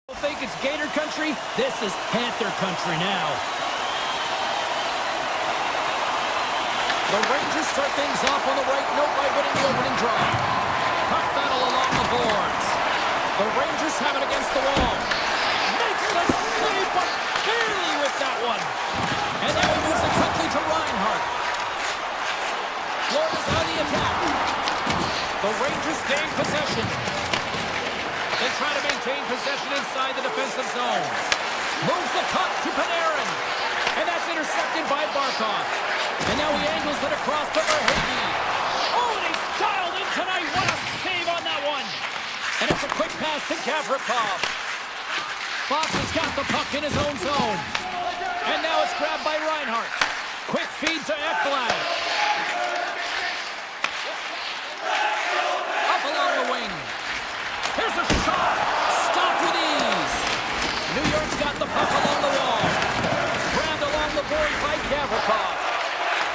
Think it's Gator country? This is Panther country now. The Rangers start things off on the right note by winning the opening draw. Puck battle along the boards. The Rangers have it against the wall. Makes the save, but barely with that one. And now he moves it quickly to Reinhart. Florida's on the attack. The Rangers gain possession. They try to maintain possession inside the defensive zone. Moves the puck to Panarin. And that's intercepted by Barkov. And now he angles it across to Verhaeghe. Oh, and he's dialed in tonight. What a save on that one. And it's a quick pass to Gavrikov. Fox has got the puck in his own zone. And now it's grabbed by Reinhart. Quick feed to Ekblad. Up along the wing. Here's a shot. Stopped with ease. New York's got the puck along the wall. Grabbed along the board by Gavrikov.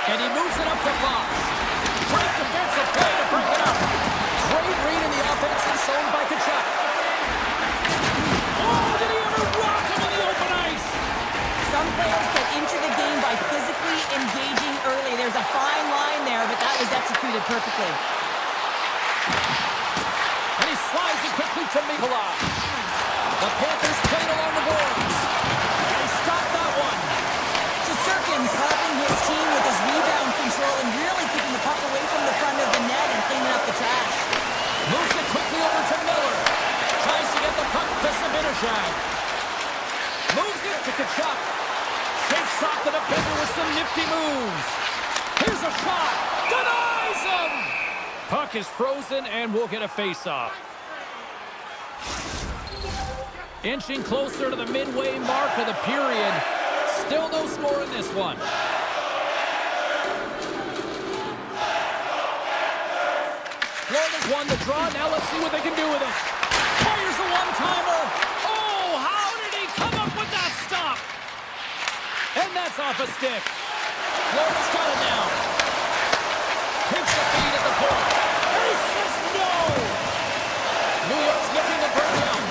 And he moves it up to Fox. Great defensive play to break it up. Great read in the offensive zone by Kachuk. Oh, did he ever rock him in the open ice? Some players get into the game by physically engaging early. There's a fine line there, but that was executed perfectly. And he slides it quickly to Mikula. The Panthers played along the boards. And he stopped that one. Shesterkin's helping his team with his rebound control and really keeping the puck away from the front of the net and cleaning up the trash. Moves it quickly over to Miller. Tries to get the puck to Zibanejad. Moves it to Kachuk. Shakes off the defender with some nifty moves. Here's a shot. Denies him. Puck is frozen and we'll get a face-off. Inching closer to the midway mark of the period. Still no score in this one. Florida's won the draw. Now let's see what they can do with it. Fires a one-timer. Oh, how did he come up with that stop? And that's off a stick. Florida's got it now. Takes the feed at the point. And he says no. New York's looking to burn down.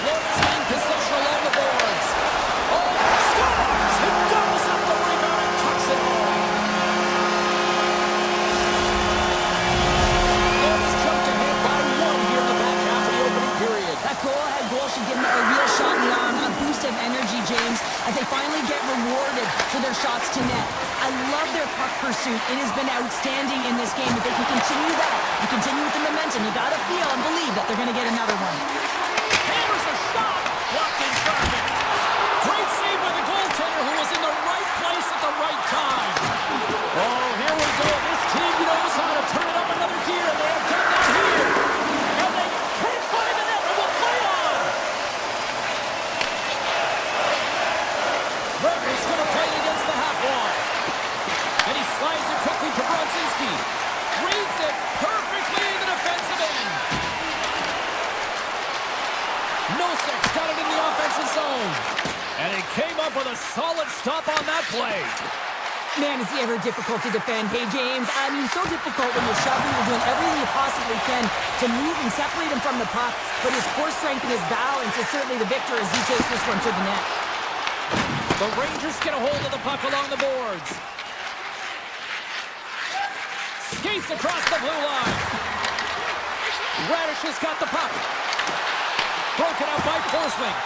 Florida's gained possession along the boards. Oh, scores! He doubles up the rebound and tucks it home. Florida's jumped ahead by one here in the back half of the opening period. That goal should give them a real shot in the arm, a boost of energy, James, as they finally get rewarded for their shots to net. I love their puck pursuit. It has been outstanding in this game. If they can continue that and continue with the momentum, you gotta feel and believe that they're gonna get another one. Hammers a shot! Blocked in traffic. Great save by the goaltender who was in the right place at the right time. Oh, here we go. This team knows how to turn it up another gear, and they have done that here. And they can't find the net and will play on. Berger's going to play it against the half wall. And he slides it quickly to Brodzinski. Reads it perfectly in the defensive end. Nosek's got it in the offensive zone. And he came up with a solid stop on that play. Man, is he ever difficult to defend. Hey, James, I mean, so difficult when you're shoving, you're doing everything you possibly can to move and separate him from the puck. But his core strength and his balance is certainly the victor as he takes this one to the net. The Rangers get a hold of the puck along the boards. Skates across the blue line. Radish has got the puck. Broken up by Forsling.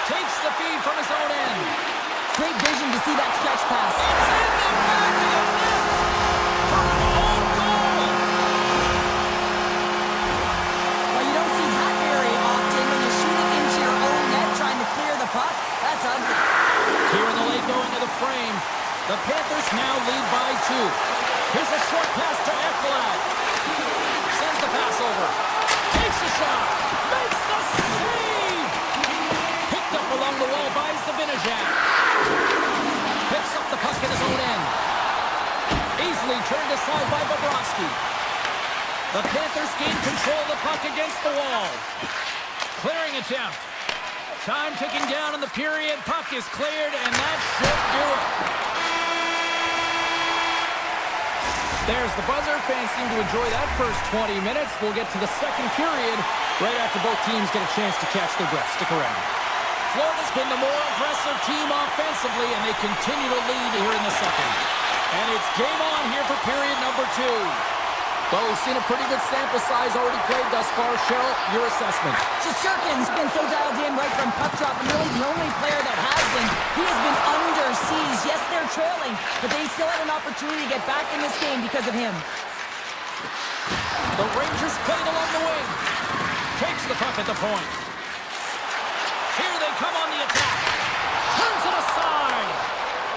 Takes the feed from his own end. Great vision to see that stretch pass. It's in the back of the net for an own goal. Well, you don't see that very often when you shoot it into your own net trying to clear the puck. That's ugly. Here in the late going to the frame. The Panthers now lead by 2. Here's a short pass to Ekblad. Sends the pass over. Takes a shot. Makes the save. Picked up along the wall by Zibanejad. Picks up the puck in his own end. Easily turned aside by Bobrovsky. The Panthers gain control of the puck against the wall. Clearing attempt. Time ticking down in the period. Puck is cleared, and that should do it. There's the buzzer. Fans seem to enjoy that first 20 minutes. We'll get to the second period right after both teams get a chance to catch their breath. Stick around. Florida's been the more aggressive team offensively, and they continue to lead here in the second. And it's game on here for period number 2. Well, we've seen a pretty good sample size already played thus far. Cheryl, your assessment. Shesterkin's been so dialed in right from puck drop, and really the only player that has been. He has been under siege. Yes, they're trailing, but they still have an opportunity to get back in this game because of him. The Rangers playing along the wing. Takes the puck at the point. Here they come on the attack. Turns it aside.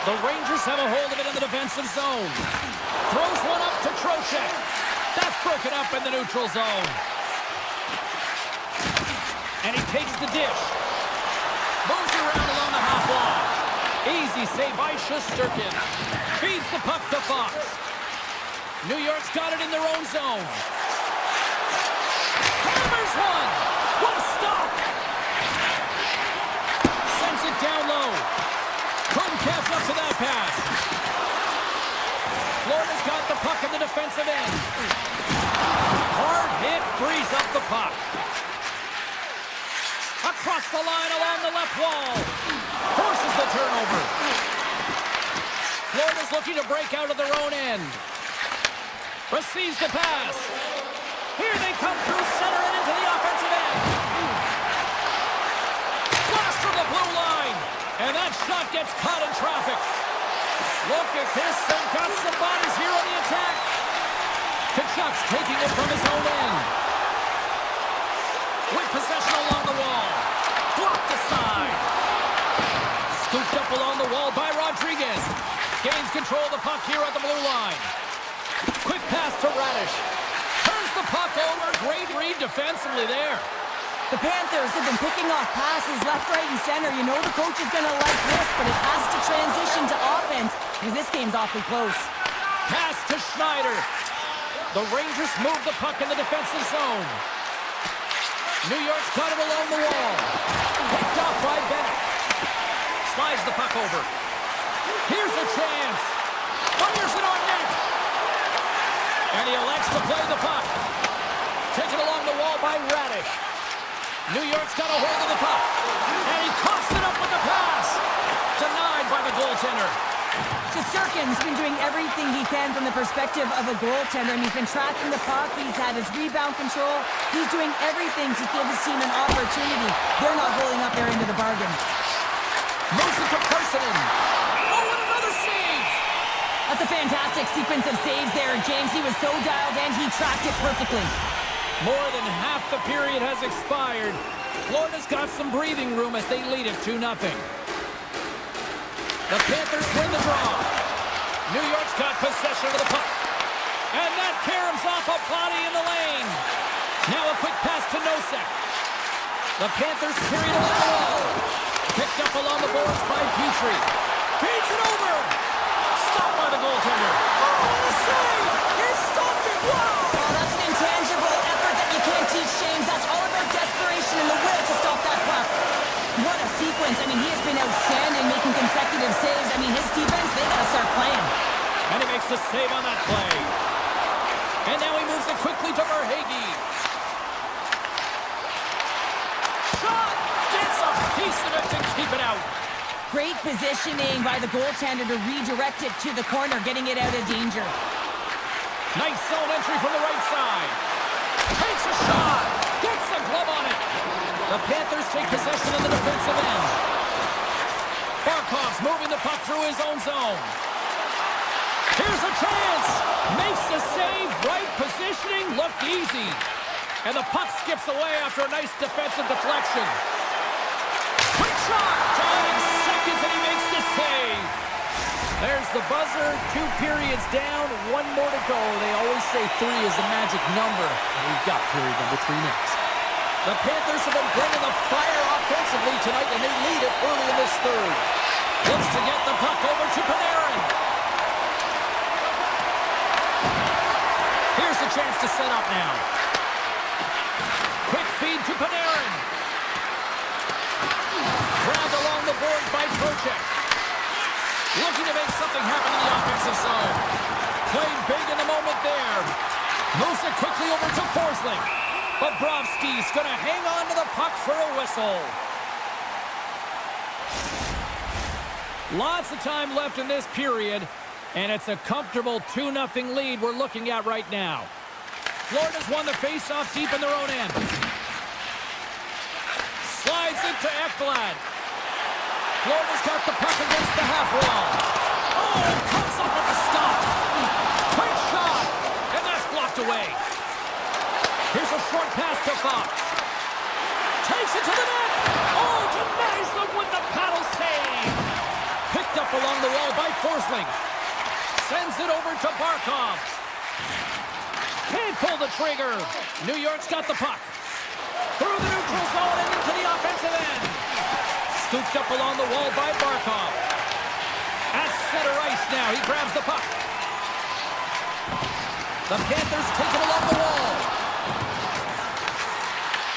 The Rangers have a hold of it in the defensive zone. Throws one up to Trocheck. That's broken up in the neutral zone. And he takes the dish. Moves around along the half wall. Easy save by Shesterkin. Feeds the puck to Fox. New York's got it in their own zone. Hammers one. What a stop. Sends it down low. Couldn't catch up to that pass. Florida's got the puck in the defensive end. Hard hit frees up the puck. Across the line along the left wall. Forces the turnover. Florida's looking to break out of their own end. Receives the pass. Here they come through center and into the offensive end. Blast from the blue line. And that shot gets caught in traffic. Look at this. They've got some bodies here on the attack. Kachuk's taking it from his own end. With possession along the wall. Blocked aside. Scooped up along the wall by Rodriguez. Gains control of the puck here at the blue line. Quick pass to Radish. Turns the puck over. Great read defensively there. The Panthers have been picking off passes left, right, and center. You know the coach is going to like this, but it has to transition to offense because this game's awfully close. Pass to Schneider. The Rangers move the puck in the defensive zone. New York's got it along the wall. Picked off by Bennett. Slides the puck over. Here's a chance. Fires it on net. And he elects to play the puck. Taken along the wall by Radish. New York's got a hold of the puck. And he coughs it up with the pass. Denied by the goaltender. Shesterkin's been doing everything he can from the perspective of a goaltender, and he's been tracking the puck. He's had his rebound control. He's doing everything to give his team an opportunity. They're not holding up their end of the bargain. Moves it to Persson. Oh, and another save! That's a fantastic sequence of saves there, James. He was so dialed in, he tracked it perfectly. More than half the period has expired. Florida's got some breathing room as they lead it 2-0. The Panthers win the draw. New York's got possession of the puck. And that caroms off a body in the lane. Now a quick pass to Nosek. The Panthers carry it along the wall. Picked up along the boards by Petrie. Feeds it over. Stopped by the goaltender. Oh, what a save! He stopped it. Wow! Oh, that's an intangible effort that you can't teach, James. That's all about desperation and the will to stop that puck. What a sequence. I mean, he has been outstanding, making consecutive saves. I mean, his defense, they got to start playing. And he makes the save on that play. And now he moves it quickly to Verhaeghe. Shot! Gets a piece of it to keep it out. Great positioning by the goaltender to redirect it to the corner, getting it out of danger. Nice zone entry from the right side. Takes a shot. Gets a glove on it. The Panthers take possession in the defensive end. Barkov's moving the puck through his own zone. Here's a chance. Makes the save. Right positioning. Looked easy. And the puck skips away after a nice defensive deflection. Quick shot. 10 seconds and he makes the save. There's the buzzer. 2 periods down. 1 more to go. They always say 3 is the magic number. And we've got period number 3 next. The Panthers have been bringing the fire offensively tonight, and they lead it early in this third. Looks to get the puck over to Panarin. Here's a chance to set up now. Quick feed to Panarin. Grabbed along the boards by Trocheck. Looking to make something happen in the offensive zone. Played big in the moment there. Moves it quickly over to Forsling. Bobrovsky's going to hang on to the puck for a whistle. Lots of time left in this period, and it's a comfortable 2-0 lead we're looking at right now. Florida's won the face-off deep in their own end. Slides it to Ekblad. Florida's got the puck against the half wall. Oh, comes up with a stop. Quick shot, and that's blocked away. Here's a short pass to Fox. Takes it to the net. Oh, denies them with the paddle save. Picked up along the wall by Forsling. Sends it over to Barkov. Can't pull the trigger. New York's got the puck. Through the neutral zone and into the offensive end. Scooped up along the wall by Barkov. At center ice now. He grabs the puck. The Panthers take it along the wall.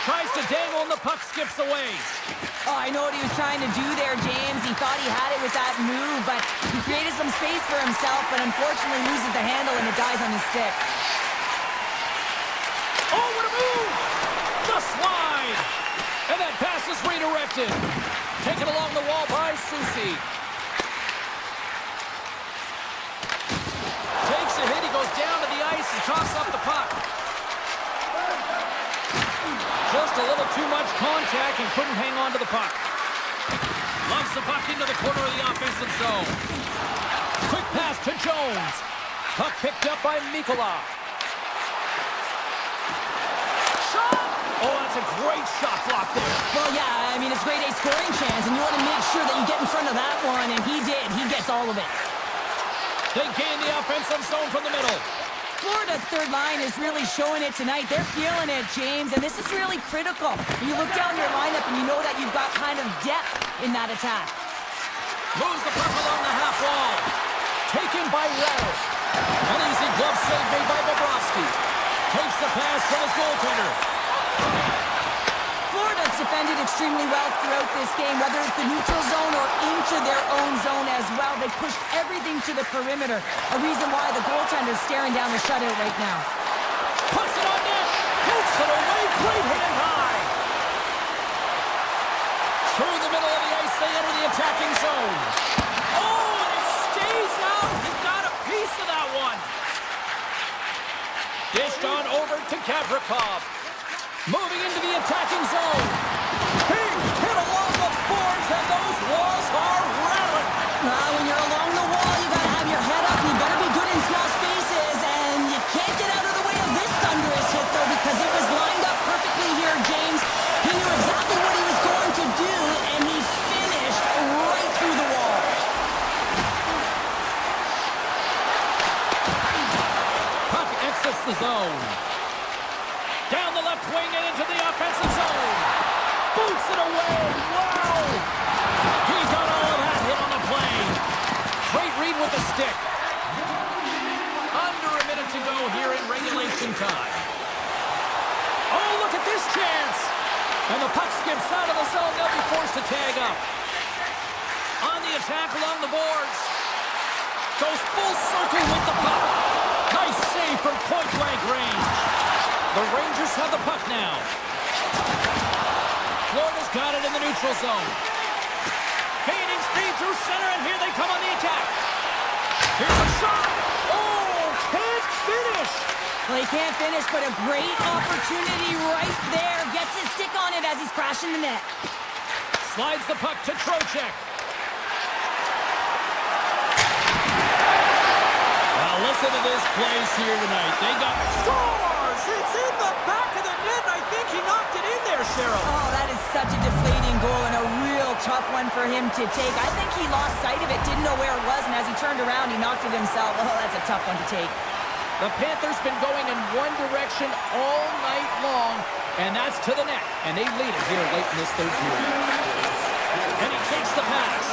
Tries to dangle and the puck skips away. Oh, I know what he was trying to do there, James. He thought he had it with that move, but he created some space for himself, but unfortunately loses the handle and it dies on his stick. Oh, what a move! The slide! And that pass is redirected. Taken along the wall by Susi. Takes a hit, he goes down to the ice and tosses up the puck. Just a little too much contact and couldn't hang on to the puck. Lumps the puck into the corner of the offensive zone. Quick pass to Jones. Puck picked up by Mikkola. Shot! Oh, that's a great shot block there. Well, yeah, I mean, it's grade A scoring chance, and you want to make sure that you get in front of that one, and he did. He gets all of it. They gain the offensive zone from the middle. Florida's third line is really showing it tonight. They're feeling it, James, and this is really critical. You look down your lineup and you know that you've got kind of depth in that attack. Moves the puck along the half wall. Taken by Rarish. An easy glove save made by Bobrovsky. Takes the pass from his goaltender. Florida's defended extremely well throughout this game, whether it's the neutral zone or into their own zone as well. They pushed everything to the perimeter, a reason why the goaltender's staring down the shutout right now. Puts it on net. Hooks it away. Great hand high. Through the middle of the ice, they enter the attacking zone. Oh, and it stays out. He got a piece of that one. Dished on over to Gavrikov. Moving into the attacking zone. He hit along the boards, and those walls are rattling. When you're along the wall, you got to have your head up. You better be good in small spaces, and you can't get out of the way of this thunderous hit, though, because it was lined up perfectly here, James. He knew exactly what he was going to do, and he finished right through the wall. Puck exits the zone. Down the left wing and into the offensive zone. Boots it away. Wow! He got all of that hit on the play. Great read with the stick. Under a minute to go here in regulation time. Oh, look at this chance. And the puck skips out of the zone. They'll be forced to tag up. On the attack along the boards. Goes full circle with the puck. Nice save from point-blank range. The Rangers have the puck now. Florida's got it in the neutral zone. Gaining speed through center, and here they come on the attack. Here's a shot. Oh, can't finish. Well, he can't finish, but a great opportunity right there. Gets his stick on it as he's crashing the net. Slides the puck to Trocheck. Well, listen to this place here tonight. They got scores. It's in the back of the net. I think he knocked it in there, Cheryl. Oh, that is such a deflating goal and a real tough one for him to take. I think he lost sight of it, didn't know where it was, and as he turned around, he knocked it himself. Oh, that's a tough one to take. The Panthers been going in one direction all night long, and that's to the net. And they lead it here late in this third period. And he takes the pass.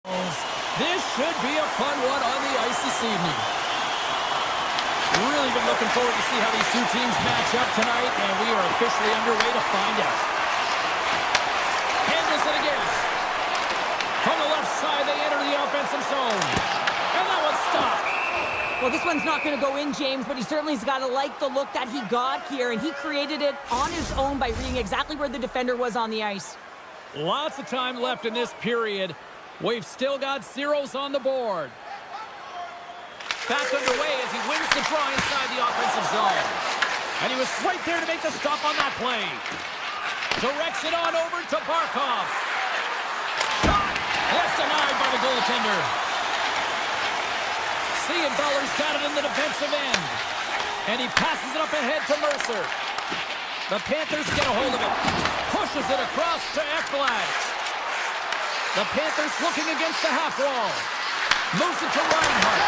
This should be a fun one on the ice this evening. Really been looking forward to see how these two teams match up tonight, and we are officially underway to find out. Handles it again. From the left side, they enter the offensive zone. And that one's stopped. Well, this one's not going to go in, James, but he certainly's got to like the look that he got here, and he created it on his own by reading exactly where the defender was on the ice. Lots of time left in this period. We've still got zeros on the board. Back underway as he wins the draw inside the offensive zone. And he was right there to make the stop on that play. Directs it on over to Barkov. Shot! That's denied by the goaltender. Siegenthaler's got it in the defensive end. And he passes it up ahead to Mercer. The Panthers get a hold of it. Pushes it across to Ekblad. The Panthers looking against the half wall. Moves it to Reinhart.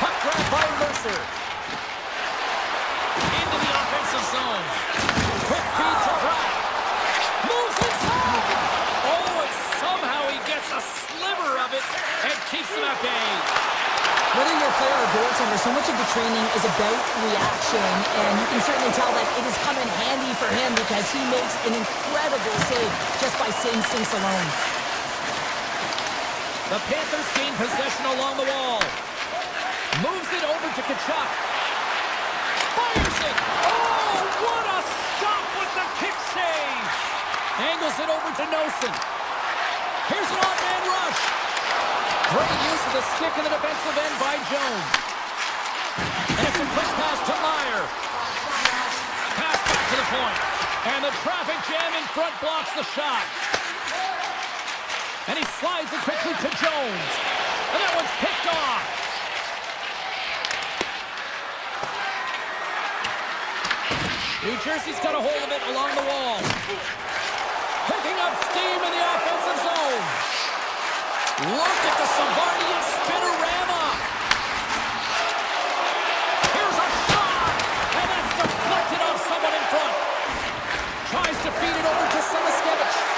Puck grab by Mercer. Into the offensive zone. Quick feed to Pratt. Moves inside. Oh, and somehow he gets a sliver of it and keeps him at bay. Whether you're a player or goaltender, so much of the training is about reaction, and you can certainly tell that it has come in handy for him because he makes an incredible save just by instincts alone. The Panthers gain possession along the wall. Moves it over to Tkachuk. Fires it! Oh, what a stop with the kick save! Angles it over to Nosen. Here's an odd-man rush. Great use of the stick in the defensive end by Jones. And it's a quick pass to Meyer. Pass back to the point. And the traffic jam in front blocks the shot. And he slides it quickly to Jones. And that one's picked off. New Jersey's got a hold of it along the wall. Picking up steam in the offensive zone. Look at the Savardian spinorama. Here's a shot. And that's deflected off someone in front. Tries to feed it over to Semiskevich.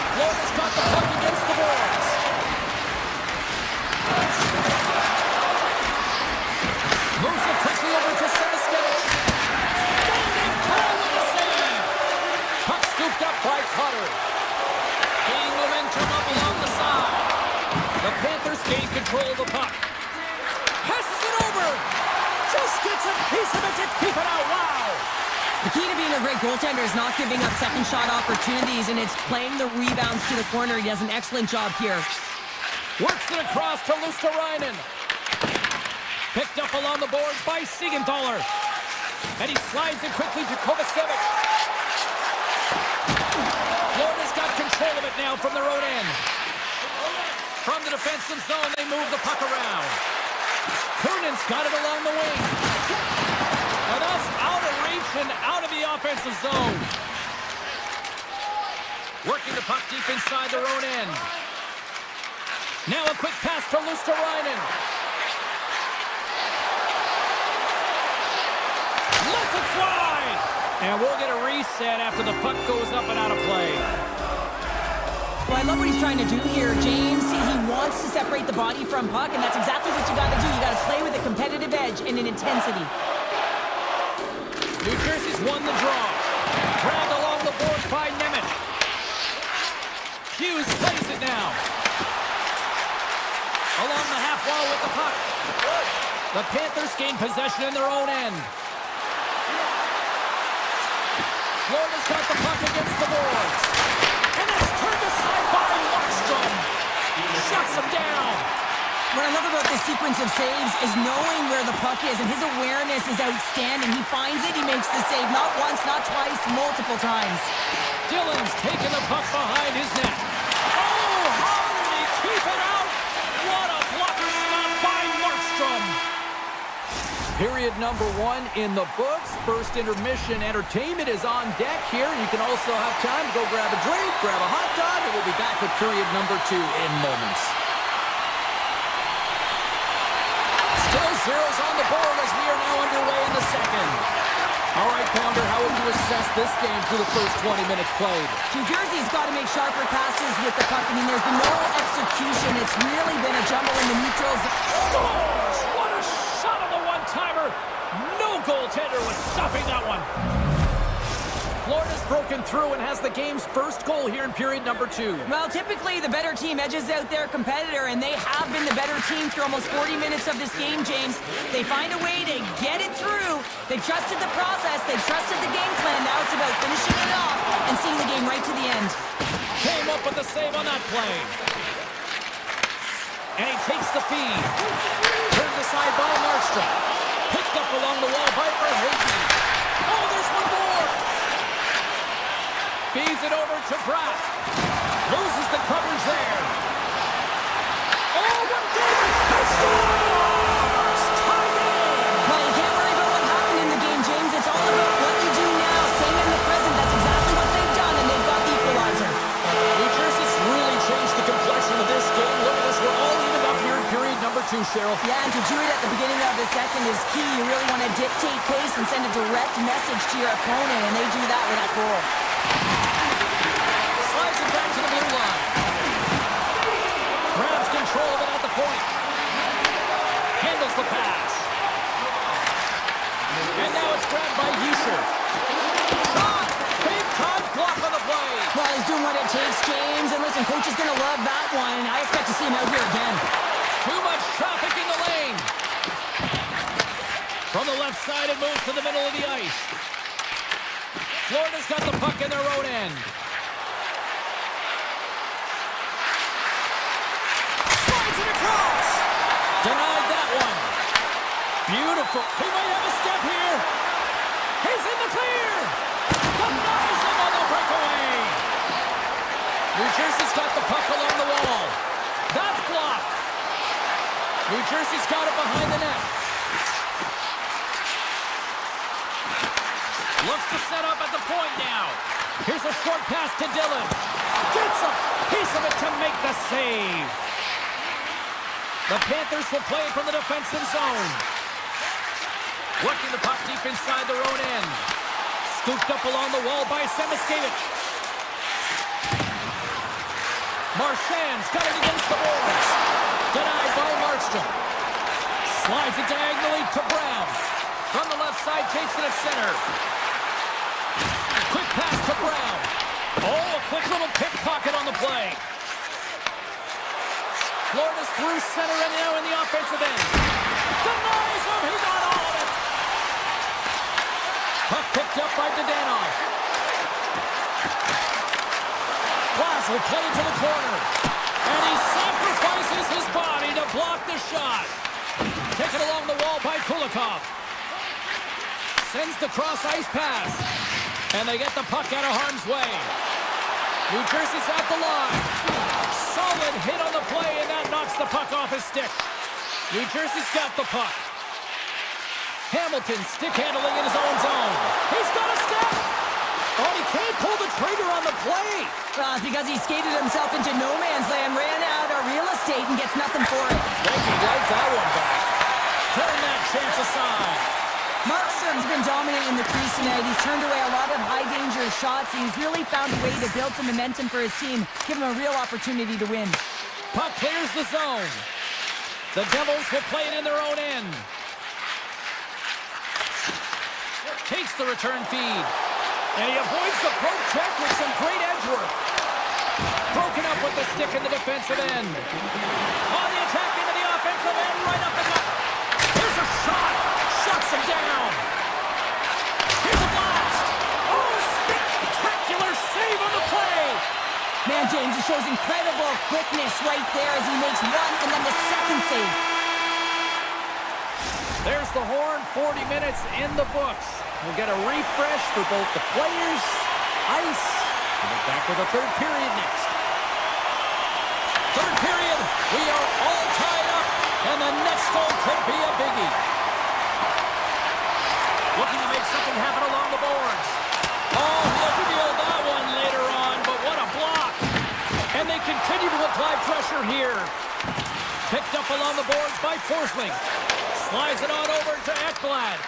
Florida's got the puck against the boards. Moves it quickly over to Semiskevich. Standing tall with the save. Puck scooped up by Cutter. Gaining momentum up along the side. The Panthers gain control of the puck. Passes it over. Just gets a piece of it to keep it out. Wow. The key to being a great goaltender is not giving up second shot opportunities, and it's playing the rebounds to the corner. He does an excellent job here. Works it across to Luosterainen. Picked up along the boards by Siegenthaler. And he slides it quickly to Kovacevic. Florida's got control of it now from their own end. From the defensive zone, they move the puck around. Kunin's got it along the wing. And that's out of reach and out of the offensive zone. Working the puck deep inside their own end. Now a quick pass to Luosterainen. Lets it fly! And we'll get a reset after the puck goes up and out of play. Well, I love what he's trying to do here, James. See, he wants to separate the body from puck, and that's exactly what you got to do. You got to play with a competitive edge and an intensity. New Jersey's won the draw. Dragged along the boards by Nemeth. Hughes plays it now. Along the half wall with the puck. The Panthers gain possession in their own end. Florida's got the puck against the boards. And it's turned aside by Markstrom. Shuts him down. What I love about this sequence of saves is knowing where the puck is, and his awareness is outstanding. He finds it, he makes the save, not once, not twice, multiple times. Dillon's taking the puck behind his net. Oh, how did he keep it out? What a blocker stop by Markstrom. Period number 1 in the books. First intermission entertainment is on deck here. You can also have time to go grab a drink, grab a hot dog, and we'll be back with period number 2 in moments. Still zeros on the board as we are now underway in the second. All right, Pounder, how would you assess this game through the first 20 minutes played? New Jersey's got to make sharper passes with with the puck. I mean, there's been no execution. It's really been a jumble in the neutrals. Scores! What a shot on the one-timer! No goaltender was stopping that one. Florida's broken through and has the game's first goal here in period number 2. Well, typically the better team edges out their competitor, and they have been the better team through almost 40 minutes of this game, James. They find a way to get it through. They've trusted the process. They've trusted the game plan. Now it's about finishing it off and seeing the game right to the end. Came up with the save on that play. And he takes the feed. Turned aside by Markstrom. Picked up along the wall by Verhaeghe. Oh, there's one more! Feeds it over to Pratt. Loses the coverage there. Oh, what a game! He scores! Tie game! Well, you can't worry about what happened in the game, James. It's all about what you do now. Staying in the present. That's exactly what they've done, and they've got the equalizer. New Jersey's really changed the complexion of this game. Look at this. We're all evened up here in period number 2, Cheryl. Yeah, and to do it at the beginning of the second is key. You really want to dictate pace and send a direct message to your opponent, and they do that with that goal. Slides it back to the blue line. Grabs control of it at the point. Handles the pass. And now it's grabbed by Yusher. Shot! Big time block on the play. Well, he's doing what it takes, James. And listen, coach is going to love that one. I expect to see him out here again. Too much traffic in the lane. From the left side, it moves to the middle of the ice. Florida's got the puck in their own end. Slides it across. Denied that one. Beautiful. He might have a step here. He's in the clear. Denies him on the breakaway. New Jersey's got the puck along the wall. That's blocked. New Jersey's got it behind the net. Looks to set up at the point now. Here's a short pass to Dillon. Gets a piece of it to make the save. The Panthers will play it from the defensive zone. Working the puck deep inside their own end. Scooped up along the wall by Semiskevich. Marchand's got it against the boards. Denied by Markstrom. Slides it diagonally to Brown. From the left side, takes it at center. Quick pass to Brown. Oh, a quick little pickpocket on the play. Florida's through center and now in the offensive end. Denies him. He got all of it. Puck picked up by Dadonov. Glass will play to the corner. And he sacrifices his body to block the shot. Taken along the wall by Kulikov. Sends the cross-ice pass. And they get the puck out of harm's way. New Jersey's at the line. Solid hit on the play, and that knocks the puck off his stick. New Jersey's got the puck. Hamilton stick handling in his own zone. He's got a step. Oh, he can't pull the trigger on the play. Because he skated himself into no man's land, ran out of real estate, and gets nothing for it. Think he'd like that one back. Turn that chance aside. Markstrom's been dominant in the crease tonight. He's turned away a lot of high-danger shots. He's really found a way to build some momentum for his team, give him a real opportunity to win. Puck clears the zone. The Devils will play it in their own end. Takes the return feed. And he avoids the poke check with some great edge work. Broken up with the stick in the defensive end. On the attack into the offensive end, right up the gut. Here's a shot. Shuts him down. Here's a blast. Oh, spectacular save on the play. Man, James, it shows incredible quickness right there as he makes one and then the second save. There's the horn, 40 minutes in the books. We'll get a refresh for both the players, ice, and we're back with a third period next. Third period, we are all tied up, and the next goal could be a biggie. Looking to make something happen along the boards. Oh, he'll feel that one later on, but what a block. And they continue to apply pressure here. Picked up along the boards by Forsling. Slides it on over to Ekblad.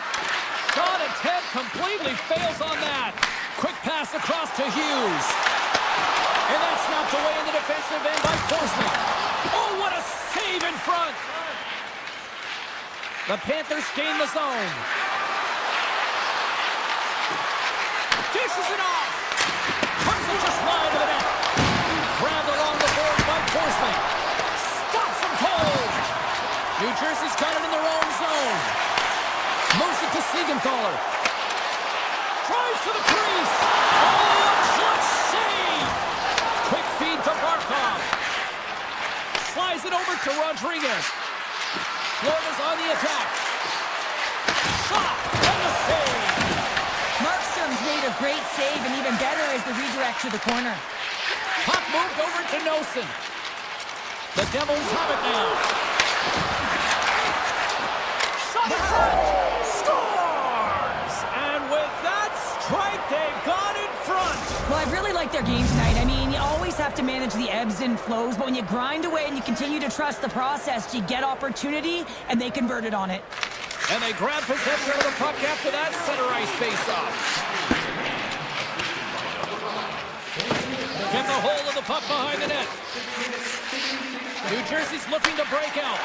Shot attempt completely fails on that. Quick pass across to Hughes. And that's knocked away in the defense. defensive end by Forsman. Oh, what a save in front. The Panthers gain the zone. Dishes it off. Puts it just wide of the net. Grabbed along the board by Forsman. Stops him cold. New Jersey's got it in their own zone. Moves it to Siegenthaler. Drives to the crease. Oh, a clutch save. Quick feed to Barkov. Slides it over to Rodriguez. Florida's on the attack. Shot and a save. Markstrom's made a great save, and even better is the redirect to the corner. Puck moved over to Nosen. The Devils have it now. Shot in front. Scores! And with that strike, they've got in front. Well, I really like their game tonight. I mean, you always have to manage the ebbs and flows, but when you grind away and you continue to trust the process, you get opportunity, and they converted on it. And they grab possession of the puck after that center ice face-off. Gets a hold of the puck behind the net. New Jersey's looking to break out.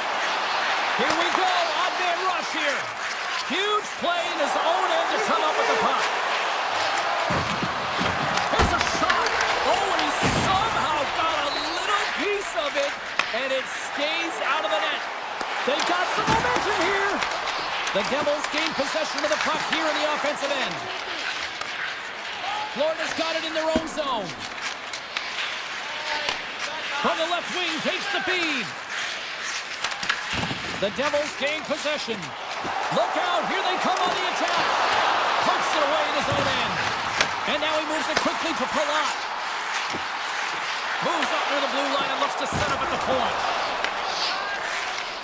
Here we go, odd man rush here. Huge play in his own end to come up with the puck. Here's a shot. Oh, and he somehow got a little piece of it, and it stays out of the net. They got some momentum here. The Devils gain possession of the puck here in the offensive end. Florida's got it in their own zone. From the left wing, takes the feed. The Devils gain possession. Look out, here they come on the attack. Pokes it away in his own end. And now he moves it quickly to Palat. Moves up near the blue line and looks to set up at the point.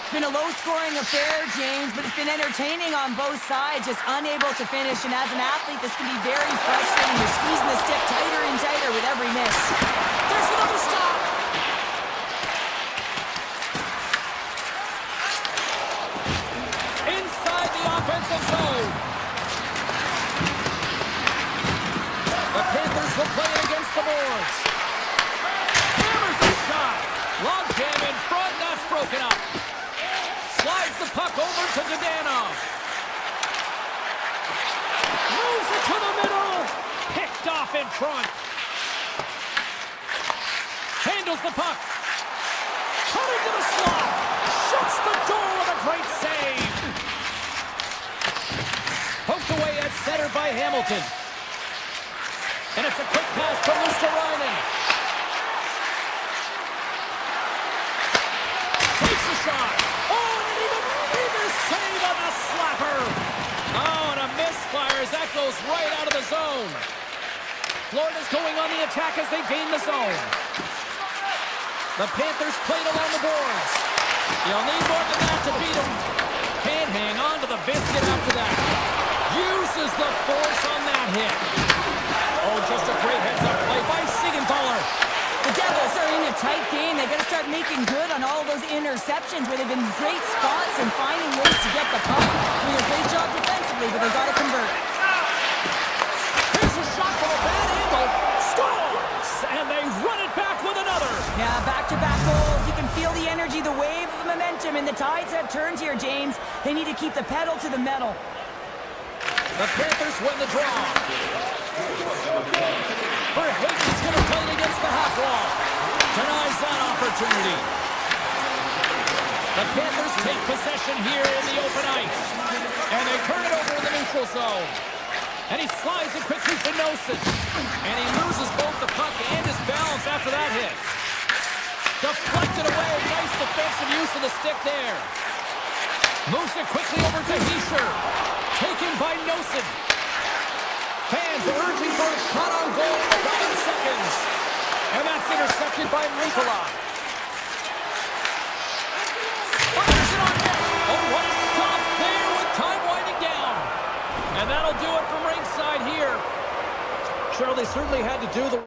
It's been a low-scoring affair, James, but it's been entertaining on both sides, just unable to finish. And as an athlete, this can be very frustrating. You're squeezing the stick tighter and tighter with every miss. There's another stop. Inside the offensive zone. The Panthers will play it against the boards. Hammers the shot. Long jam in front, that's broken up. Slides the puck over to Zhdanov. Moves it to the middle. Picked off in front. Handles the puck. Cut into the slot. Shuts the door with a great save. Poked away at center by Hamilton. And it's a quick pass to Luosterainen. Takes the shot. Oh, and an even bigger save on the slapper. Oh, and a misfire as that goes right out of the zone. Florida's going on the attack as they gain the zone. The Panthers played along the boards. You'll need more than that to beat them. Can't hang on to the biscuit after that. Uses the force on that hit. Oh, just a great heads-up play by Siegenthaler. The Devils are in a tight game. They got to start making good on all those interceptions where they've been great spots and finding ways to get the puck. Doing a great job defensively, but they've got to convert. Here's a shot from a bad angle. Scores! And they run it back with another. Yeah, back-to-back goals. You can feel the energy, the wave of momentum, and the tides have turned here, James. They need to keep the pedal to the metal. The Panthers win the draw. Verhagen's going to play it against the half wall. Denies that opportunity. The Panthers take possession here in the open ice. And they turn it over in the neutral zone. And he slides it quickly to Nosen. And he loses both the puck and his balance after that hit. Deflected away. Nice defensive use of the stick there. Moves it quickly over to Hischier. Taken by Nosen. Fans urging for a shot on goal in 9 seconds. And that's intercepted by Nikolai. Fires it on net. Oh, what a stop there with time winding down. And that'll do it from ringside here. Sure, they certainly had to do the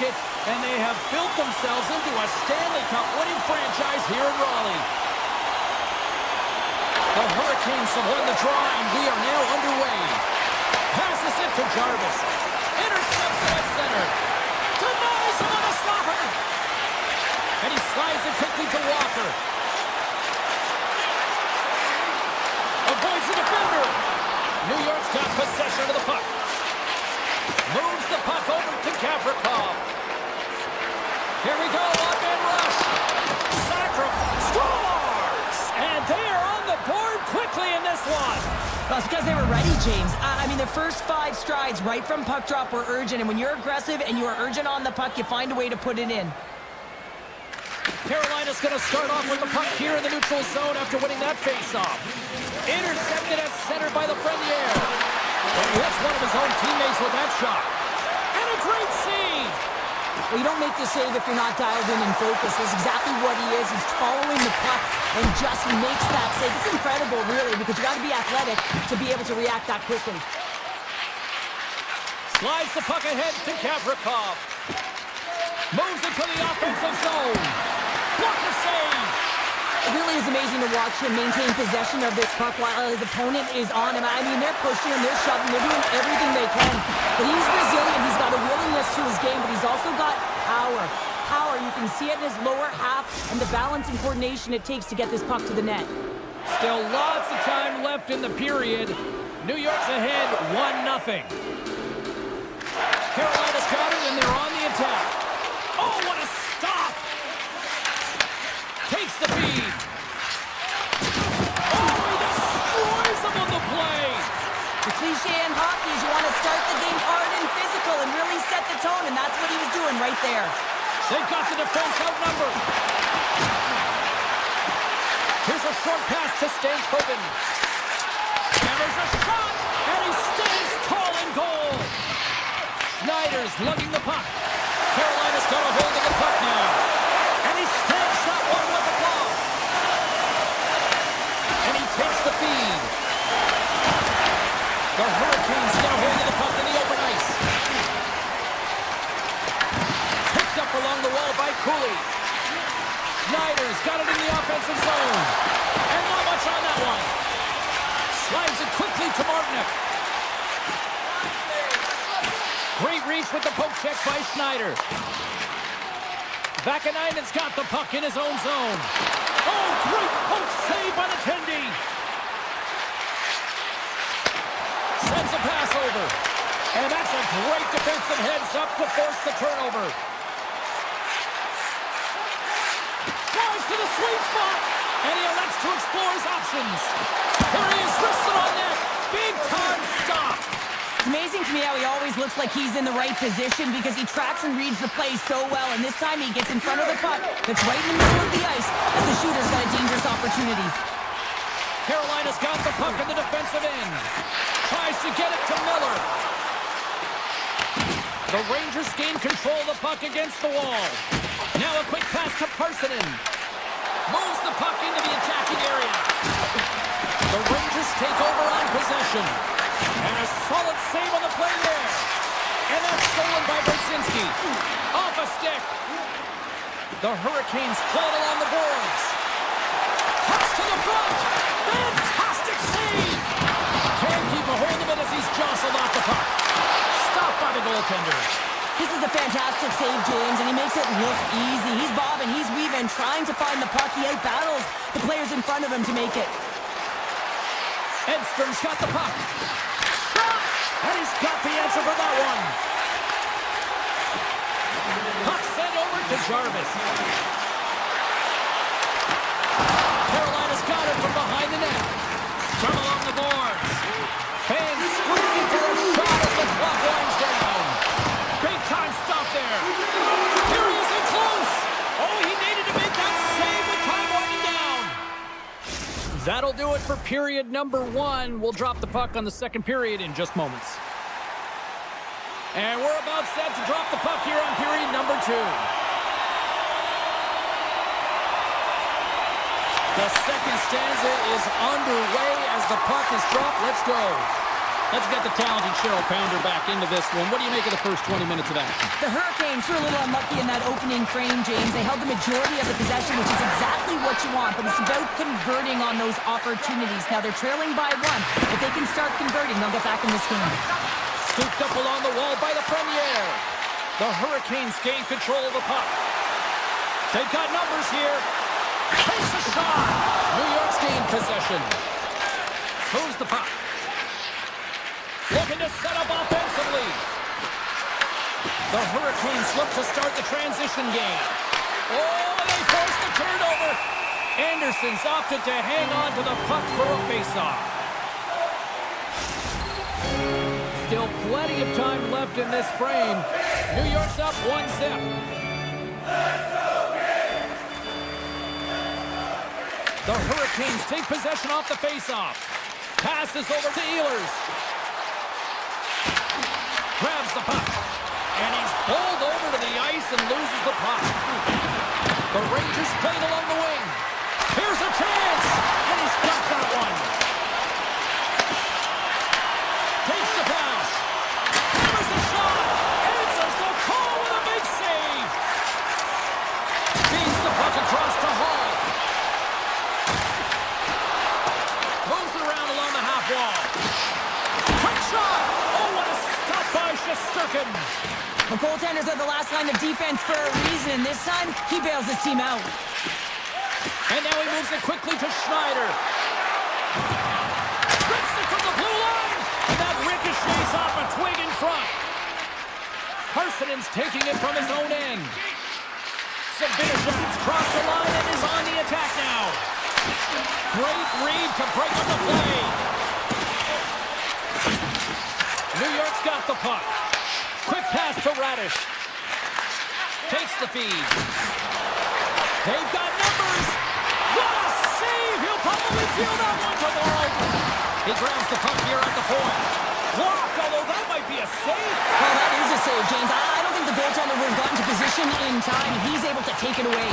it, and they have built themselves into a Stanley Cup winning franchise here in Raleigh. The Hurricanes have won the draw, and we are now underway. Passes it to Jarvis. Intercepts it at center. Denies him on a slapper. And he slides it quickly to Walker. Avoids the defender. New York's got possession of the puck. Moves the puck over to Gavrikov. Here we go, one-man rush. Sacrifice scores! And they are on the board quickly in this one. Well, it's because they were ready, James. I mean, the first 5 strides right from puck drop were urgent, and when you're aggressive and you are urgent on the puck, you find a way to put it in. Carolina's going to start off with the puck here in the neutral zone after winning that face-off. Intercepted at center by the Lafreniere. And he hits one of his own teammates with that shot. And a great save! Well, you don't make the save if you're not dialed in and focused. That's exactly what he is. He's following the puck and just makes that save. It's incredible, really, because you got to be athletic to be able to react that quickly. Slides the puck ahead to Gavrikov. Moves it to the offensive zone. Blocker save! It really is amazing to watch him maintain possession of this puck while his opponent is on him. I mean, they're pushing him, they're shoving, they're doing everything they can. But he's resilient, he's got a willingness to his game, but he's also got power. Power, you can see it in his lower half and the balance and coordination it takes to get this puck to the net. Still lots of time left in the period. New York's ahead 1-0. Carolina's got it, and they're on the attack. Oh, what a stop! Takes the feed. Oh, he destroys them on the play. The cliche in hockey is you want to start the game hard and physical and really set the tone, and that's what he was doing right there. They've got the defense outnumbered. Here's a short pass to Stankoven. Hammers a shot, and he stands tall in goal. Schneider's lugging the puck. Carolina's got a hold of the puck now. And he stands that one with the glove. And he takes the feed. The Hurricanes get a hold of the puck in the open ice. Picked up along the wall by Cooley. Schneider's got it in the offensive zone. And not much on that one. Slides it quickly to Martinick. Great reach with the poke check by Schneider. Vakanainen's got the puck in his own zone. Oh, great poke save by the Tendi. Sends a pass over. And that's a great defensive heads-up to force the turnover. Tries to the sweet spot. And he elects to explore his options. Here he is, wristed on net. Big time stop. It's amazing to me how he always looks like he's in the right position because he tracks and reads the play so well, and this time he gets in front of the puck that's right in the middle of the ice as the shooter's got a dangerous opportunity. Carolina's got the puck in the defensive end. Tries to get it to Miller. The Rangers gain control of the puck against the wall. Now a quick pass to Parsonen. Moves the puck into the attacking area. The Rangers take over on possession. And a solid save on the play there. And that's stolen by Brzezinski. Off a stick. The Hurricanes play it along the boards. Toss to the front. Fantastic save. Can't keep a hold of it as he's jostled off the puck. Stopped by the goaltender. This is a fantastic save, James, and he makes it look easy. He's bobbing, he's weaving, trying to find the puck. He outbattles the players in front of him to make it. Edstrom's got the puck. Shot! And he's got the answer for that one. Puck sent over to Jarvis. Carolina's got it from behind the net. From along the boards. Fans screaming for a shot as the clock winds down. Big time stop there. Here he is in close. Oh, he needed to make that save with time winding down. That'll do it for period number 1. We'll drop the puck on the second period in just moments. And we're about set to drop the puck here on period number 2. The second stanza is underway as the puck is dropped. Let's go. Let's get the talented Cheryl Pounder back into this one. What do you make of the first 20 minutes of action? The Hurricanes were a little unlucky in that opening frame, James. They held the majority of the possession, which is exactly what you want, but it's about converting on those opportunities. Now they're trailing by one. If they can start converting, they'll get back in this game. Scooped up along the wall by the Premier. The Hurricanes gain control of the puck. They've got numbers here. Takes a shot. New York's gained possession. Moves the puck. Looking to set up offensively. The Hurricanes look to start the transition game. Oh, they force the turnover. Anderson's opted to hang on to the puck for a face-off. Still plenty of time left in this frame. New York's up 1-0. The Hurricanes take possession off the face-off. Passes over to Ehlers. Grabs the puck. And he's bowled over to the ice and loses the puck. The Rangers playing along the wing. Here's a chance. And he's got that one. Takes the pass. Hammers the shot. Answers the call with a big save. Feeds the puck across to Hall. Moves it around along the half wall. Quick shot. Oh, what a stop by Shesterkin. The goaltenders are the last line of defense for a reason. This time, he bails his team out. And now he moves it quickly to Schneider. Rips it from the blue line. And that ricochets off a twig in front. Parsonen's taking it from his own end. Sabinishev's crossed the line and is on the attack now. Great read to break up the play. New York's got the puck. Quick pass to Radish. Takes the feed. They've got numbers. What a save! He'll probably feel that one tomorrow. He grabs the puck here at the point. Blocked, although that might be a save. Well, that is a save, James. I don't think the goaltender would have gotten to position in time. He's able to take it away.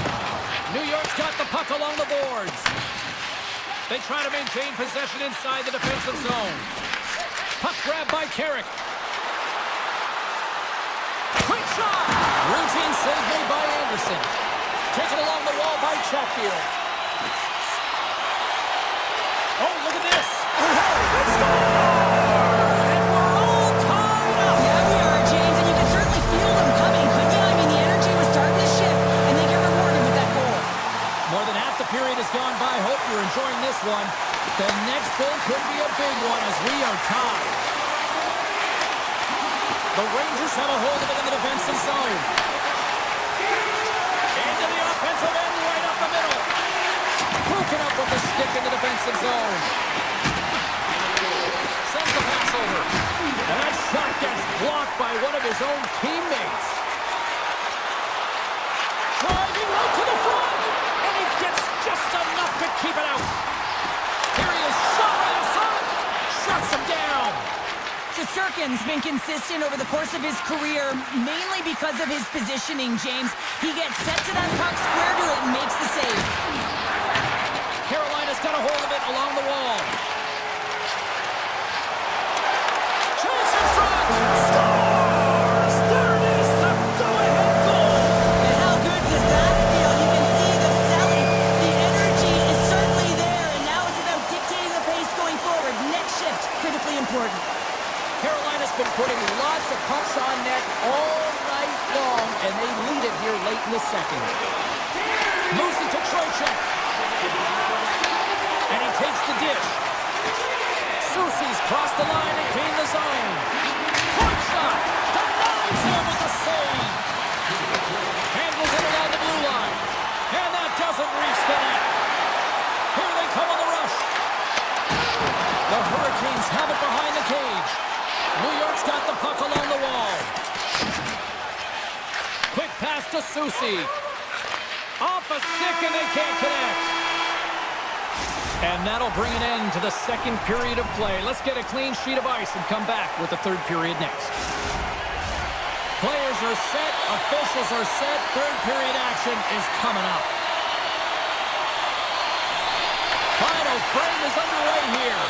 New York's got the puck along the boards. They try to maintain possession inside the defensive zone. Puck grab by Carrick. Quick shot! Routine save made by Anderson. Taken along the wall by Chatfield. Oh, look at this! They score! And we're all tied up! Yeah, we are, James, and you can certainly feel them coming, couldn't you? I mean, the energy was starting to shift, and they get rewarded with that goal. More than half the period has gone by. Hope you're enjoying this one. The next goal could be a big one as we are tied. The Rangers have a hold of it in the defensive zone. Into the offensive end, right up the middle. Broken up with the stick in the defensive zone. Sends the pass over. And that shot gets blocked by one of his own teammates. Driving right to the front. And he gets just enough to keep it out. Here he is, shot right in front. Shuts him down. Shesterkin's been consistent over the course of his career, mainly because of his positioning, James. He gets set to that puck, square to it, and makes the save. Carolina's got a hold of it along the wall. Chase in front! Scores! There it is, the go-ahead goal! And how good does that feel? You can see the selling. The energy is certainly there, and now it's about dictating the pace going forward. Next shift, critically important. Carolina's been putting lots of pucks on net all night long, and they lead it here late in the second. Moves it to Trocheck. And he takes the dish. Soucy's crossed the line and gained the zone. Point shot. Denies him with the save. Handles it along the blue line. And that doesn't reach the net. Here they come on the rush. The Hurricanes have it behind the cage. New York's got the puck along the wall. Quick pass to Soucy. Off a stick and they can't connect. And that'll bring an end to the second period of play. Let's get a clean sheet of ice and come back with the third period next. Players are set, officials are set, third period action is coming up. Final frame is underway here.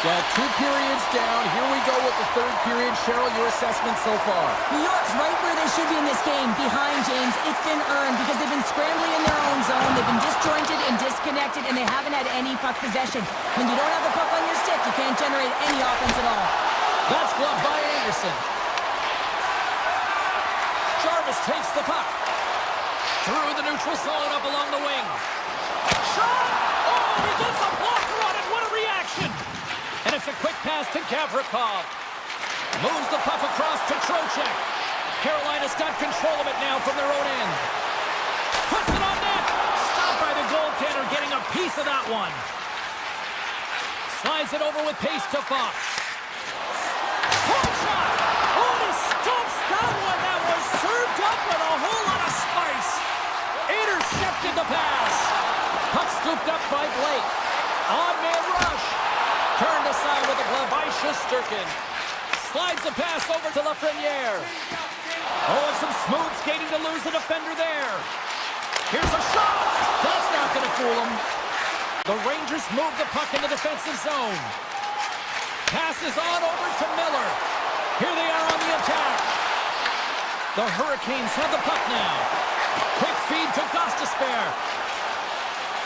Well, 2 periods down. Here we go with the third period. Cheryl, your assessment so far? New York's right where they should be in this game, behind James. It's been earned because they've been scrambling in their own zone. They've been disjointed and disconnected, and they haven't had any puck possession. When you don't have the puck on your stick, you can't generate any offense at all. That's gloved by Anderson. Jarvis takes the puck. Through the neutral zone, up along the wing. Shot! Oh, he gets a blocker on it. What a reaction! And it's a quick pass to Gavrikov. Moves the puck across to Trocheck. Carolina's got control of it now from their own end. Puts it on net. Stopped by the goaltender, getting a piece of that one. Slides it over with pace to Fox. Point shot! Oh, he stumps that one. That was served up with a whole lot of spice. Intercepted the pass. Puck scooped up by Blake. On-man rush. Turned aside with a glove by Shesterkin. Slides the pass over to Lafreniere. Oh, and some smooth skating to lose the defender there. Here's a shot. That's not going to fool him. The Rangers move the puck in the defensive zone. Passes on over to Miller. Here they are on the attack. The Hurricanes have the puck now. Quick feed to Gostisbehere.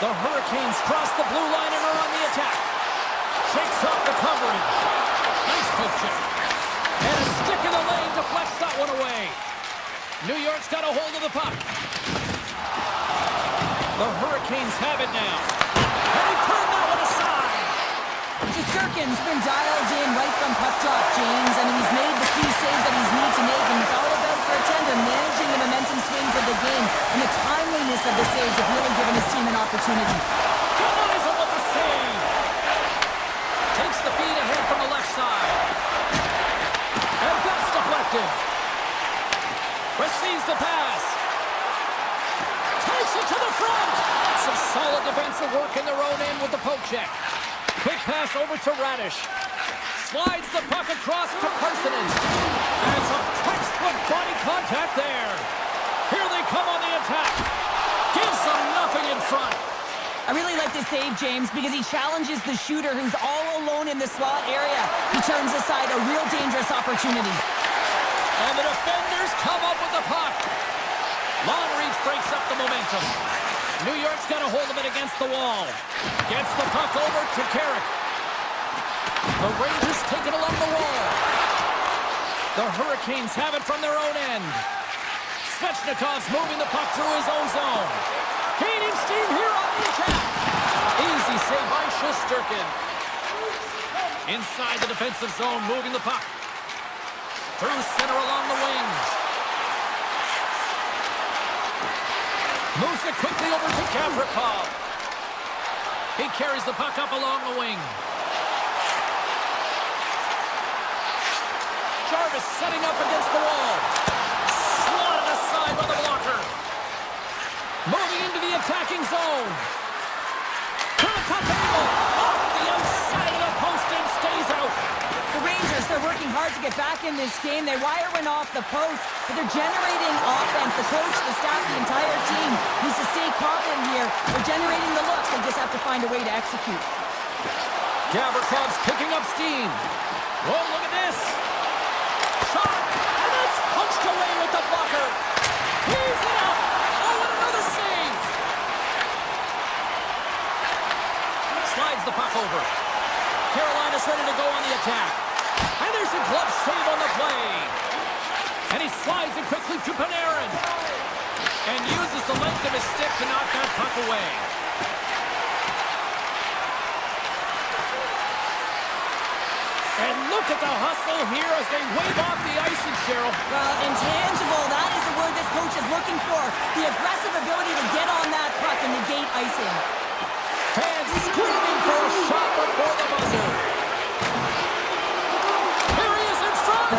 The Hurricanes cross the blue line and are on the attack. Shakes off the coverage. Nice poke check. And a stick in the lane deflects that one away. New York's got a hold of the puck. The Hurricanes have it now. And he turned that one aside. Shesterkin's been dialed in right from puck drop, James. I mean, he's made the key saves that he's need to make, and it's all about for a tender managing the momentum swings of the game, and the timeliness of the saves have really given his team an opportunity. Denies him with the save. Takes the feed ahead from the left side. And that's deflected. Receives the pass. Takes it to the front. Some solid defensive work in their own end with the poke check. Quick pass over to Radish. Slides the puck across to Parsonen. And some textbook body contact there. Here they come on the attack. Gives them nothing in front. I really like this save, James, because he challenges the shooter who's all alone in the slot area. He turns aside a real dangerous opportunity. And the defenders come up with the puck. Long reach breaks up the momentum. New York's got a hold of it against the wall. Gets the puck over to Carrick. The Rangers take it along the wall. The Hurricanes have it from their own end. Svechnikov's moving the puck through his own zone. Gaining steam here on the attack. Easy save by Shesterkin. Inside the defensive zone, moving the puck. Through center along the wing. Moves it quickly over to Gavrikov. He carries the puck up along the wing. Jarvis setting up against the wall. Swatted aside by the blocker. Moving into the attacking zone. From a tough angle. Off the outside of the post and stays out. The Rangers, they're working hard to get back in this game. They wire one off the post, but they're generating offense. The coach, the staff, the entire team needs to stay confident here. They're generating the looks. They just have to find a way to execute. Gavrikov's picking up steam. Oh, look at this. Shot, and it's punched away with the blocker. He's it up. Oh, and another save. Slides the puck over. Carolina's ready to go on the attack. And there's a glove save on the play. And he slides it quickly to Panarin. And uses the length of his stick to knock that puck away. And look at the hustle here as they wave off the icing, Cheryl. Well, intangible, that is the word this coach is looking for. The aggressive ability to get on that puck and negate icing. Fans screaming for a shot before the buzzer. Here he is in front.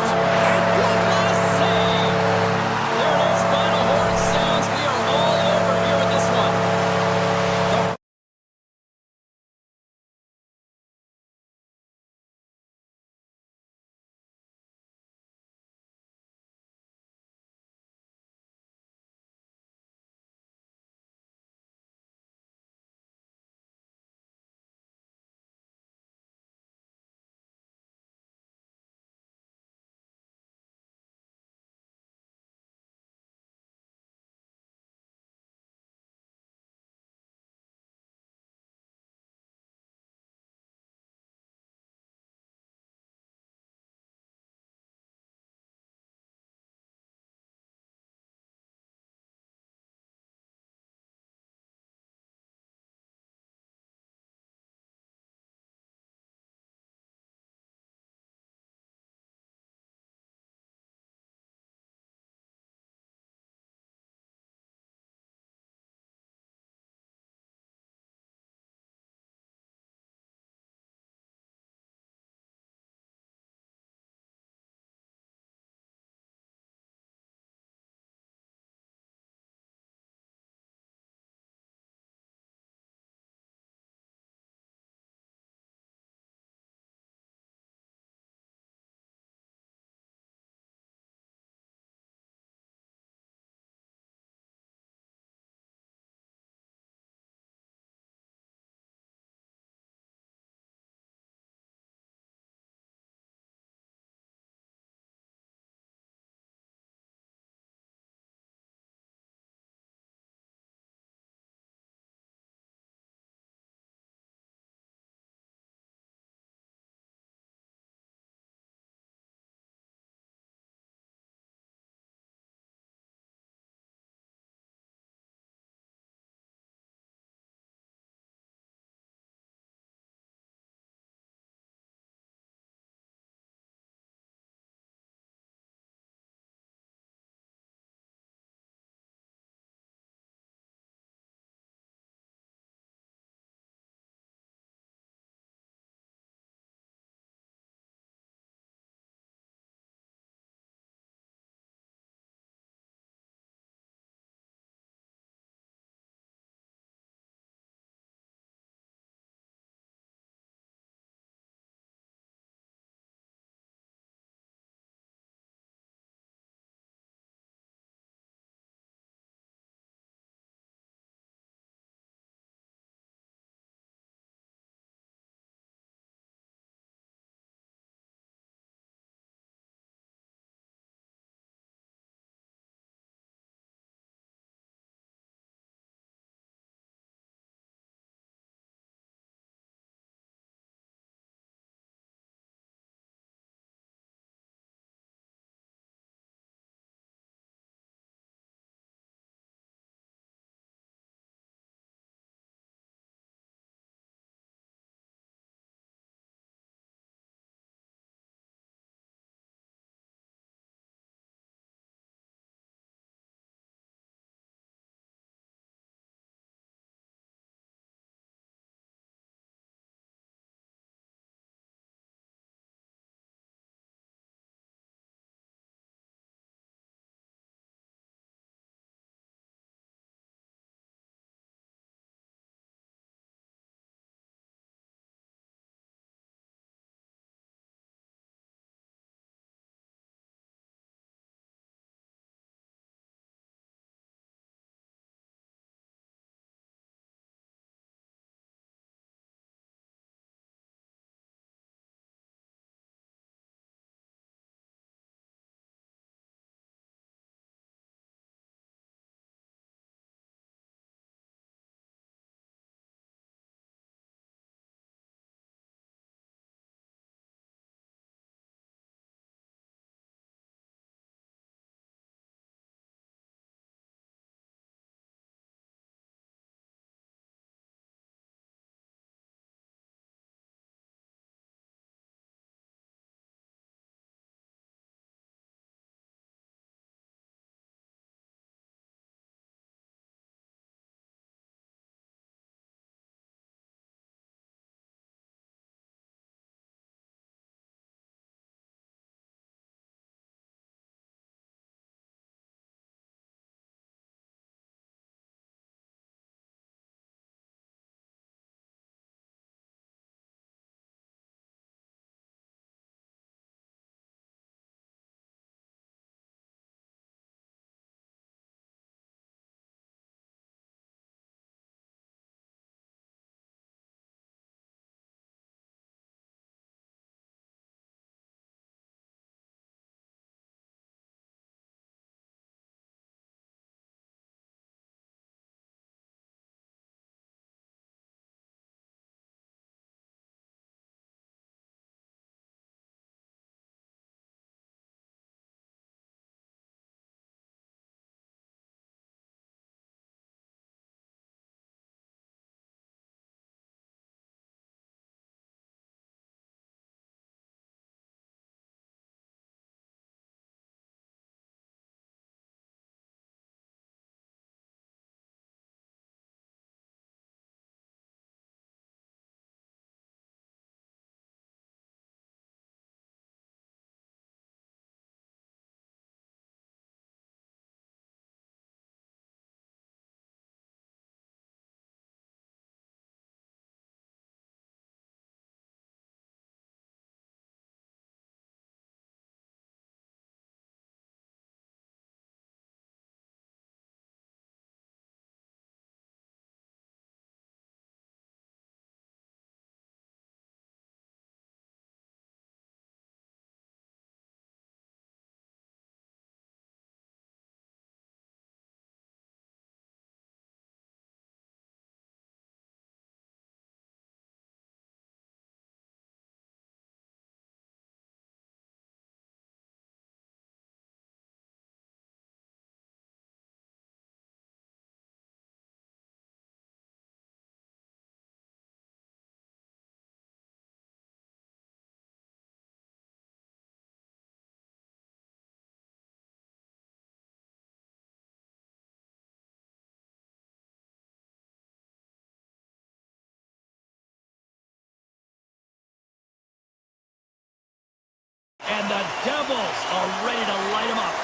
And the Devils are ready to light them up.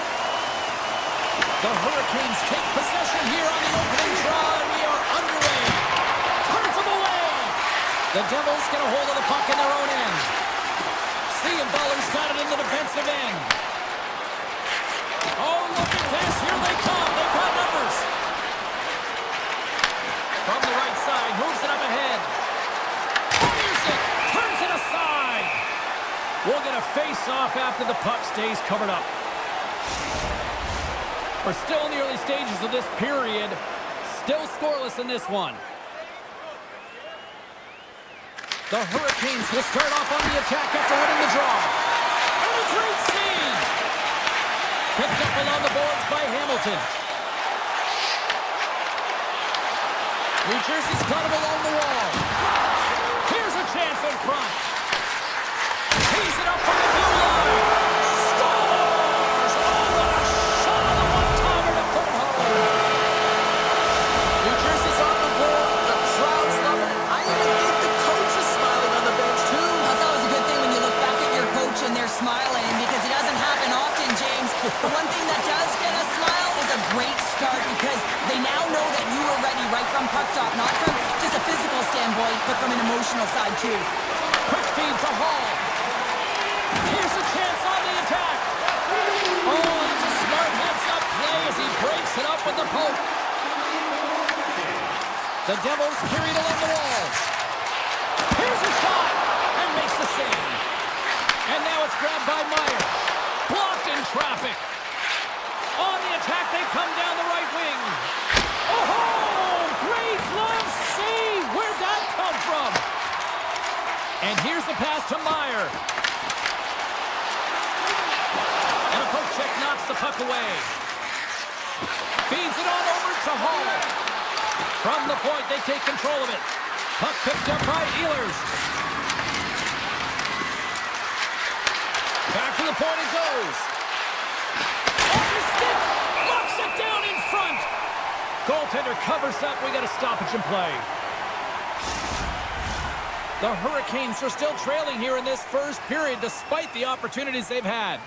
The Hurricanes take possession here on the opening draw, and we are underway. Turns them away. The Devils get a hold of the puck in their own end. Ballers got it in the defensive end. Oh, look at this. Here they come. They've got numbers. From the right side, moves it up ahead. Fires it. Turns it aside. We'll get a face-off after the puck stays covered up. We're still in the early stages of this period. Still scoreless in this one. The Hurricanes will start off on the attack after winning the draw. And a great save! Picked up along the boards by Hamilton. New Jersey's got him along the wall. Here's a chance in front. Tees it up from the blue line. Scores! Oh, what a shot on the one-timer to put it home. New Jersey's on the board. The crowd's loving it. I even think the coach is smiling on the bench, too. That's always a good thing when you look back at your coach and they're smiling, because it doesn't happen often, James. The one thing that does get a smile is a great start, because they now know that you are ready right from puck drop, not from just a physical standpoint, but from an emotional side, too. Quick feed to Hall. Here's a chance on the attack. Oh, it's a smart heads-up play as he breaks it up with the poke. The Devils carried along the wall. Here's a shot, and makes the save. And now it's grabbed by Meyer. Blocked in traffic. On the attack, they come down the right wing. Oh, great glove save. Where'd that come from? And here's the pass to Meyer. And a poke check knocks the puck away. Feeds it on over to Hall. From the point, they take control of it. Puck picked up by Ehlers. Back to the point it goes. Off his stick. Knocks it down in front. Goaltender covers up. We got a stoppage in play. The Hurricanes are still trailing here in this first period despite the opportunities they've had.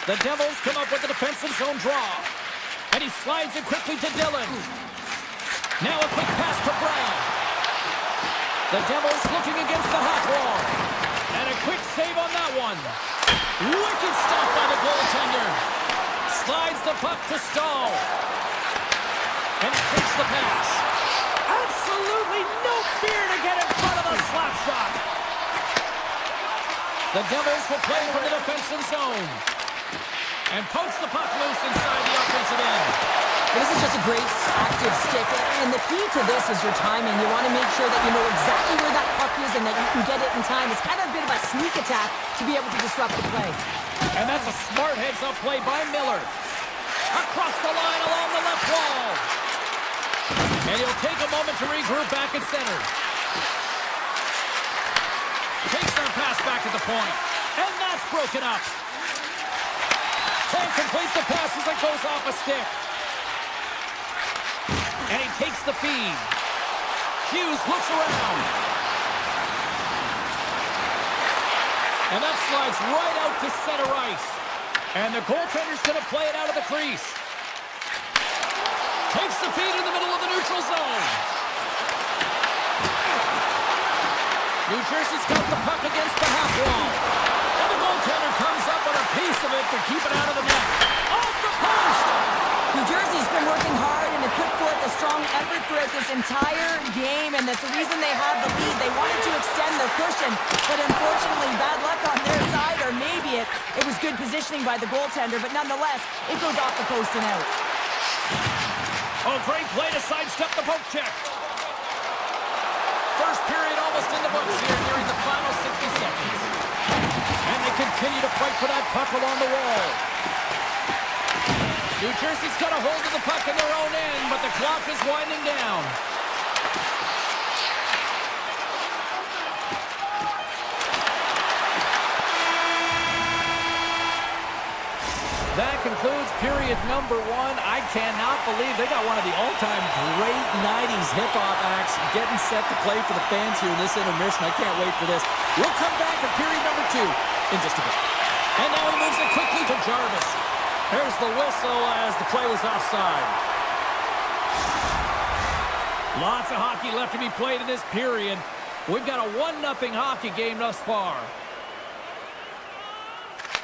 The Devils come up with a defensive zone draw. And he slides it quickly to Dillon. Now a quick pass to Brown. The Devils looking against the half wall. And a quick save on that one. Wicked stop by the goaltender. Slides the puck to Stahl. And he takes the pass. Absolutely no fear to get in front of the slap shot. The Devils will play from the defensive zone. And pokes the puck loose inside the offensive end. This is just a great active stick, and the key to this is your timing. You want to make sure that you know exactly where that puck is and that you can get it in time. It's kind of a bit of a sneak attack to be able to disrupt the play. And that's a smart heads-up play by Miller. Across the line along the left wall. And he'll take a moment to regroup back at center. Takes their pass back at the point. And that's broken up. Can't complete the pass as it goes off a stick. And he takes the feed. Hughes looks around. And that slides right out to center ice. And the goaltender's going to play it out of the crease. Takes the feed in the middle of the neutral zone. New Jersey's got the puck against the half wall. And the goaltender comes up with a piece of it to keep it out of the net. Off the post! New Jersey's been working hard and have put forth a strong effort throughout this entire game, and that's the reason they have the lead. They wanted to extend their cushion, but unfortunately, bad luck on their side, or maybe it was good positioning by the goaltender, but nonetheless, it goes off the post and out. Oh, great play to sidestep the poke check. First period almost in the books here, nearing the final 60 seconds. And they continue to fight for that puck along the wall. New Jersey's got a hold of the puck in their own end, but the clock is winding down. That concludes period number one. I cannot believe they got one of the all-time great 90s hip-hop acts getting set to play for the fans here in this intermission. I can't wait for this. We'll come back at period number 2 in just a bit. And now he moves it quickly to Jarvis. There's the whistle as the play was offside. Lots of hockey left to be played in this period. We've got a 1-0 hockey game thus far.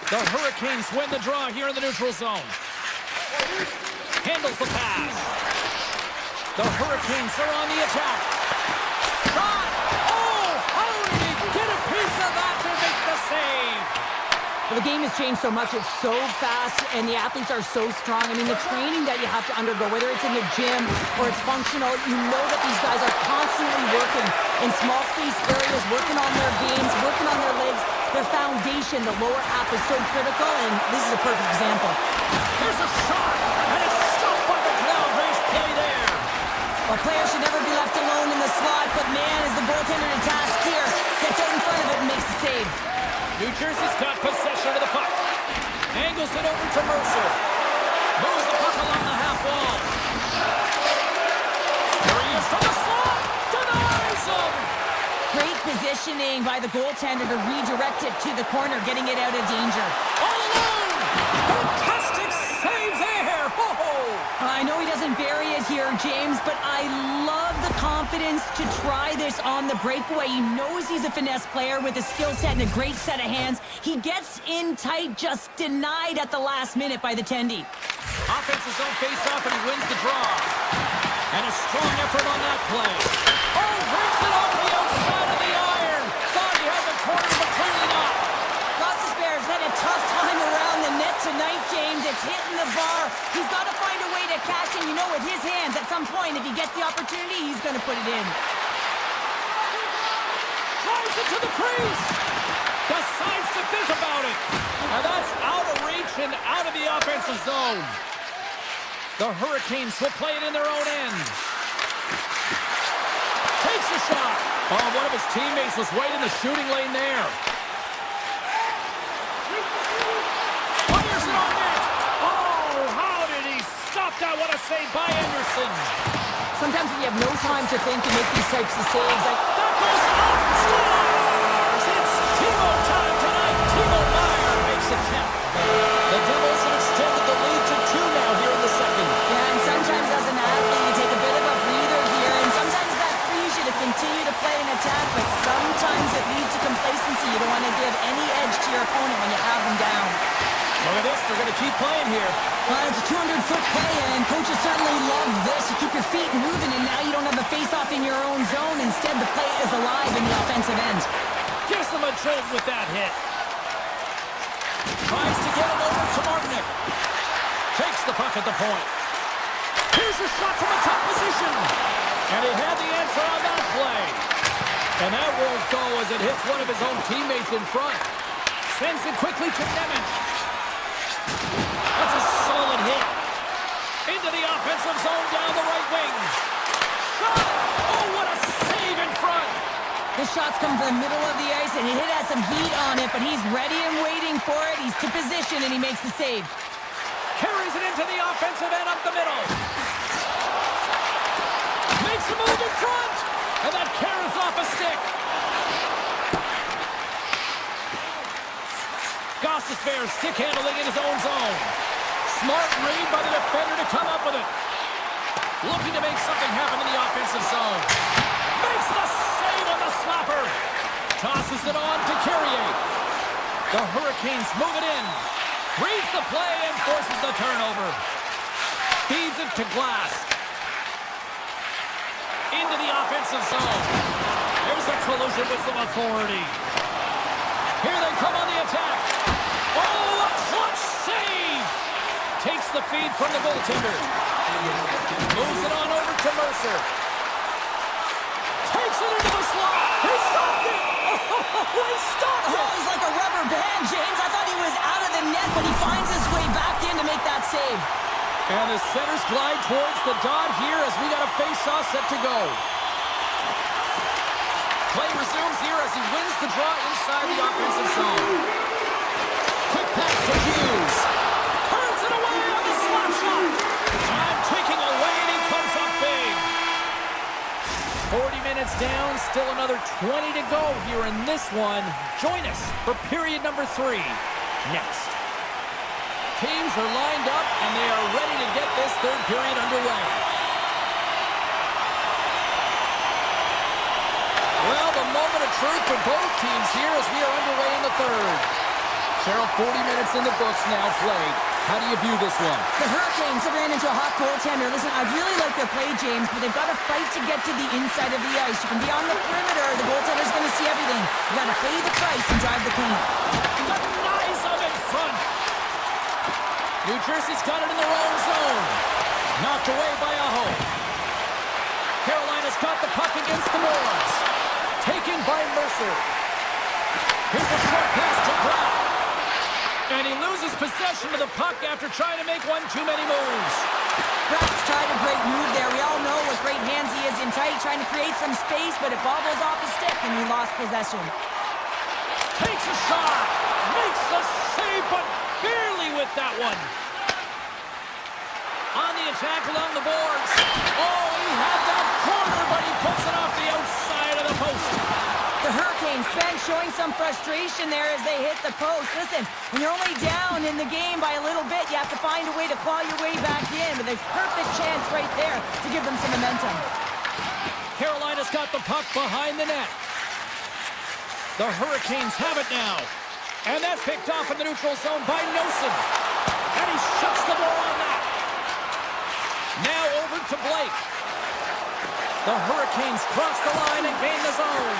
The Hurricanes win the draw here in the neutral zone. Handles the pass. The Hurricanes are on the attack. Shot! Oh! How did he get a piece of that to make the save? Well, the game has changed so much. It's so fast, and the athletes are so strong. I mean, the training that you have to undergo, whether it's in the gym or it's functional, you know that these guys are constantly working in small space areas, working on their games, working on their legs. Their foundation, the lower half, is so critical, and this is a perfect example. There's a shot, and it's stopped by the ground race play there. A player should never be left alone in the slot, but man, is the goaltender to task here. Gets out in front of it and makes the save. New Jersey's got possession of the puck. Angles it over to Mercer. Moves the puck along the half wall. There he is from the slot. Denies him. Great positioning by the goaltender to redirect it to the corner, getting it out of danger. All alone. Fantastic save there. Ho-ho. I know he doesn't bury it here, James, but I love the confidence to try this on the breakaway. He knows he's a finesse player with a skill set and a great set of hands. He gets in tight, just denied at the last minute by the Tendy. Offensive zone face-off, and he wins the draw. And a strong effort on that play. Oh, breaks it off the outside of the iron. Thought he had the corner, but clearly not. Gosses Bears had a tough time around the net tonight, James. It's hitting the bar. He's got to find a way to catch it. You know, with his hands, at some point, if he gets the opportunity, he's going to put it in. Drives it to the crease. Decides to think about it. And that's out of reach and out of the offensive zone. The Hurricanes will play it in their own end. Takes a shot. Oh, one of his teammates was right in the shooting lane there. Fires it on net. Oh, how did he stop that? What a save by Anderson. Sometimes when you have no time to think and make these types of saves, like... That goes up. Scores! It's Timo time tonight. Timo Meyer makes it count. The Devils have extended the lead to 2 now here in the second. Yeah, and sometimes as an athlete, you take a bit of a breather here, and sometimes that frees you to continue to play an attack, but sometimes it leads to complacency. You don't want to give any edge to your opponent when you have them down. Look at this. They're going to keep playing here. It's a 200-foot play, and coaches certainly love this. You keep your feet moving, and now you don't have a face-off in your own zone. Instead, the play is alive in the offensive end. Gives them a jolt with that hit. Tries to get it over to Martinick. Takes the puck at the point. Here's a shot from a top position. And he had the answer on that play. And that won't go as it hits one of his own teammates in front. Sends it quickly to Nemec. That's a solid hit. Into the offensive zone down the right wing. Shot! Oh, what a save in front. The shots come from the middle of the ice, and he has some heat on it, but he's ready and waiting for it. He's to position, and he makes the save. Carries it into the offensive end up the middle. Makes a move in front. And that carries off a stick. Gosses Bears stick handling in his own zone. Smart read by the defender to come up with it. Looking to make something happen in the offensive zone. Makes the save on the slapper. Tosses it on to Carrier. The Hurricanes move it in. Reads the play and forces the turnover. Feeds it to Glass. Into the offensive zone. There's a collision with some authority. Here they come on the attack. Oh, a clutch save! Takes the feed from the goaltender. Moves it on over to Mercer. Takes it into the slot. He stopped it! Oh, he stopped it! Oh, he's like a rubber band, James. I thought he was out of the net, but he finds his way back in to make that save. And the centers glide towards the dot here as we got a face-off set to go. Play resumes here as he wins the draw inside the offensive zone. Quick pass to Hughes. Turns it away on the slap shot. Time ticking away, and he comes up big. 40 minutes down, still another 20 to go here in this one. Join us for period number 3 next. Teams are lined up, and they are ready to get this third period underway. Well, the moment of truth for both teams here as we are underway in the third. Cheryl, 40 minutes in the books now played. How do you view this one? The Hurricanes have ran into a hot goaltender. Listen, I really like their play, James, but they've got to fight to get to the inside of the ice. You can be on the perimeter. The goaltender's going to see everything. You got to pay the price and drive the clean. Denies them in front. New Jersey's got it in their own zone. Knocked away by Aho. Carolina's got the puck against the boards. Taken by Mercer. Here's a short pass to Brown. And he loses possession of the puck after trying to make one too many moves. Brown's tried a great move there. We all know what great hands he is in tight, trying to create some space, but it bobbles off his stick and he lost possession. Takes a shot. Makes a save, but barely with that one. On the attack along the boards. Oh, he had that corner, but he puts it off the outside of the post. The Hurricanes, Ben, showing some frustration there as they hit the post. Listen, when you're only down in the game by a little bit, you have to find a way to claw your way back in with a perfect chance right there to give them some momentum. Carolina's got the puck behind the net. The Hurricanes have it now. And that's picked off in the neutral zone by Nosen. And he shuts the door on that. Now over to Blake. The Hurricanes cross the line and gain the zone.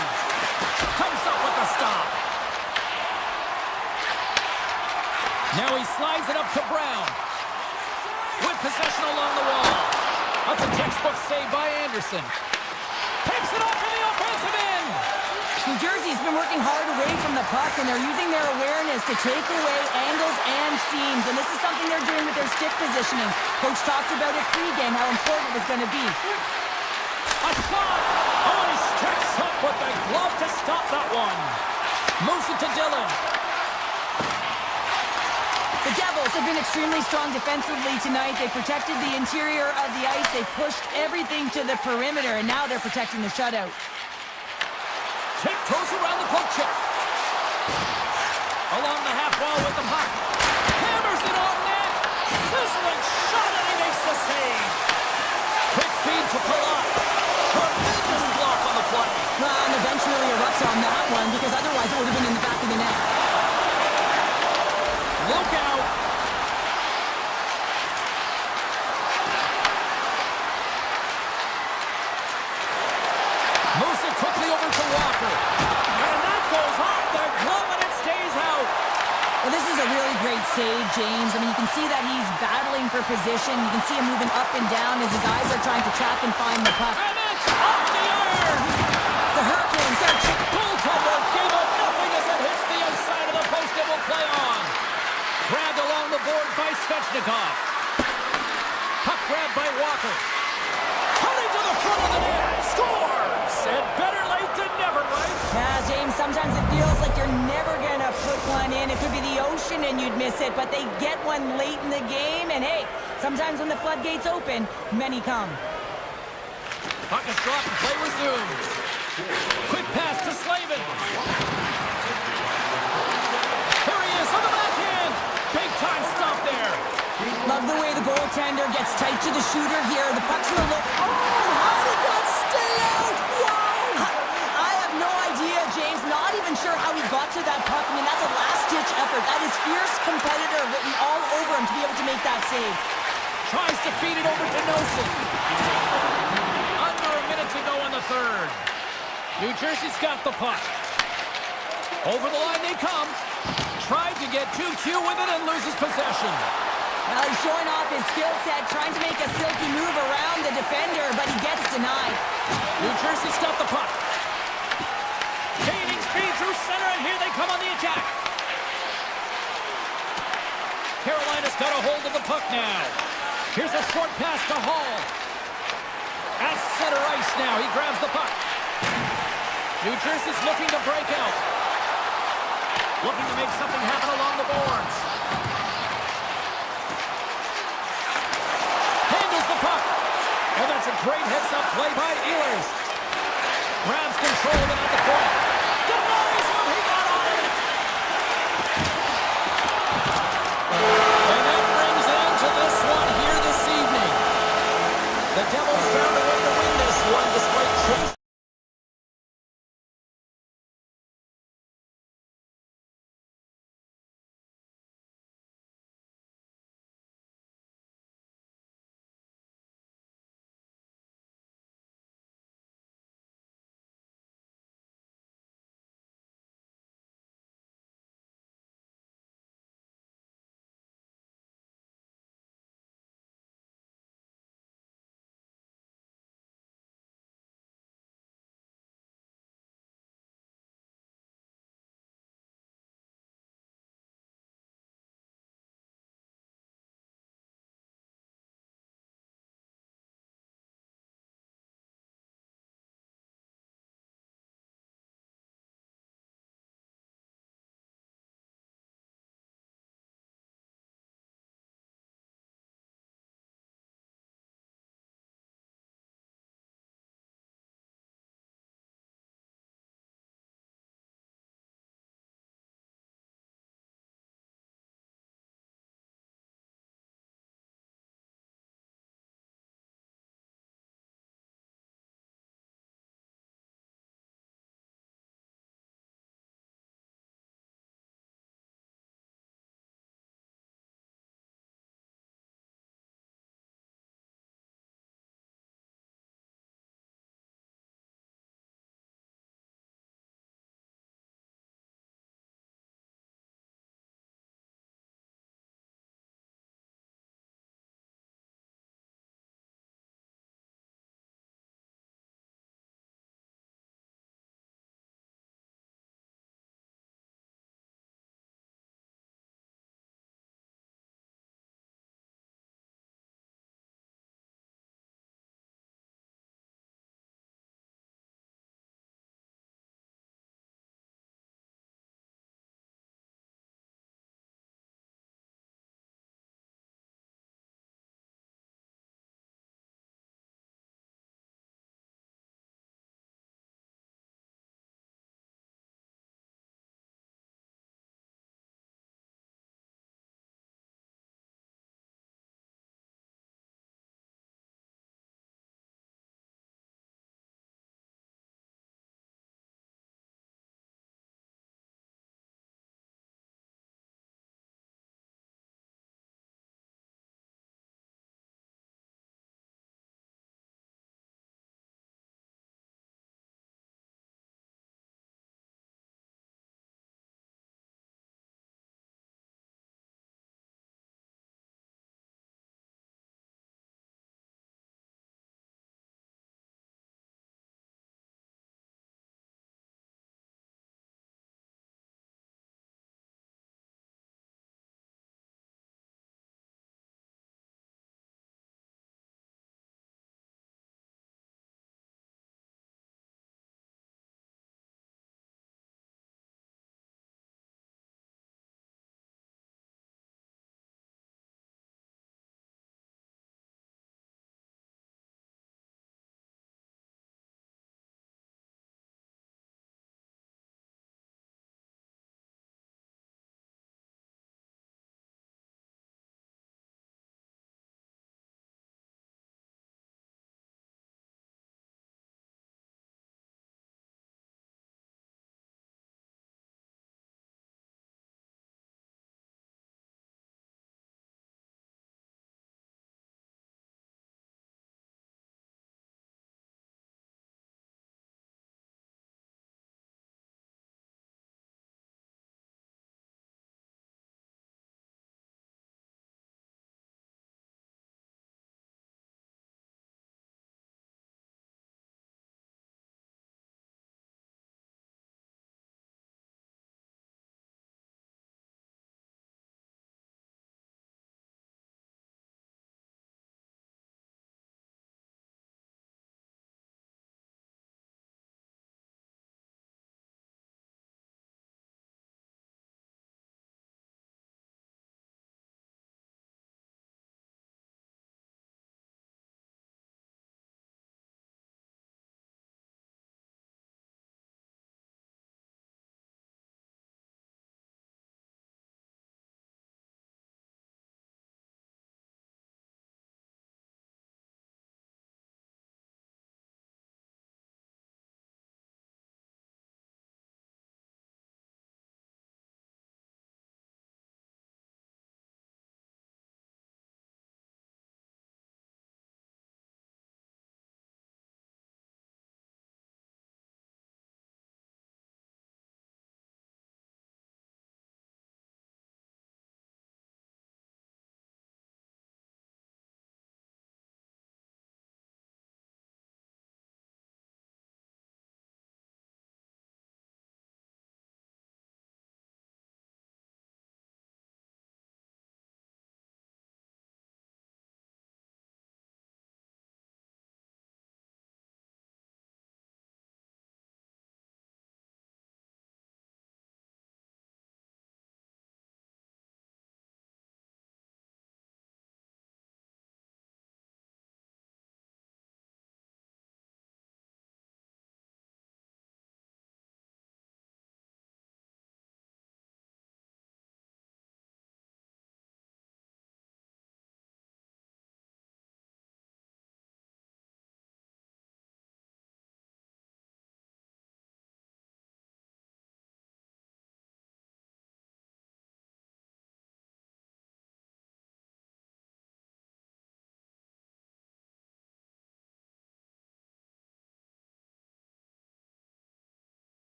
Comes up with the stop. Now he slides it up to Brown. With possession along the wall. That's a textbook save by Anderson. Picks it off from the offensive end. New Jersey's been working hard away from the puck, and they're using their awareness to take away angles and seams. And this is something they're doing with their stick positioning. Coach talked about it pregame, how important it was going to be. A shot! Oh, he steps up with the glove to stop that one. Moves it to Dillon. The Devils have been extremely strong defensively tonight. They protected the interior of the ice. They pushed everything to the perimeter, and now they're protecting the shutout. Tiptoes around the poke check. Along the half wall with the puck. Hammers it on net. Sizzling shot, and he makes the save. Quick feed to Palat. Tremendous block on the play. Well, and the bench really erupts on that one, because otherwise it would have been in the back of the net. Look out. Moves it quickly over to Walker. And that goes off the glove and it stays out. Well, this is a really great save, James. I mean, you can see that he's battling for position. You can see him moving up and down as his eyes are trying to track and find the puck. And it's off the iron. The Hurricanes are... Goaltender gave up nothing as it hits the outside of the post. It will play on. Grabbed along the board by Svechnikov. Puck grabbed by Walker. Cutting to the front of the net. Scores! And better late than never, right? Yeah, James, sometimes it feels like you're never going to put one in. It could be the ocean and you'd miss it, but they get one late in the game. And hey, sometimes when the floodgates open, many come. Puck is dropped and play resumes. Quick pass to Slavin. Here he is on the backhand. Big time stop there. Love the way the goaltender gets tight to the shooter here. The puck's gonna look... Oh, how did that stay out? Wow! I have no idea, James. Not even sure how he got to that puck. I mean, that's a last-ditch effort. That is fierce competitor written all over him to be able to make that save. Tries to feed it over to Nosen. Under a minute to go in the third. New Jersey's got the puck. Over the line they come. Tried to get 2Q with it and loses possession. Well, he's showing off his skill set, trying to make a silky move around the defender, but he gets denied. New Jersey's got the puck. Gaining speed through center, and here they come on the attack. Carolina's got a hold of the puck now. Here's a short pass to Hall. At center ice now, he grabs the puck. New Jersey's looking to break out. Looking to make something happen along the boards. Handles the puck. And that's a great heads-up play by Ehlers. Grabs control of it at the point. Denies him. He got all of it. And that brings an end to this one here this evening. The Devils found a way to win this one despite chasing.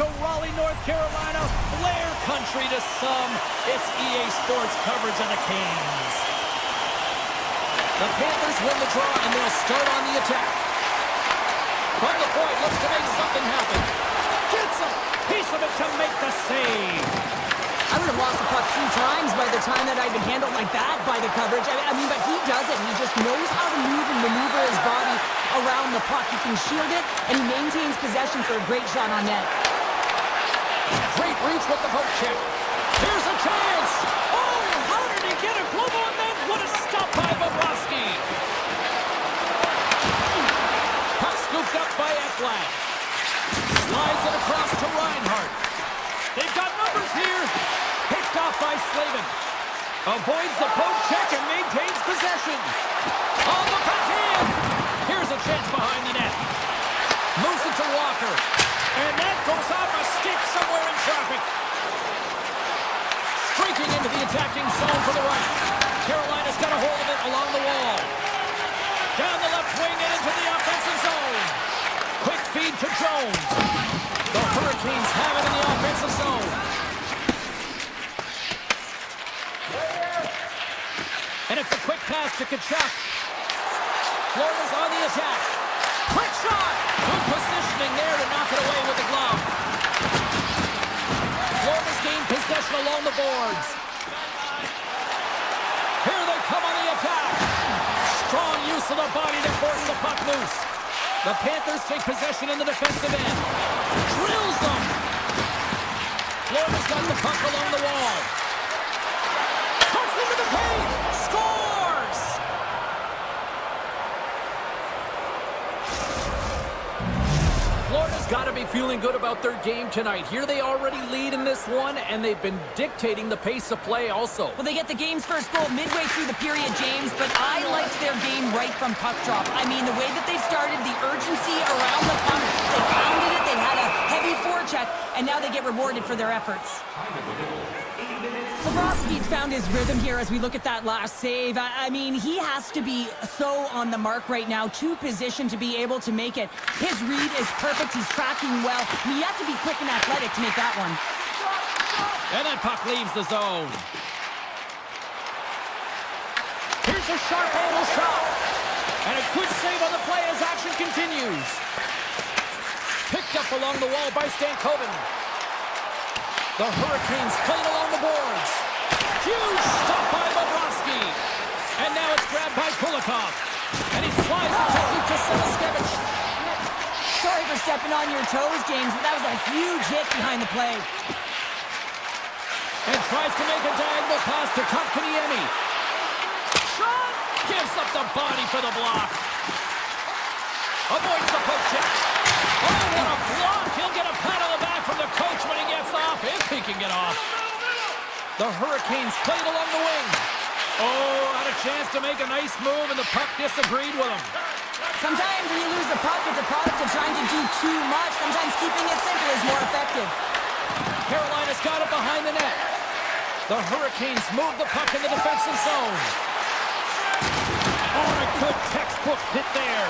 to Raleigh, North Carolina, Flair country to some. It's EA Sports coverage of the Kings. The Panthers win the draw, and they'll start on the attack. From the point, looks to make something happen. Gets a piece of it to make the save. I would have lost the puck 3 times by the time that I'd been handled like that by the coverage. I mean, but he does it. He just knows how to move and maneuver his body around the puck. He can shield it, and he maintains possession for a great shot on net. Great reach with the poke check. Here's a chance. Oh, how did he get a global on that? What a stop by Bobrovsky. Puck scooped up by Ekblad. Slides it across to Reinhart. They've got numbers here. Picked off by Slavin. Avoids the poke check and maintains possession. On the backhand. Here's a chance behind the net. Moves it to Walker. And that goes off a stick somewhere in traffic. Streaking into the attacking zone for the right. Carolina's got a hold of it along the wall. Down the left wing and into the offensive zone. Quick feed to Jones. The Hurricanes have it in the offensive zone. And it's a quick pass to Kachuk. Florida's on the attack. Quick shot! Good positioning there to knock it away with the glove. Florida's gained possession along the boards. Here they come on the attack. Strong use of the body to force the puck loose. The Panthers take possession in the defensive end. Drills them. Florida's got the puck along the wall. Cuts into the paint. Scores! Florida's got to be feeling good about their game tonight. Here they already lead in this one, and they've been dictating the pace of play also. Well, they get the game's first goal midway through the period, James, but I liked their game right from puck drop. I mean, the way that they started, the urgency around the puck, they pounded it, they had a heavy forecheck, and now they get rewarded for their efforts. Bobrovsky's found his rhythm here as we look at that last save. I mean, he has to be so on the mark right now, to position to be able to make it. His read is perfect. He's tracking well. I mean, you have to be quick and athletic to make that one. And that puck leaves the zone. Here's a sharp angle shot. And a good save on the play as action continues. Picked up along the wall by Stankoven. The Hurricanes playing along the boards. Huge stop by Bobrovsky. And now it's grabbed by Kulikov. And he slides the technique to Selaskevich. Sorry for stepping on your toes, James, but that was a huge hit behind the play. And tries to make a diagonal pass to Kotkaniemi. Shot! Gives up the body for the block. Avoids the poke check. Oh, what a block! He'll get a pat on the back from the coach when he gets off, if he can get off. The Hurricanes played along the wing. Oh, had a chance to make a nice move, and the puck disagreed with him. Sometimes when you lose the puck, it's a product of trying to do too much. Sometimes keeping it simple is more effective. Carolina's got it behind the net. The Hurricanes move the puck in the defensive zone. Oh, and a good textbook hit there.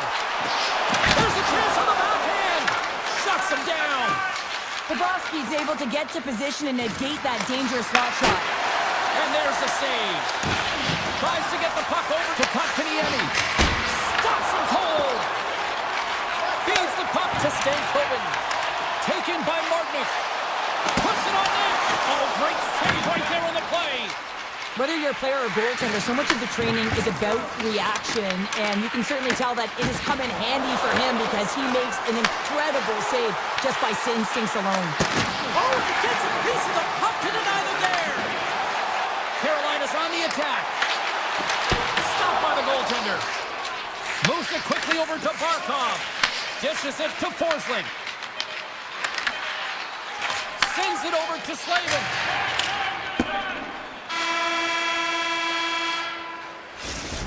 There's a chance on the backhand. Shuts him down. Bobrovsky's able to get to position and negate that dangerous slot shot. And there's the save. Tries to get the puck over to Kotkaniemi. Stops him cold. Feeds the puck to Stankoven. Taken by Martinick. Puts it on net. Oh, great save right there on the play. Whether you're a player or goaltender, so much of the training is about reaction, and you can certainly tell that it has come in handy for him because he makes an incredible save just by instincts alone. Oh, he gets a piece of the puck to deny them there. Carolina's on the attack. Stopped by the goaltender. Moves it quickly over to Barkov. Dishes it to Forsling. Sends it over to Slavin.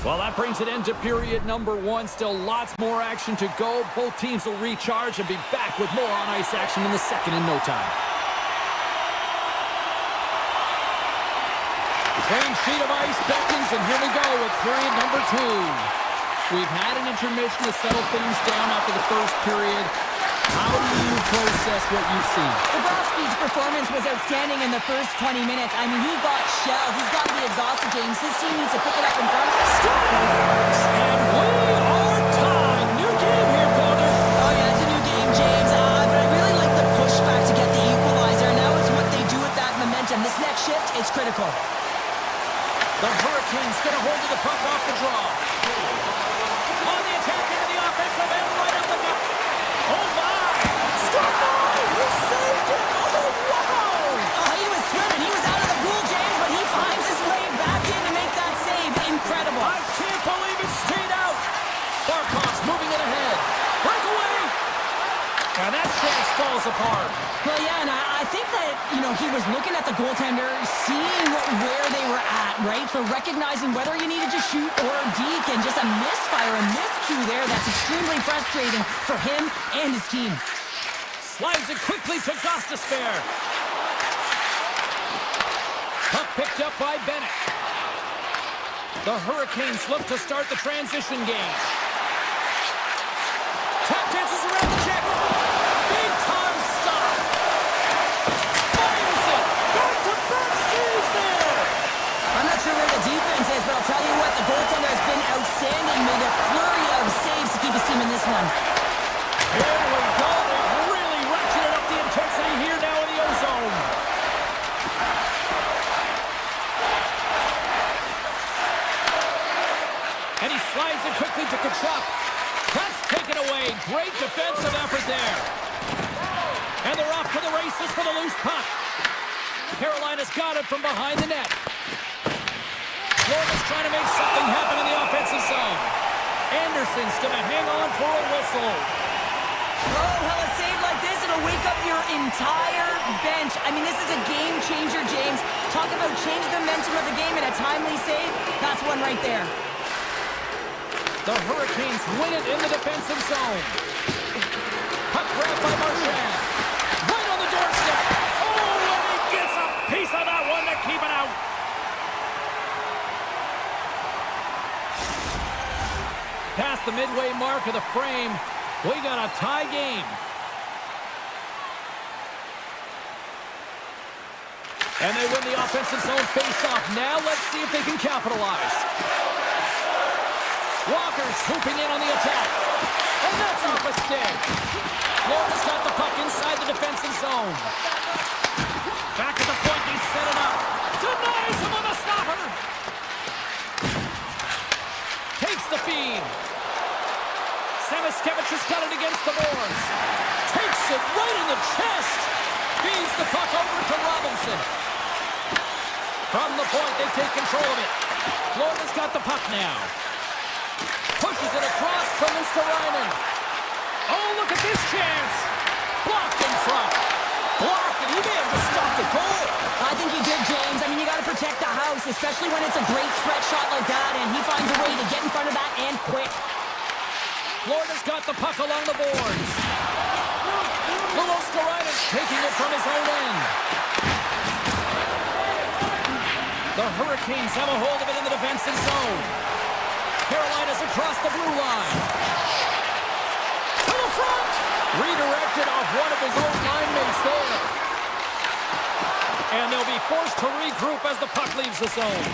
Well, that brings it into period number 1. Still lots more action to go. Both teams will recharge and be back with more on-ice action in the second in no time. Same sheet of ice beckons, and here we go with period number 2. We've had an intermission to settle things down after the first period. How do you process what you've seen? Bobrovsky's performance was outstanding in the first 20 minutes. I mean, he got shelled. He's got to be exhausted, James. His team needs to pick it up in front. And we are tied. New game here, Calder. Oh, yeah, it's a new game, James. But I really like the pushback to get the equalizer. Now it's what they do with that momentum. This next shift, it's critical. The Hurricanes get a hold of the puck off the draw. On the attack into the offensive end, right up the gut. Oh, my. Score! He saved it! Oh, wow! Oh, he was swimming. He was out of the pool, James, but he finds his way back in to make that save. Incredible. I can't believe it stayed out. Barkov's moving it ahead. Breakaway! And that chance falls apart. Well, yeah, and I think that, he was looking at the goaltender, seeing where they were at, right? So recognizing whether you needed to shoot or deke, and just a misfire, a miscue there. That's extremely frustrating for him and his team. Slides it quickly to Gostisbehere. Puck picked up by Bennett. The Hurricanes look to start the transition game. Tap dances around the check. Big time stop. Fires it. Back to back saves there. I'm not sure where the defense is, but I'll tell you what, the goaltender has been outstanding. Made a flurry of saves to keep his team in this one. Here we go. They've really ratcheted up the intensity here now in the O-zone. And he slides it quickly to Kachuk. That's taken away. Great defensive effort there. And they're off to the races for the loose puck. Carolina's got it from behind the net. Florida's trying to make something happen in the offensive zone. Anderson's going to hang on for a whistle. Oh, well, a save like this, it'll wake up your entire bench. I mean, this is a game changer, James. Talk about changing the momentum of the game in a timely save. That's one right there. The Hurricanes win it in the defensive zone. Puck grabbed by Marchand. Right on the doorstep. Oh, and he gets a piece of that one to keep it out. Past the midway mark of the frame, we got a tie game. And they win the offensive zone face-off. Now let's see if they can capitalize. Walker's hooping in on the attack. And that's off a stick. Florida's got the puck inside the defensive zone. Back at the point, they set it up. Denies him on the stopper. Takes the feed. Samoskevich has got it against the boards. Takes it right in the chest. Feeds the puck over to Robinson. From the point, they take control of it. Florida's got the puck now. Pushes it across from Luskarainen. Oh, look at this chance. Blocked in front. Blocked, and he may have just stopped the goal. I think he did, James. I mean, you got to protect the house, especially when it's a great threat shot like that, and he finds a way to get in front of that and quick. Florida's got the puck along the boards. Luskarainen's taking it from his own end. The Hurricanes have a hold of it in the defensive zone. Carolina's across the blue line. To the front! Redirected off one of his own line mates there. And they'll be forced to regroup as the puck leaves the zone.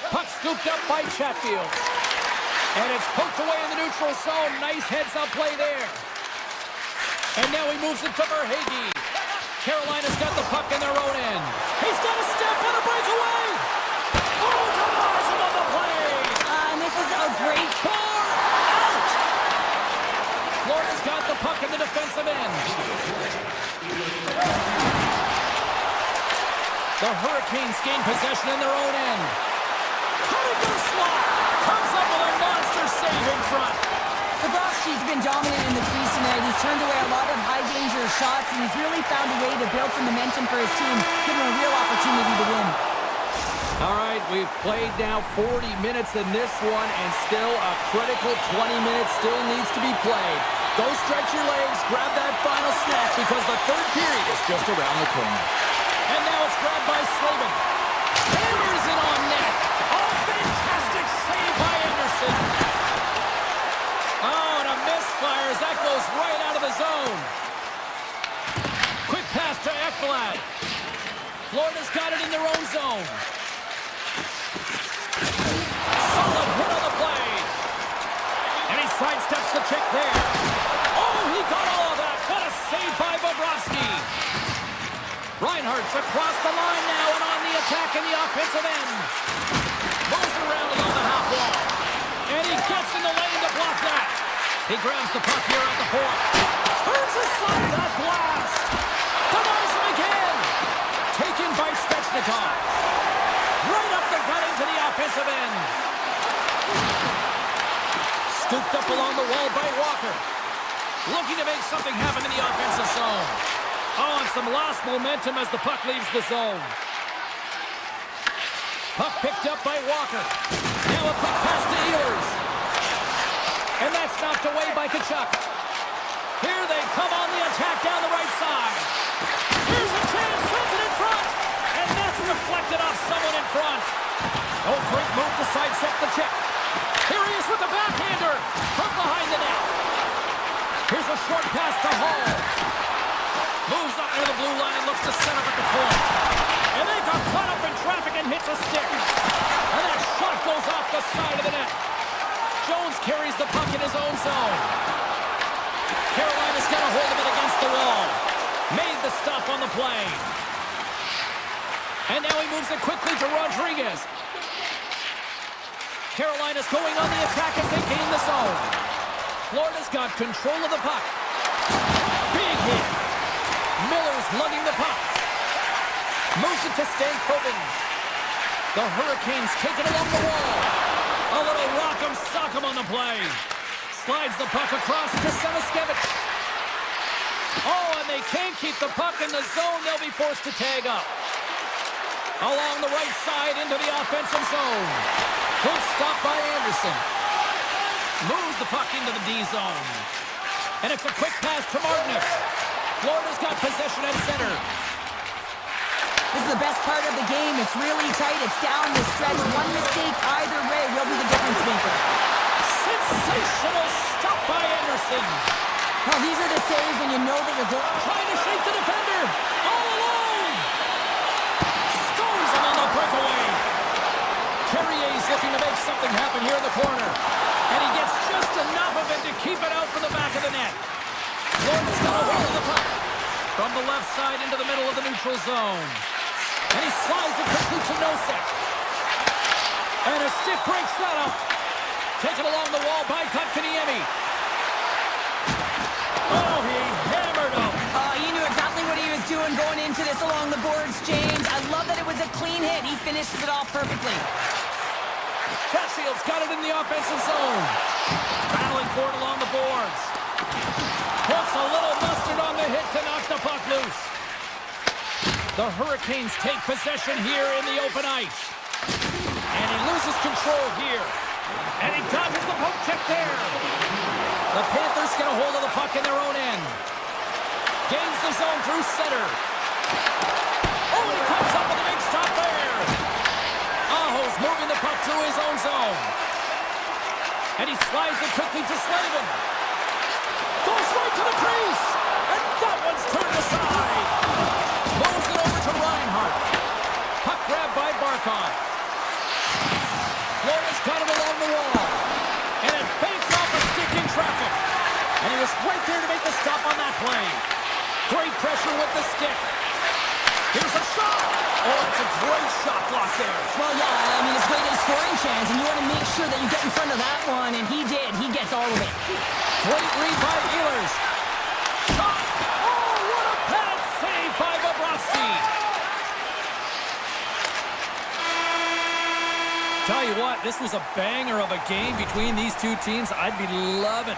Puck scooped up by Chatfield. And it's poked away in the neutral zone. Nice heads-up play there. And now he moves it to Verhaeghe. Carolina's got the puck in their own end. He's got a step on a breakaway. Oh, denies him on the play. And this is a great Far out. Florida's got the puck in the defensive end. The Hurricanes gain possession in their own end. Cutting to the slot. Comes up with a monster save in front. Bobrovsky's been dominant in the crease tonight. He's turned away a lot of high-danger shots, and he's really found a way to build some momentum for his team, give him a real opportunity to win. All right, we've played now 40 minutes in this one, and still a critical 20 minutes still needs to be played. Go stretch your legs, grab that final snap, because the third period is just around the corner. And now it's grabbed by Slavin. Hammers it on net. Oh, fantastic save by Anderson. Oh, and a misfire as that goes right zone. Solid hit on the play. And he sidesteps the check there. Oh, he got all of that. What a save by Bobrovsky. Reinhardt's across the line now and on the attack in the offensive end. Moves around along the half wall. And he gets in the lane to block that. He grabs the puck here at the point. Turns aside that blast. Denies him again. Taken by Svechnikov. Right up the gut into the offensive end. Scooped up along the wall by Walker. Looking to make something happen in the offensive zone. Oh, and some lost momentum as the puck leaves the zone. Puck picked up by Walker. Now a quick pass to Ehlers. And that's knocked away by Tkachuk. Here they come on the attack down the right side. Here's a chance, sends it in front. And that's deflected off someone in front. Oh, great move to sidestep the check. Here he is with the backhander from behind the net. Here's a short pass to Hall. Moves up near the blue line and looks to set up at the point. And they got caught up in traffic and hits a stick. And that shot goes off the side of the net. Jones carries the puck in his own zone. Carolina's got a hold of it against the wall. Made the stop on the play. And now he moves it quickly to Rodriguez. Carolina's going on the attack as they gain the zone. Florida's got control of the puck. Big hit. Miller's lugging the puck. Moves it to Stankoven. The Hurricanes take it along the wall. A little rock'em sock'em on the play. Slides the puck across to Samaskevich. Oh, and they can't keep the puck in the zone. They'll be forced to tag up. Along the right side into the offensive zone. Good stop by Anderson. Moves the puck into the D zone. And it's a quick pass to Martinook. Florida's got possession at center. This is the best part of the game. It's really tight. It's down the stretch. One mistake either way will be the difference maker. Sensational stop by Anderson. Well, these are the saves when you know that you're going. Trying to shake the defender. All alone. Scores him on the breakaway. Carrier's looking to make something happen here in the corner. And he gets just enough of it to keep it out from the back of the net. Florida's got a hold of the puck. From the left side into the middle of the neutral zone. And he slides it quickly to Nosek. And a stick breaks that up. Taken along the wall by Kotkaniemi. Oh, he hammered him. He knew exactly what he was doing going into this along the boards, James. I love that it was a clean hit. He finishes it off perfectly. Chatfield's got it in the offensive zone. Battling for it along the boards. Puts a little mustard on the hit to knock the puck loose. The Hurricanes take possession here in the open ice. And he loses control here. And he dodges the poke check there. The Panthers get a hold of the puck in their own end. Gains the zone through center. Oh, and he comes up with a big stop there. Aho's moving the puck through his own zone. And he slides it quickly to Slavin. Goes right to the crease. And that one's turned aside. Moves it over to Reinhardt. Puck grabbed by Barkov. Florida's got it along the wall. And it banks off a stick in traffic. And he was right there to make the stop on that play. Great pressure with the stick. Here's a shot. Oh, it's a great shot block there. Well, yeah, I mean, it's great at a scoring chance, and you want to make sure that you get in front of that one, and he did. He gets all of it. Great read by Ehlers. Shot. Oh, what a pad save by Bobrovsky. Tell you what, this was a banger of a game between these two teams. I'd be loving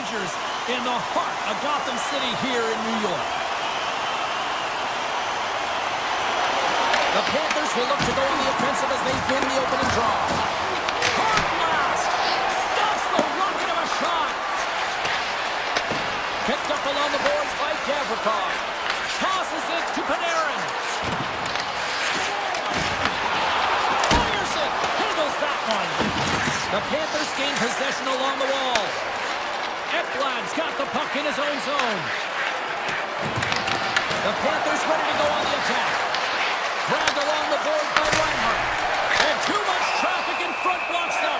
Rangers in the heart of Gotham City here in New York. The Panthers will look to go on the offensive as they win the opening draw. Hard blast! Stops the rocket of a shot! Picked up along the boards by Gavrikov. Tosses it to Panarin. Fires it! Handles that one. The Panthers gain possession along the wall. Ekblad's got the puck in his own zone. The Panthers ready to go on the attack. Grabbed along the board by Reinhardt. And too much traffic in front blocks that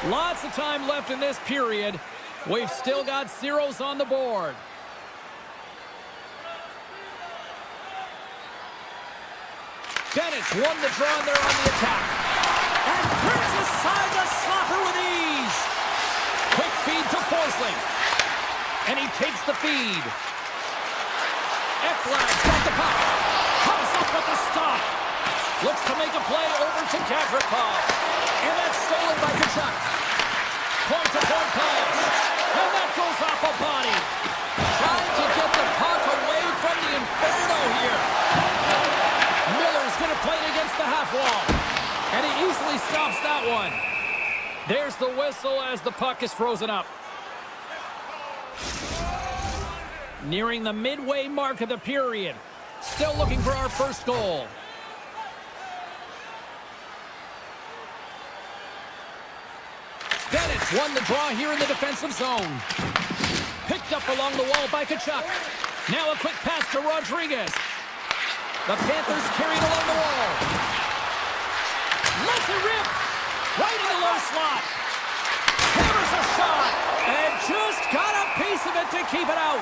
one. Lots of time left in this period. We've still got zeros on the board. Bennett's won the draw and they're on the attack. And turns aside the slapper with ease. Quick feed to Forsling. And he takes the feed. Ekblad's got the puck. Comes up with the stop. Looks to make a play over to Gavrikov. And that's stolen by Kachuk. Point-to-point pass. And that goes off a body. Trying to get the puck away from the Inferno here. Miller's going to play it against the half wall. And he easily stops that one. There's the whistle as the puck is frozen up. Nearing the midway mark of the period. Still looking for our first goal. Bennett's won the draw here in the defensive zone. Picked up along the wall by Kachuk. Now a quick pass to Rodriguez. The Panthers carried along the wall. Lets it rip. Right in the low slot. Hammers a shot. And just got a piece of it to keep it out.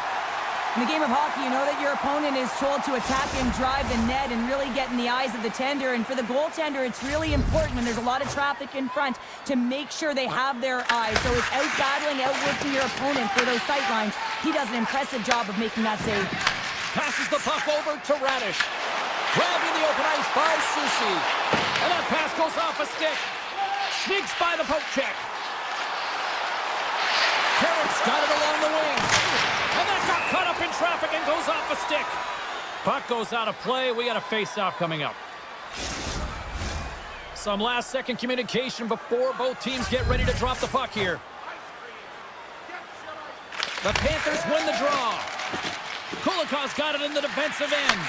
In the game of hockey, you know that your opponent is told to attack and drive the net and really get in the eyes of the tender. And for the goaltender, it's really important when there's a lot of traffic in front to make sure they have their eyes. So it's out-battling, outworking your opponent for those sight lines. He does an impressive job of making that save. Passes the puck over to Radish. Grabbing the open ice by Susi. And that pass goes off a stick. Sneaks by the poke check. Carrott's got it along the wing. And that got caught up in traffic and goes off a stick. Puck goes out of play. We got a face-off coming up. Some last-second communication before both teams get ready to drop the puck here. The Panthers win the draw. Kulikov's got it in the defensive end.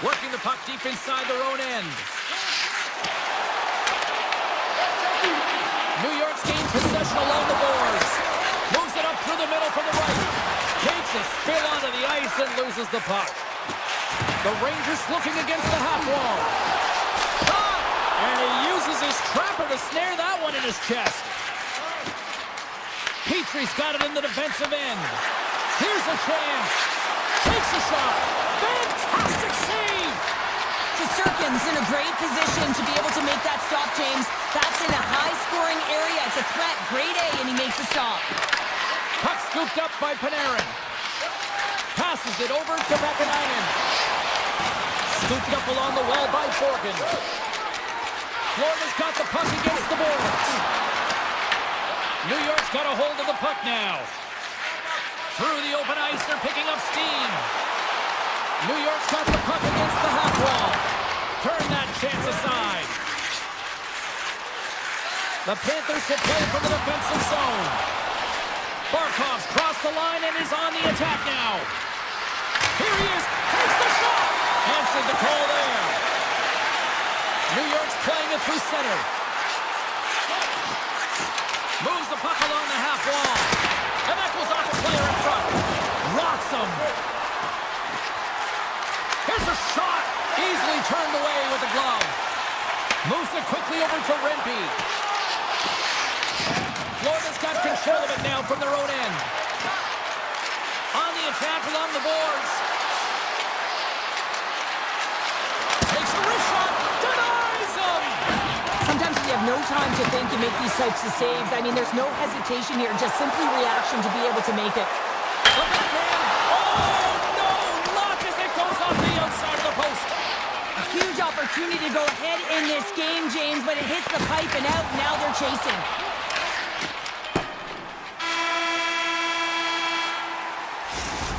Working the puck deep inside their own end. New York's gained possession along the boards. Moves it up through the middle from the right. Takes a spill onto the ice and loses the puck. The Rangers looking against the half wall. Shot! And he uses his trapper to snare that one in his chest. Petrie's got it in the defensive end. Here's a chance. Takes a shot. Fantastic save! Shesterkin's in a great position to be able to make that stop, James. That's in a high-scoring area. It's a threat. Grade A, and he makes the stop. Puck scooped up by Panarin. Passes it over to Vakanainen. Scooped up along the wall by Borgen. Florida's got the puck against the boards. New York's got a hold of the puck now. Through the open ice, they're picking up steam. New York's got the puck against the half wall. Turn that chance aside. The Panthers will play from the defensive zone. Barkov's crossed the line and is on the attack now. Here he is. Takes the shot. Answered the call there. New York's playing it through center. Moves the puck along the half wall. And that goes off a player in front. Rocks him. Here's a shot. Easily turned away with the glove. Moves it quickly over to Rempe. Florida's got control of it now from their own end. On the attack along the boards. Takes a wrist shot. Denies him. Sometimes you have no time to think and make these types of saves. I mean, there's no hesitation here. Just simply reaction to be able to make it. The backhand. Oh, no. Lock as it goes off the outside of the post. A huge opportunity to go ahead in this game, James, but it hits the pipe and out. Now they're chasing.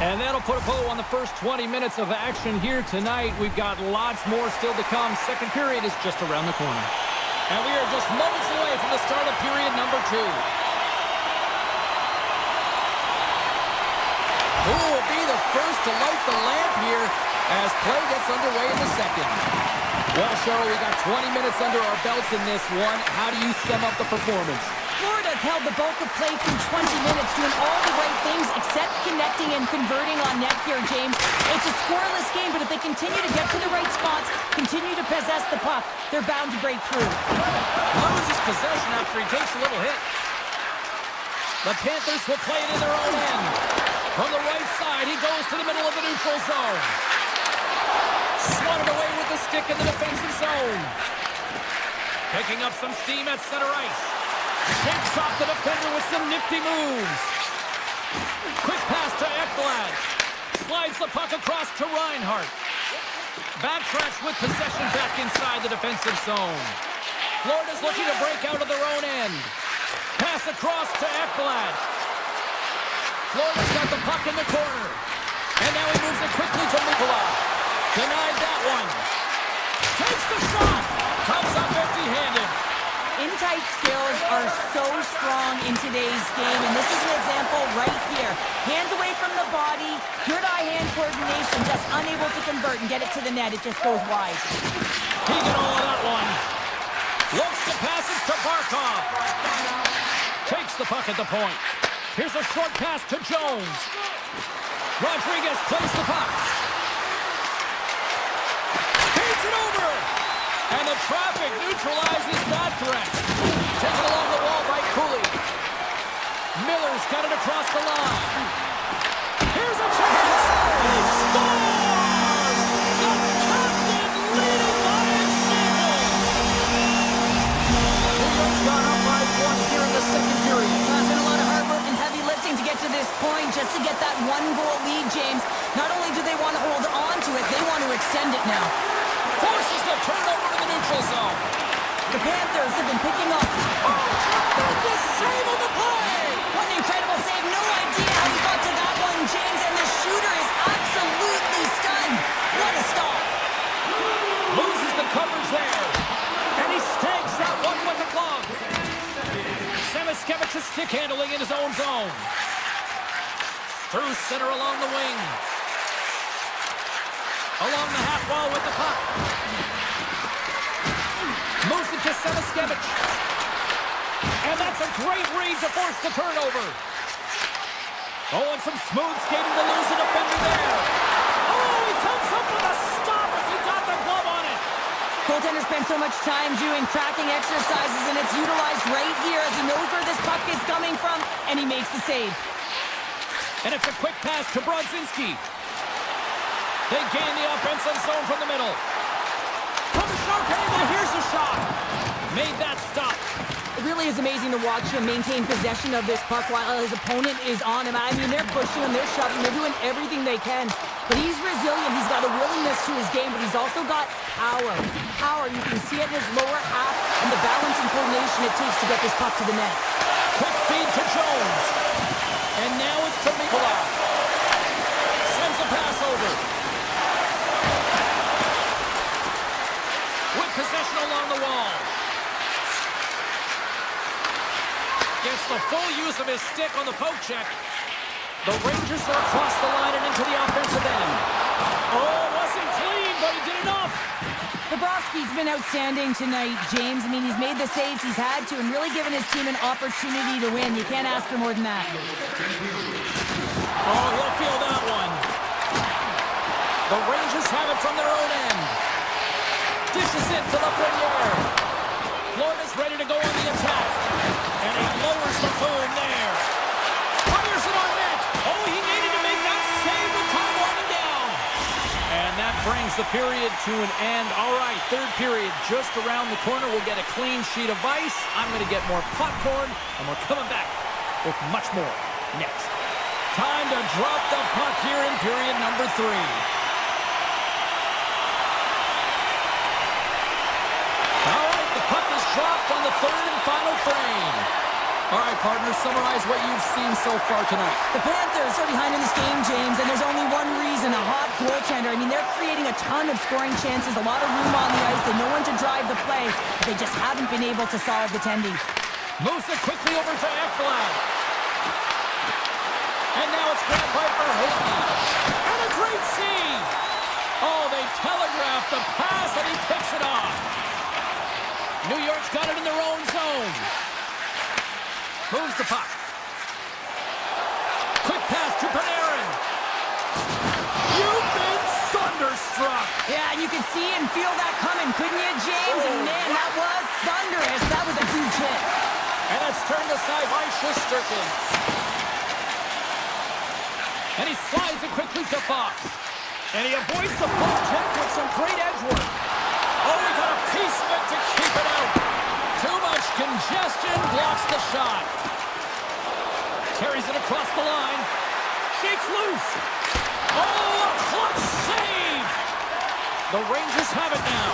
And that'll put a bow on the first 20 minutes of action here tonight. We've got lots more still to come. Second period is just around the corner. And we are just moments away from the start of period number 2. Who will be the first to light the lamp here as play gets underway in the second? Well, Cheryl, we got 20 minutes under our belts in this one. How do you sum up the performance? Florida's held the bulk of play through 20 minutes, doing all the right things except connecting and converting on net here, James. It's a scoreless game, but if they continue to get to the right spots, continue to possess the puck, they're bound to break through. Loses possession after he takes a little hit. The Panthers will play it in their own end. From the right side, he goes to the middle of the neutral zone. Swatted away with the stick in the defensive zone. Picking up some steam at center ice. Shakes off the defender with some nifty moves. Quick pass to Ekblad. Slides the puck across to Reinhart. Backtracks with possession back inside the defensive zone. Florida's looking to break out of their own end. Pass across to Ekblad. Florida's got the puck in the corner. And now he moves it quickly to Mikula. Denied that one. Takes the shot. Comes up empty-handed. In-tight skills are so strong in today's game, and this is an example right here. Hands away from the body, good eye-hand coordination, just unable to convert and get it to the net. It just goes wide. He got all of that one. Looks to pass it to Barkov. Takes the puck at the point. Here's a short pass to Jones. Rodriguez plays the puck. Feeds it over. And the traffic neutralizes that threat. Taken along the wall by Cooley. Miller's got it across the line. Here's a chance. He scores! The captain leading by example. New York's gone up by 1 here in the second period. It's been a lot of hard work and heavy lifting to get to this point, just to get that 1-goal lead, James. Not only do they want to hold on to it, they want to extend it now. Forces the turnover in the neutral zone. The Panthers have been picking up. Oh, tremendous save on the play! What an incredible save. No idea how he got to that one, James, and the shooter is absolutely stunned. What a stop. Loses the coverage there. And he stakes that one with the glove. Samoskevich is stick handling in his own zone. Through center along the wing. Along the half wall with the puck. Moves it to Samoskevich. And that's a great read to force the turnover. Oh, and some smooth skating to lose the defender there. Oh, he comes up with a stop as he got the glove on it. Goaltender spends so much time doing cracking exercises, and it's utilized right here as he knows where this puck is coming from, and he makes the save. And it's a quick pass to Brodzinski. They gain the offensive zone from the middle. From the sharp angle, here's a shot. Made that stop. It really is amazing to watch him maintain possession of this puck while his opponent is on him. I mean, they're pushing him, they're shoving, they're doing everything they can. But he's resilient, he's got a willingness to his game, but he's also got power. Power, you can see it in his lower half and the balance and coordination it takes to get this puck to the net. Quick feed to Jones. And now it's to Mikula. Sends a pass over. With possession along the wall. Gets the full use of his stick on the poke check. The Rangers are across the line and into the offensive end. Oh, wasn't clean, but he did enough. Bobrovsky's been outstanding tonight, James. I mean, he's made the saves he's had to and really given his team an opportunity to win. You can't ask for more than that. Oh, he'll feel that one. The Rangers have it from their own end. Dishes it to Lafreniere. Florida's ready to go on the attack. And he lowers the boom there. Fires it on net. Oh, he needed to make that save with time winding down. And that brings the period to an end. All right, third period just around the corner. We'll get a clean sheet of ice. I'm going to get more popcorn, and we're coming back with much more next. Time to drop the puck here in period number 3. dropped on the third and final frame. All right, partners, summarize what you've seen so far tonight. The Panthers are behind in this game, James, and there's only one reason, a hot goaltender. I mean, they're creating a ton of scoring chances, a lot of room on the ice, and no one to drive the play. They just haven't been able to solve the tendies. Moves it quickly over to Ekblad. And now it's grabbed by Verhoeven. And a great save! Oh, they telegraphed the pass, and he picks it off. New York's got it in their own zone. Moves the puck. Quick pass to Panarin. You've been thunderstruck. Yeah, and you could see and feel that coming, couldn't you, James? And man, that was thunderous. That was a huge hit. And that's turned aside by Shesterkin. And he slides it quickly to Fox. And he avoids the puck check with some great edge work. Oh, he got a piece of it to keep it out. Too much congestion blocks the shot. Carries it across the line. Shakes loose. Oh, a clutch save! The Rangers have it now.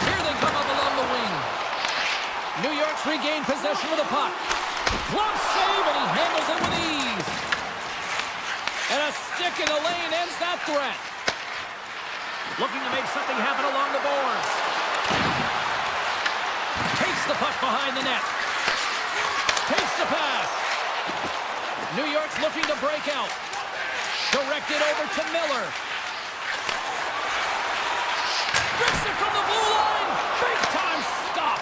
Here they come up along the wing. New York's regained possession of the puck. Glove save, and he handles it with ease. And a stick in the lane ends that threat. Looking to make something happen along the boards. Takes the puck behind the net. Takes the pass. New York's looking to break out. Directed over to Miller. Rips it from the blue line. Big time stop.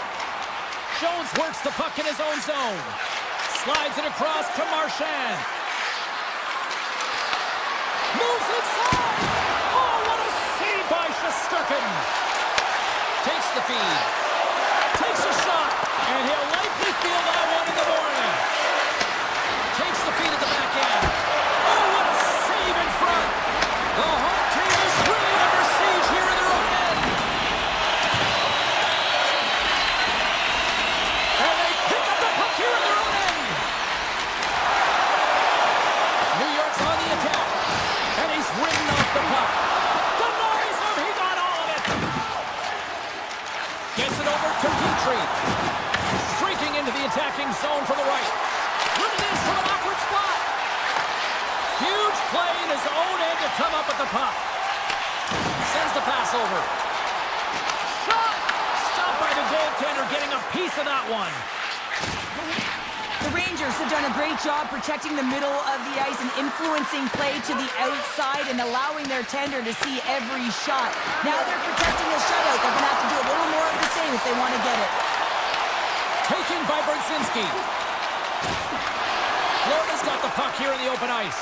Jones works the puck in his own zone. Slides it across to Marchand. Moves inside. Oh, what a save by Shesterkin. Takes the feed. Takes a shot. And he'll likely feel that one in the morning. Takes the feed at the back end. Oh, what a save in front. The home team is really under siege here in their own end. And they pick up the puck here in their own end. New York's on the attack. And he's ridden off the puck. Denies him. He got all of it. Gets it over to Petrie. Streaking into the attacking zone from the right. Looking in from an awkward spot. Huge play in his own end to come up with the puck. Sends the pass over. Shot! Stopped by the goaltender, getting a piece of that one. The Rangers have done a great job protecting the middle of the ice and influencing play to the outside and allowing their tender to see every shot. Now they're protecting the shutout. They're going to have to do a little more of the same if they want to get it. Taken by Brzezinski. Florida's got the puck here in the open ice.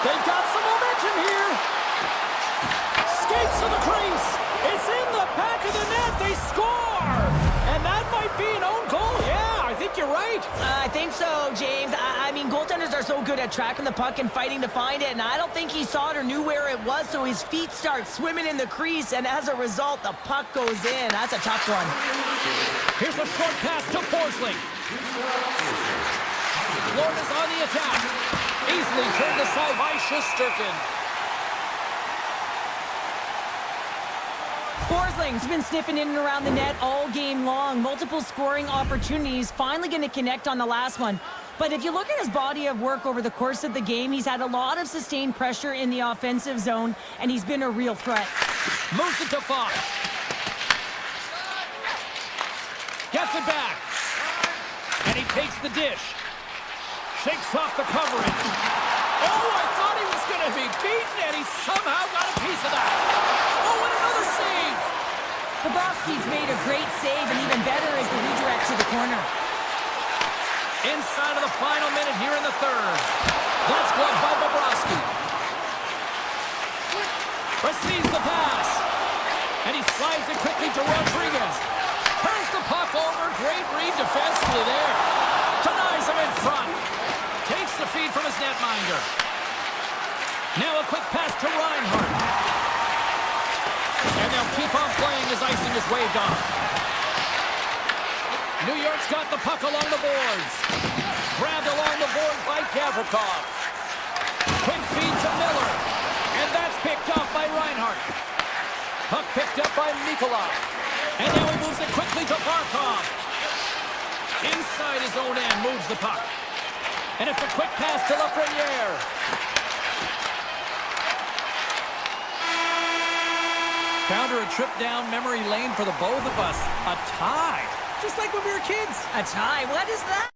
They've got some momentum here. Skates to the crease. It's in the back of the net. They score. And that might be an own goal. Yeah, I think you're right. I think so, James. I mean, goaltenders are so good at tracking the puck and fighting to find it, and I don't think he saw it or knew where it was, so his feet start swimming in the crease, and as a result, the puck goes in. That's a tough one. Here's a short pass to Forsling. Florida's on the attack. Easily turned aside by Shesterkin. Forsling's been sniffing in and around the net all game long. Multiple scoring opportunities. Finally going to connect on the last one. But if you look at his body of work over the course of the game, he's had a lot of sustained pressure in the offensive zone, and he's been a real threat. Moves it to Fox. Gets it back. And he takes the dish. Shakes off the coverage. Oh, I thought he was going to be beaten, and he somehow got a piece of that. Oh, and another save. Bobrovsky's made a great save, and even better is the redirect to the corner. Inside of the final minute here in the third. That's gloved by Bobrovsky. Receives the pass. And he slides it quickly to Rodriguez. Turns the puck over. Great read defensively there. Denies him in front. Takes the feed from his netminder. Now a quick pass to Reinhart. And they'll keep on playing as icing is waved off. New York's got the puck along the boards. Grabbed along the boards by Gavrikov. Quick feed to Miller. And that's picked up by Reinhart. Puck picked up by Nikolov. And now he moves it quickly to Barkov. Inside his own end, moves the puck. And it's a quick pass to Lafreniere. Counter a trip down memory lane for the both of us. A tie. Just like when we were kids. A tie? What is that?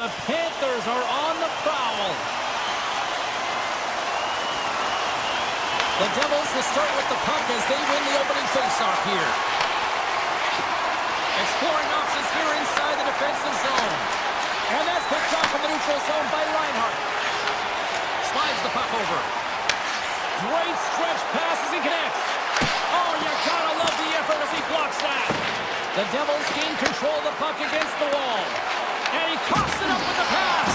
The Panthers are on the prowl. The Devils will start with the puck as they win the opening faceoff here. Exploring options here inside the defensive zone. And that's picked off from the neutral zone by Reinhart. Slides the puck over. Great stretch pass as he connects. Oh, you gotta love the effort as he blocks that. The Devils gain control of the puck against the wall. And he coughs it up with the pass.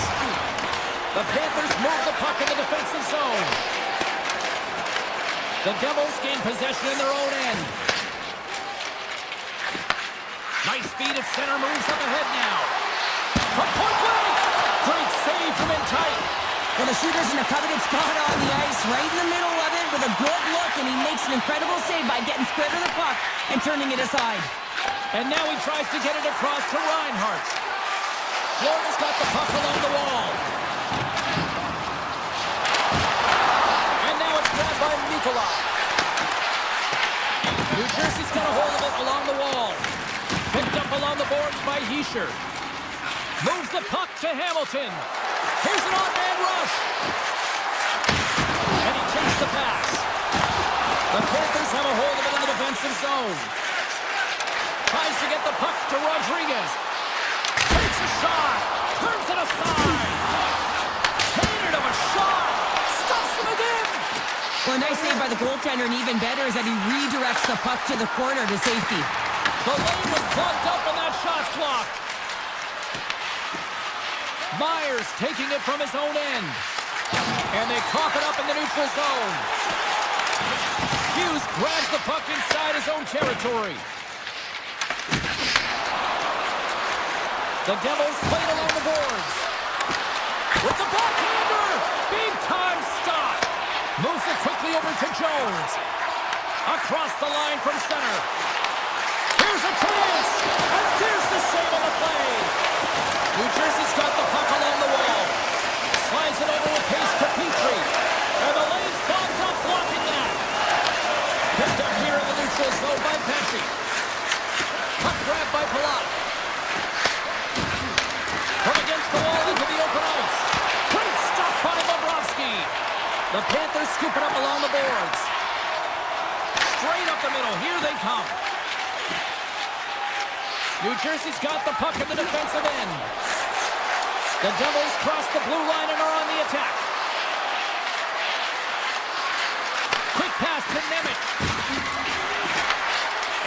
The Panthers move the puck in the defensive zone. The Devils gain possession in their own end. Nice feed at center, moves up ahead now. From point blank. Great save from in tight. Well, the shooter's in a coveted spot on the ice, right in the middle of it with a good look, and he makes an incredible save by getting square to the puck and turning it aside. And now he tries to get it across to Reinhart. Florida's got the puck along the wall. And now it's grabbed by Nikolai. New Jersey's got a hold of it along the wall. Picked up along the boards by Hischier. Moves the puck to Hamilton. Here's an on-man rush. And he takes the pass. The Panthers have a hold of it in the defensive zone. Tries to get the puck to Rodriguez. Takes a shot. Turns it aside. Hated of a shot. Stuffs him again. Well, a nice save by the goaltender, and even better is that he redirects the puck to the corner to safety. The lane was plugged up and that shot's blocked. Myers taking it from his own end. And they cough it up in the neutral zone. Hughes grabs the puck inside his own territory. The Devils play it along the boards. With the backhander! Big time stop! Moves it quickly over to Jones. Across the line from center. Here's a chance! And there's the save on the play! New Jersey's got the puck along the wall. Slides it over with pace to Petrie. And the lane's clogged up, blocking that. Picked up here in the neutral zone by Pesci. Puck grabbed by Palat. From against the wall into the open ice. Great stop by Bobrovsky. The Panthers scoop it up along the boards. Straight up the middle. Here they come. New Jersey's got the puck in the defensive end. The Devils cross the blue line and are on the attack. Quick pass to Nemec.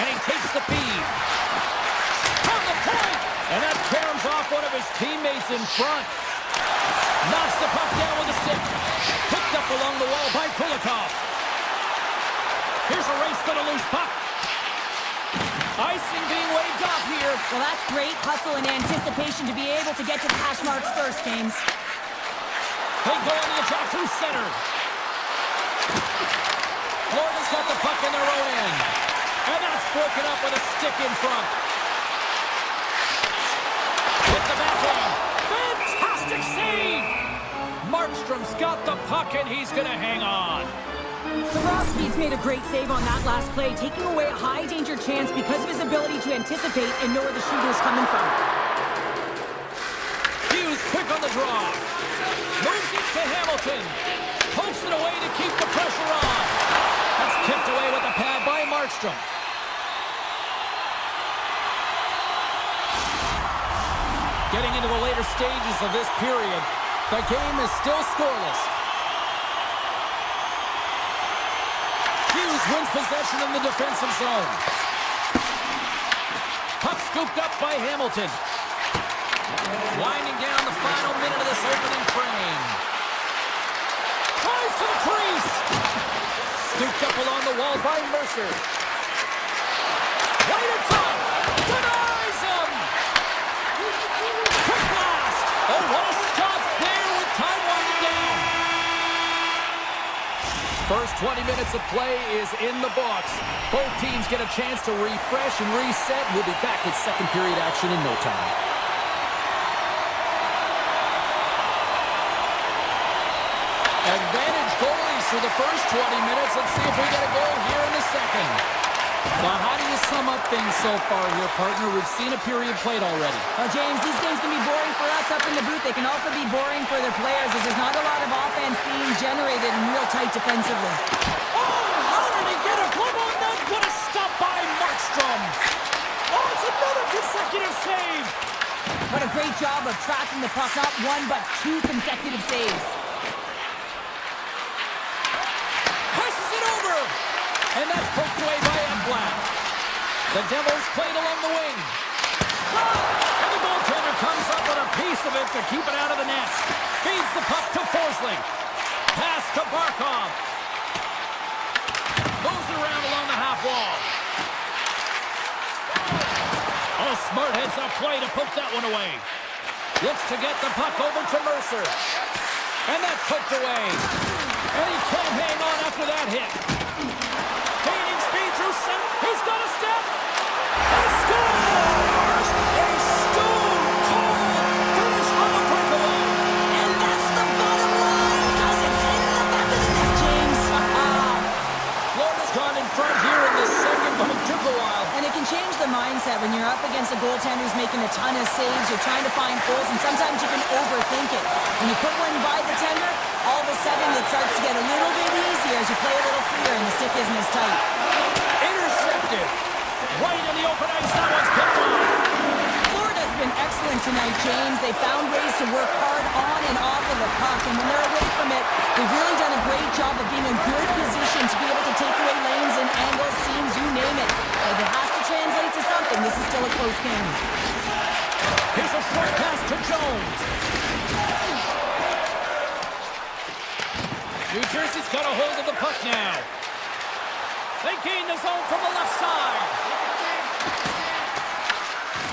And he takes the feed. On the point! And that caroms off one of his teammates in front. Knocks the puck down with a stick. Picked up along the wall by Kulikov. Here's a race for the loose puck. Icing being waved off here. Well, that's great hustle and anticipation to be able to get to the hash marks first, James. They go on the attack through center. Florida's got the puck in their own end. And that's broken up with a stick in front. With the backhand. Fantastic save! Markstrom's got the puck and he's going to hang on. Swarovski's made a great save on that last play, taking away a high-danger chance because of his ability to anticipate and know where the shooter is coming from. Hughes quick on the draw. Moves it to Hamilton. Pokes it away to keep the pressure on. That's kicked away with a pad by Markstrom. Getting into the later stages of this period, the game is still scoreless. Hughes wins possession in the defensive zone. Puck scooped up by Hamilton. Winding down the final minute of this opening frame. Tries to the crease. Scooped up along the wall by Mercer. Right in front. Denies him. Quick blast. Oh, what a stop there with time winding down. First 20 minutes of play is in the books. Both teams get a chance to refresh and reset. We'll be back with second period action in no time. Advantage goalies for the first 20 minutes. Let's see if we get a goal here in the second. Now, how do you sum up things so far here, partner? We've seen a period played already. Well, James, these games can be boring for us up in the booth. They can also be boring for their players as there's not a lot of offense being generated and real tight defensively. Oh, how did he get a glove on that? What a stop by Markstrom. Oh, it's another consecutive save. What a great job of tracking the puck. Not one, but two consecutive saves. Passes it over. And that's poked away by Ekblad. The Devils played along the wing. Shot! And the goaltender comes up with a piece of it to keep it out of the net. Feeds the puck to Forsling. Pass to Barkov. Moves it around along the half wall. Oh, smart heads up play to poke that one away. Looks to get the puck over to Mercer. And that's poked away. And he can't hang on after that hit. Gaining speed through center. He's got a step. He scores! A stone-cold finish on the breakaway. And that's the bottom line because it's in the back of the net, James. Florida's gone in front here in this second, but it took a while. And it can change the mindset when you're up against a goaltender who's making a ton of saves. You're trying to find holes, and sometimes you can overthink it. When you put one by the tender, all of a sudden it starts to get a little bit easier as you play a little freer and the stick isn't as tight. Intercepted. Right in the open ice. That one's picked off. Florida's been excellent tonight, James. They found ways to work hard on and off of the puck, and when they're away from it, they've really done a great job of being in good position to be able to take away lanes and angles, seams, you name it. If it has to translate to something, this is still a close game. Here's a short pass to Jones. New Jersey's got a hold of the puck now. They gain the zone from the left side.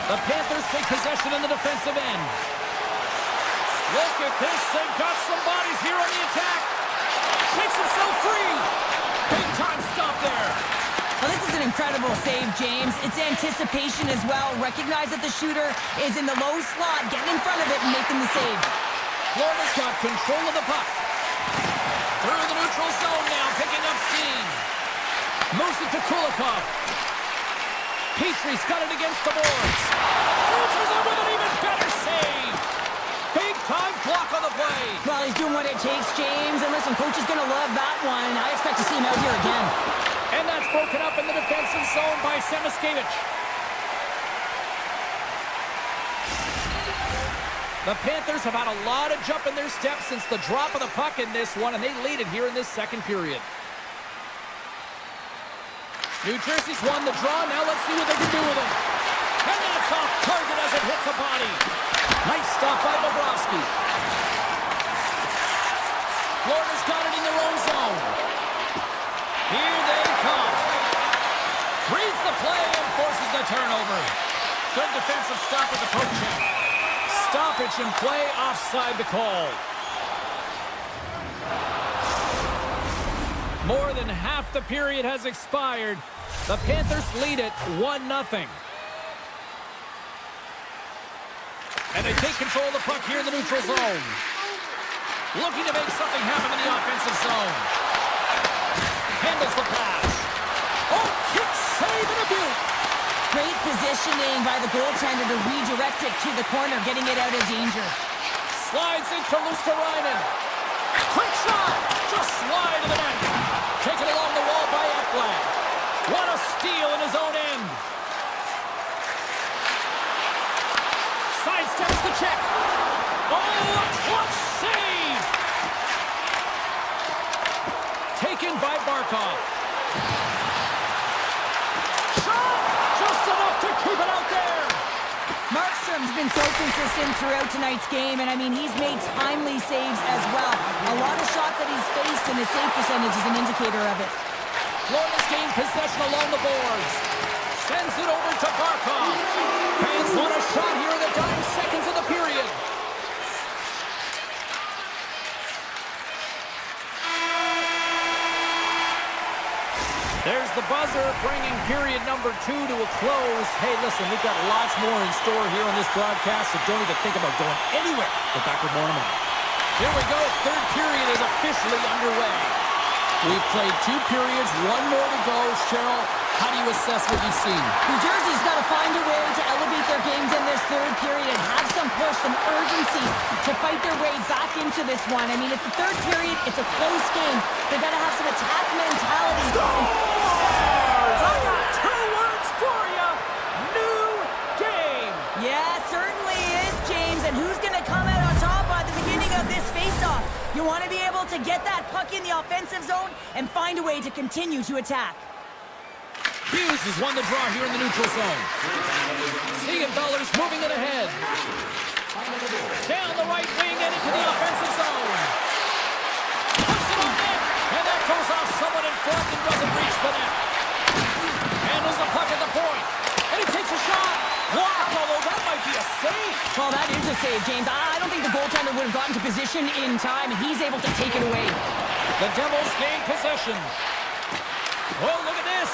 The Panthers take possession in the defensive end. Look at this. They've got some bodies here on the attack. Shakes himself free. Big time stop there. Well, this is an incredible save, James. It's anticipation as well. Recognize that the shooter is in the low slot, getting in front of it and making the save. Florida's got control of the puck. Through the neutral zone now, picking up steam. Moves it to Kulikov. Petrie's got it against the boards. Answers it with an even better save. Big time block on the play. Well, he's doing what it takes, James. And listen, coach is going to love that one. I expect to see him out here again. And that's broken up in the defensive zone by Semiskevich. The Panthers have had a lot of jump in their steps since the drop of the puck in this one, and they lead it here in this second period. New Jersey's won the draw. Now let's see what they can do with it. And that's off target as it hits a body. Nice stop by Bobrovsky. Florida's got it in their own zone. Here they come. Reads the play and forces the turnover. Good defensive stop at the poke check. Stoppage in play, offside the call. More than half the period has expired. The Panthers lead it 1-0. And they take control of the puck here in the neutral zone. Looking to make something happen in the offensive zone. Handles the pass. Oh, kick save and a beaut. Great positioning by the goaltender to redirect it to the corner, getting it out of danger. Slides into Luosterainen. Quick shot. Just slide to the net. Taken along the wall by Ekblad. What a steal in his own end. Sidesteps the check. Oh, a clutch save. Taken by Barkov. Shot. Just enough to keep it out there. Markstrom's been so consistent throughout tonight's game, and I mean, he's made timely saves as well. A lot of shots that he's faced, and his save percentage is an indicator of it. Florida's gained possession along the boards. Sends it over to Barkov. Fans want a shot here in the dying seconds of the period. There's the buzzer, bringing period number 2 to a close. Hey, listen, we've got lots more in store here on this broadcast, so don't even think about going anywhere. We're back with more in a moment. Here we go. Third period is officially underway. We've played 2 periods, 1 more to go. Cheryl, how do you assess what you've seen? New Jersey's got to find a way to elevate their games in this third period and have some push, some urgency to fight their way back into this one. I mean, it's the third period. It's a close game. They've got to have some attack mentality. Scores! I got two words for you. New game. Yeah, certainly is, James. And who's going to come out on top at the beginning of this face-off? You want to be able to get that puck in the offensive zone and find a way to continue to attack. Hughes has won the draw here in the neutral zone. Siegenthaler's moving it ahead. Down the right wing and into the offensive zone. Puts it on net, and that goes off someone in front and doesn't reach the net. Handles the puck at the point, and he takes a shot. Blocked, although that might be a save. Well, that is a save, James. I don't think the goaltender would have gotten to position in time, and he's able to take it away. The Devils gain possession. Well, look at this.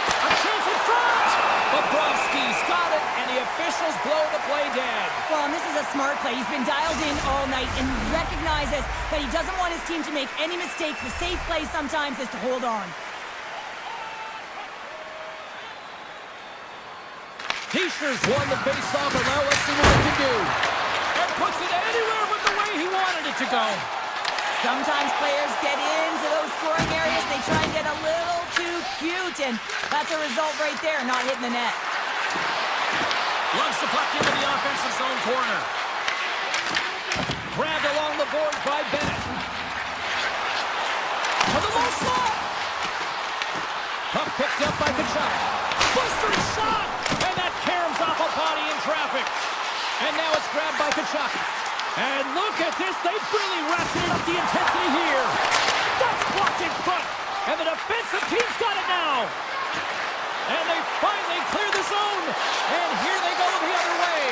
A chance in front! Bobrovsky's got it, and the officials blow the play dead. Well, and this is a smart play. He's been dialed in all night and recognizes that he doesn't want his team to make any mistakes. The safe play sometimes is to hold on. T-shirts won the face-off, and now let's see what he can do. And puts it anywhere but the way he wanted it to go. Sometimes players get into those scoring areas. They try and get a little too cute, and that's a result right there, not hitting the net. Lugs the puck into the offensive zone corner. Grabbed along the boards by Bennett. For the low slot. Puck picked up by Kachuk. Blistering shot! And that caroms off a body in traffic. And now it's grabbed by Kachuk. And look at this. They've really ratcheted up the intensity here. That's blocked in front. And the defensive team's got it now. And they finally clear the zone. And here they go the other way.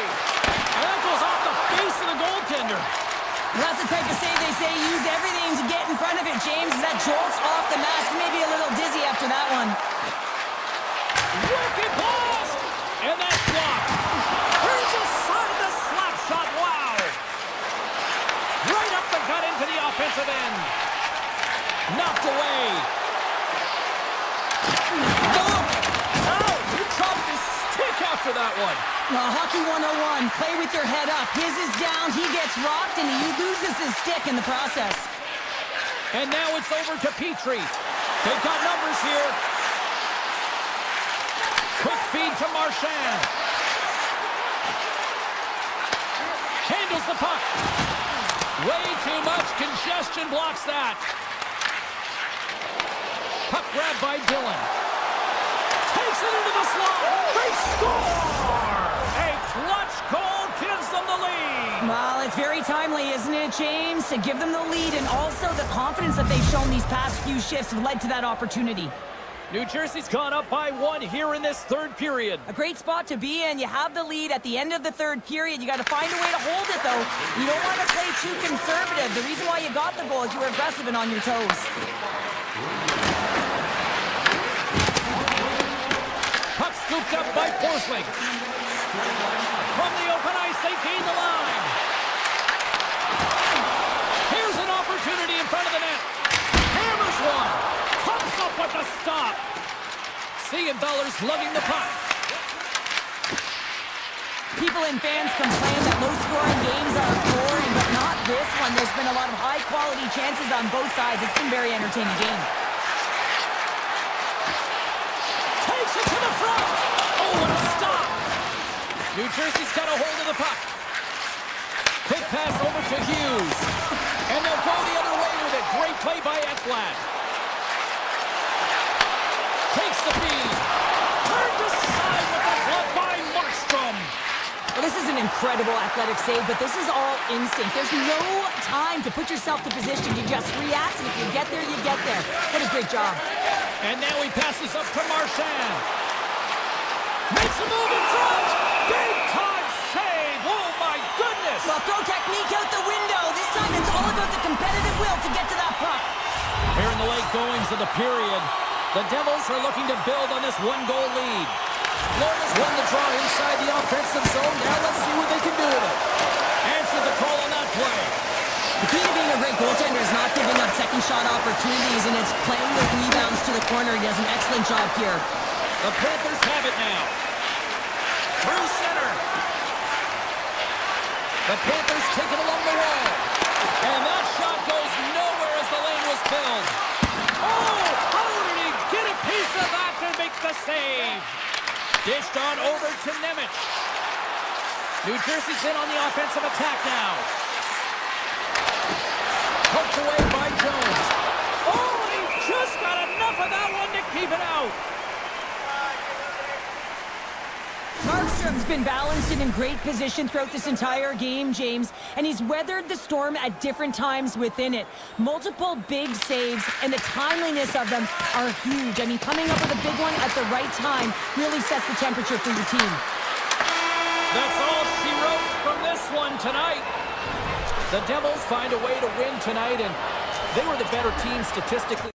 And that goes off the face of the goaltender. Well, that's the type of save they say use everything to get in front of it, James. That jolts off the mask. Maybe a little dizzy after that one. Wicked blast! And that's blocked. Here's a side the slap shot. Wow! Right up the gut into the offensive end. Knocked away. Oh, he dropped his stick after that one. Hockey 101, play with your head up. His is down, he gets rocked, and he loses his stick in the process. And now it's over to Petrie. They've got numbers here. Quick feed to Marchand. Handles the puck. Way too much congestion blocks that. Puck grabbed by Dillon. Takes it into the slot. They score! A clutch goal gives them the lead. Well, it's very timely, isn't it, James? To give them the lead, and also the confidence that they've shown these past few shifts led to that opportunity. New Jersey's gone up by one here in this third period. A great spot to be in. You have the lead at the end of the third period. You got to find a way to hold it, though. You don't want to play too conservative. The reason why you got the goal is you were aggressive and on your toes. Puck scooped up by Forsling. From the open ice, they gain the line. Here's an opportunity in front of the net. Hammers one. Comes up with the stop. Siegenthaler's lugging the puck. People and fans complain that low-scoring games are boring, but not this one. There's been a lot of high-quality chances on both sides. It's been a very entertaining game. Takes it to the front. Oh, what a stop. New Jersey's got a hold of the puck. Quick pass over to Hughes. And they'll go the other way with it. Great play by Ekblad. Takes the feed. Turned aside with the glove by Markstrom. Well, this is an incredible athletic save, but this is all instinct. There's no time to put yourself to position. You just react, and if you get there, you get there. What a great job. And now he passes up to Marchand. Makes a move in front. Big time save. Oh, my goodness. Well, throw technique out the window. This time it's all about the competitive will to get to that puck. Here in the late goings of the period, the Devils are looking to build on this one-goal lead. Florida's won the draw inside the offensive zone. Now let's see what they can do with it. Answer the call on that play. The key to being a great goaltender is not giving up second shot opportunities, and it's playing the rebounds to the corner. He does an excellent job here. The Panthers have it now. Through center. The Panthers take it along the wall. And that shot goes nowhere as the lane was filled. Oh, how did he get a piece of that to make the save? Dished on over to Nemec. New Jersey's in on the offensive attack now. Poked away by Jones. Oh, and he just got enough of that one to keep it out. Markstrom's been balanced and in great position throughout this entire game, James, and he's weathered the storm at different times within it. Multiple big saves, and the timeliness of them are huge. I mean, coming up with a big one at the right time really sets the temperature for your team. That's all she wrote from this one tonight. The Devils find a way to win tonight, and they were the better team statistically.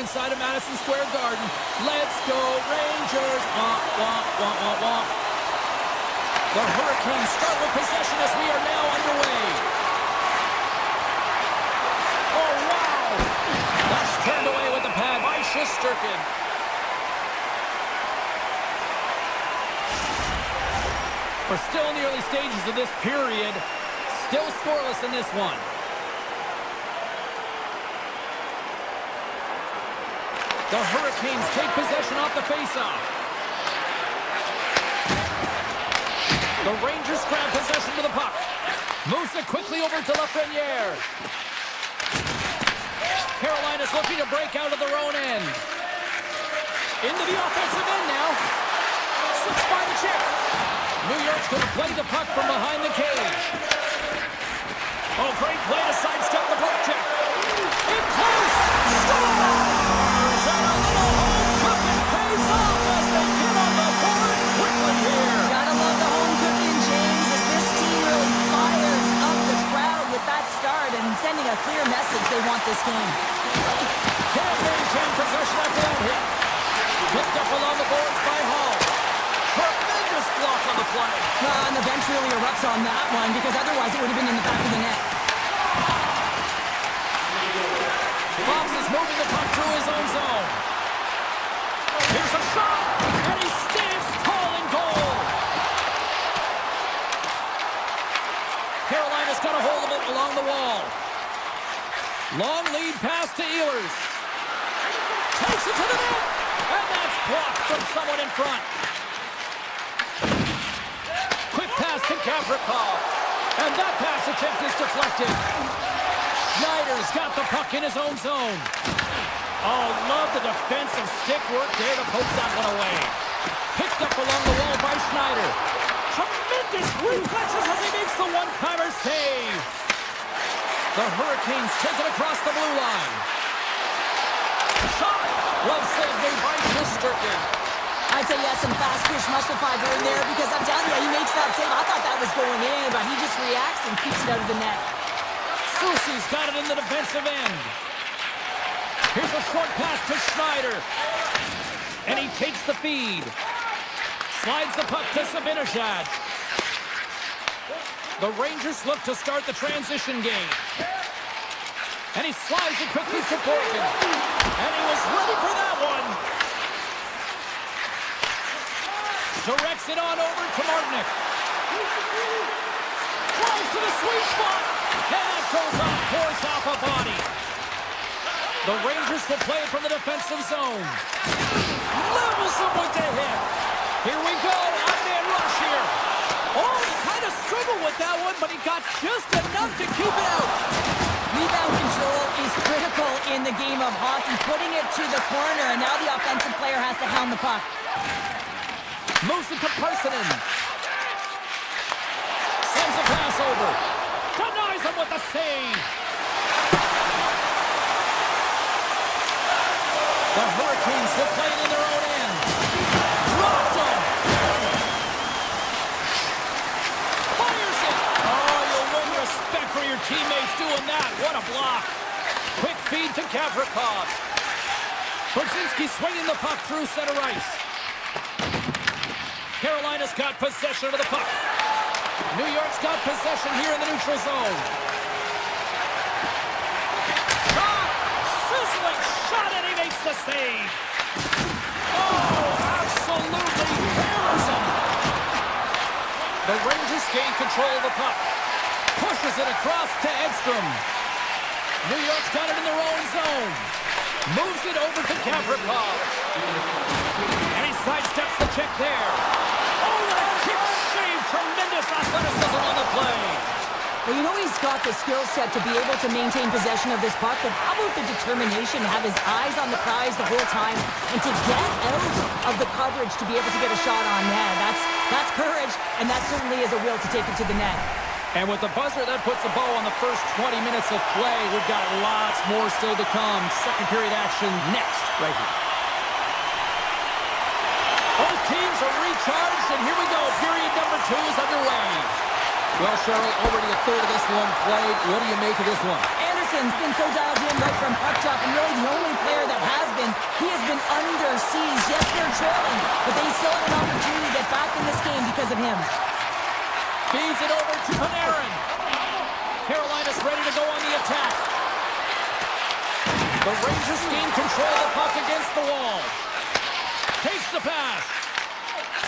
inside of Madison Square Garden. Let's go, Rangers! Wah, wah, wah, wah, wah. The Hurricanes start with possession as we are now underway. Oh, wow! That's turned away with the pad by Shesterkin. We're still in the early stages of this period. Still scoreless in this one. The Hurricanes take possession off the faceoff. The Rangers grab possession with the puck. Moves it quickly over to Lafreniere. Carolina's looking to break out of their own end. Into the offensive end now. Slips by the check. New York's going to play the puck from behind the cage. Oh, great play to sidestep the poke check. In close. Scores! And a little home cooking pays off as they get on the board quickly here. Gotta love the home cooking, James, as this team really fires up the crowd with that start and sending a clear message they want this game. Can't maintain possession after that hit. Picked up along the boards by Hall. Tremendous block on the play. And the bench really erupts on that one because otherwise it would have been in the back of the net. Fox is moving the puck through his own zone. Here's a shot, and he stands tall in goal. Carolina's got a hold of it along the wall. Long lead pass to Ehlers. Takes it to the net, and that's blocked from someone in front. Quick pass to Gavrikov, and that pass attempt is deflected. Schneider's got the puck in his own zone. Oh, love the defensive stick work there to poke that one away. Picked up along the wall by Schneider. Tremendous reflexes as he makes the one-timer save. The Hurricanes take it across the blue line. Shot! Glove save made by Shesterkin. I'd say yes, some fast fish muscle fiber in there because I'm telling you, he makes that save. I thought that was going in, but he just reacts and keeps it out of the net. Soucy's got it in the defensive end. Here's a short pass to Schneider. And he takes the feed. Slides the puck to Sabinishad. The Rangers look to start the transition game. And he slides it quickly to Borkin. And he was ready for that one. Directs it on over to Martinic. Close to the sweet spot. And that goes off course off a body. The Rangers will play it from the defensive zone. Levels him with the hit. Here we go. One-man rush here. Oh, he kind of struggled with that one, but he got just enough to keep it out. Rebound control is critical in the game of hockey. Putting it to the corner, and now the offensive player has to hound the puck. Moves it to Parsonen. Sends a pass over. Denies him with the save. The Hurricanes will play it in their own end. Dropped him. Fires it. Oh, you'll win respect for your teammates doing that. What a block. Quick feed to Gavrikov. Brzezinski swinging the puck through center ice. Carolina's got possession of the puck. New York's got possession here in the neutral zone. Shot! Sizzling shot, and he makes the save. Oh, absolutely hammers him. The Rangers gain control of the puck. Pushes it across to Edstrom. New York's got it in their own zone. Moves it over to Gavrikov. And he sidesteps the check there. Oh, what a kick save. Tremendous athleticism on the play. Well, you know he's got the skill set to be able to maintain possession of this puck, but how about the determination to have his eyes on the prize the whole time and to get out of the coverage to be able to get a shot on net? That's courage, and that certainly is a will to take it to the net. And with the buzzer, that puts the bow on the first 20 minutes of play. We've got lots more still to come. Second period action next, right here. Both teams are recharged, and here we go. Period number 2 is underway. Well, Cheryl, already a third of this one played. What do you make of this one? Anderson Anderson's been so dialed in right from puck drop, and really the only player that has been. He has been under siege. Yes, they're trailing, but they still have an opportunity to get back in this game because of him. Feeds it over to Panarin. Carolina's ready to go on the attack. The Rangers gain control of the puck against the wall. Takes the pass.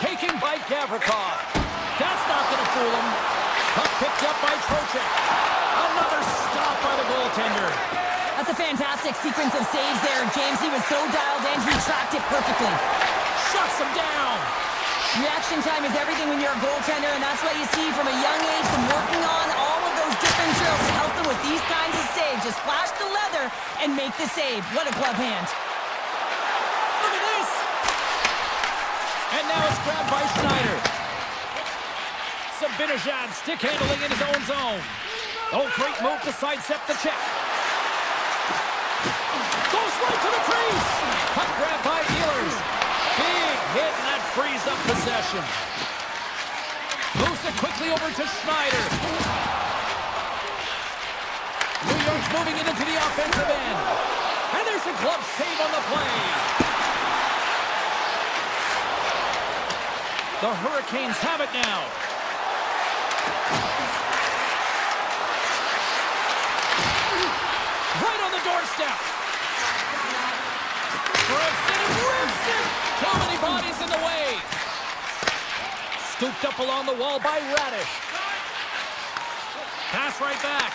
Taken by Gavrikov. That's not going to fool him. Puck picked up by Trocheck. Another stop by the goaltender. That's a fantastic sequence of saves there, James. He was so dialed in, he tracked it perfectly. Shuts him down. Reaction time is everything when you're a goaltender, and that's what you see from a young age, from working on all of those different drills to help them with these kinds of saves. Just flash the leather and make the save. What a glove hand. Look at this. And now it's grabbed by Schneider. Sabinajad stick handling in his own zone. Oh, great move to sidestep the check. Goes right to the crease. Puck grab by Ehlers. Big hit, and that frees up possession. Moves it quickly over to Schneider. New York's moving it into the offensive end. And there's a glove save on the play. The Hurricanes have it now. Right on the doorstep. Rips it and rips it. Too many bodies in the way. Scooped up along the wall by Radish. Pass right back.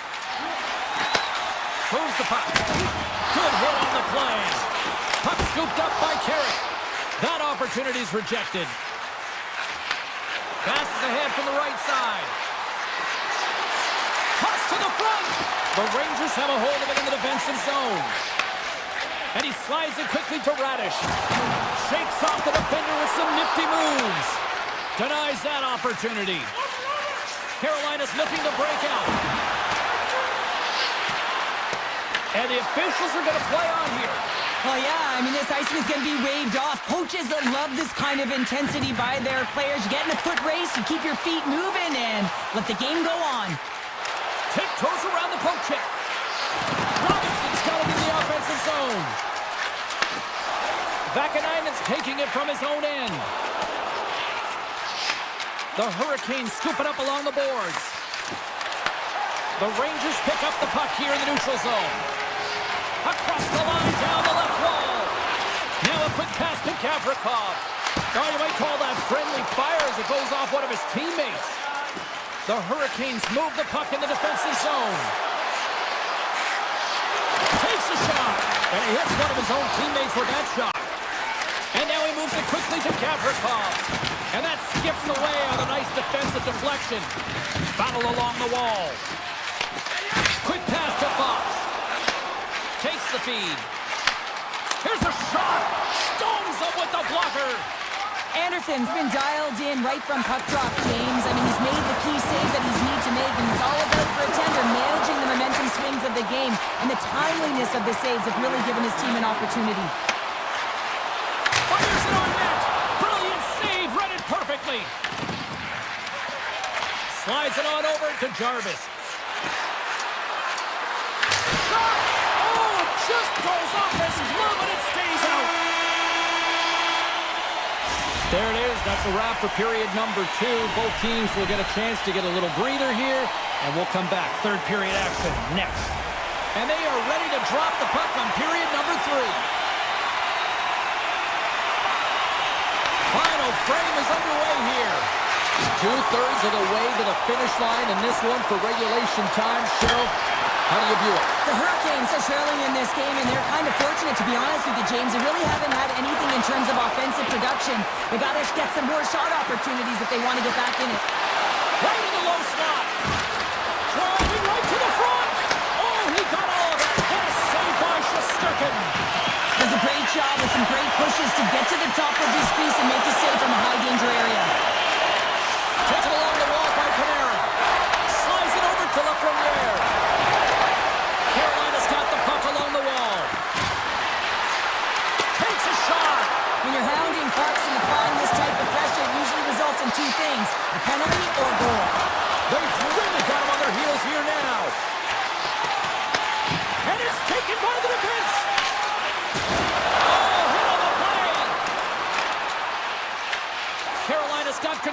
Moves the puck. Good hit on the play. Puck scooped up by Carrick. That opportunity's rejected. Passes ahead from the right side. Toss to the front. The Rangers have a hold of it in the defensive zone. And he slides it quickly to Radish. Shakes off the defender with some nifty moves. Denies that opportunity. Carolina's looking to break out. And the officials are going to play on here. Well, yeah, I mean, this icing is going to be waved off. Coaches that love this kind of intensity by their players. You get in a foot race, you keep your feet moving, and let the game go on. Tiptoes around the poke check. Robinson's got it in the offensive zone. Vakanainen's taking it from his own end. The Hurricanes scoop it up along the boards. The Rangers pick up the puck here in the neutral zone. Across the line, down the left wall. Now a quick pass to Gavrikov. Oh, you might call that friendly fire as it goes off one of his teammates. The Hurricanes move the puck in the defensive zone. Takes a shot. And he hits one of his own teammates with that shot. And now he moves it quickly to Gavrikov. And that skips away on a nice defensive deflection. Battle along the wall. Quick pass to Fox. Takes the feed. Here's a shot. Stones up with the blocker. Anderson's been dialed in right from puck drop, James. I mean, he's made the key saves that he's need to make, and he's all about for a tender, managing the momentum swings of the game, and the timeliness of the saves have really given his team an opportunity. Fires it on net. Brilliant save, read it perfectly. Slides it on over to Jarvis. Shot! Oh, just goes off his glove and it stays out. There it is. That's a wrap for period number 2. Both teams will get a chance to get a little breather here, and we'll come back. Third period action next. And they are ready to drop the puck on period number 3. Final frame is underway here. 2/3 of the way to the finish line in this one for regulation time. Cheryl, how do you view it? The Hurricanes are trailing in this game, and they're kind of fortunate, to be honest with you, James. They really haven't had anything in terms of offensive production. They got to get some more shot opportunities if they want to get back in it. Right in the low slot. Driving right to the front. Oh, he got all of it. What a save by Shesterkin. Does a great job with some great pushes to get to the top of his crease and make the save from a high-danger area. Taken along the wall by Panarin. Slides it over to Lafreniere. Carolina's got the puck along the wall. Takes a shot. When you're hounding pucks and applying this type of pressure, it usually results in 2 things, a penalty or a goal. They've really got him on their heels here now.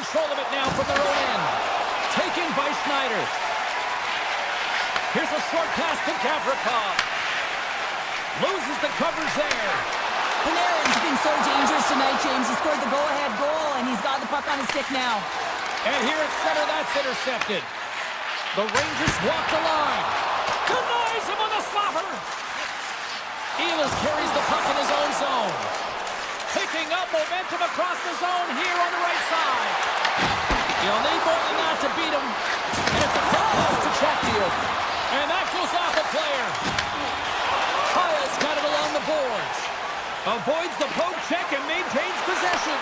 control of it now from their own end. Taken by Schneider. Here's a short pass to Gavrikov. Loses the covers there. Panarin's been so dangerous tonight, James. He scored the go-ahead goal, and he's got the puck on his stick now. And here at center, that's intercepted. The Rangers walk the line. Denies him on the slapper. Ehlers carries the puck in his own zone. Picking up momentum across the zone here on the right side. You'll need more than that to beat him. And it's a pass to Chatfield. And that goes off a player. Kyle's got it along the boards. Avoids the poke check and maintains possession.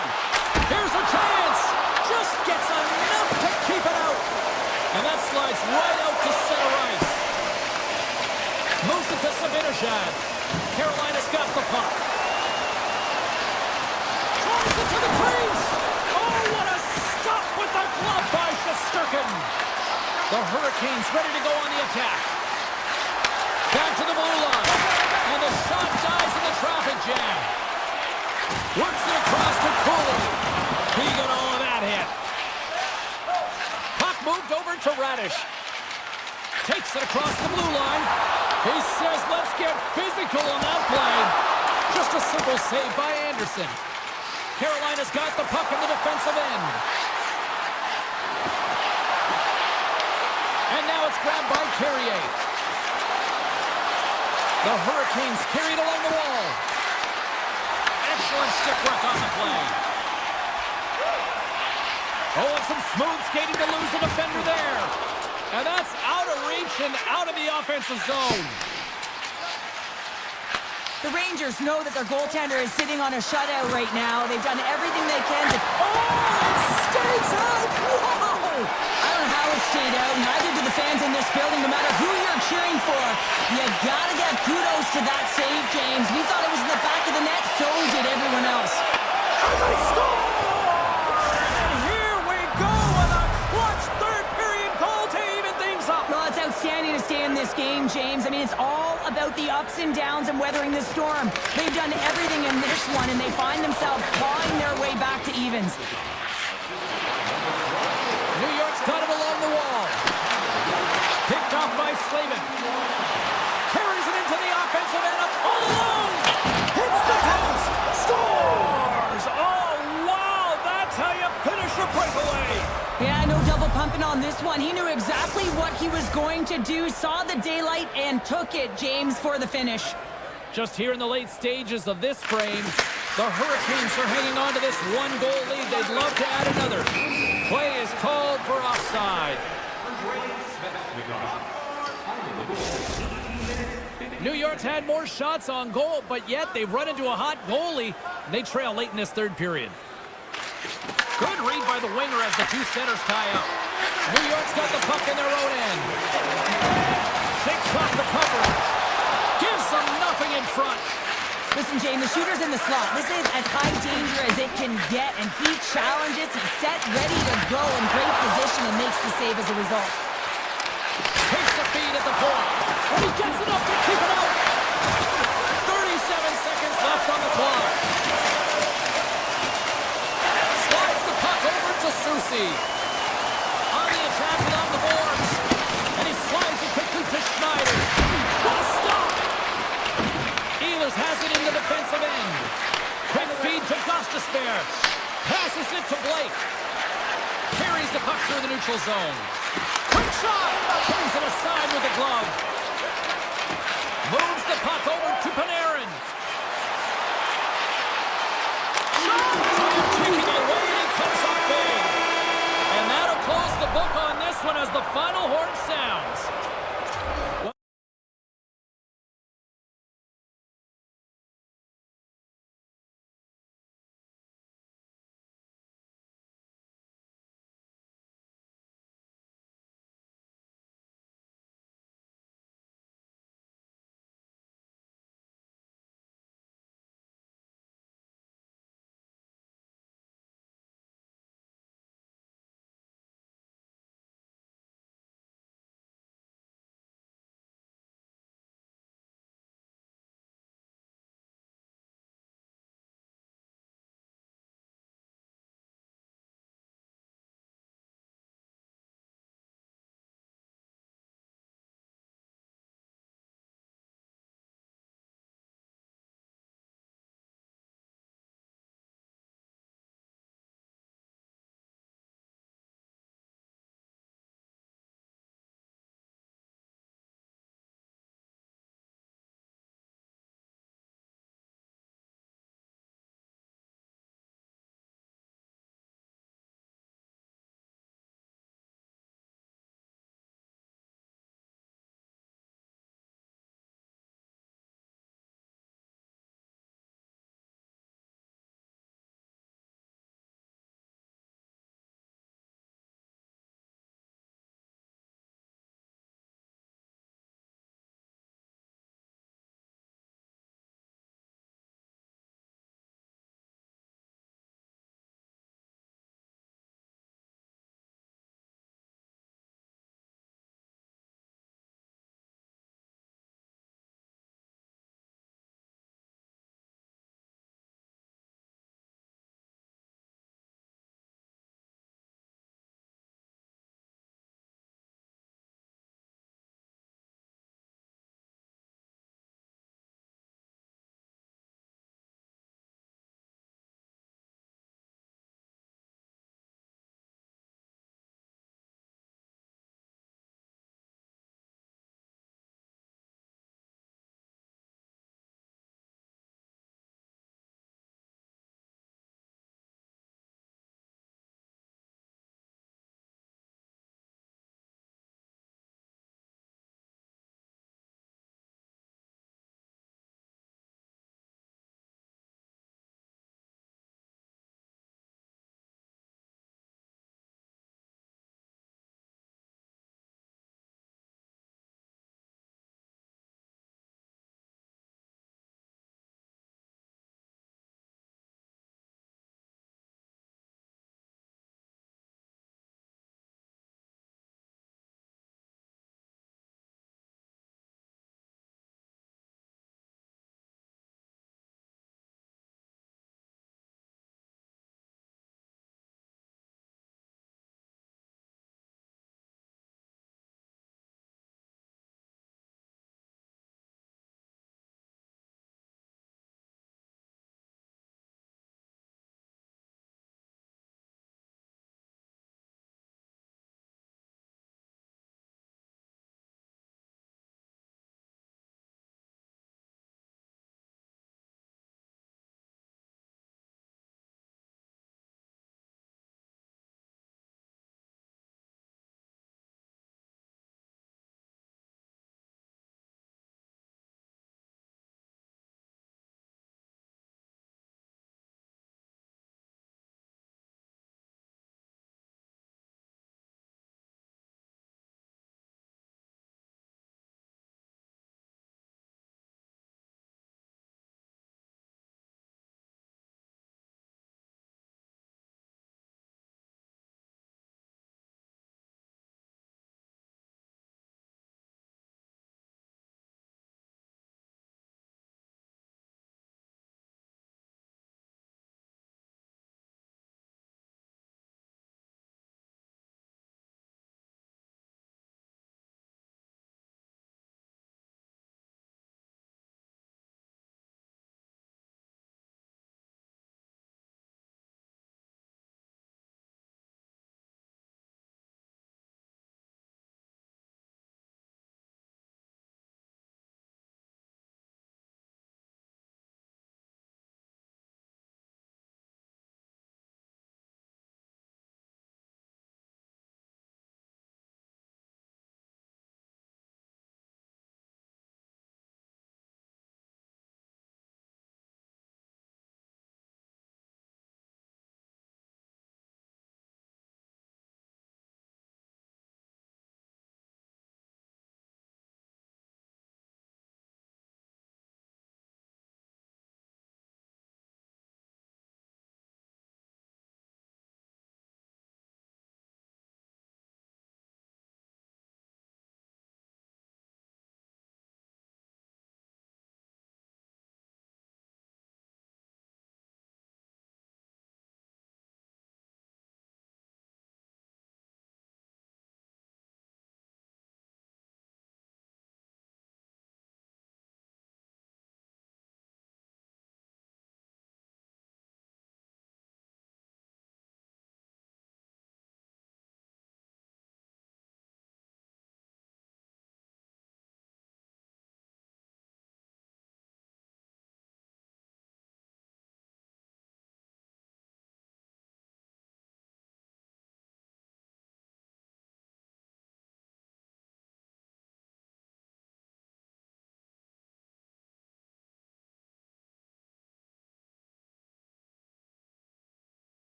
Here's a chance. Just gets enough to keep it out. And that slides right out to center ice. Moves it to Sabinishad. Carolina's got the puck. Tries it to the crease. Oh, what a stop with the glove by Shesterkin. The Hurricanes ready to go on the attack. Back to the blue line. And the shot dies in the traffic jam. Works it across to Cooley. He got all of that hit. Puck moved over to Radish. Takes it across the blue line. He says, let's get physical on that play. Just a simple save by Anderson. Carolina's got the puck in the defensive end. And now it's grabbed by Carrier. The Hurricanes carried along the wall. Excellent stick work on the play. Oh, and some smooth skating to lose the defender there. And that's out of reach and out of the offensive zone. The Rangers know that their goaltender is sitting on a shutout right now. They've done everything they can to... Oh, it stays out! Whoa! I don't know how it stayed out. Neither do the fans in this building, no matter who you're cheering for. You gotta get kudos to that save, James. We thought it was in the back of the net, so did everyone else. And they score! And here we go with a clutch third-period goal to even things up. Well, it's outstanding to stay in this game, James. I mean, it's all about the ups and downs and weathering the storm. They've done everything in this one, and they find themselves clawing their way back to evens. New York's got it along the wall. Picked off by Slavin. Carries it into the offensive end up all alone. Hits the post. Scores! Oh, wow! That's how you finish a breakaway. Yeah, no double pumping on this one. He knew exactly what he was going to do, saw the daylight, and took it, James, for the finish. Just here in the late stages of this frame, the Hurricanes are hanging on to this one-goal lead. They'd love to add another. Play is called for offside. New York's had more shots on goal, but yet they've run into a hot goalie. They trail late in this third period. Good read by the winger as the two centers tie up. New York's got the puck in their own end. Takes off the coverage. Gives them nothing in front. Listen, Jane, the shooter's in the slot. This is as high danger as it can get, and he challenges. He's set, ready to go in great position, and makes the save as a result. Takes the feed at the point. And he gets enough to keep it out. 37 seconds left on the clock. Slides the puck over to Susi. On the attack along the boards. And he slides it quickly to Schneider. What a stop! Ehlers has it in the defensive end. Quick feed to Gostisbehere. Passes it to Blake. Carries the puck through the neutral zone. Quick shot! Turns it aside with the glove. Moves the puck over to Panarin. Shot! Taking it away, and he comes up big. And that'll close the book on this one as the final horn sounds.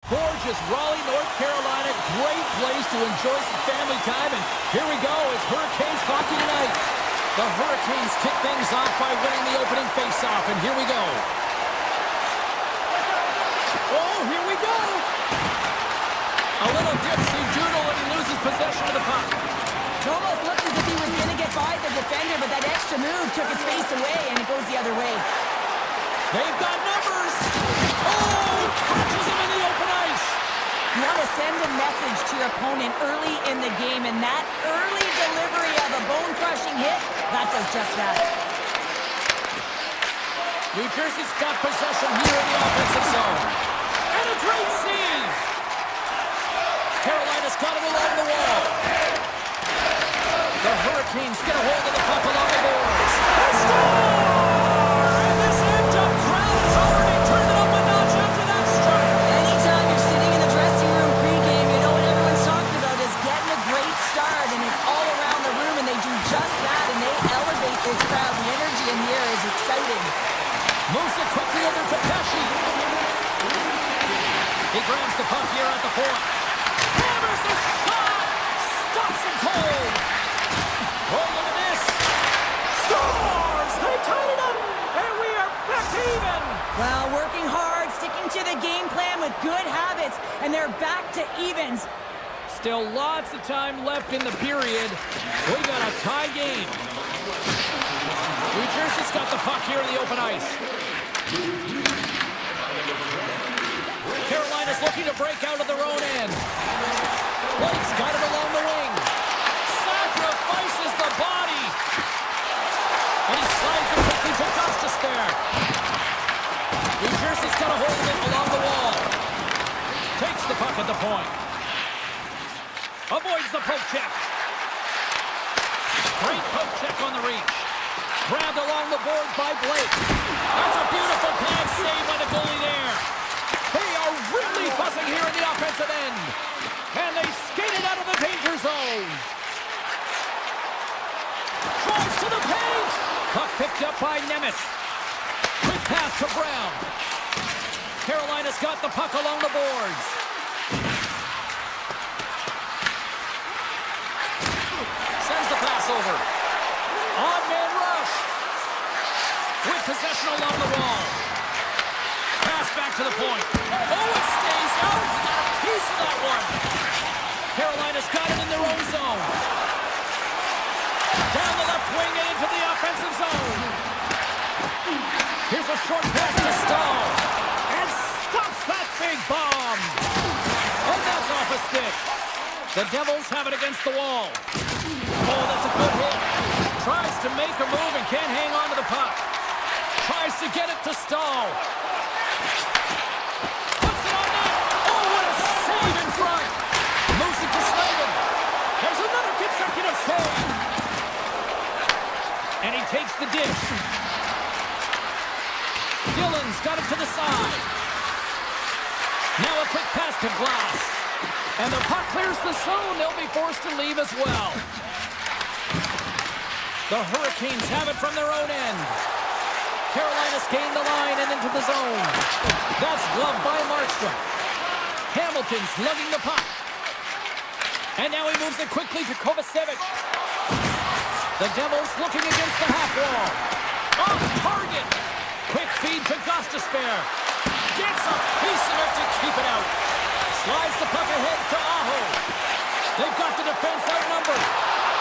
Gorgeous Raleigh, North Carolina. Great place to enjoy some family time. And here we go. It's Hurricanes hockey tonight. The Hurricanes kick things off by winning the opening faceoff. And here we go. Oh, here we go. A little dipsy doodle and he loses possession of the puck. It almost looked as if he was going to get by the defender, but that extra move took his face away, and it goes the other way. They've got numbers. Oh, catches him in the open ice. You want to send a message to your opponent early in the game, and that early delivery of a bone-crushing hit, that does just that. New Jersey's got possession here in the offensive zone. And a great save. Carolina's got it along the wall. The Hurricanes get a hold of the puck along the boards. They score! And this amped-up crowd has already turned it up a notch after that strike. Anytime you're sitting in the dressing room pregame, you know what everyone's talking about is getting a great start, and it's all around the room, and they do just that, and they elevate this crowd. The energy in the air is exciting. Moves it quickly over to Pesci. He grabs the puck here at the point. Hammers the shot! Stops him cold! Oh, look at this! Scores! They tied it up! And we are back to even! Well, working hard, sticking to the game plan with good habits, and they're back to evens. Still lots of time left in the period. We got a tie game. New Jersey's got the puck here in the open ice. Carolina's looking to break out of their own end. Blake's got it along the wing. Sacrifices the body. And he slides it quickly to Costas there. New Jersey's got a hold of it along the wall. Takes the puck at the point. Avoids the poke check. Great poke check on the reach. Grabbed along the boards by Blake. That's a beautiful pad save by the goalie there. They are really buzzing here in the offensive end. And they skated out of the danger zone. Drives to the paint. Puck picked up by Nemeth. Quick pass to Brown. Carolina's got the puck along the boards. Sends the pass over. On-man rush. With possession along the wall. Pass back to the point. Oh, it stays out. He got a piece of that one. Carolina's got it in their own zone. Down the left wing and into the offensive zone. Here's a short pass to Stahl. And stops that big bomb. And that's off a stick. The Devils have it against the wall. Oh, that's a good hit. Tries to make a move and can't hang on to the puck. Tries to get it to Stahl. Puts it on net. Oh, what a save in front. Moves it to Slavin. There's another consecutive save. And he takes the dish. Dillon's got it to the side. Now a quick pass to Glass. And the puck clears the zone. They'll be forced to leave as well. The Hurricanes have it from their own end. Carolina's gained the line and into the zone. That's gloved by Markstrom. Hamilton's lugging the puck. And now he moves it quickly to Kovacevic. The Devils looking against the half wall. Off target. Quick feed to Gostisbehere. Gets a piece of it to keep it out. Slides the puck ahead to Aho. They've got the defense outnumbered.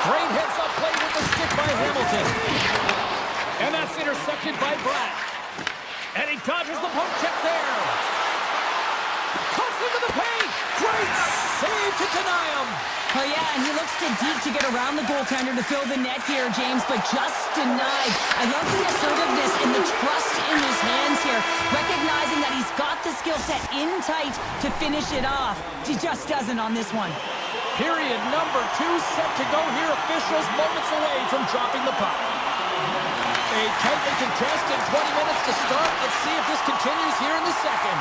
Great heads-up play with the stick by Hamilton. And that's intercepted by Bratt. And he dodges the poke check there. Cuts into the paint. Great save to deny him. Oh, yeah, and he looks to deep to get around the goaltender to fill the net here, James, but just denied. I love the assertiveness and the trust in his hands here, recognizing that he's got the skill set in tight to finish it off. He just doesn't on this one. Period number 2 set to go here. Officials moments away from dropping the puck. A tightly contested 20 minutes to start. Let's see if this continues here in the second.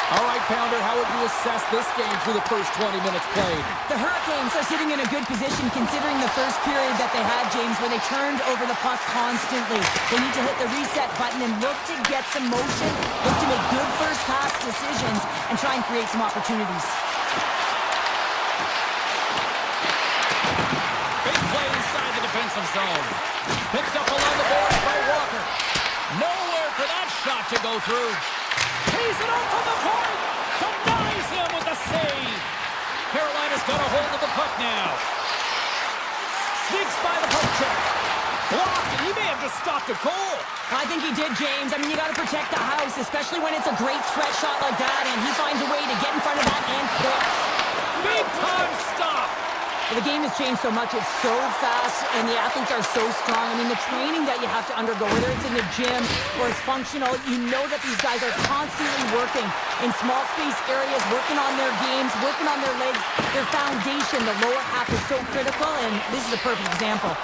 All right, Pounder, how would you assess this game through the first 20 minutes played? The Hurricanes are sitting in a good position considering the first period that they had, James, where they turned over the puck constantly. They need to hit the reset button and look to get some motion, look to make good first pass decisions, and try and create some opportunities. Big play inside the defensive zone. Picked up along the boards by Walker. Nowhere for that shot to go through. Tees it up from the point. Denies him with the save. Carolina's got a hold of the puck now. Sneaks by the poke check. Blocked, and he may have just stopped a goal. I think he did, James. I mean, you got to protect the house, especially when it's a great threat shot like that, and he finds a way to get in front of that and quick. Big time stop. Well, the game has changed so much. It's so fast, and the athletes are so strong. I mean, the training that you have to undergo, whether it's in the gym or it's functional, you know that these guys are constantly working in small space areas, working on their games, working on their legs. Their foundation, the lower half, is so critical, and this is a perfect example.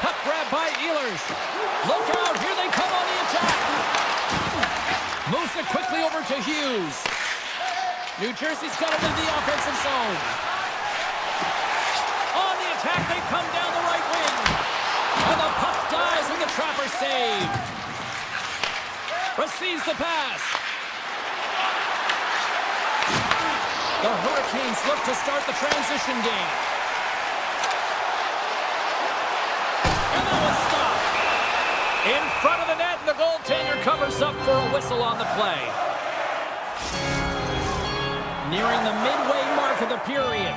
Puck grab by Ehlers. Look out, here they come on the attack. Moves it quickly over to Hughes. New Jersey's got it in the offensive zone. On the attack, they come down the right wing. And the puck dies with the Trapper save. Receives the pass. The Hurricanes look to start the transition game. And that was stopped. In front of the net, and the goaltender covers up for a whistle on the play. Nearing the midway mark of the period.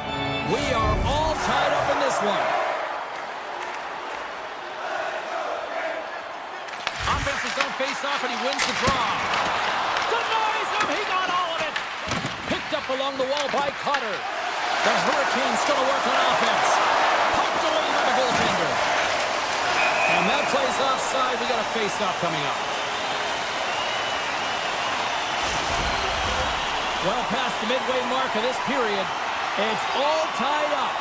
We are all tied up in this one. Offensive zone face-off, and he wins the draw. Denies him! He got all of it! Picked up along the wall by Cutter. The Hurricanes still to work on offense. Pumped away by the goaltender. And that plays offside. We got a face-off coming up. Well past the midway mark of this period. It's all tied up.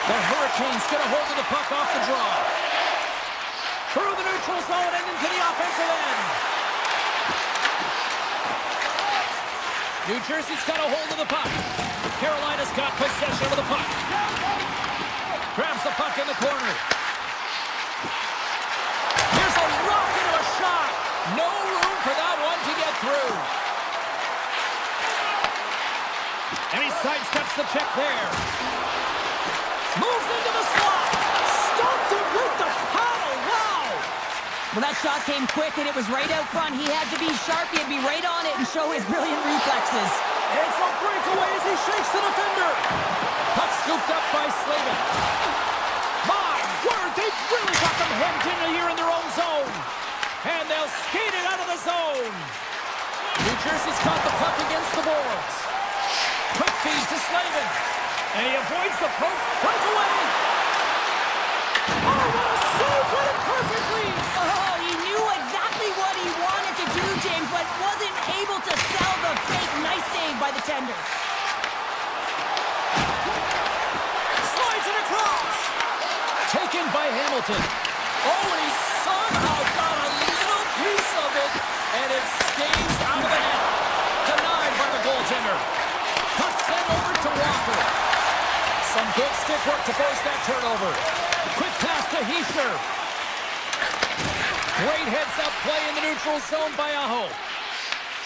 The Hurricanes get a hold of the puck off the draw. Through the neutral zone and into the offensive end. New Jersey's got a hold of the puck. Carolina's got possession of the puck. Grabs the puck in the corner. Here's a rocket of a shot. No room for that one to get through. And he sidesteps the check there. Moves into the slot. Stopped it with the paddle. Wow. Well, that shot came quick, and it was right out front. He had to be sharp. He had to be right on it and show his brilliant reflexes. It's a breakaway as he shakes the defender. Puck scooped up by Slavin. My word, they've really got them hemmed in here in their own zone. And they'll skate it out of the zone. New Jersey's caught the puck against the boards. Quick feed to Slavin. And he avoids the breakaway. Oh, what a save! Read it perfectly. Oh, he knew exactly what he wanted to do, James, but wasn't able to sell the fake. Nice save by the tender. Slides it across. Taken by Hamilton. Oh, and he somehow got a little piece of it, and it skates out of the net. Denied by the goaltender. Puck sent over to Walker. Some good stick work to force that turnover. Quick pass to Heischer. Great heads-up play in the neutral zone by Aho.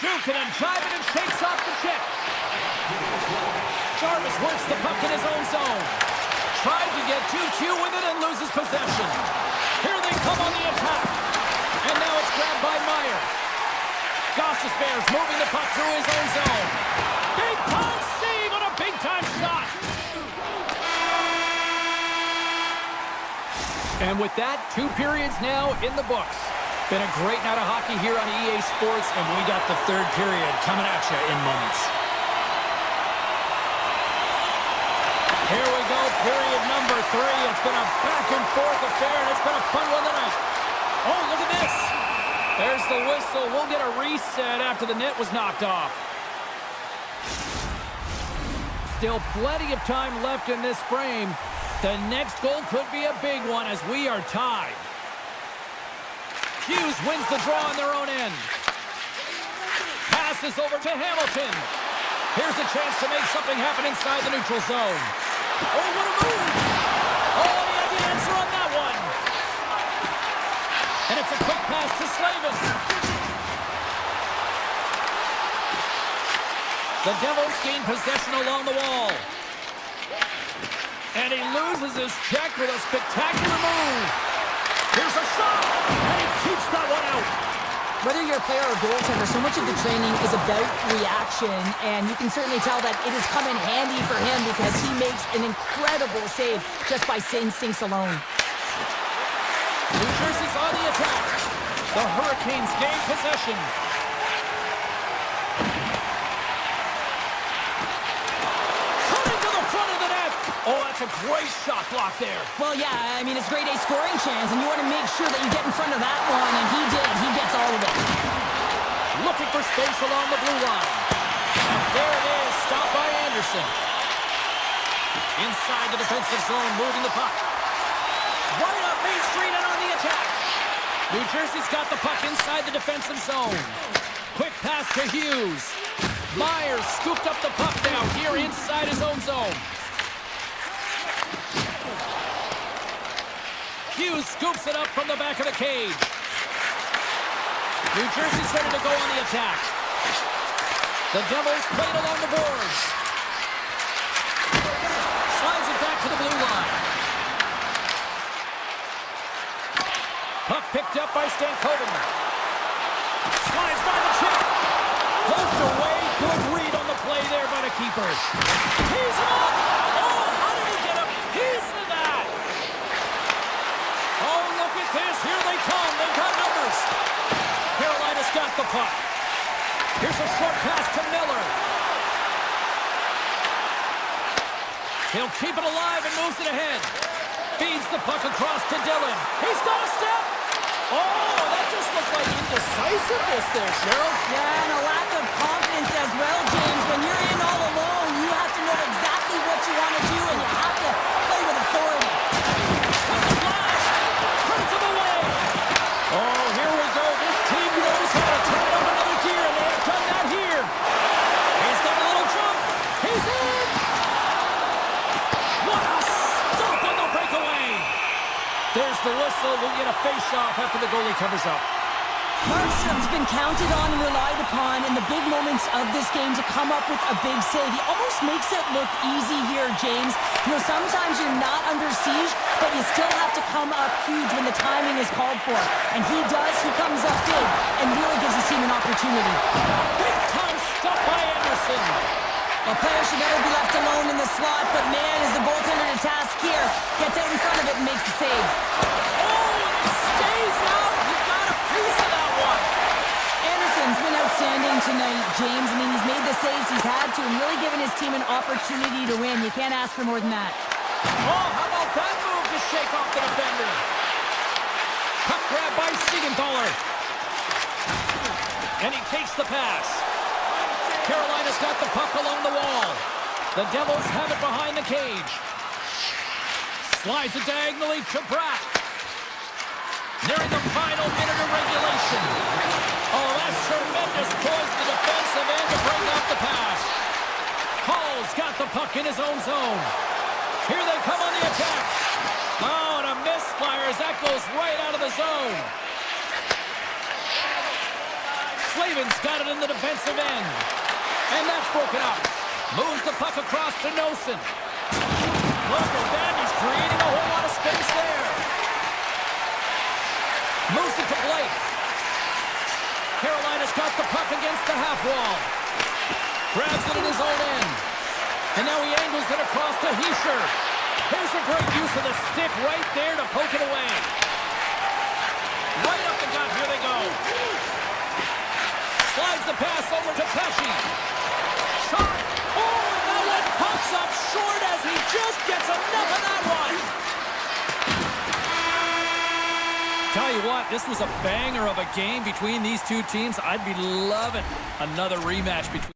Jukin and driving and shakes off the check. Jarvis works the puck in his own zone. Tried to get 2Q with it and loses possession. Here they come on the attack. And now it's grabbed by Meyer. Goss's Bears moving the puck through his own zone. Big-time save on a big-time shot. And with that, 2 periods now in the books. Been a great night of hockey here on EA Sports, and we got the 3rd period coming at you in moments. Here we go, period number 3. It's been a back-and-forth affair, and it's been a fun one tonight. Oh, look at this. There's the whistle. We'll get a reset after the net was knocked off. Still plenty of time left in this frame. The next goal could be a big one as we are tied. Hughes wins the draw on their own end. Passes over to Hamilton. Here's a chance to make something happen inside the neutral zone. Oh, what a move! Oh, he had the answer on that one. And it's a quick pass to Slavin. The Devils gain possession along the wall. And he loses his check with a spectacular move. Here's a shot, and he keeps that one out. Whether you're a player or goaltender, so much of the training is about reaction, and you can certainly tell that it has come in handy for him because he makes an incredible save just by instincts alone. New Jersey's on the attack. The Hurricanes gain possession. Coming to the front of the net. Oh, that's a great shot block there. Well, yeah, I mean, it's grade A scoring chance, and you want to make sure that you get in front of that one, and he did. He gets all of it. Looking for space along the blue line. And there it is, stopped by Anderson. Inside the defensive zone, moving the puck. Right up Main Street and on the attack. New Jersey's got the puck inside the defensive zone. Quick pass to Hughes. Myers scooped up the puck now here inside his own zone. Hughes scoops it up from the back of the cage. New Jersey's ready to go on the attack. The Devils play it along the boards. Slides it back to the blue line. Puck picked up by Stankoven. Slides by the chip. Poked away. Good read on the play there by the keeper. Tees him up. Oh, how did he get a piece of that? Oh, look at this. Here they come. They've got numbers. Carolina's got the puck. Here's a short pass to Miller. He'll keep it alive and moves it ahead. Feeds the puck across to Dillon. He's got a step. Oh, that just looked like indecisiveness there, Cheryl. Yeah, and a lack of confidence as well, James. When you're in all alone, you have to know exactly what you want to do, and you have to play with authority. With the flash. Turns him away. Oh, here we go. This team knows how to turn up another gear, and they have done that here. He's got a little jump. He's in. What a stop on the breakaway. There's the whistle. We'll get a face-off after the goalie covers up. Markstrom's been counted on and relied upon in the big moments of this game to come up with a big save. He almost makes it look easy here, James. You know, sometimes you're not under siege, but you still have to come up huge when the timing is called for. And he does. He comes up big and really gives his team an opportunity. Big time stop by Anderson. A player should never be left alone in the slot, but man, is the goaltender to task here. Gets out in front of it and makes the save. Oh, and it stays out. He got a piece of that one. Anderson's been outstanding tonight, James. I mean, he's made the saves he's had to and really given his team an opportunity to win. You can't ask for more than that. Oh, how about that move to shake off the defender? Puck grab by Siegenthaler. And he takes the pass. Carolina's got the puck along the wall. The Devils have it behind the cage. Slides it diagonally to Bratt. Nearing the final minute of regulation. Oh, that's tremendous towards the defensive end to bring up the pass. Hall's got the puck in his own zone. Here they come on the attack. Oh, and a misfire as that goes right out of the zone. Slavin's got it in the defensive end. And that's broken up. Moves the puck across to Nosen. Look at that. He's creating a whole lot of space there. Moves it to Blake. Carolina's got the puck against the half wall. Grabs it in his own end. And now he angles it across to Hischer. Here's a great use of the stick right there to poke it away. Right up the gut. Here they go. Slides the pass over to Pesci. Shot. Oh, and that one pops up short as he just gets enough of that one. Tell you what, this was a banger of a game between these two teams. I'd be loving another rematch between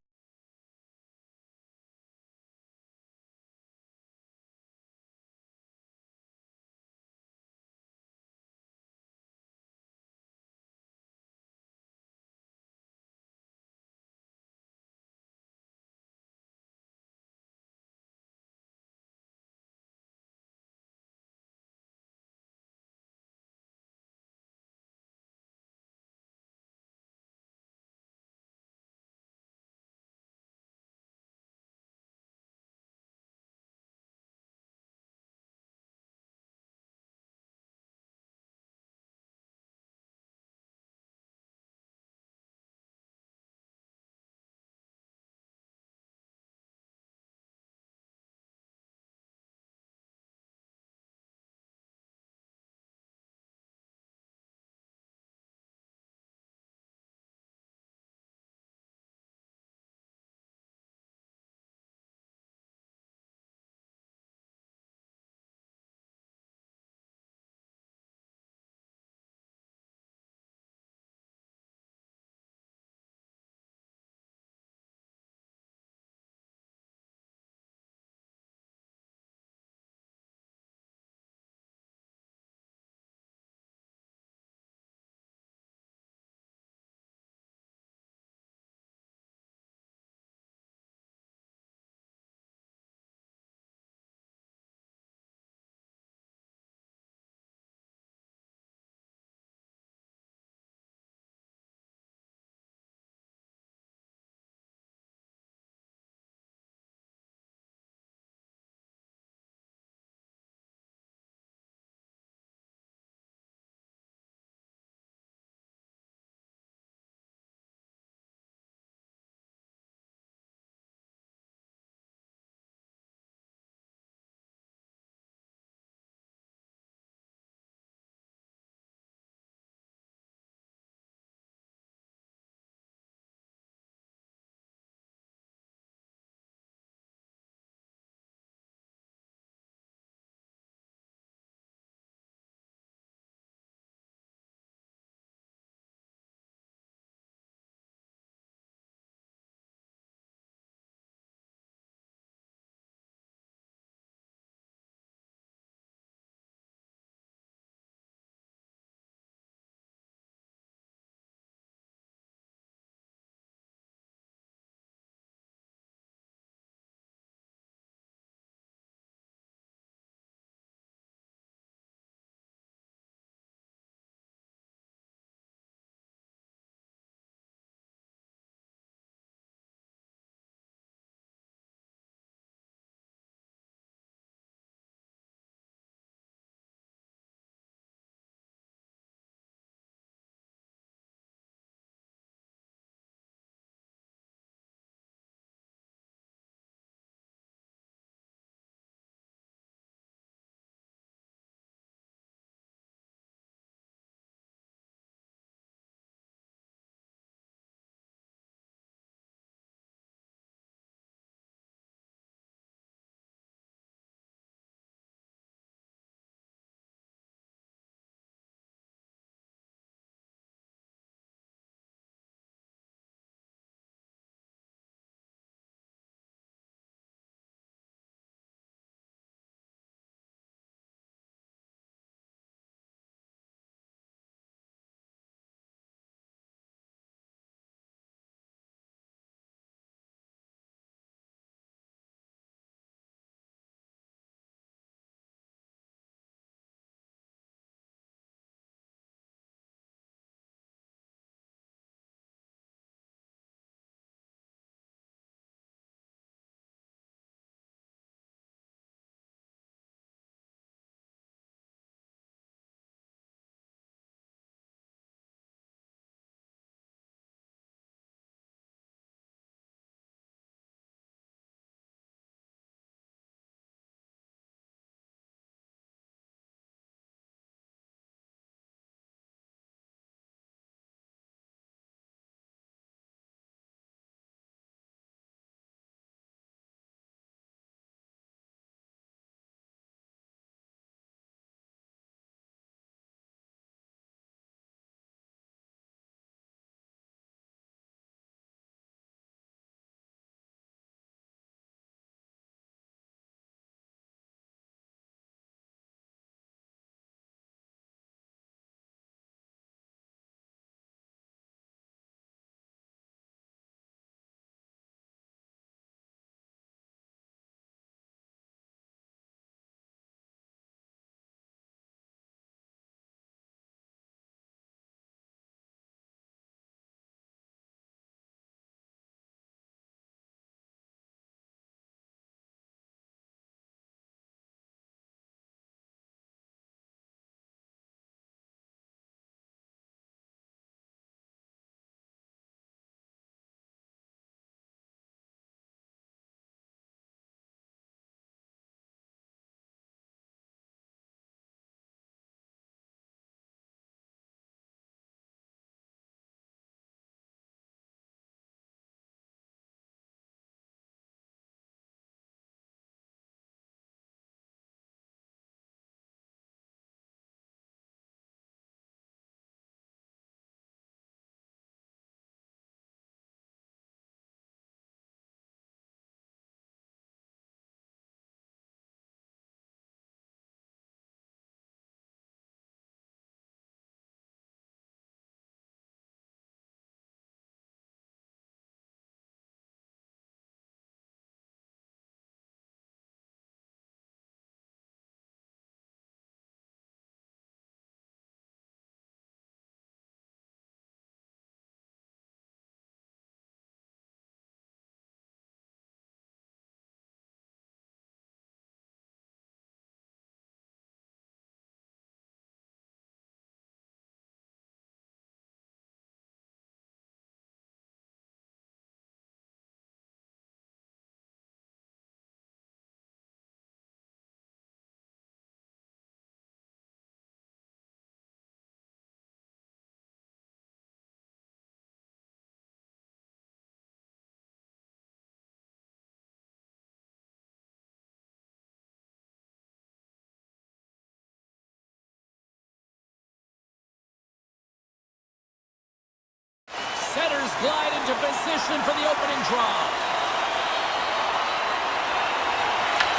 glide into position for the opening draw.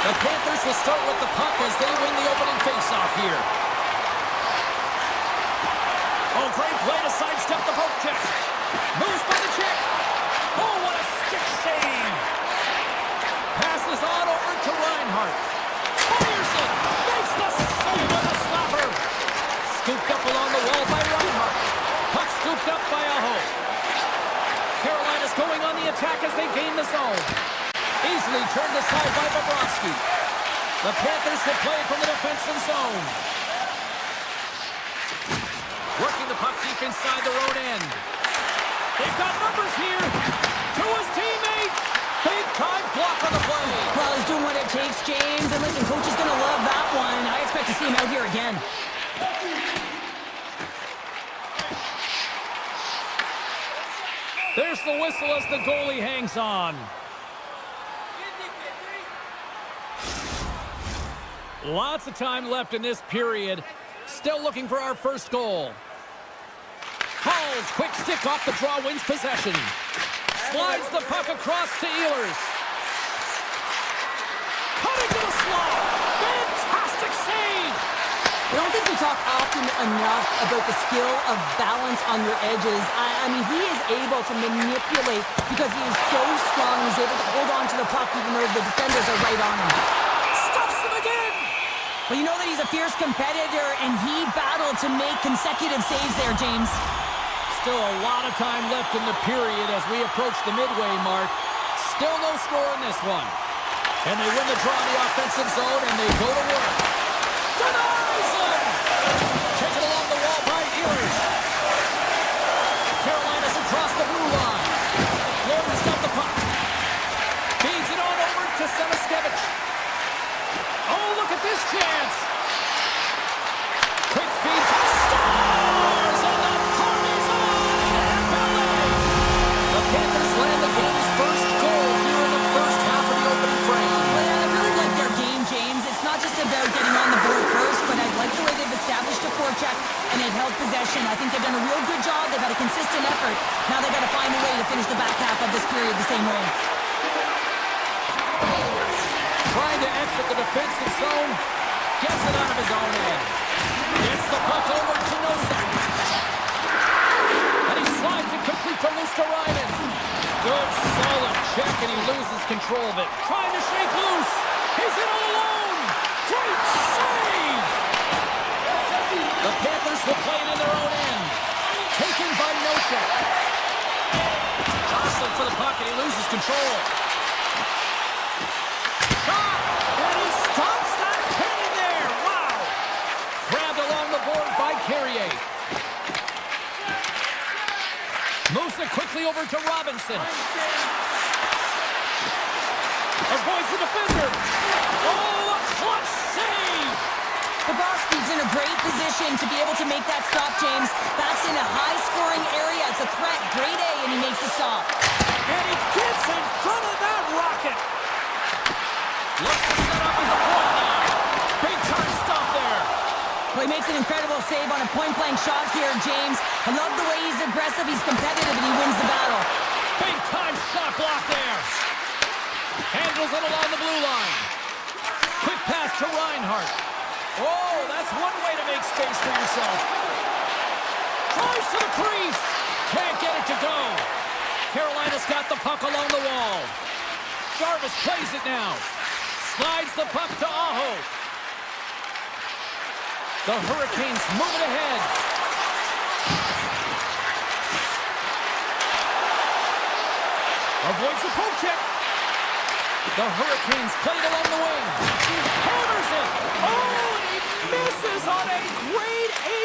The Panthers will start with the puck as they win the opening faceoff here. Oh, great play to sidestep the poke check. Moves by the check. Oh, what a stick save. Passes on over to Reinhart. Fires it. Makes the save with a slapper. Scooped up along the wall by Reinhart. Puck scooped up by Aho. Carolina's going on the attack as they gain the zone. Easily turned aside by Bobrovsky. The Panthers will play from the defensive zone. Working the puck deep inside their own end. They've got numbers here. To his teammate. Big time block on the play. Well, he's doing what it takes, James. And listen, coach is going to love that one. I expect to see him out here again. There's the whistle as the goalie hangs on. Lots of time left in this period. Still looking for our first goal. Hall's quick stick off the draw wins possession. Slides the puck across to Ehlers. Cutting to the slot. Fantastic save. I don't think we talk often enough about the skill of balance on your edges. I mean, he is able to manipulate because he is so strong. He's able to hold on to the puck even though the defenders are right on him. Stuffs him again. Well, you know that he's a fierce competitor, and he battled to make consecutive saves there, James. Still a lot of time left in the period as we approach the midway mark. Still no score in this one. And they win the draw in the offensive zone, and they go to work. Denies him! Taken along the wall by Ehlers. Carolina's across the blue line. Florida's got the puck. Feeds it on over to Semiskevich. Oh, look at this chance! Quick feed to Stars, and the party's on in FLA! The Panthers land the game's first goal here in the first half of the opening frame. Well, I really like their game, James. It's not just about getting on the board first, but I like the way they've established a forecheck and they've held possession. I think they've done a real good job. They've had a consistent effort. Now they've got to find a way to finish the back half of this period the same way. Trying to exit the defensive zone. Gets it out of his own end. Gets the puck over to Nosek. And he slides it quickly to Luosterainen. Good solid check, and he loses control of it. Trying to shake loose. He's in all alone. Great save. The Panthers will play it in their own end. Taken by Nosek. Jostling for the puck, and he loses control. Shot! And he stops that cannon there! Wow! Grabbed along the board by Carrier. Moves it quickly over to Robinson. Avoids the defender. Oh, a clutch save! Bobrovsky's in a great position to be able to make that stop, James. That's in a high-scoring area. It's a threat. Grade A, and he makes the stop. And he gets in front of that rocket. Looks to set up at the point now. Big time stop there. Well, he makes an incredible save on a point-blank shot here, James. I love the way he's aggressive, he's competitive, and he wins the battle. Big time shot block there. Handles it along the blue line. Quick pass to Reinhart. Oh, that's one way to make space for yourself. Tries to the crease. Can't get it to go. Carolina's got the puck along the wall. Jarvis plays it now. Slides the puck to Aho. The Hurricanes move it ahead. Avoids the poke check. The Hurricanes play it along the wing. Hammers it. Oh, and he misses on a grade A+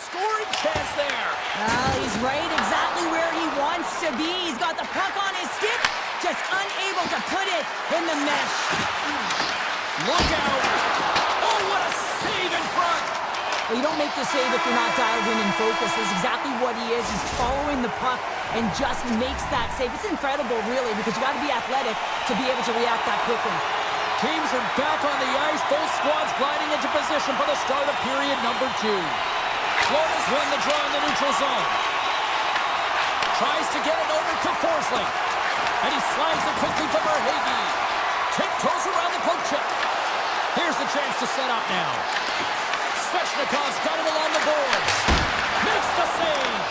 scoring chance there. Well, he's right exactly where he wants to be. He's got the puck on his stick, just unable to put it in the mesh. Look out. Oh, what a save in front. Well, you don't make the save if you're not dialed in and focused. That's exactly what he is. He's following the puck and just makes that save. It's incredible, really, because you got to be athletic to be able to react that quickly. Teams are back on the ice. Both squads gliding into position for the start of period number 2. Florida's won the draw in the neutral zone. Tries to get it over to Forsling. And he slides it quickly to Verhaeghe. Tiptoes around the poke check. Here's the chance to set up now. Svechnikov's got it along the boards. Makes the save.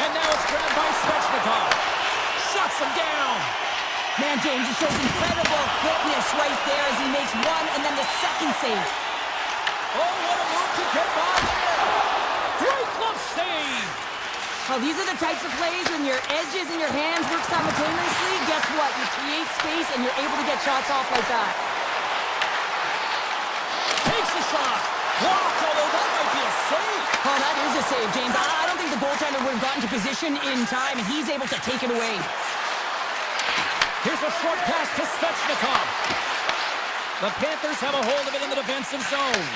And now it's grabbed by Svechnikov. Shuts him down. Man, James, he shows incredible quickness right there as he makes one and then the second save. Oh, what a move to get by there. Great glove save. Well, these are the types of plays when your edges and your hands work simultaneously. Guess what? You create space and you're able to get shots off like that. Takes the shot. Blocked, although that might be a save. Oh, that is a save, James. I don't think the goaltender would have gotten to position in time, and he's able to take it away. Here's a short pass to Svechnikov. The Panthers have a hold of it in the defensive zone.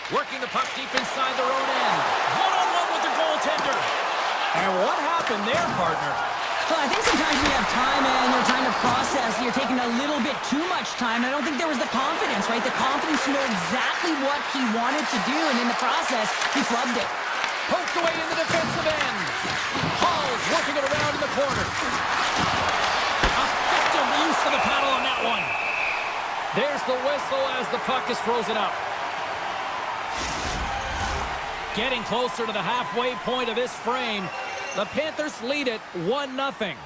Working the puck deep inside their own end. One-on-one with the goaltender. And what happened there, partner? Well, I think sometimes when you have time and you're trying to process, you're taking a little bit too much time. I don't think there was the confidence, right? The confidence to know exactly what he wanted to do, and in the process, he flubbed it. Poked away in the defensive end. Hall's working it around in the corner. Effective use of the paddle on that one. There's the whistle as the puck is frozen up. Getting closer to the halfway point of this frame. The Panthers lead it 1-0.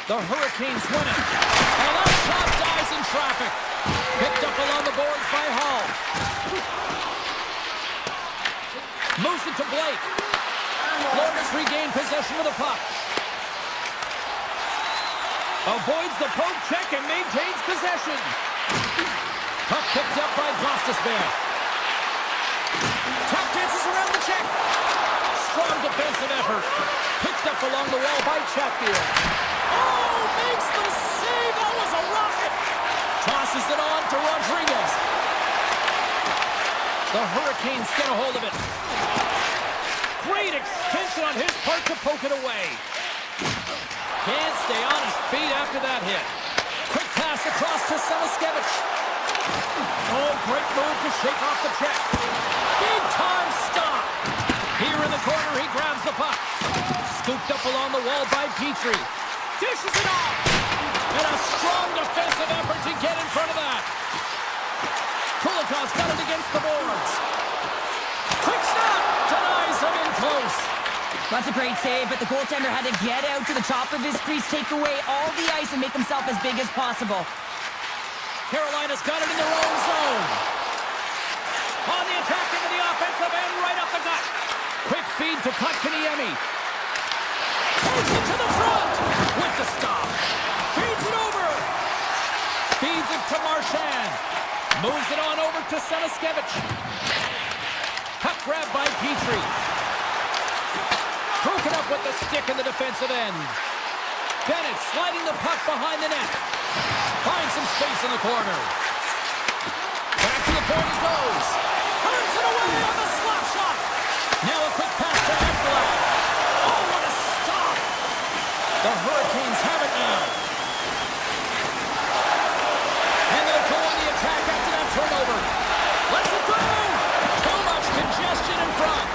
The Hurricanes win it. And that shot dies in traffic. Picked up along the boards by Hall. Moves it to Blake. Florida's regained possession of the puck. Avoids the poke check and maintains possession. Puck picked up by Gostisbehere. Tap dances around the check. Strong defensive effort. Picked up along the wall by Chatfield. Oh, makes the save. That was a rocket. Tosses it on to Rodriguez. The Hurricanes get a hold of it. Great extension on his part to poke it away. Can't stay on his feet after that hit. Quick pass across to Selaskevich. Oh, great move to shake off the check. Big time stop. Here in the corner, he grabs the puck. Scooped up along the wall by Petrie. Dishes it off. And a strong defensive effort to get in front of that. Kulikov's got it against the boards. Quick snap. Denies him in close. That's a great save, but the goaltender had to get out to the top of his crease, take away all the ice, and make himself as big as possible. Carolina's got it in their own zone. On the attack into the offensive end, right up the gut. Quick feed to Kotkaniemi. Takes it to the front with the stop. Feeds it over. Feeds it to Marchand. Moves it on over to Selaskevich. Puck grab by Petrie. Broken up with the stick in the defensive end. Bennett sliding the puck behind the net. Finds some space in the corner. Back to the point he goes. Turns it away on the slap shot. Now a quick pass to Ekblad. Oh, what a stop. The Hurricanes have it now. And they'll go on the attack after that turnover. Let's it go. Too much congestion in front.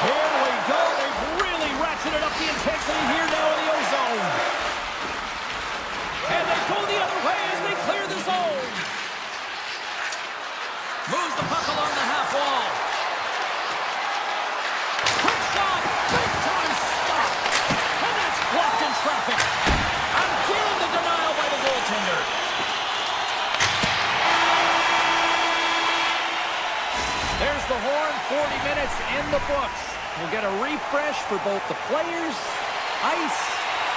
Here we go. They've really ratcheted up the intensity here now in the O-zone. And they go the other way as they clear the zone. Moves the puck along the half wall. Quick shot. Big time stop. And that's blocked in traffic. Again the denial by the goaltender. There's the horn. 40 minutes in the books. We'll get a refresh for both the players, ice.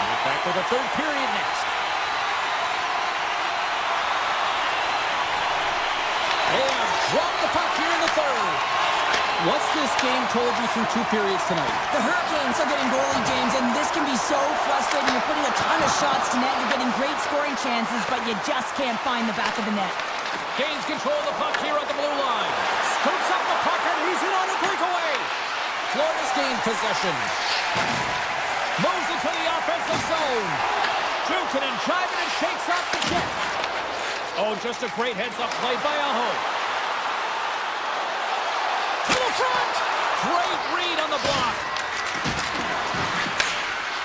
We'll get back to the third period next. They have dropped the puck here in the third. What's this game told you through 2 periods tonight? The Hurricanes are getting goalie, James, and this can be so frustrating. You're putting a ton of shots to net. You're getting great scoring chances, but you just can't find the back of the net. Gains control of the puck here at the blue line. Scoops up the puck and he's in on a breakaway. Florida's gained possession. Moves into the offensive zone. Jukin and jiving and shakes off the check. Oh, just a great heads-up play by Aho. To the front! Great block.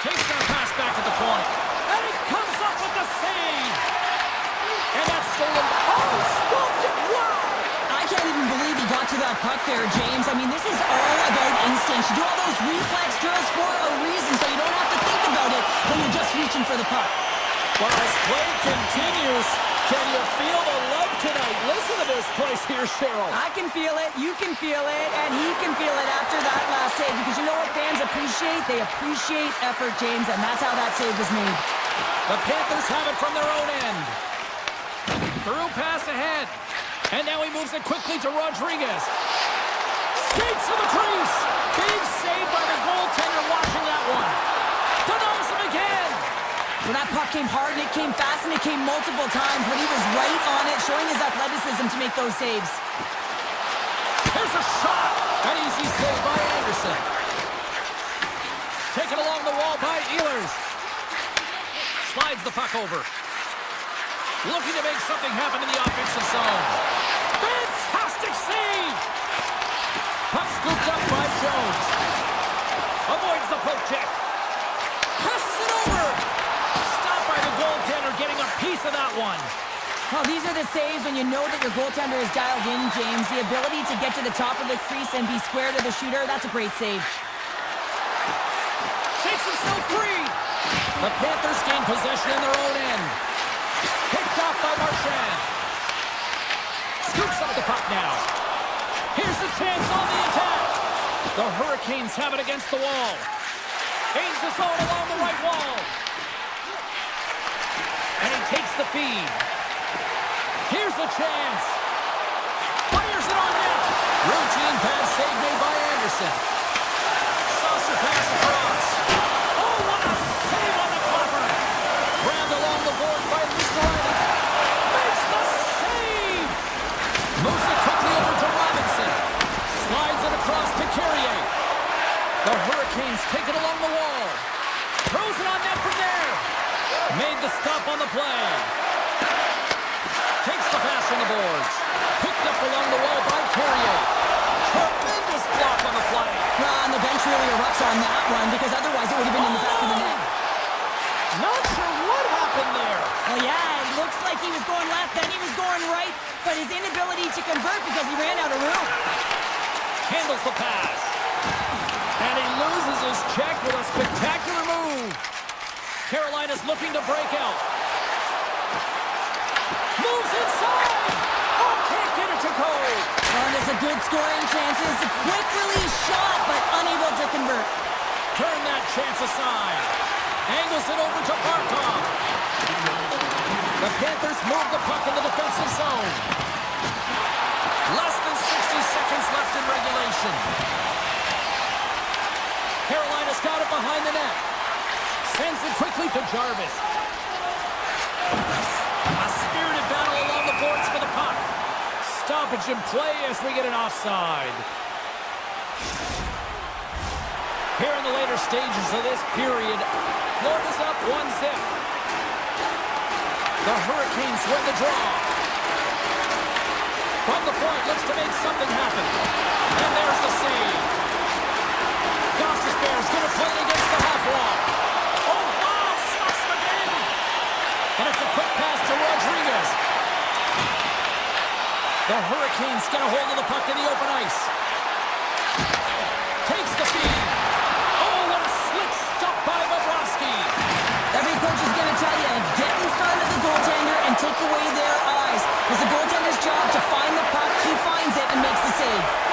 Takes that pass back at the point. And he comes up with the save. And that's stolen. Oh, scooped it. Wow. I can't even believe he got to that puck there, James. I mean, this is all about instinct. You do all those reflex drills for a reason, so you don't have to think about it when you're just reaching for the puck. Well, as play continues, can you feel the love tonight? Listen to this place here, Cheryl. I can feel it, you can feel it, and he can feel it after that last save. Because you know what fans appreciate? They appreciate effort, James, and that's how that save was made. The Panthers have it from their own end. Through pass ahead. And now he moves it quickly to Rodriguez. Skates to the crease. Big save by the goaltender watching that one. Denies him again. Well, that puck came hard, and it came fast, and it came multiple times, but he was right on it, showing his athleticism to make those saves. There's a shot. An easy save by Anderson. Taken along the wall by Ehlers. Slides the puck over. Looking to make something happen in the offensive zone. Fantastic save! Puck scooped up by Jones. Avoids the poke check. Passes it over. Stopped by the goaltender, getting a piece of that one. Well, these are the saves when you know that your goaltender is dialed in, James. The ability to get to the top of the crease and be square to the shooter, that's a great save. Shakes himself free. The Panthers gain possession in their own end. Picked off by Marchand. Scoops up the puck now. Here's a chance on the attack. The Hurricanes have it against the wall. Aims the zone along the right wall. And he takes the feed. Here's a chance. Fires it on net. Routine pass save made by Anderson. Saucer pass across. Oh, what a save on the clapper. Grabbed along the board by Riley. Makes the save. Moves it quickly over to Robinson. Slides it across to Carrier. The Hurricanes take it along the wall. Throws it on net from there. Made the stop on the play. Takes the pass from the boards. Picked up along the wall by Carrier. Tremendous block on the play. Well, and the bench really erupts on that one, because otherwise it would have been in the back of the net. Not sure what happened there. Well, yeah, it looks like he was going left, then he was going right, but his inability to convert because he ran out of room. Handles the pass. And he loses his check with a spectacular move. Carolina's looking to break out. Moves inside. Oh, can't get it to go. Well, and it's a good scoring chance. It's a quick release shot, but unable to convert. Turn that chance aside. Angles it over to Barkov. The Panthers move the puck in the defensive zone. Less than 60 seconds left in regulation. Carolina's got it behind the net. Sends it quickly to Jarvis. A spirited battle along the boards for the puck. Stoppage in play as we get an offside. Here in the later stages of this period, Florida's up 1-0. The Hurricanes win the draw. From the point, looks to make something happen. And there's the save. Goss's Bears going to play it against the half wall. Oh, wow, stops him again. And it's a quick pass to Rodriguez. The Hurricanes get a hold of the puck in the open ice. Takes the feed. Oh, what a slick stop by Bobrovsky. Every coach is going to tell you, get in front of the goaltender and take away their eyes. It's the goaltender's job to find the puck. He finds it and makes the save.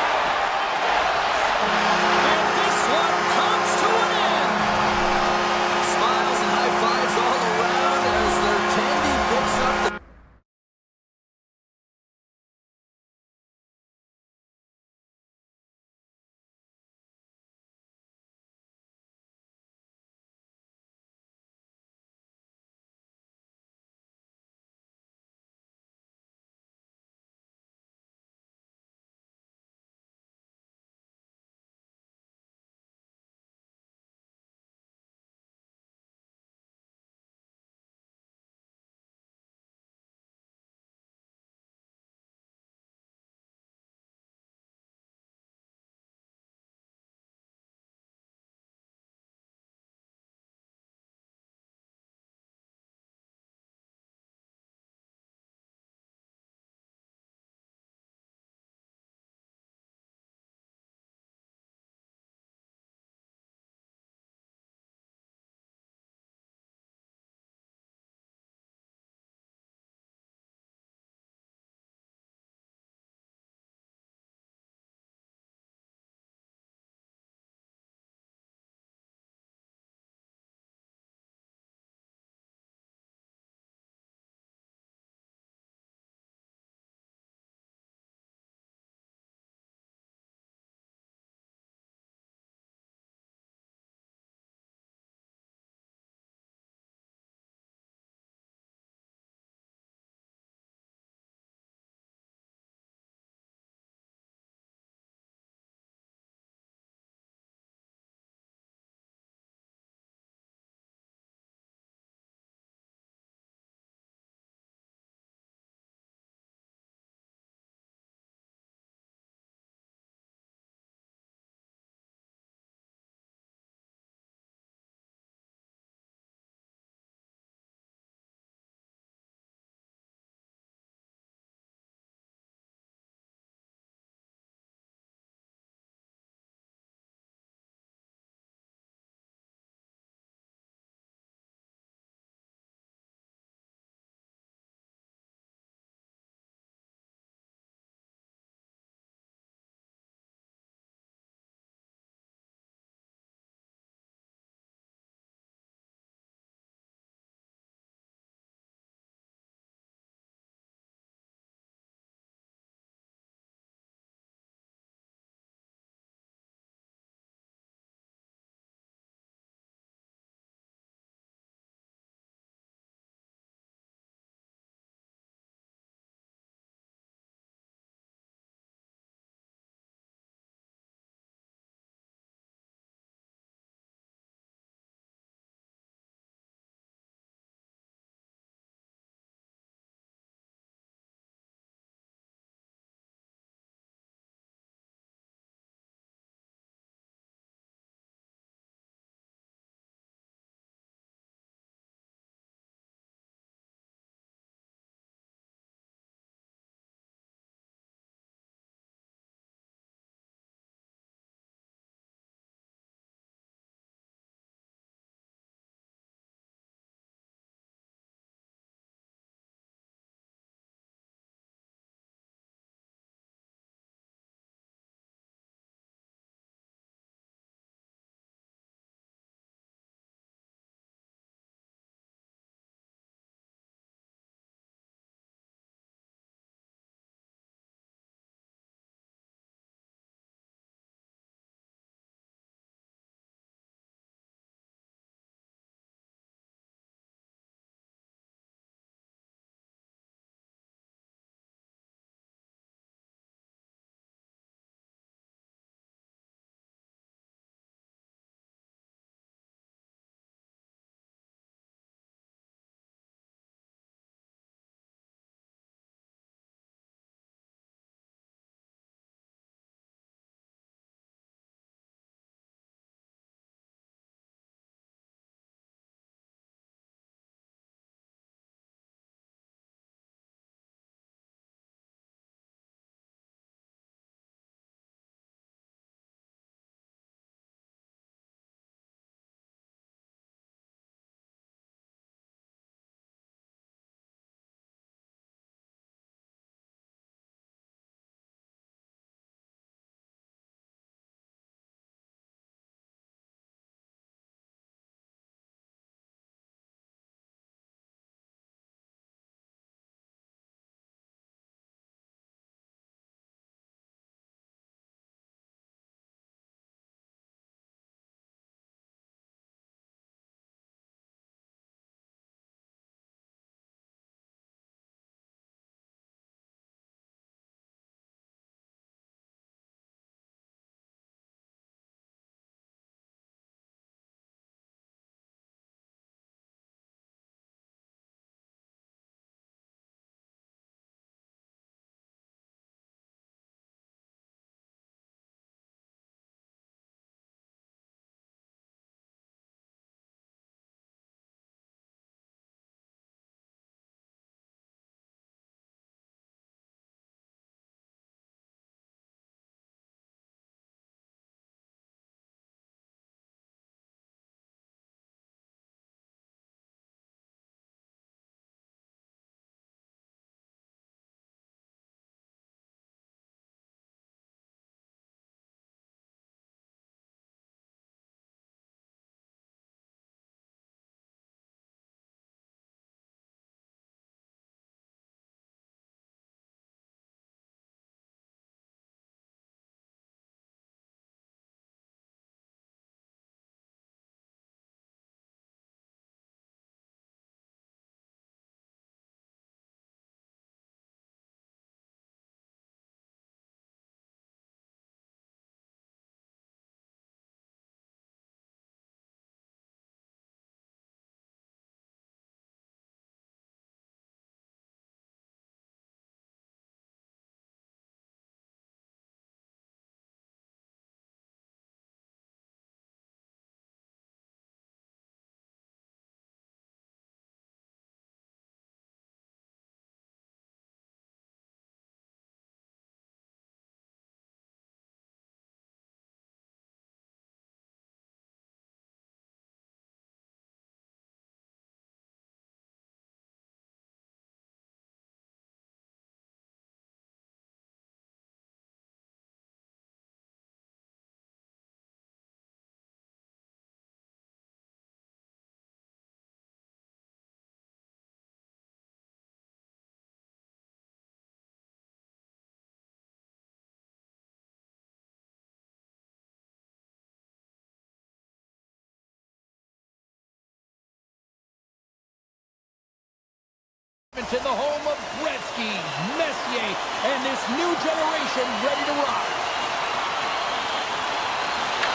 To the home of Gretzky, Messier, and this new generation ready to rock.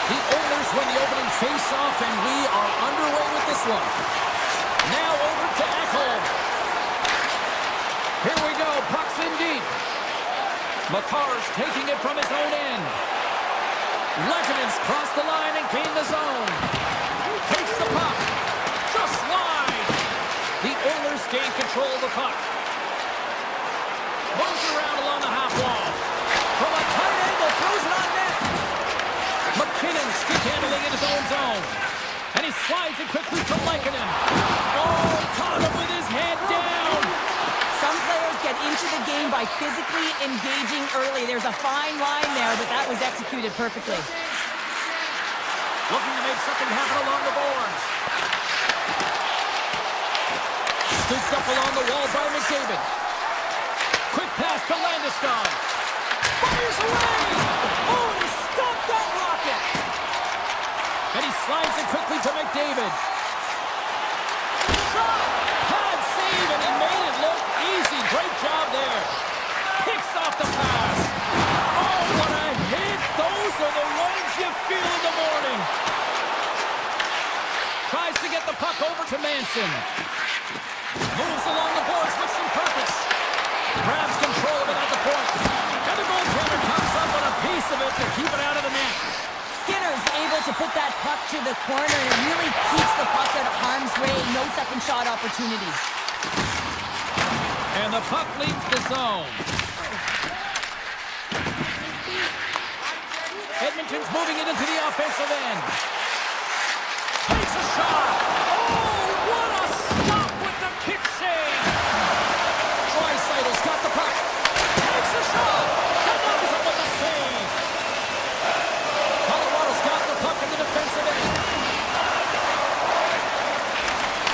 The Oilers win the opening face-off, and we are underway with this one. Now over to Ekholm. Here we go, puck's in deep. McCarr's taking it from his own end. Lekanen's crossed the line and gained the zone. Takes the puck. Just wide. The Oilers gain control of the puck. Moves around along the half wall. From a tight angle, throws it on net. McKinnon stick handling in his own zone. And he slides it quickly to Lekanen. Oh, caught him with his head down. Some players get into the game by physically engaging early. There's a fine line there, but that was executed perfectly. Looking to make something happen along the boards. Scooped up along the wall by McDavid. Quick pass to Landeskog. Fires away! Oh, he stopped that rocket! And he slides it quickly to McDavid. Shot! Pad save, and he made it look easy. Great job there. Picks off the pass. Oh, what a hit! Those are the ones you feel in the morning. Tries to get the puck over to Manson. Moves along the boards with some purpose. Grabs control of it at the point. And the goaltender comes up with a piece of it to keep it out of the net. Skinner's able to put that puck to the corner, and it really keeps the puck out of harm's way. No second shot opportunities. And the puck leaves the zone. Edmonton's moving it into the offensive end. Takes a shot. Oh, what a stop with the kick save. Dreisaitl's got the puck. Takes a shot. Denies him with the save. Colorado's got the puck in the defensive end.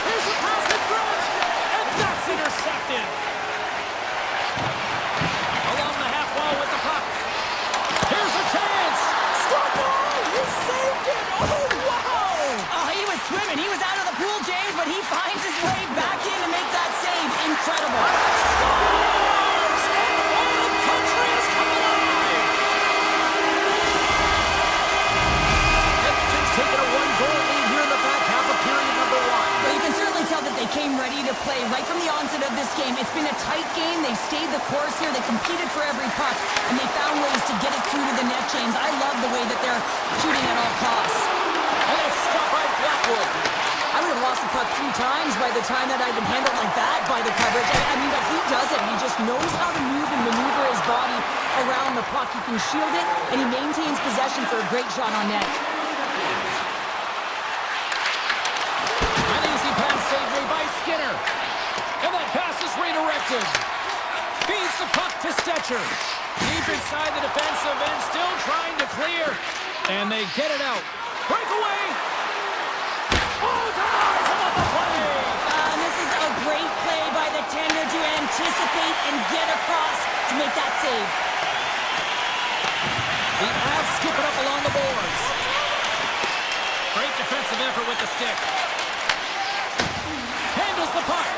Here's a pass in front. And that's intercepted. Along the half wall with the puck. Here's a chance. Score goal. He saved it. Oh, wow. Oh, he was swimming. He was out of the pool, James, but he finds his way back in to make that save. Incredible. Scores! And Oil Country has come alive! Edmonton's taken a one-goal lead here in the back half of period number one. But you can certainly tell that they came ready to play right from the onset of this game. It's been a tight game. They stayed the course here. They competed for every puck, and they found ways to get it through to the net, James. I love the way that they're shooting at all costs. And it's stopped by Blackwood. I would have lost the puck 3 times by the time that I'd been handled like that by the coverage. I mean, but he does it. He just knows how to move and maneuver his body around the puck. He can shield it, and he maintains possession for a great shot on net. An easy pass save made by Skinner. And that pass is redirected. Feeds the puck to Stetcher. Deep inside the defensive end, still trying to clear. And they get it out. Breakaway! Oh, denies him on the play! And this is a great play by the tender to anticipate and get across to make that save. The Avs skip it up along the boards. Great defensive effort with the stick. Handles the puck.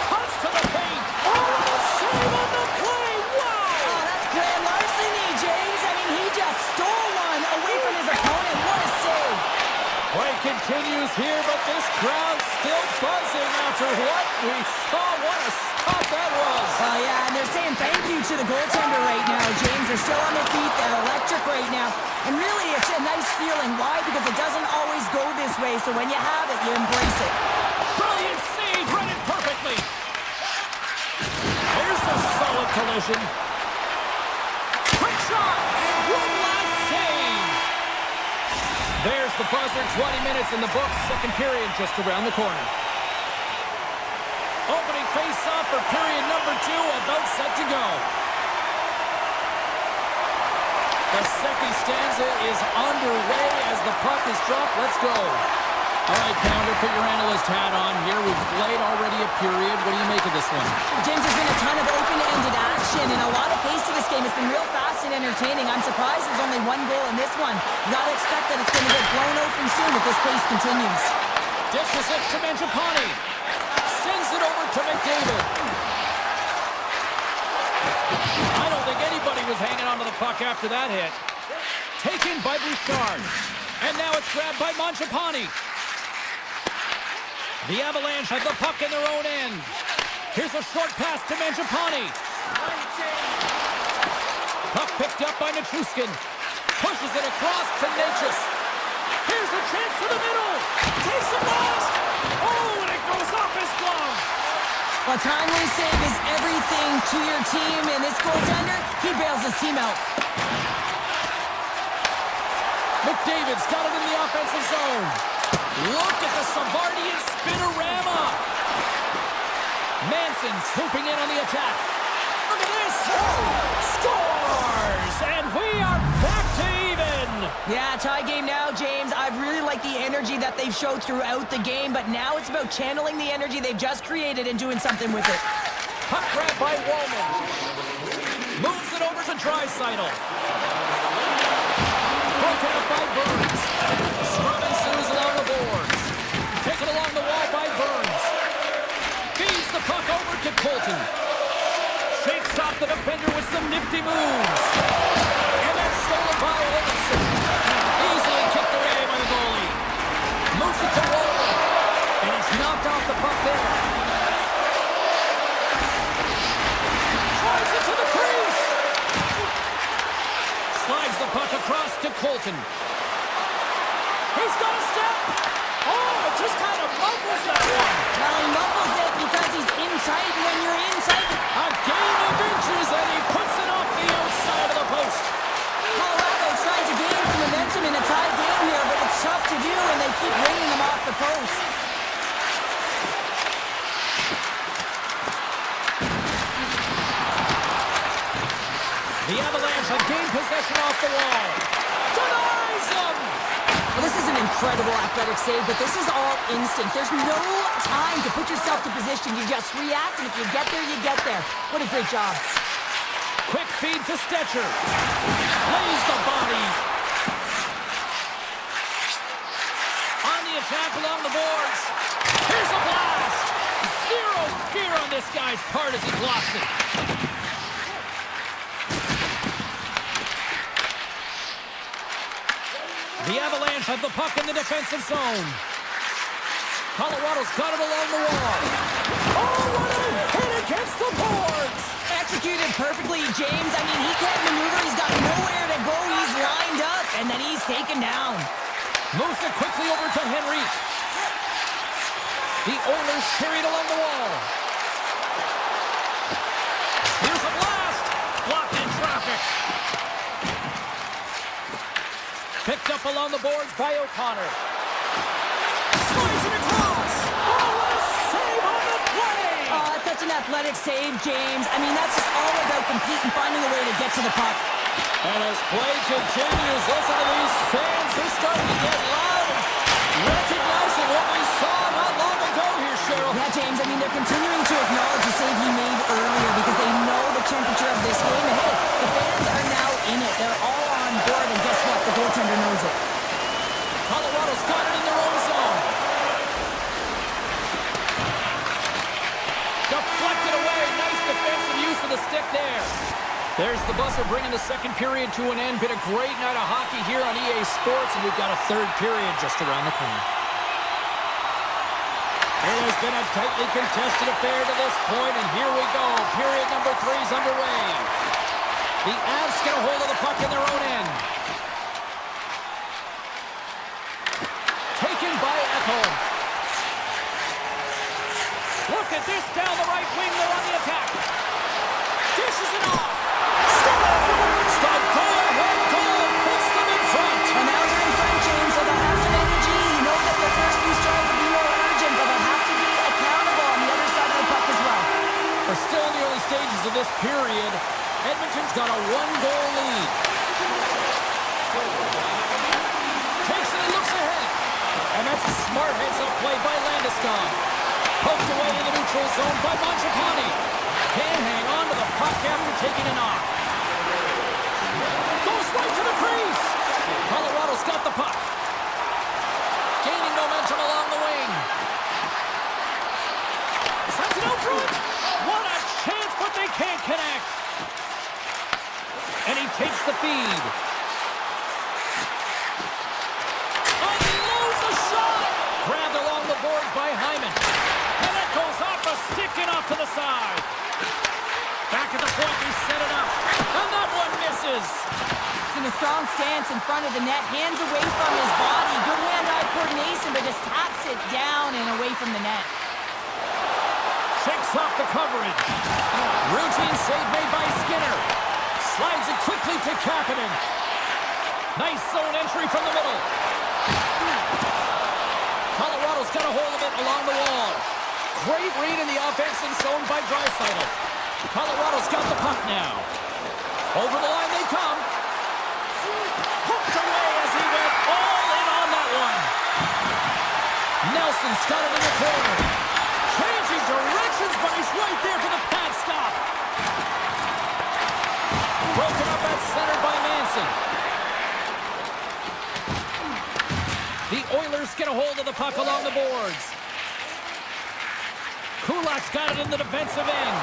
Cuts to the paint. Oh, save on the play! Wow! Oh, that's grand larceny, James. I mean, he just stole one away from his opponent. What a save. Play continues here, but this crowd's still buzzing after what we saw. What a stop that was. Oh, yeah, and they're saying thank you to the goaltender right now, James. They're still on their feet. They're electric right now. And really, it's a nice feeling. Why? Because it doesn't always go this way, so when you have it, you embrace it. Brilliant save, read it perfectly. Here's a solid collision. Quick shot, and one last save. There's the buzzer, 20 minutes in the books, second period just around the corner. Opening face-off for period number 2, about set to go. The second stanza is underway as the puck is dropped. Let's go. All right, Pounder, put your analyst hat on here. We've played already a period. What do you make of this one? James, there's been a ton of open-ended action and a lot of pace to this game. It's been real fast and entertaining. I'm surprised there's only 1 goal in this one. You gotta expect that it's going to get blown open soon if this pace continues. Dishes it to Mangiapane. it over to McDavid. I don't think anybody was hanging on to the puck after that hit. Taken by Bouchard. And now it's grabbed by Mangiapane. The Avalanche have the puck in their own end. Here's a short pass to Mangiapane. Puck picked up by Nichushkin. Pushes it across to Necas. Here's a chance to the middle. Takes a blast. Oh, and it goes off his glove. A timely save is everything to your team, and this goaltender, he bails his team out. McDavid's got it in the offensive zone. Look at the Savardian spinorama. Manson's swooping in on the attack. Look at this. Scores! And we are back to even. Yeah, tie game now, James. I really like the energy that they've showed throughout the game, but now it's about channeling the energy they've just created and doing something with it. Puck grab by Wallman. Moves it over to Draisaitl. Broken up by Burns. Scrum ensues along the boards. Taken along the wall by Burns. Feeds the puck over to Colton. Shakes off the defender with some nifty moves. And that's stolen by Olsen. Easily kicked away by the goalie. Moves it to Wallman. And he's knocked off the puck there. Tries it to the crease. Slides the puck across to Colton. He's got a step. Oh, it just kind of muffles that one. Well, he muffles it because he's in tight, and when you're in tight... A gain of inches, and he puts it off the outside of the post. Colorado's trying to gain some momentum in a tie game here, but it's tough to do, and they keep ringing them off the post. The Avalanche have gained possession off the wall. Denies him! Well, this is an incredible athletic save, but this is all instinct. There's no time to put yourself to position. You just react, and if you get there, you get there. What a great job. Quick feed to Stetcher. Lays the body. On the attack along the boards. Here's a blast. Zero fear on this guy's part as he blocks it. The Avalanche have the puck in the defensive zone. Colorado's got it along the wall. Oh, what a hit against the boards! Executed perfectly, James. I mean, he can't maneuver. He's got nowhere to go. He's lined up, and then he's taken down. Moves it quickly over to Henrique. The Oilers carried along the wall. Here's a blast! Blocked in traffic. Picked up along the boards by O'Connor. Slides it across! Oh, what a save on the play! Oh, that's such an athletic save, James. I mean, that's just all about competing, finding a way to get to the puck. And as play continues, listen to these fans. They're starting to get loud, recognizing what we saw not long ago here, Cheryl. Yeah, James, I mean, they're continuing to acknowledge the save he made earlier because they know the temperature of this game. And hey, the fans are now in it. They're all on board, and guess what? The goaltender knows it. Colorado's got it in their own zone. Deflected away. Nice defensive use of the stick there. There's the buzzer bringing the second period to an end. Been a great night of hockey here on EA Sports, and we've got a third period just around the corner. It has been a tightly contested affair to this point, and here we go. Period number 3 is underway. The Avs get a hold of the puck in their own end. Taken by Ekholm. Look at this down the right wing. They're on the attack. Dishes it off. The go-ahead goal puts them in front. And now they're in front, James, so they'll have some energy. You know that their first few strides will be more urgent, but they'll have to be accountable on the other side of the puck as well. We're still in the early stages of this period. Edmonton's got a 1-goal lead. Takes it and looks ahead. And that's a smart heads-up play by Landeskog. Poked away in the neutral zone by Mangiapane. Can't hang on to the puck after taking a knock. Goes right to the crease. Colorado's got the puck. Gaining momentum along the wing. Sends it takes the feed. Unloads a shot! Grabbed along the boards by Hyman. And it goes off a stick and off to the side. Back at the point, they set it up. And that one misses. He's in a strong stance in front of the net, hands away from his body. Good hand-eye coordination, but just taps it down and away from the net. Shakes off the coverage. Routine save made by Skinner. Slides it quickly to Kapanen. Nice zone entry from the middle. Colorado's got a hold of it along the wall. Great read in the offensive zone by Draisaitl. Colorado's got the puck now. Over the line they come. Hooked away as he went all in on that one. Nelson's got it in the corner. Changing directions, but he's right there for the pad stop. Broken up at center by Manson. The Oilers get a hold of the puck along the boards. Kulak's got it in the defensive end.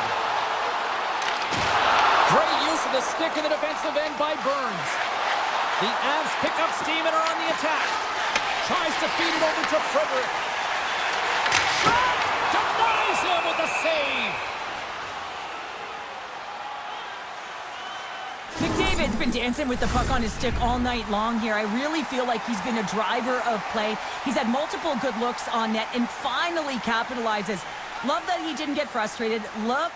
Great use of the stick in the defensive end by Burns. The Avs pick up steam and are on the attack. Tries to feed it over to Frederick. Shot! Denies him with the save. McDavid's been dancing with the puck on his stick all night long here. I really feel like he's been a driver of play. He's had multiple good looks on net and finally capitalizes. Love that he didn't get frustrated. Love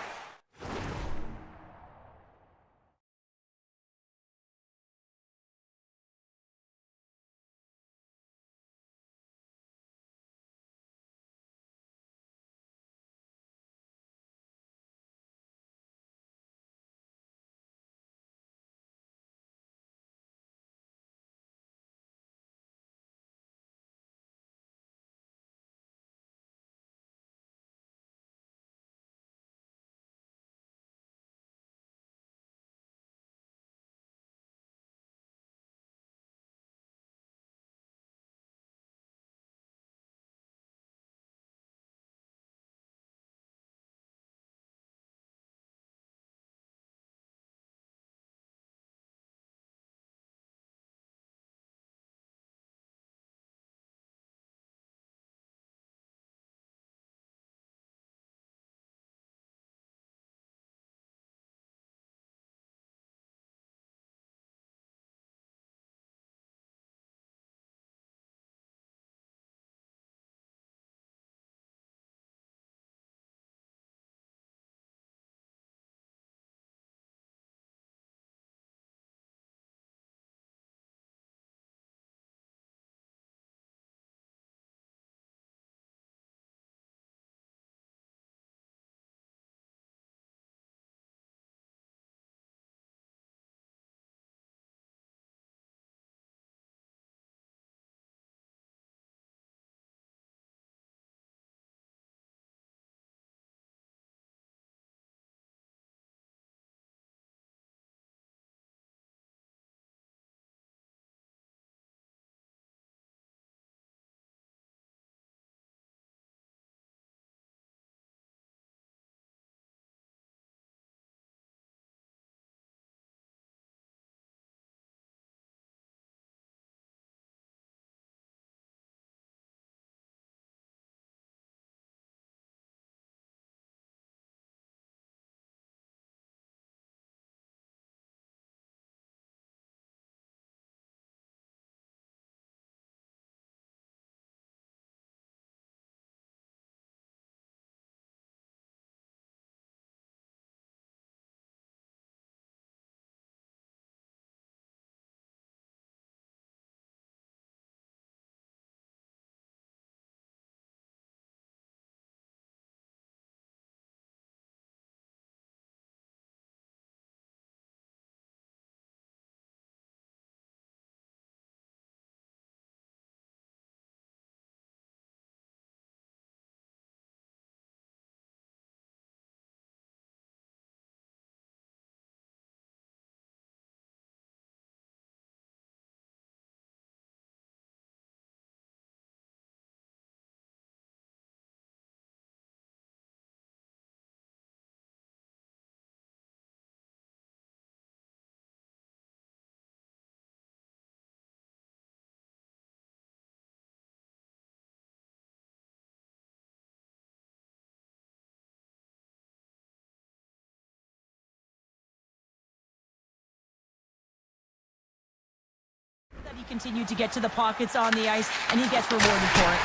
He continued to get to the pockets on the ice, and he gets rewarded for it.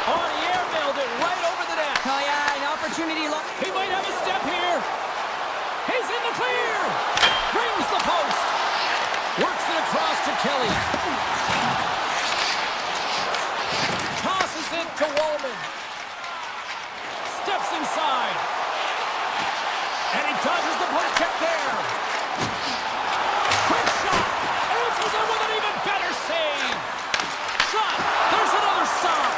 On the air, nailed it right over the net. Oh, yeah, an opportunity. He might have a step here. He's in the clear. Brings the post. Works it across to Kelly. Tosses it to Wallman. Steps inside. And he dodges the post check there. Quick shot. Answers it with an even better save. Shot. There's another stop.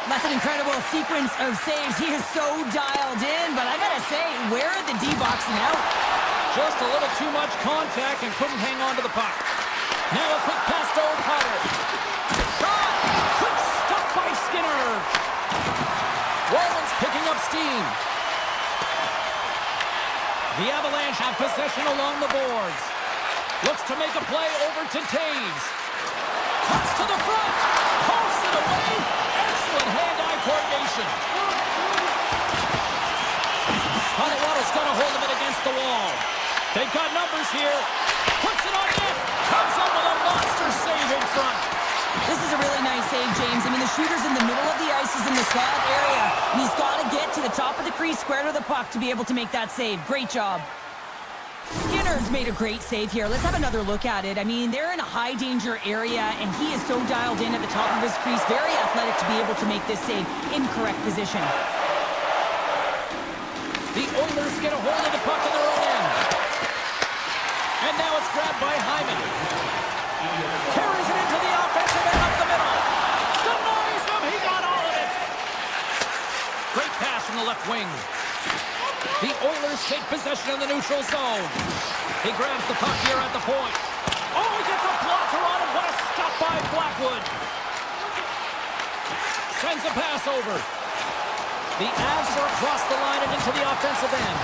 That's an incredible sequence of saves. He is so dialed in, but I gotta say, where are the D-boxing out? Just a little too much contact and couldn't hang on to the puck. Now a quick pass to O'Connor. Shot! Quick stop by Skinner. Wallman's picking up steam. The Avalanche have possession along the boards. Looks to make a play over to Taves. Cuts to the front. Posts it away. Excellent hand-eye coordination. Colorado's got a hold of it against the wall. They've got numbers here. Puts it on net. Comes up with a monster save in front. This is a really nice save, James. I mean, the shooter's in the middle of the ice. He's in the slot area. And he's got to get to the top of the crease, square to the puck, to be able to make that save. Great job. Skinner's made a great save here. Let's have another look at it. I mean, they're in a high-danger area, and he is so dialed in at the top of his crease. Very athletic to be able to make this save in correct position. The Oilers get a hold of the puck in their own end. And now it's grabbed by Hyman. Carries it into the offensive end up the middle. Denies him. He got all of it. Great pass from the left wing. The Oilers take possession in the neutral zone. He grabs the puck here at the point. Oh, he gets a blocker on him. What a stop by Blackwood. Sends a pass over. The Avs are across the line and into the offensive end.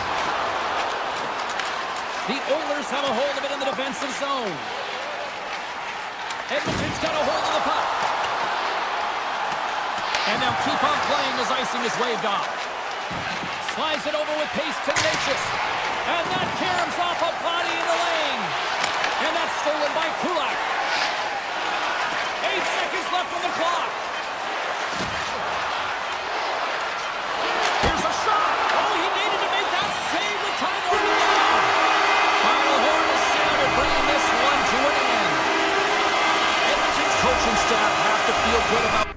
The Oilers have a hold of it in the defensive zone. Edmonton's got a hold of the puck. And they'll keep on playing as icing is waved off. Slides it over with pace to Natchez. And that caroms off a body in the lane. And that's stolen by Kulak. 8 seconds left on the clock. Here's a shot. Oh, he needed to make that save with time on the line. Final horn is sounded, bringing this one to an end. Edmonton's coaching staff have to feel good about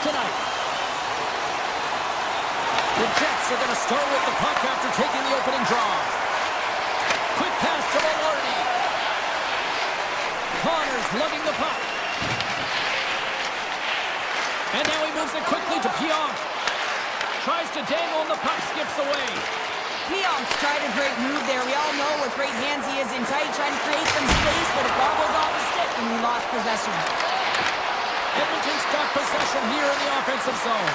tonight. The Jets are going to start with the puck after taking the opening draw. Quick pass to Maloney. Connors lugging the puck. And now he moves it quickly to Pionk. Tries to dangle and the puck skips away. Pionk's tried a great move there. We all know what great hands he is in tight, trying to create some space, but it bobbles off the stick and he lost possession. Edmonton's got possession here in the offensive zone.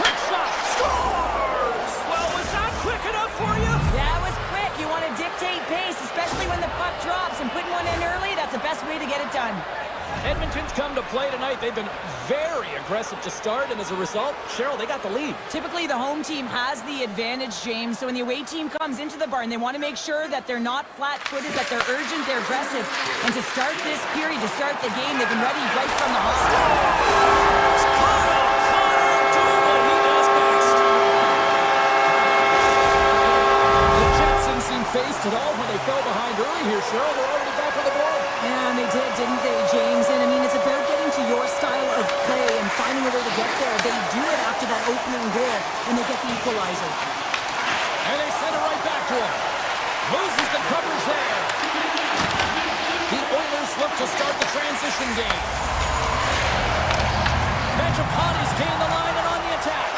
Quick shot. Scores! Well, was that quick enough for you? That was quick. You want to dictate pace, especially when the puck drops, and putting one in early, that's the best way to get it done. Edmonton's come to play tonight. They've been very aggressive to start, and as a result, Cheryl, they got the lead. Typically, the home team has the advantage, James, so when the away team comes into the barn, they want to make sure that they're not flat-footed, that they're urgent, they're aggressive. And to start this period, to start the game, they've been ready right from the hop. Faced it all when they fell behind early here, Cheryl. They're already back on the board. Yeah, and they did, didn't they, James? And I mean, it's about getting to your style of play and finding a way to get there. They do it after that opening goal when they get the equalizer. And they send it right back to him. Loses the coverage there. The Oilers look to start the transition game. Mangiapane's gained the line and on the attack.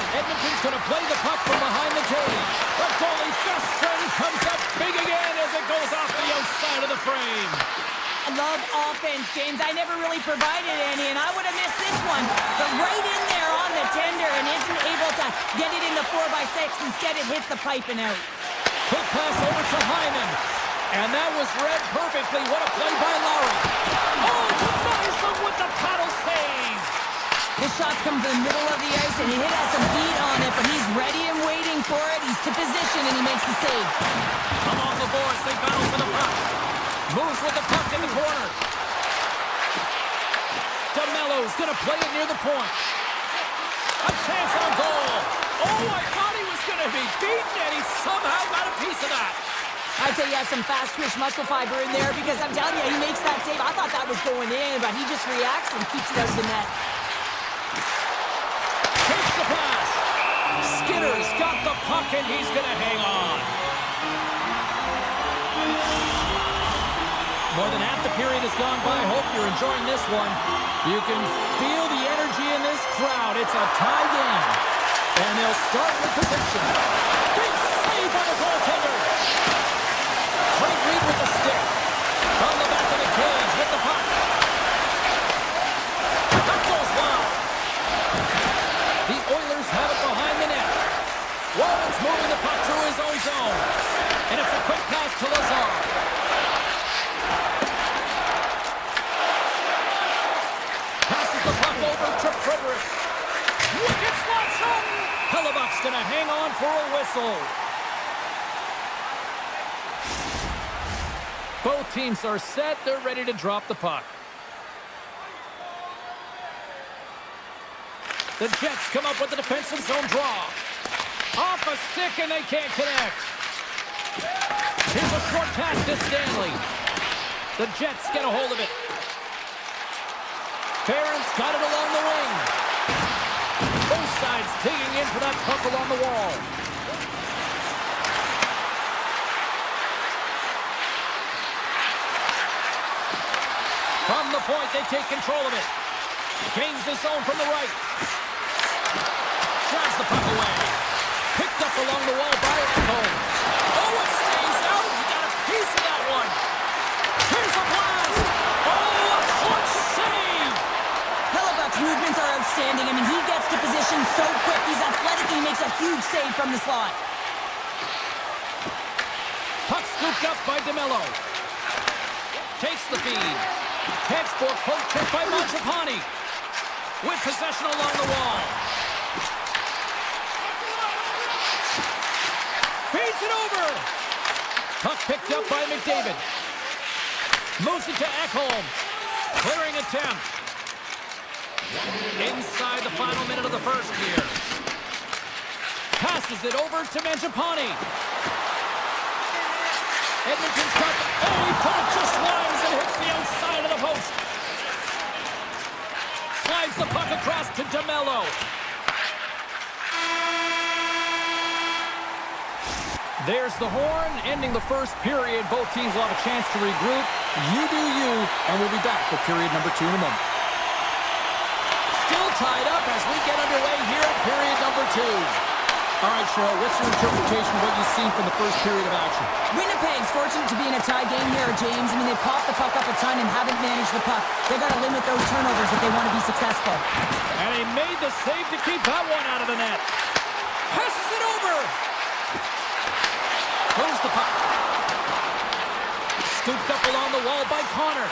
Edmonton's going to play the puck from behind the cage. The goalie's best friend comes up big again as it goes off the outside of the frame. I love offense, James. I never really provided any, and I would have missed this one. But right in there on the tender and isn't able to get it in the 4x6. Instead, it hits the pipe and out. Quick pass over to Hyman. And that was read perfectly. What a play by Lowry. Oh, denies him with the paddle save. His shots come from the middle of the ice, and he has some heat on it, but he's ready and waiting for it. He's to position, and he makes the save. Along the boards, they battle for the puck. Moves with the puck in the corner. DeMello's going to play it near the point. A chance on goal. Oh, I thought he was going to be beaten, and he somehow got a piece of that. I'd say he has some fast twitch muscle fiber in there, because I'm telling you, he makes that save. I thought that was going in, but he just reacts and keeps it out of the net. Takes the pass. Skinner's got the puck, and he's going to hang on. More than half the period has gone by. Hope you're enjoying this one. You can feel the energy in this crowd. It's a tie game. And they'll start with possession. Big save by the goaltender. Great read with the stick. On the back of the cage with the puck. That goes wild. The Oilers have it behind the net. Walden's moving the puck through his own zone. And it's a quick pass to Lazar. Passes the puck over to Frederick. Wicked slot shot. Hellebuck's going to hang on for a whistle. Both teams are set. They're ready to drop the puck. The Jets come up with the defensive zone draw. Off a stick, and they can't connect. Here's a short pass to Stanley. The Jets get a hold of it. Barron's got it along the wing. Both sides digging in for that puck along the wall. From the point, they take control of it. Gains the zone from the right. Drives the puck away. Picked up along the wall by Ekholm. Oh, it stays out. He got a piece of that one. Here's a blast. Oh, a clutch save. Hellebuck's movements are outstanding. I mean, he gets to position so quick. He's athletic, and he makes a huge save from the slot. Puck scooped up by DeMello. Takes the feed. Textbook poke check by Mangiapane. With possession along the wall. Feeds it over. Puck picked up by McDavid. Moves it to Ekholm. Clearing attempt. Inside the final minute of the first here. Passes it over to Mangiapane. Edmonton's got the... Oh, he put it just wide as it hits the outside of the post. the puck across to DeMello. There's the horn, ending the first period. Both teams will have a chance to regroup. You do you, and we'll be back with period number 2 in a moment. Still tied up as we get underway here at period number 2. All right, Cheryl, what's your interpretation of what you've seen from the first period of action? Winnipeg's fortunate to be in a tie game here, James. I mean, they've popped the puck up a ton and haven't managed the puck. They've got to limit those turnovers if they want to be successful. And he made the save to keep that one out of the net. Passes it over. Moves the puck. Scooped up along the wall by Connor.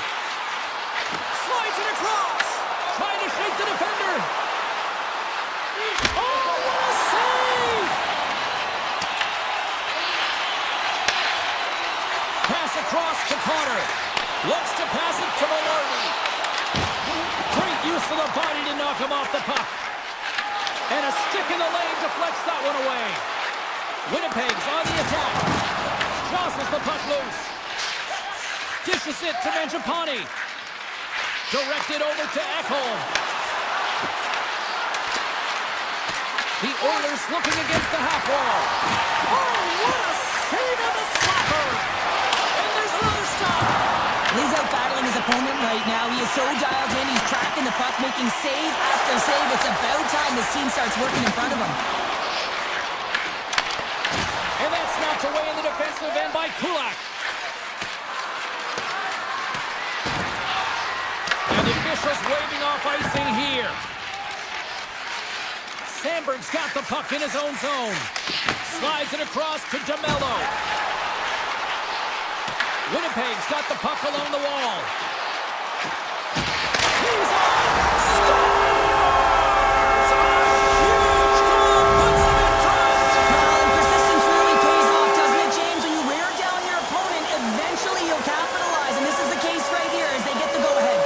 Slides it across. Trying to shake the defender. Oh, what a save! Pass across to Connor. Looks to pass it to Maloney. Great use of the body to knock him off the puck. And a stick in the lane deflects that one away. Winnipeg's on the attack. Jostles the puck loose. Dishes it to Mangiapane. Directed over to Ekholm. The Oilers looking against the half wall. Oh, what a save on the slapper! And there's another stop. He's out battling his opponent right now. He is so dialed in. He's tracking the puck, making save after save. It's about time this team starts working in front of him. And that's knocked away in the defensive end by Kulak. And the officials waving off icing here. Sandberg's got the puck in his own zone. Slides it across to DeMello. Winnipeg's got the puck along the wall. He's on! Scores! A huge goal puts him in front! Well, and persistence really pays off, doesn't it, James? When you wear down your opponent, eventually you'll capitalize, and this is the case right here as they get the go-ahead.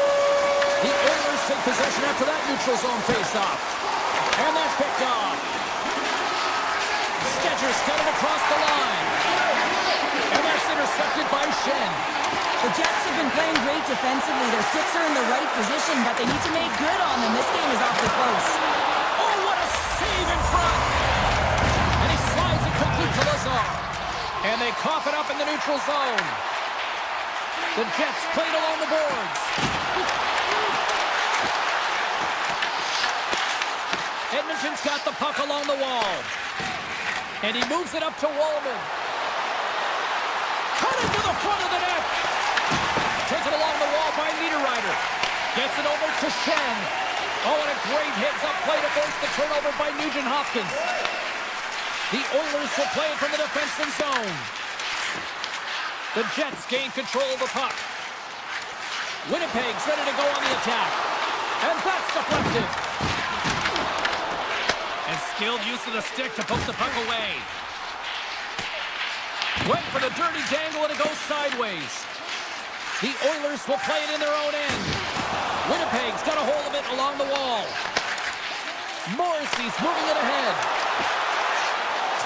The Oilers take possession after that neutral zone face-off. And that's picked off. Stetcher's got it across the line. And that's intercepted by Shen. The Jets have been playing great defensively. Their six are in the right position, but they need to make good on them. This game is awfully close. Oh, what a save in front! And he slides it quickly to Lazar. And they cough it up in the neutral zone. The Jets played along the boards. Edmonton's got the puck along the wall. And he moves it up to Wallman. Cut into the front of the net. Taken along the wall by Niederreiter. Gets it over to Shen. Oh, and a great hits-up play to force the turnover by Nugent-Hopkins. The Oilers will play it from the defensive zone. The Jets gain control of the puck. Winnipeg's ready to go on the attack. And that's deflected. And skilled use of the stick to poke the puck away. Went for the dirty dangle and it goes sideways. The Oilers will play it in their own end. Winnipeg's got a hold of it along the wall. Morrissey's moving it ahead.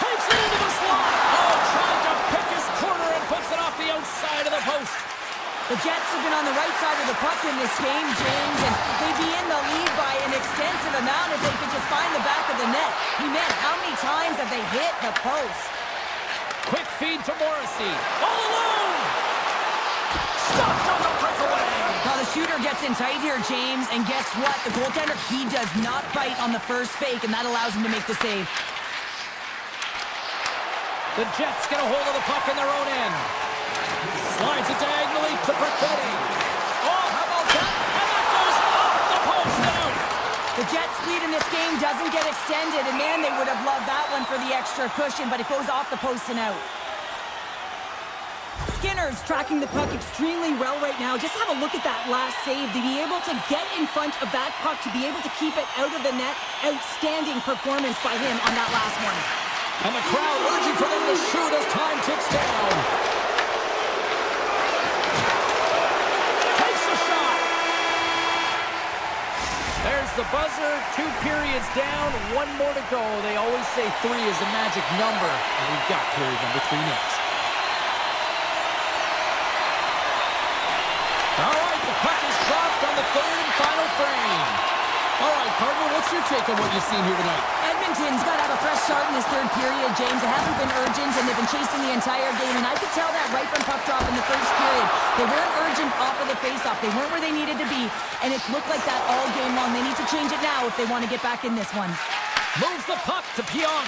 Takes it into the slot. Oh, trying to pick his corner and puts it off the outside of the post. The Jets have been on the right side of the puck in this game, James, and they'd be in the lead by an extensive amount if they could just find the back of the net. He meant how many times have they hit the post? Quick feed to Morrissey. All alone! Stopped on the breakaway! Now the shooter gets in tight here, James, and guess what? The goaltender, he does not bite on the first fake, and that allows him to make the save. The Jets get a hold of the puck in their own end. Slides it diagonally to Perfetti. Oh, how about that? And that goes off the post out. The Jets' lead in this game doesn't get extended, and man, they would have loved that one for the extra cushion, but it goes off the post and out. Skinner's tracking the puck extremely well right now. Just have a look at that last save. To be able to get in front of that puck, to be able to keep it out of the net, outstanding performance by him on that last one. And the crowd urging for them to shoot as time ticks down. There's the buzzer, 2 periods down, 1 more to go. They always say 3 is the magic number, and we've got period number 3 next. All right, the puck is dropped on the 3rd and final frame. All right, partner, what's your take on what you've seen here tonight? Edmonton's got to have a fresh start in this third period, James. They haven't been urgent, and they've been chasing the entire game, and I could tell that right from puck drop in the first period. They weren't urgent off of the faceoff. They weren't where they needed to be, and it's looked like that all game long. They need to change it now if they want to get back in this one. Moves the puck to Pionk,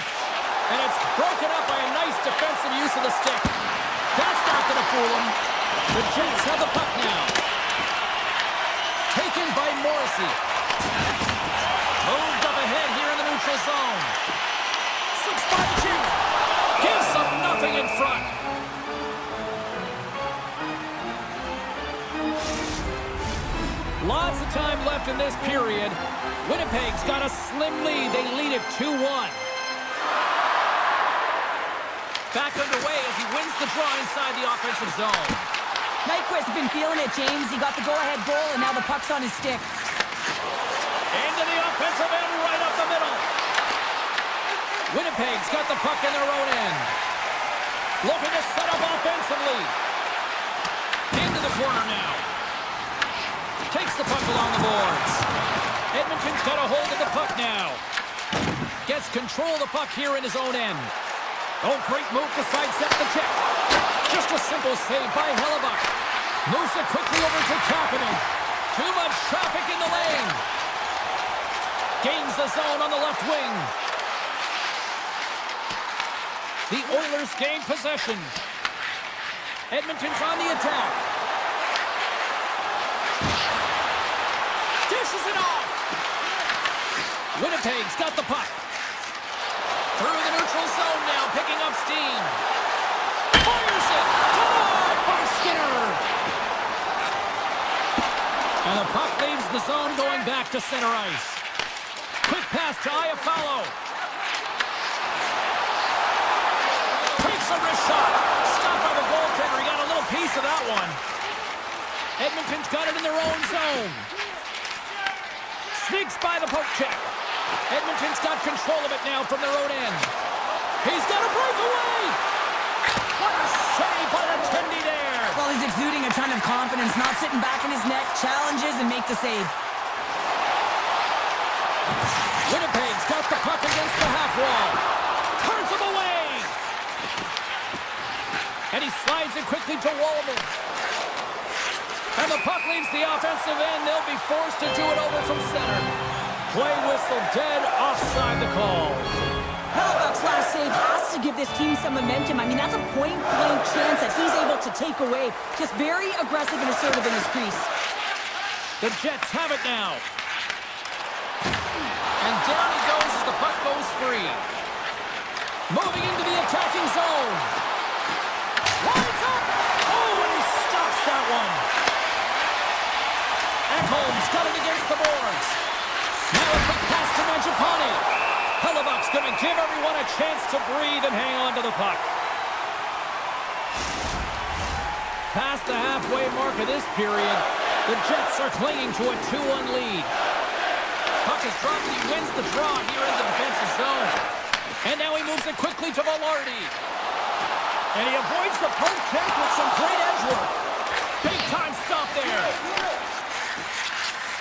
and it's broken up by a nice defensive use of the stick. That's not going to fool them. The Jets have the puck now. Taken by Morrissey. Moved up ahead here in the neutral zone. 6 by the King. Gives them nothing in front. Lots of time left in this period. Winnipeg's got a slim lead. They lead it 2-1. Back underway as he wins the draw inside the offensive zone. Nyquist's been feeling it, James. He got the go-ahead goal, and now the puck's on his stick. Into the offensive end, right up the middle. Winnipeg's got the puck in their own end. Looking to set up offensively. Into the corner now. Takes the puck along the boards. Edmonton's got a hold of the puck now. Gets control of the puck here in his own end. Oh, great move to sidestep the check. Just a simple save by Hellebuck. Moves it quickly over to Kapanen. Too much traffic in the lane. Gains the zone on the left wing. The Oilers gain possession. Edmonton's on the attack. Dishes it off. Winnipeg's got the puck. Through the neutral zone now, picking up steam. Fires it. Denied by Skinner. And the puck leaves the zone going back to center ice. Quick pass to Iafallo. Takes a wrist shot. Stopped by the goaltender. He got a little piece of that one. Edmonton's got it in their own zone. Sneaks by the poke check. Edmonton's got control of it now from their own end. He's got a breakaway. What a save by the Tendy there. Well, he's exuding a ton of confidence, not sitting back in his net, challenges and make the save. Winnipeg's got the puck against the half wall. Turns him away. And he slides it quickly to Wallman. And the puck leaves the offensive end. They'll be forced to do it over from center. Play whistle dead, offside the call. Hellebuck's last save has to give this team some momentum. I mean, that's a point-blank chance that he's able to take away. Just very aggressive and assertive in his crease. The Jets have it now. And down he goes as the puck goes free. Moving into the attacking zone. Lines up. Oh, and he stops that one. Ekholm's got it against the boards. Now a quick pass to Mangiapane. Hellebuck's going to give everyone a chance to breathe and hang on to the puck. Past the halfway mark of this period, the Jets are clinging to a 2-1 lead. Puck is dropped and he wins the draw here in the defensive zone. And now he moves it quickly to Velarde. And he avoids the poke check with some great edge work. Big time stop there.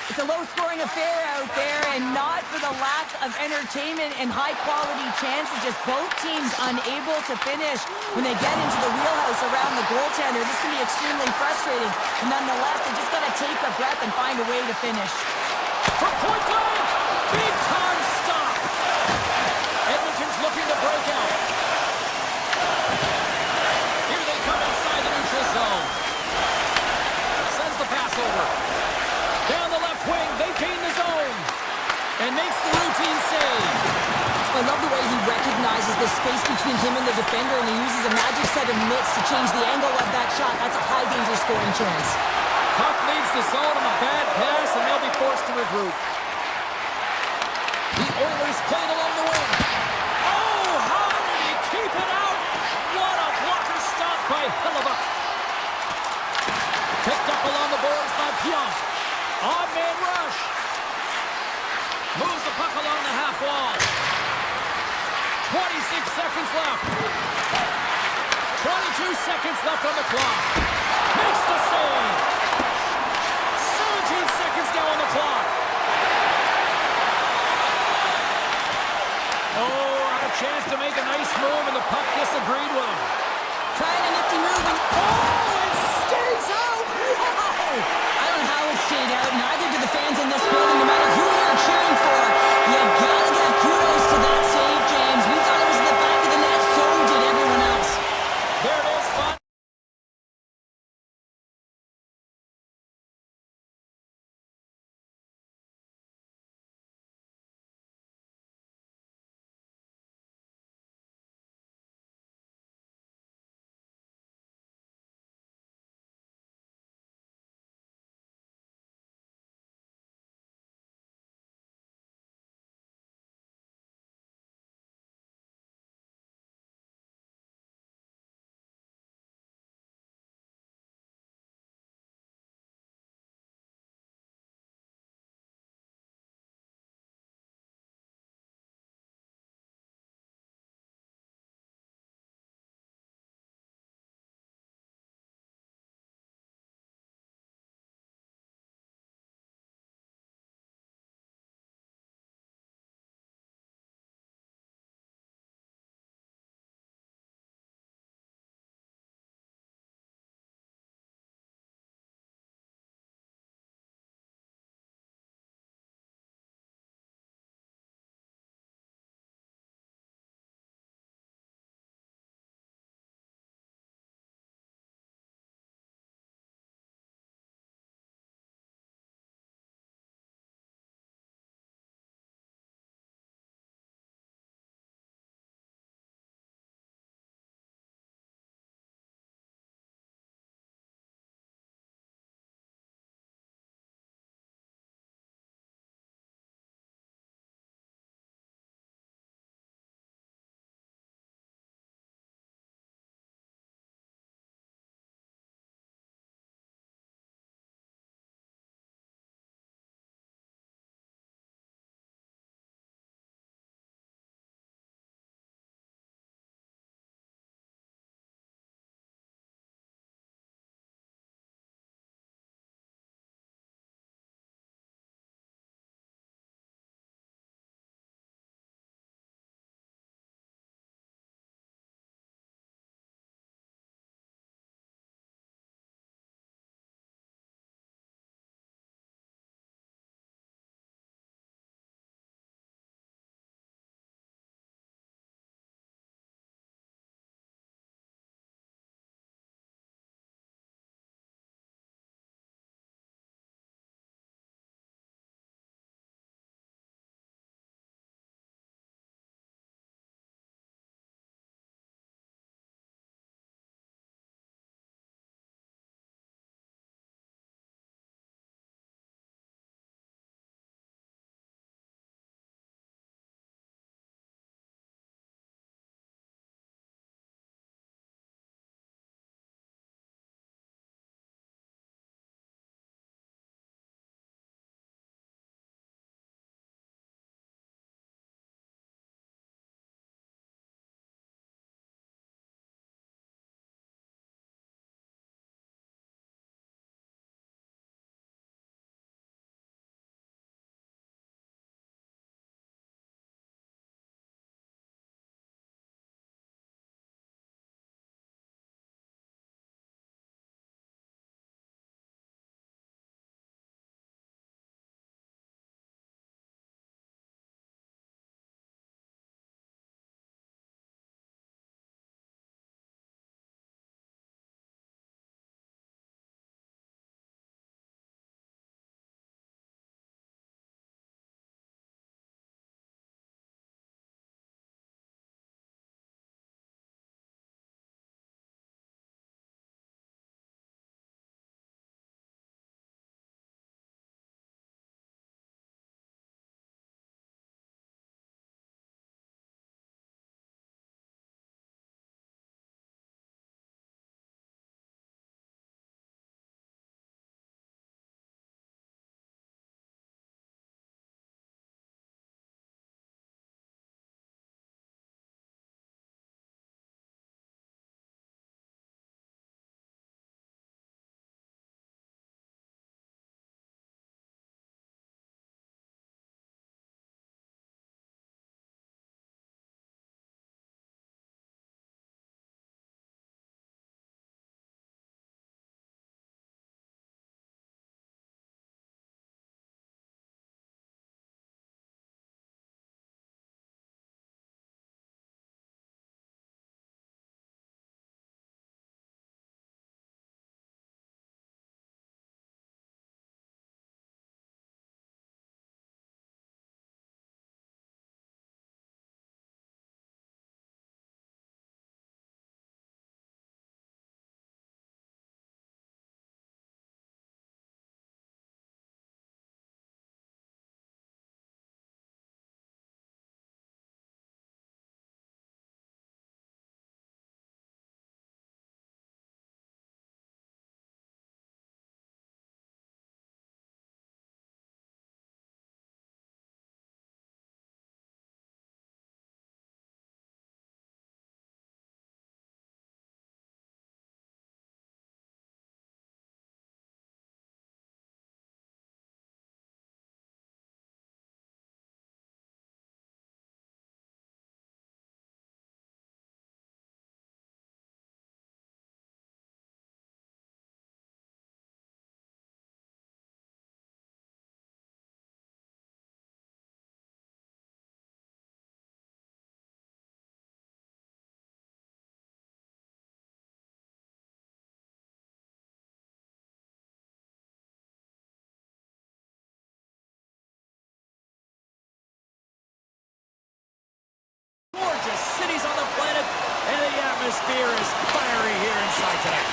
It's a low-scoring affair out there, and not for the lack of entertainment and high-quality chances. Just both teams unable to finish when they get into the wheelhouse around the goaltender. This can be extremely frustrating. And nonetheless, they just got to take a breath and find a way to finish. From point blank, big time stop. Edmonton's looking to break out. Here they come inside the neutral zone. Sends the pass over. Down the left wing, they gain the zone. And makes the routine save. I love the way he recognizes the space between him and the defender, and he uses a magic set of mitts to change the angle of that shot. That's a high-danger scoring chance. Puck leaves the zone on a bad pass, and they'll be forced to regroup. The Oilers played along the wing. Oh, how did he keep it out? What a blocker stop by Hellebuck. Picked up along the boards by Pionk. Odd man rush. Moves the puck along the half wall. 26 seconds left. 22 seconds left on the clock. Makes the save. 17 seconds now on the clock. disagreed with him. Trying a nifty move and oh, it stays out! Whoa! I don't know how it stayed out. Neither do the fans in this building, no matter who you're cheering for. You gotta give kudos to that save, James. We thought it was in the back of the net, so did everyone else. There it is. atmosphere is fiery here inside tonight.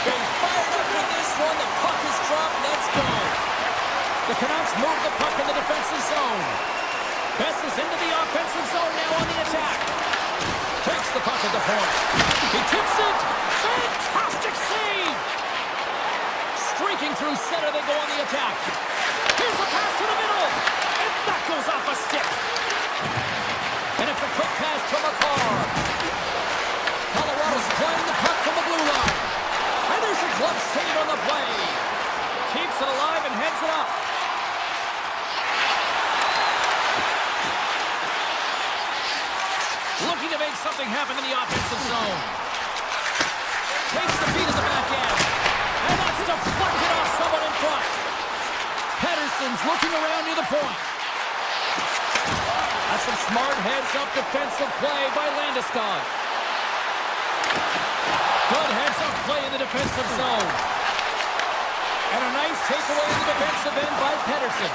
Being fired up for this one. The puck is dropped. Let's go. The Canucks move the puck in the defensive zone. Besser's into the offensive zone now on the attack. Takes the puck at the point. He tips it. Fantastic save. Streaking through center, they go on the attack. Here's a pass to the middle. And that goes off a stick. And it's a quick pass to McCarr. Colorado's playing the puck from the blue line. And there's a glove save on the play. Keeps it alive and heads it up. Looking to make something happen in the offensive zone. Takes the feed at the back end. And that's deflected off someone in front. Pedersen's looking around near the point. That's some smart heads-up defensive play by Landeskog. Good heads-up play in the defensive zone. And a nice takeaway in the defensive end by Pedersen.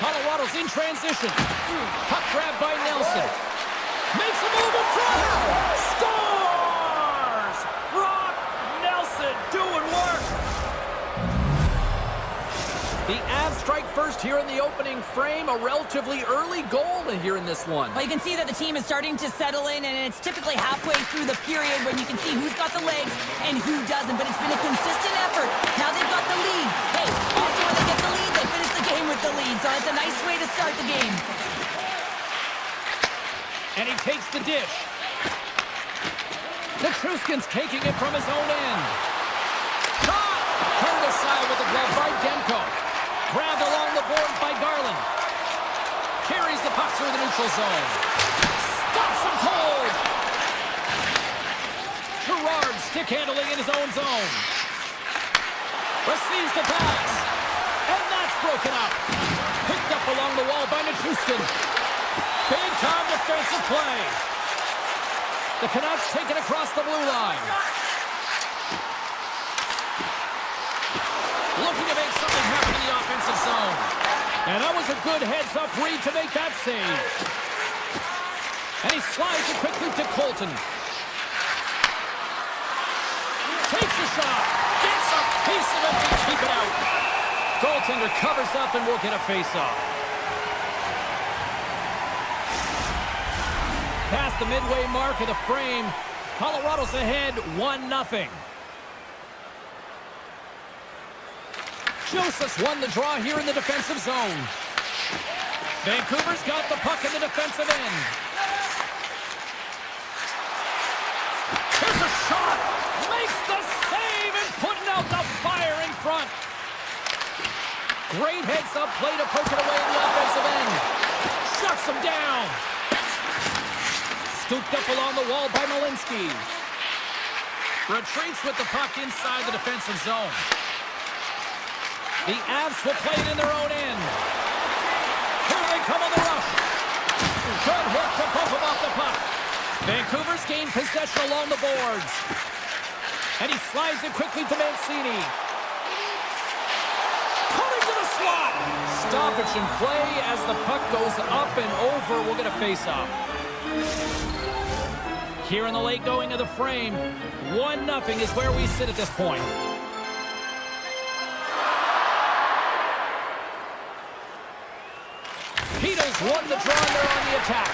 Colorado's in transition. Puck grab by Nelson. Makes a move in front. Scores! Brock Nelson doing work. The Avs strike first here in the opening frame. A relatively early goal here in this one. Well, you can see that the team is starting to settle in, and it's typically halfway through the period when you can see who's got the legs and who doesn't. But it's been a consistent effort. Now they've got the lead. Hey, also when they get the lead, they finish the game with the lead. So it's a nice way to start the game. And he takes the dish. Nichushkin's taking it from his own end. Shot! Turned aside with the glove by Demko. Grabbed along the boards by Garland. Carries the puck through the neutral zone. Stops him cold! Gerard stick handling in his own zone. Receives the pass. And that's broken up. Picked up along the wall by Nichushkin. Big-time defensive play. The Canucks take it across the blue line. Looking to make something happen in the offensive zone. And that was a good heads-up read to make that save. And he slides it quickly to Colton. Takes a shot. Gets a piece of it to keep it out. Goaltender covers up and will get a face-off. Past the midway mark of the frame, Colorado's ahead 1-0. Joseph's won the draw here in the defensive zone. Vancouver's got the puck in the defensive end. Here's a shot! Makes the save and putting out the fire in front. Great heads-up play to poke it away in the offensive end. Shuts him down. Scooped up along the wall by Malinsky. Retreats with the puck inside the defensive zone. The Avs will play it in their own end. Here they come on the rush. Good hook to bump him off the puck. Vancouver's gained possession along the boards. And he slides it quickly to Mancini. Coming to the slot. Stoppage in play as the puck goes up and over. We'll get a face-off. Here in the late going of the frame, 1-0 is where we sit at this point. Peto's won the draw and they're on the attack.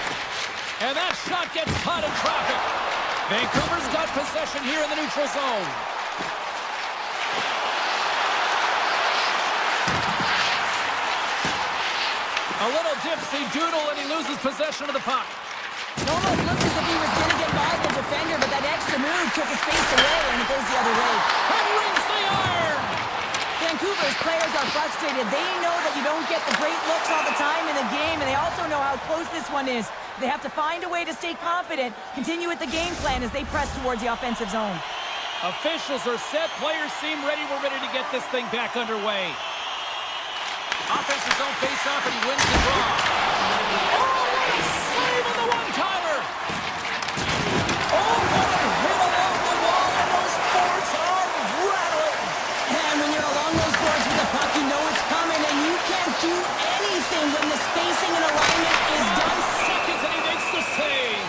And that shot gets caught in traffic. Vancouver's got possession here in the neutral zone. A little dipsy doodle and he loses possession of the puck. It almost looks as if he was going to get by the defender, but that extra move took his face away, and it goes the other way. And rings the iron! Vancouver's players are frustrated. They know that you don't get the great looks all the time in the game, and they also know how close this one is. They have to find a way to stay confident, continue with the game plan as they press towards the offensive zone. Officials are set. Players seem ready. We're ready to get this thing back underway. Offensive zone face-off, and he wins the draw. Oh, what a save on the one-timer! Oh, what a hit along the wall, and those boards are rattling! And when you're along those boards with the puck, you know it's coming, and you can't do anything when the spacing and alignment is done. Seconds, and he makes the save.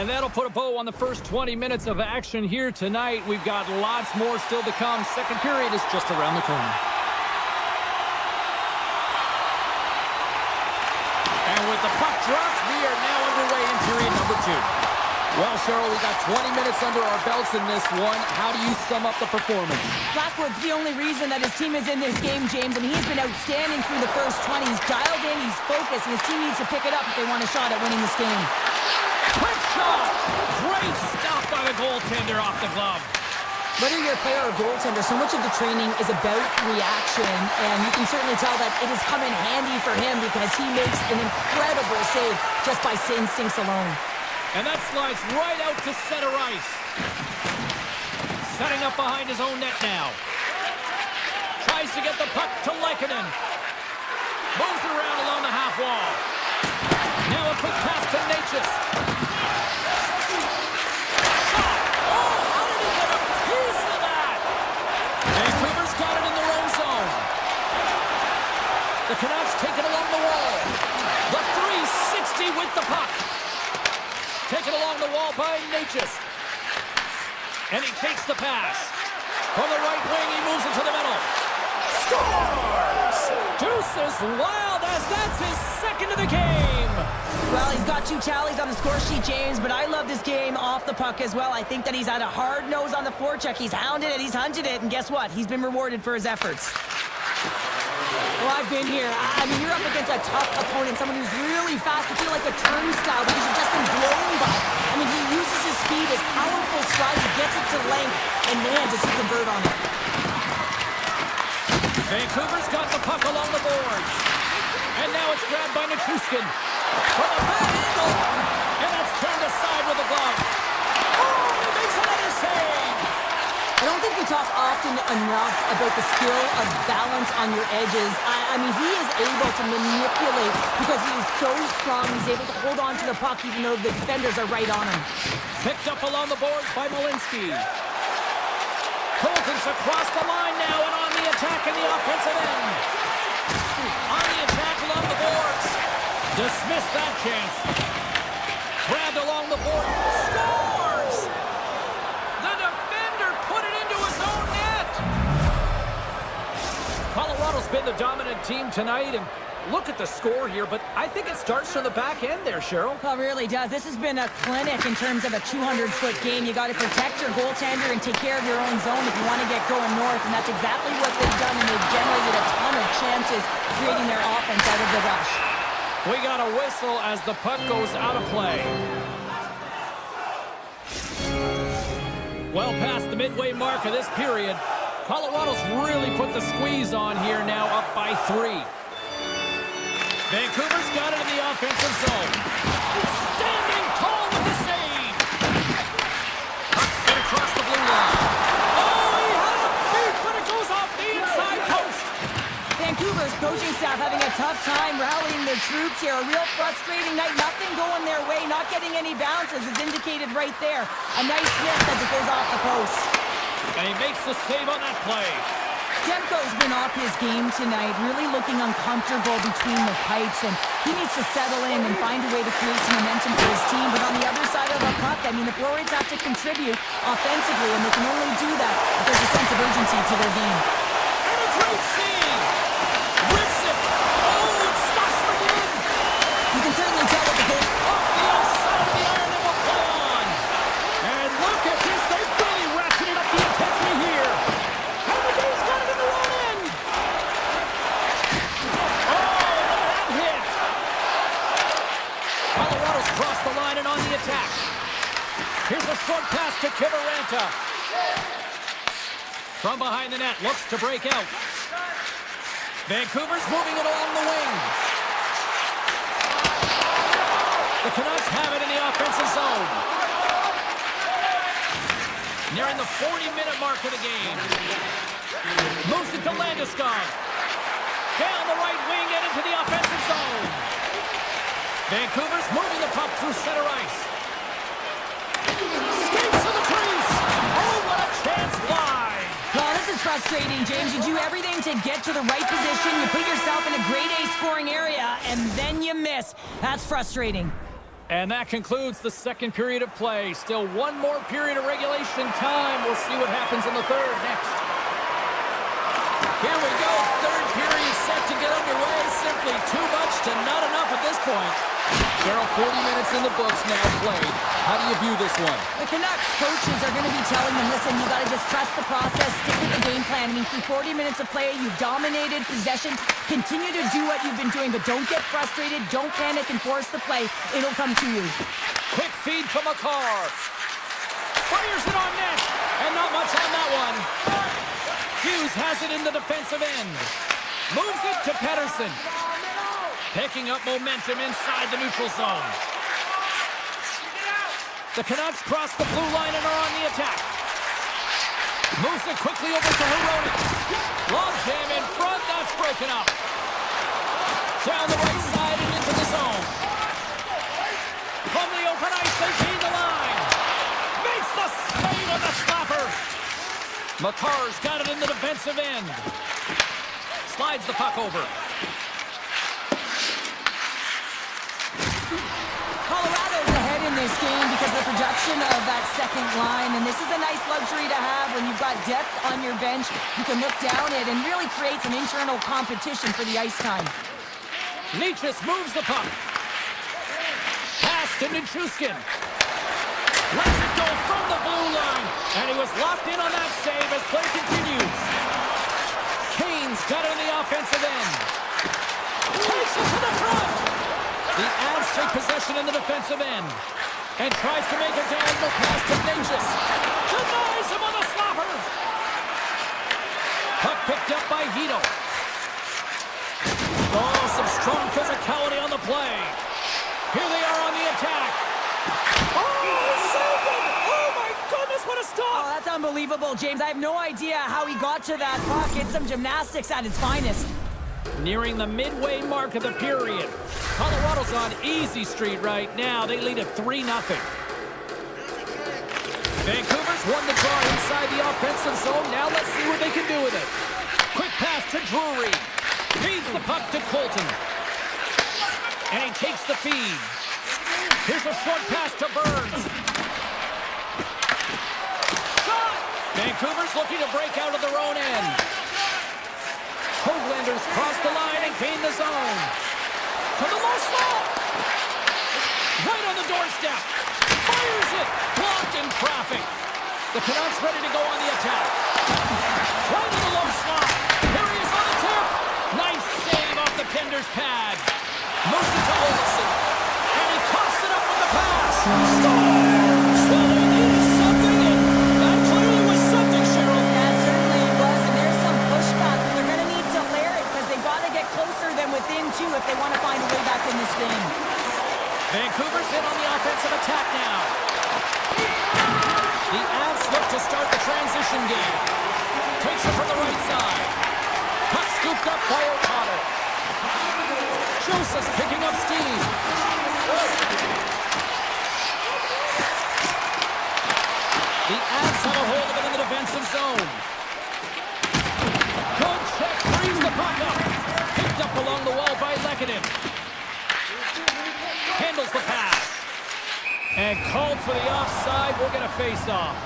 And that'll put a bow on the first 20 minutes of action here tonight. We've got lots more still to come. Second period is just around the corner. And with the puck dropped, we are now underway in period number 2. Well, Cheryl, we got 20 minutes under our belts in this one. How do you sum up the performance? Blackwood's the only reason that his team is in this game, James, and he's been outstanding through the first 20. He's dialed in, he's focused, and his team needs to pick it up if they want a shot at winning this game. Quick shot! Great stop by the goaltender off the glove. Whether you're a player or goaltender, so much of the training is about reaction, and you can certainly tell that it has come in handy for him because he makes an incredible save just by instincts alone. And that slides right out to center ice. Setting up behind his own net now. Tries to get the puck to Lehkonen. Moves it around along the half wall. Now a quick pass to Natchez. Shot! Oh, how did he get a piece of that? Vancouver's got it in their own zone. The Canucks take it along the wall. The 360 with the puck. Taken along the wall by Natchez. And he takes the pass. From the right wing, he moves it to the middle. Scores! Deuces wild as that's his second of the game. Well, he's got 2 tallies on the score sheet, James, but I love this game off the puck as well. I think that he's had a hard nose on the forecheck. He's hounded it, he's hunted it, and guess what? He's been rewarded for his efforts. Well, I've been here. I mean, you're up against a tough opponent, someone who's really fast. You feel like a turnstile because you've just been blown by. I mean, he uses his speed, his powerful stride, he gets it to length, and man, does he convert on it. Vancouver's got the puck along the boards. And now it's grabbed by Nichushkin. From a bad angle. And that's turned aside with a glove. Oh, he makes another save. I don't think we talk often enough about the skill of balance on your edges. I mean, he is able to manipulate because he is so strong. He's able to hold on to the puck even though the defenders are right on him. Picked up along the boards by Malinsky. Colton's across the line now and on the attack in the offensive end. On the attack along the boards. Dismissed that chance. Grabbed along the board. Scores! The defender put it into his own net. Colorado's been the dominant team tonight, and look at the score here, but I think it starts from the back end there, Cheryl. Well, it really does. This has been a clinic in terms of a 200-foot game. You got to protect your goaltender and take care of your own zone if you want to get going north, and that's exactly what they've done, and they've generated a ton of chances creating their offense out of the rush. We got a whistle as the puck goes out of play. Well past the midway mark of this period, Colorado's really put the squeeze on here now, up by 3. Vancouver's got it in the offensive zone. Standing tall with the save. Puck's get across the blue line. Oh, he had a beat, but it goes off the inside post. Vancouver's coaching staff having a tough time rallying their troops here. A real frustrating night. Nothing going their way. Not getting any bounces is indicated right there. A nice miss as it goes off the post. And he makes the save on that play. Demko's been off his game tonight, really looking uncomfortable between the pipes, and he needs to settle in and find a way to create some momentum for his team. But on the other side of the puck, I mean, the forwards have to contribute offensively, and they can only do that if there's a sense of urgency to their game. And a great save! Rips it! Oh, it stops him again! You can certainly tell that the goal Off the outside of the iron and will play on! And look at this, they're really ratcheting up the intensity here! And the game's got it in the wrong end! Oh, look at that hit! Colorado's crossed the line and on the attack. Here's a short pass to Kiviranta. From behind the net, looks to break out. Vancouver's moving it along the wing. The Canucks have it in the offensive zone. Nearing the 40-minute mark of the game. Moves it to Landeskog. Down the right wing and into the offensive zone. Vancouver's moving the puck through center ice. Skates to the crease. Oh, what a chance wide. Well, this is frustrating, James. You do everything to get to the right position. You put yourself in a grade A scoring area, and then you miss. That's frustrating. And that concludes the second period of play. Still one more period of regulation time. We'll see what happens in the third next. Here we go. Third period set to get underway. Simply too much to not enough at this point. Cheryl, 40 minutes in the books now played. How do you view this one? The Canucks coaches are going to be telling them, listen, you got to just trust the process, stick with the game plan. I mean, through 40 minutes of play, you've dominated possession. Continue to do what you've been doing, but don't get frustrated. Don't panic and force the play. It'll come to you. Quick feed to McCarr. Fires it on net. And not much on that one. Hughes has it in the defensive end. Moves it to Pettersson. Picking up momentum inside the neutral zone. The Canucks cross the blue line and are on the attack. Moves it quickly over to Hronek. Long jam in front, that's broken up. Down the right side and into the zone. From the open ice, they gain the line. Makes the save on the slapper. McCarr's got it in the defensive end. Slides the puck over. Colorado's ahead in this game because of the production of that second line, and this is a nice luxury to have when you've got depth on your bench. You can look down it and really create some internal competition for the ice time. Nietzsche moves the puck. Pass to Nichushkin. Lets it go from the blue line, and he was locked in on that save as play continues. Kane's got it in the offensive end. Takes it to the front. The Avs take possession in the defensive end and tries to make a diagonal pass to Natchez. Denies him on the slapper. Puck picked up by Hito. Oh, some strong physicality on the play. Here they are on the attack. Oh, saved it! Oh my goodness, what a stop! Oh, that's unbelievable, James. I have no idea how he got to that puck. It's some gymnastics at its finest. Nearing the midway mark of the period. Colorado's on easy street right now. They lead at 3-0. Vancouver's won the draw inside the offensive zone. Now let's see what they can do with it. Quick pass to Drury. Feeds the puck to Colton. And he takes the feed. Here's a short pass to Burns. Shot! Vancouver's looking to break out of their own end. Hoaglanders cross the line and gain the zone. To the low slot. Right on the doorstep. Fires it. Blocked in traffic. The Canucks ready to go on the attack. Right in the low slot. Here he is on the tip. Nice save off the tender's pad. Moves it to Olsen. And he coughs it up with the pass. Scores! Well, they needed something, and that clearly was something, Cheryl. That certainly was, and there's some pushback. They're going to need to layer it because they've got to get closer than within two if they want to find a way back in this game. Vancouver's in on the offensive attack now. The Avs look to start the transition game. Takes it from the right side. Puck scooped up by O'Connor. Joseph's picking up steam. The Avs have a hold of it in the defensive zone. Good check, frees the puck up. Picked up along the wall by Lehkonen. Handles the pass. And called for the offside. We're going to face off.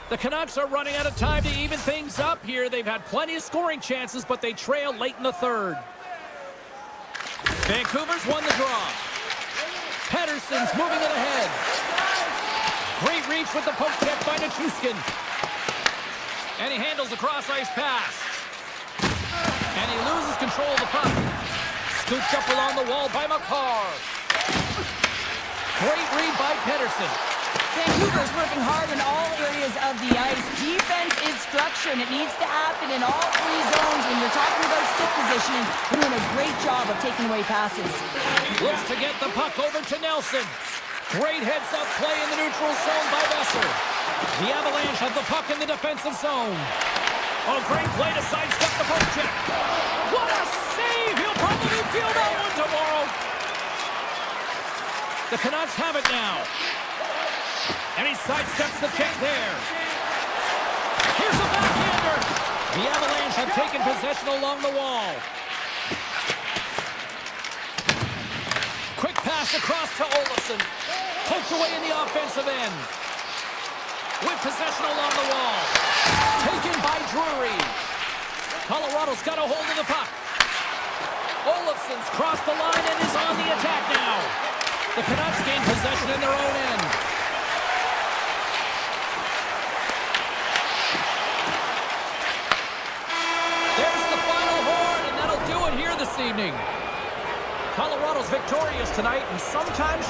The Canucks are running out of time to even things up here. They've had plenty of scoring chances, but they trail late in the third. Vancouver's won the draw. Pettersson's moving it ahead. Great reach with the poke check by Nichushkin. And he handles the cross-ice pass. And he loses control of the puck. Scooped up along the wall by McCarr. Great read by Pettersson. Vancouver's working hard in all areas of the ice. Defense is structure, and it needs to happen in all three zones. When you're talking about stick positioning, they're doing a great job of taking away passes. Looks to get the puck over to Nelson. Great heads-up play in the neutral zone by Besser. The Avalanche have the puck in the defensive zone. Oh, great play to sidestep the poke check. What a save! He'll probably feel that one tomorrow. The Canucks have it now. And he sidesteps the check there. Here's a backhander. The Avalanche have taken possession along the wall. Pass across to Olofsson. Poked away in the offensive end. With possession along the wall. Taken by Drury. Colorado's got a hold of the puck. Olofsson's crossed the line and is on the attack now. The Canucks gain possession in their own end. There's the final horn, and that'll do it here this evening. Colorado's victorious tonight, and sometimes...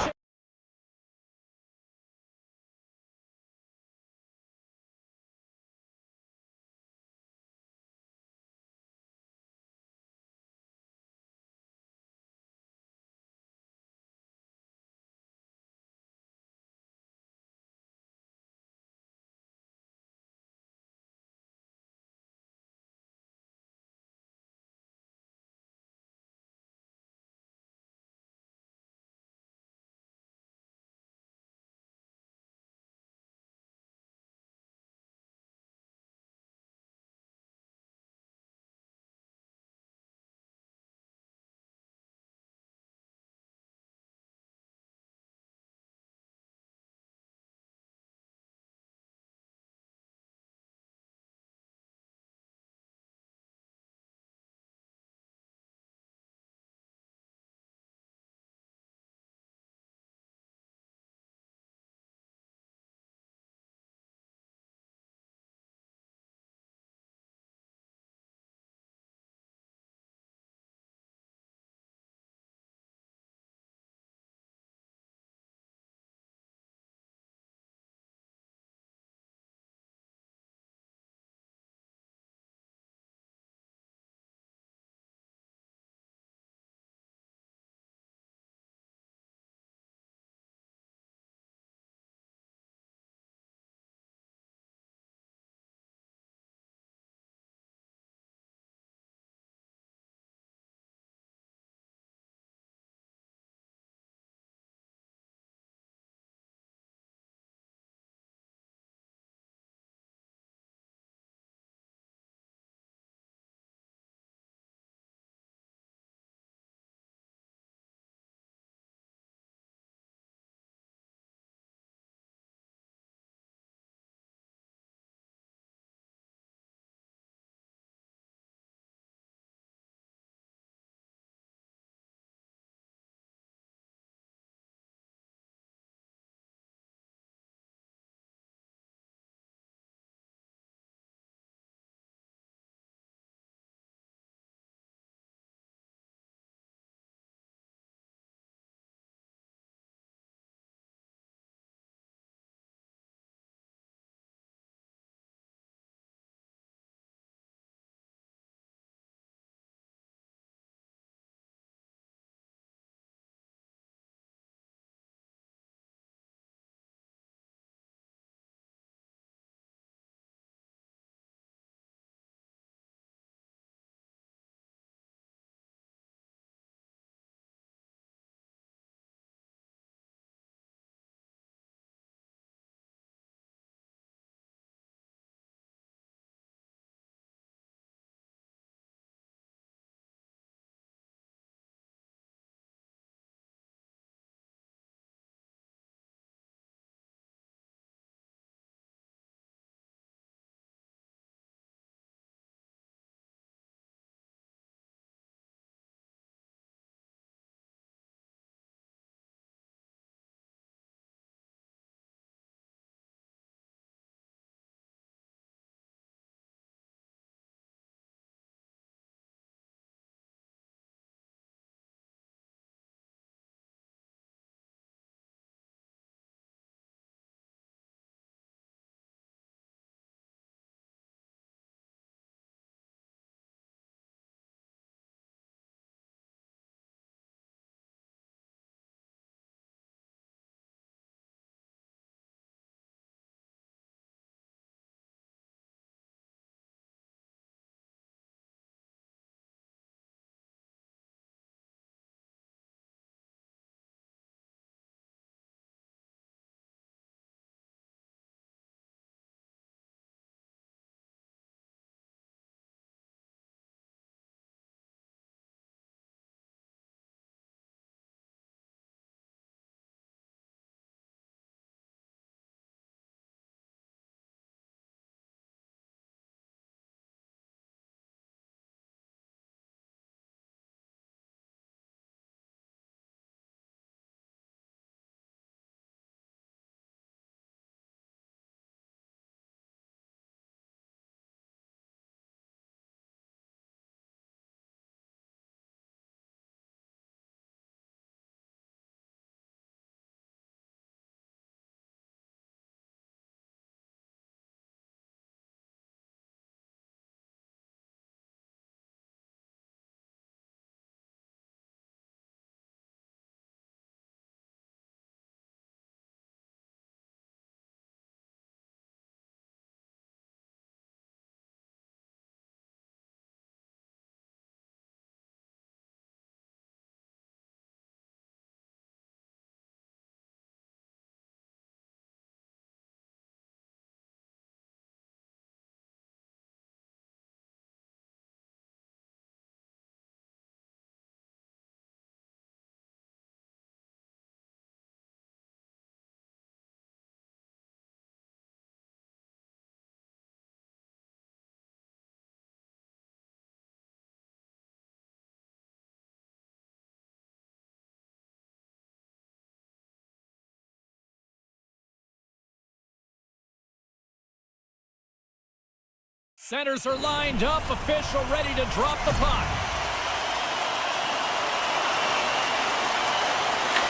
Centers are lined up, official ready to drop the puck.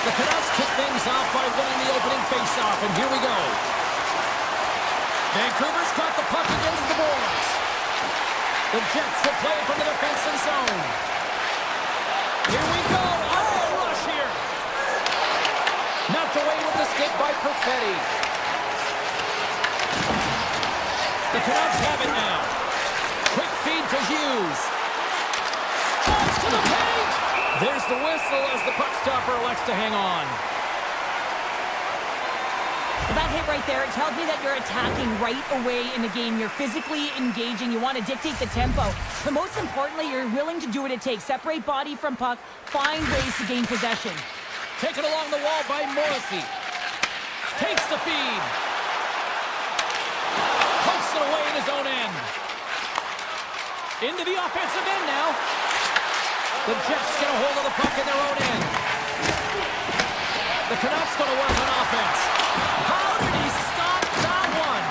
The Canucks kick things off by winning the opening faceoff, and here we go. Vancouver's got the puck against the boards. The Jets will play it from the defensive zone. Here we go. Oh, rush here. Knocked away with the stick by Perfetti. The Canucks have it now. Quick feed to Hughes. Drives to the paint. There's the whistle as the puck stopper elects to hang on. That hit right there, it tells me that you're attacking right away in the game. You're physically engaging. You want to dictate the tempo. But most importantly, you're willing to do what it takes. Separate body from puck. Find ways to gain possession. Taken along the wall by Morrissey. Takes the feed. Pokes it away in his own end. Into the offensive end now. The Jets get a hold of the puck in their own end. The Canucks going to work on offense. How did he stop that one?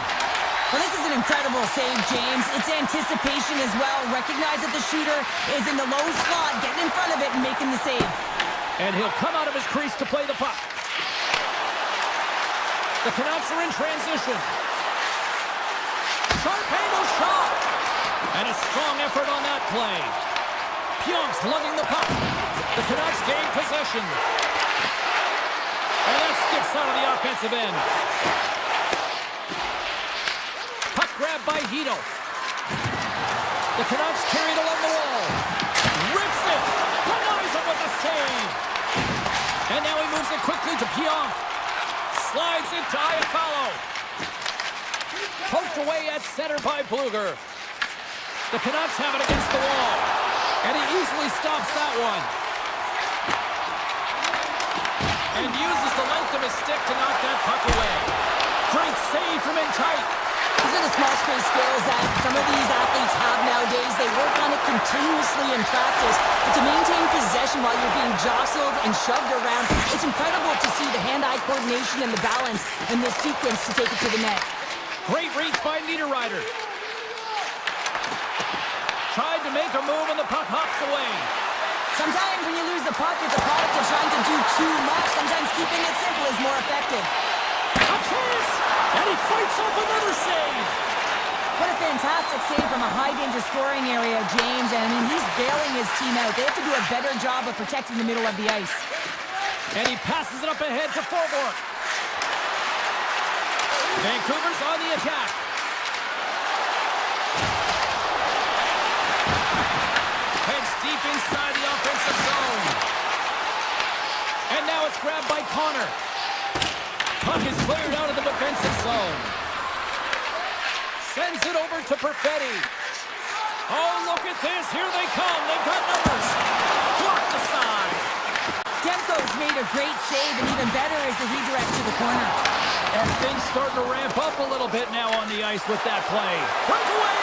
Well, this is an incredible save, James. It's anticipation as well. Recognize that the shooter is in the low slot, getting in front of it and making the save. And he'll come out of his crease to play the puck. The Canucks are in transition. Sharp angle shot. And a strong effort on that play. Pionk's lugging the puck. The Canucks gain possession. And that skips out of the offensive end. Puck grab by Hito. The Canucks carried along the wall. Rips it. Denies it with the save. And now he moves it quickly to Pionk. Slides it to Iafallo. Poked away at center by Bluger. The Canucks have it against the wall. And he easily stops that one. And uses the length of his stick to knock that puck away. Great save from in tight. These are the small space skills that some of these athletes have nowadays. They work on it continuously in practice. But to maintain possession while you're being jostled and shoved around, it's incredible to see the hand-eye coordination and the balance in this sequence to take it to the net. Great reach by Niederreiter. Tried to make a move and the puck hops away. Sometimes when you lose the puck, it's a product of trying to do too much. Sometimes keeping it simple is more effective. A chance! And he fights off another save! What a fantastic save from a high-danger scoring area, James. And, I mean, he's bailing his team out. They have to do a better job of protecting the middle of the ice. And he passes it up ahead to Forborg. Vancouver's on the attack. Heads deep inside the offensive zone. And now it's grabbed by Connor. Puck is cleared out of the defensive zone. Sends it over to Perfetti. Oh, look at this. Here they come. They've got numbers. Blocked aside. Demko's made a great save, and even better is the redirect to the corner. And things starting to ramp up a little bit now on the ice with that play. Breakaway!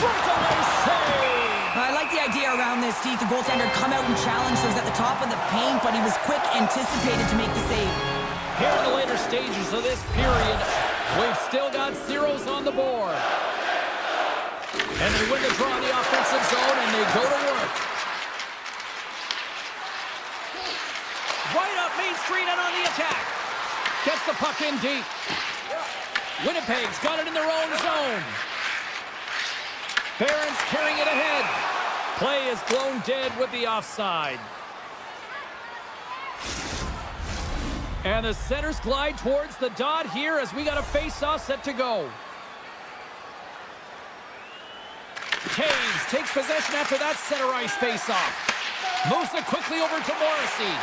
Breakaway save! I like the idea around this, Steve. The goaltender come out and challenge those at the top of the paint, but he was quick, anticipated to make the save. Here in the later stages of this period, we've still got zeros on the board. And they win the draw in the offensive zone, and they go to work. Right up Main Street and on the attack. Gets the puck in deep. Winnipeg's got it in their own zone. Barron's carrying it ahead. Play is blown dead with the offside. And the centers glide towards the dot here as we got a face-off set to go. Taves takes possession after that center ice face-off. Moves it quickly over to Morrissey.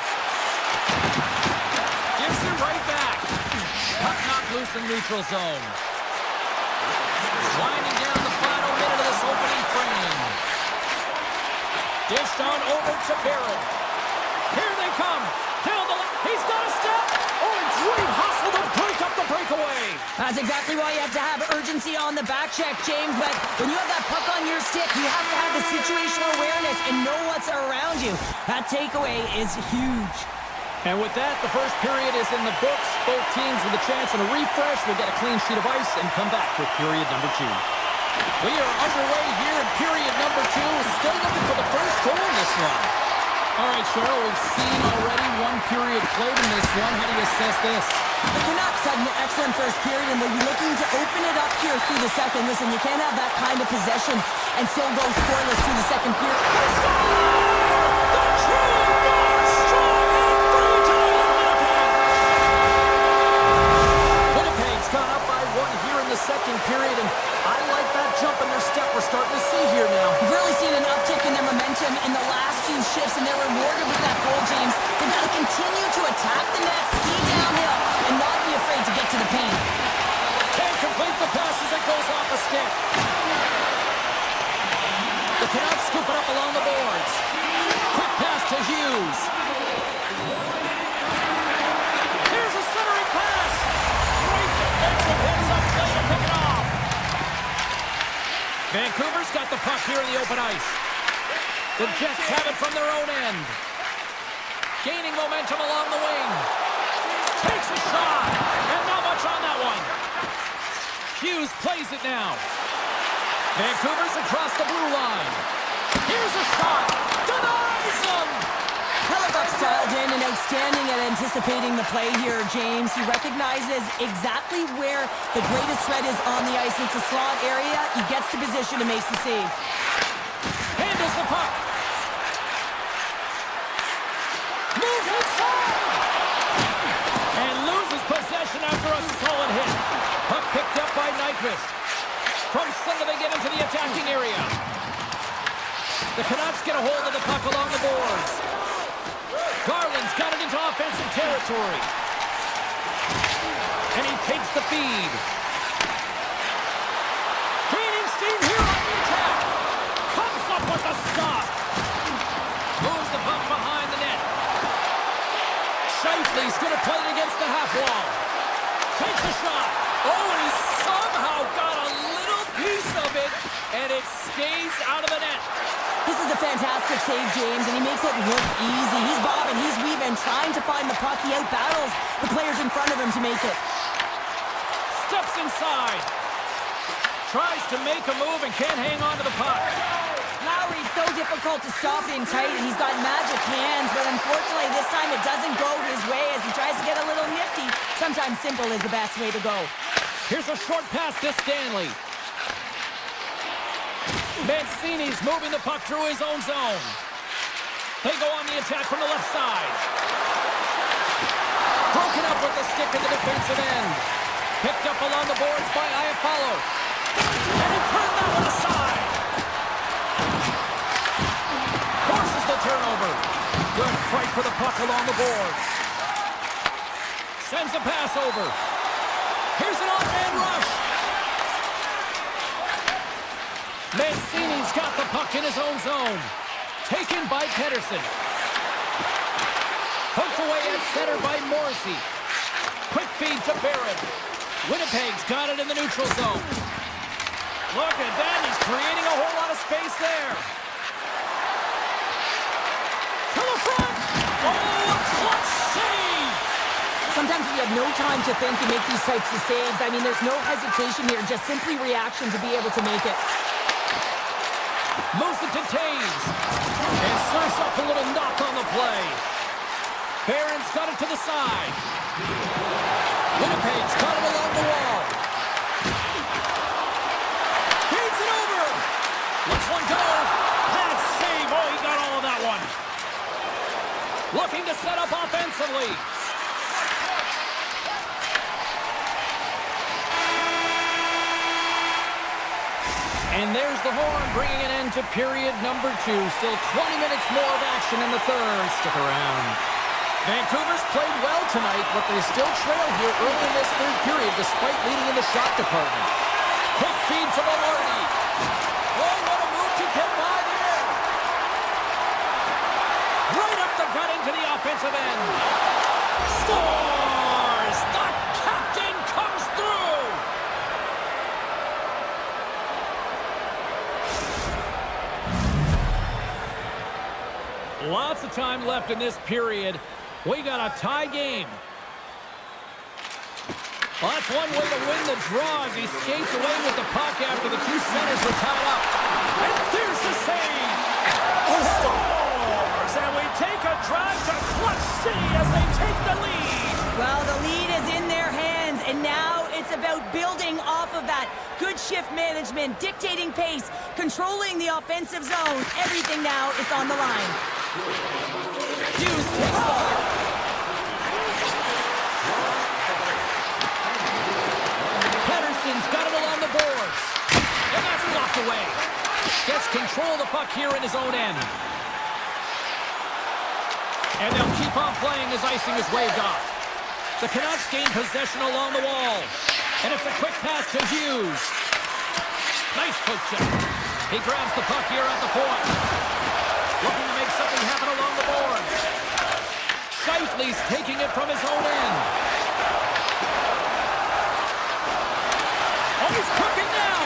Gives it right back. Puck knocked loose in neutral zone. Winding down the final minute of this opening frame. Dished on over to Barrett. Here they come. Down the left. He's got a step. Oh, a great hustle to break up the breakaway. That's exactly why you have to have urgency on the back check, James. But when you have that puck on your stick, you have to have the situational awareness and know what's around you. That takeaway is huge. And with that, the first period is in the books. Both teams with a chance and a refresh will get a clean sheet of ice and come back with period number 2. We are underway here in period number 2. Still looking for the first goal in this one. All right, Cheryl, we've seen already one period played in this one. How do you assess this? The Canucks had an excellent first period, and they'll be looking to open it up here through the second. Listen, you can't have that kind of possession and still go scoreless through the second period. They score! The true North strong and free to Winnipeg! Winnipeg's gone up by 1 here in the second period, and I like that jump in their step we're starting to see here now. We've really seen an uptick in their momentum in the last few shifts, and they're rewarded with that goal, James. They've got to continue to attack the net, ski downhill, and not be afraid to get to the paint. Can't complete the pass as it goes off a stick. The Canucks scoop it up along the boards. Quick pass to Hughes. Here's a centering pass. Great defensive heads-up play to pick it off. Vancouver's got the puck here in the open ice. The Jets have it from their own end. Gaining momentum along the wing. Takes a shot. And not much on that one. Hughes plays it now. Vancouver's across the blue line. Here's a shot. Denies him. Hellebuck's dialed in and outstanding at anticipating the play here, James. He recognizes exactly where the greatest threat is on the ice. It's a slot area. He gets to position and makes the save. Handles the puck. Moves inside. And loses possession after a solid hit. Puck picked up by Nyquist. From center they get into the attacking area. The Canucks get a hold of the puck along the boards. Garland's got it into offensive territory. And he takes the feed. Gaining steam here on the attack. Comes up with the stop. Moves the puck behind the net. Shifley's going to play it against the half wall. Takes a shot. Oh, and he somehow got a little piece of it, and it stays out of the net. This is a fantastic save, James, and he makes it look easy. He's bobbing, he's weaving, trying to find the puck. He outbattles the players in front of him to make it. Steps inside. Tries to make a move and can't hang on to the puck. Lowry's so difficult to stop in tight, and he's got magic hands, but unfortunately this time it doesn't go his way as he tries to get a little nifty. Sometimes simple is the best way to go. Here's a short pass to Stanley. Mancini's moving the puck through his own zone. They go on the attack from the left side. Broken up with the stick in the defensive end. Picked up along the boards by Iafallo. And he turned that one aside. Forces the turnover. Good fight for the puck along the boards. Sends a pass over. Here's an off-man rush. Mancini's got the puck in his own zone. Taken by Pedersen. Poked away at center by Morrissey. Quick feed to Barrett. Winnipeg's got it in the neutral zone. Look at that. He's creating a whole lot of space there. To the front. Oh, a clutch save. Sometimes you have no time to think and make these types of saves. I mean, there's no hesitation here, just simply reaction to be able to make it. Moves it to Taves. And serves up a little knock on the play. Barron's got it to the side. Winnipeg's got it along the wall. Feeds it over. Lets one go. That save. Oh, he got all of that one. Looking to set up offensively. And there's the horn, bringing an end to period number 2. Still 20 minutes more of action in the third. Stick around. Vancouver's played well tonight, but they still trail here early in this third period, despite leading in the shot department. Quick feed to Velarde. Oh, what a move to get by there. Right up the gut into the offensive end. Scores! The captain comes through! Lots of time left in this period. We got a tie game. Well, that's one way to win the draw as he skates away with the puck after the two centers were tied up. And there's the save. Scores! And we take a drive to Clutch City as they take the lead. Well, the lead is in their hands, and now it's about building off of that. Good shift management, dictating pace, controlling the offensive zone. Everything now is on the line. Hughes takes the puck. Pedersen's got it along the boards. And that's blocked away. Gets control of the puck here in his own end. And they'll keep on playing as icing is waved off. The Canucks gain possession along the wall. And it's a quick pass to Hughes. Nice poke check. He grabs the puck here at the point. Looking to make something happen along the boards. Shifley's taking it from his own end. Oh, he's cooking now.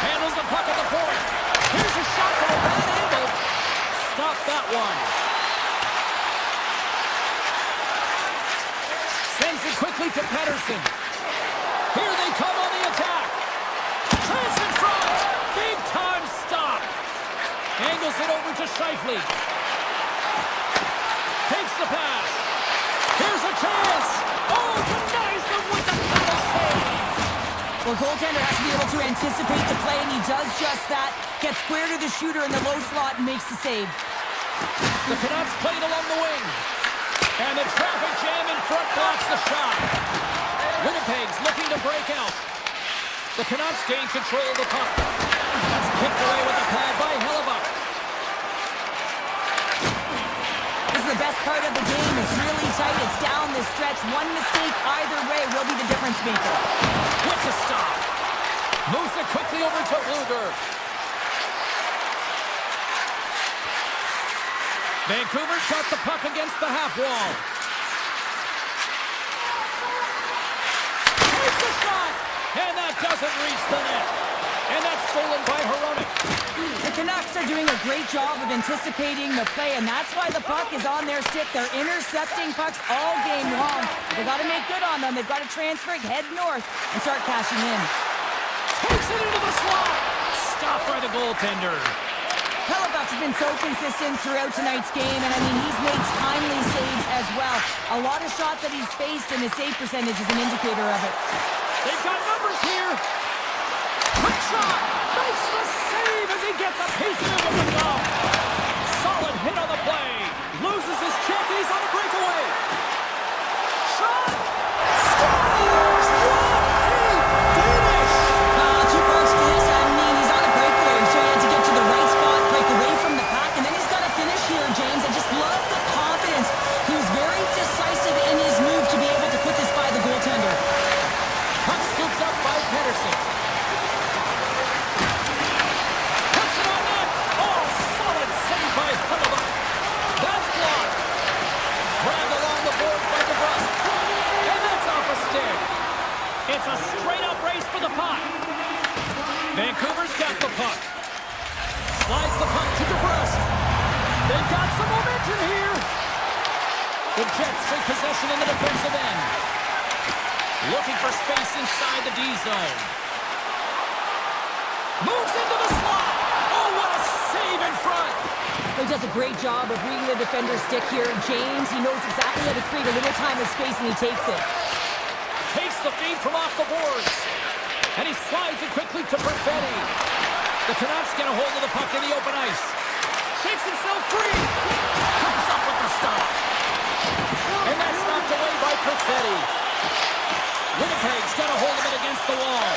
Handles the puck at the point. Here's a shot from a bad angle. Stop that one. Sends it quickly to Pedersen. Here they come on the attack. Chance in front. Big time stop. Angles it over to Shifley. Takes the pass. Here's a chance. Oh, denies them with the paddle save. Well, goaltender has to be able to anticipate the play, and he does just that. Gets square to the shooter in the low slot and makes the save. The Canucks played along the wing. And the traffic jam in front blocks the shot. Winnipeg's looking to break out. The Canucks gain control of the puck. That's kicked away with the pad by Hellebuck. This is the best part of the game. It's really tight. It's down the stretch. One mistake either way will be the difference maker. With the stop. Moves it quickly over to Luger. Vancouver's got the puck against the half wall. Takes a shot! And that doesn't reach the net. And that's stolen by Hronek. The Canucks are doing a great job of anticipating the play, and that's why the puck is on their stick. They're intercepting pucks all game long. They've got to make good on them. They've got to transfer it, head north, and start cashing in. Takes it into the slot. Stopped by the goaltender. Hellebuck's been so consistent throughout tonight's game, and I mean, he's made timely saves as well. A lot of shots that he's faced, and his save percentage is an indicator of it. They've got numbers here. Quick shot. Makes the save as he gets a piece of it with the glove. Solid hit on the play. Loses his check. He's on a breakaway. Shot. Scores. Finish. Two parts to this. I mean, he's on a breakaway, so he had to get to the right spot, break away from the pack, and then he's got to finish here, James. I just love the confidence. He was very decisive in his move to be able to put this by the goaltender. Puck scooped up by Pedersen. Puts it on net. Oh, solid save by Hellebuck. That's blocked. Grabbed along the boards by DeBrusque. And that's off a stick. It's a straight-up race for the puck. Vancouver's got the puck. Slides the puck to DeBrusque. They've got some momentum here. The Jets take possession in the defensive end. Looking for space inside the D zone. Moves into the slot. Oh, what a save in front. He does a great job of reading the defender's stick here. James, he knows exactly how to create a little time and space, and he takes it. Takes the feed from off the boards. And he slides it quickly to Perfetti. The Canucks get a hold of the puck in the open ice. Shakes himself free. Comes up with the stop. And that's knocked away by Perfetti. Winnipeg's got a hold of it against the wall.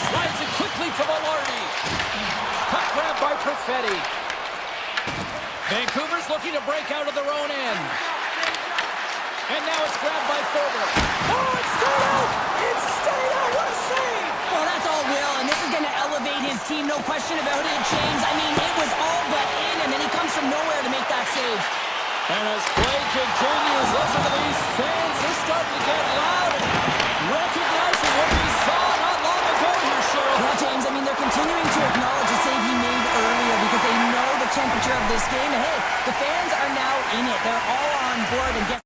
Slides it quickly to Maloney. Puck grabbed by Perfetti. Vancouver's looking to break out of their own end. And now it's grabbed by Thurber. Oh, it's stayed out! It's stayed out! What a save! Well, that's all Will, and this is going to elevate his team, no question about it, James. I mean, it was all but in, and then he comes from nowhere to make that save. And as play continues, listen to these fans. They're starting to get loud and recognizing what we saw not long ago here, Cheryl. Well, James, I mean, they're continuing to acknowledge the save he made earlier because they know the temperature of this game. And hey, the fans are now in it. They're all on board and get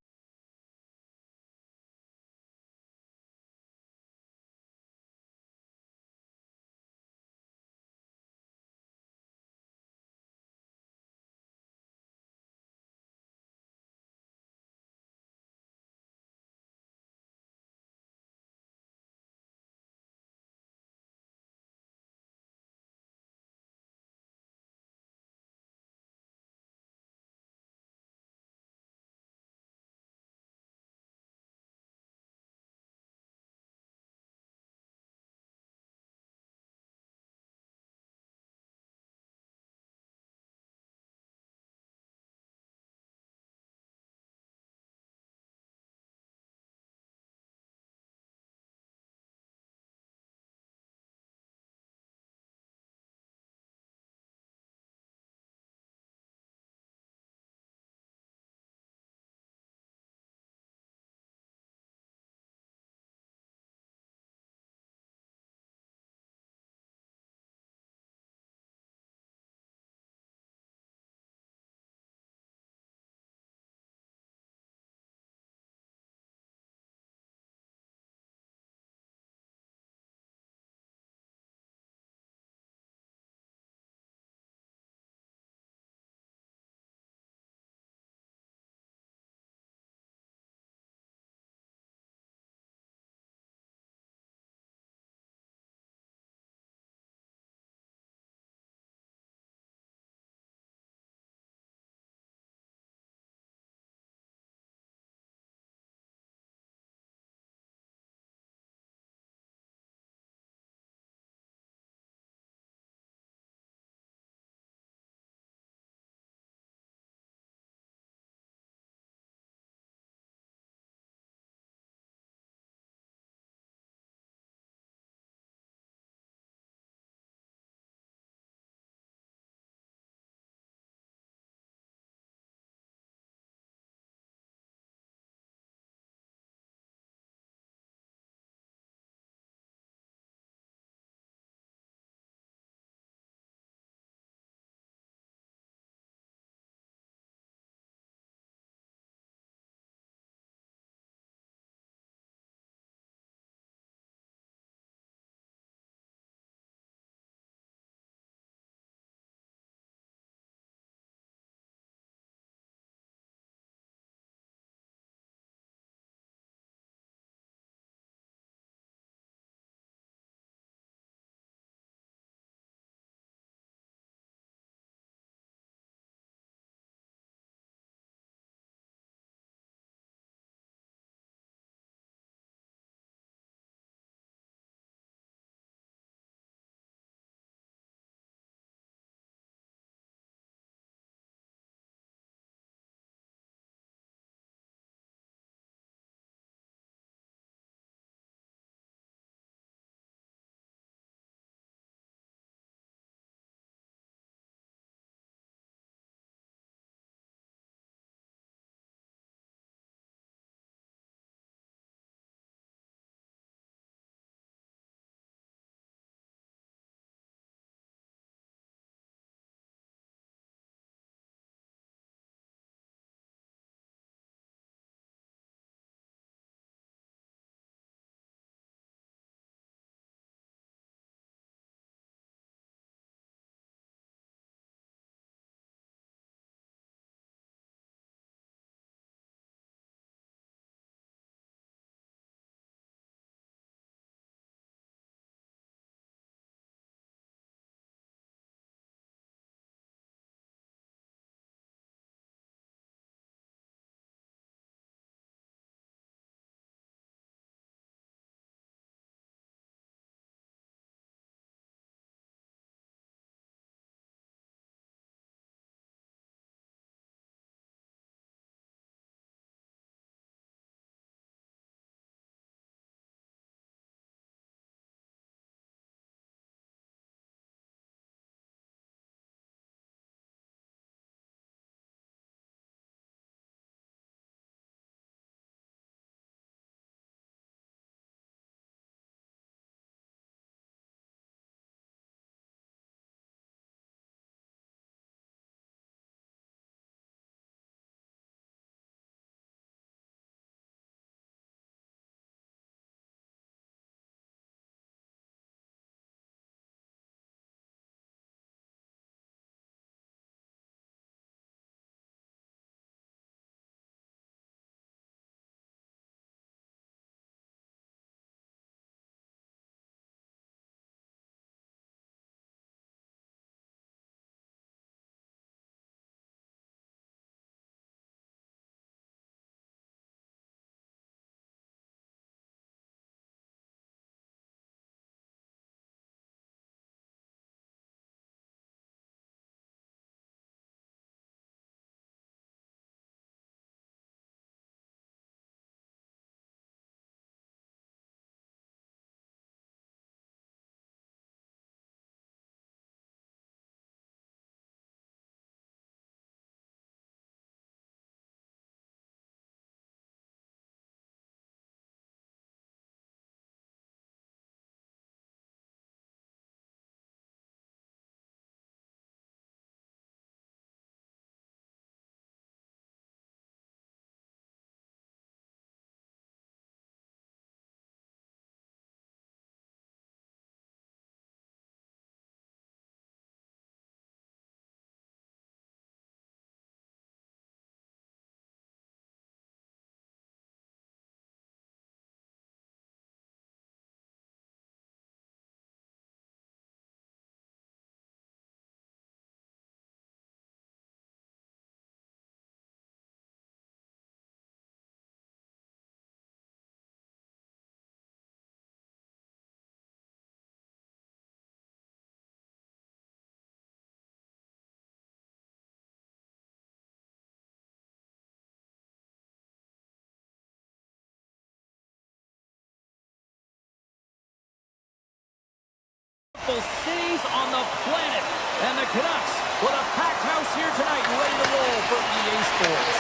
beautiful cities on the planet. And the Canucks with a packed house here tonight, ready to roll for EA Sports.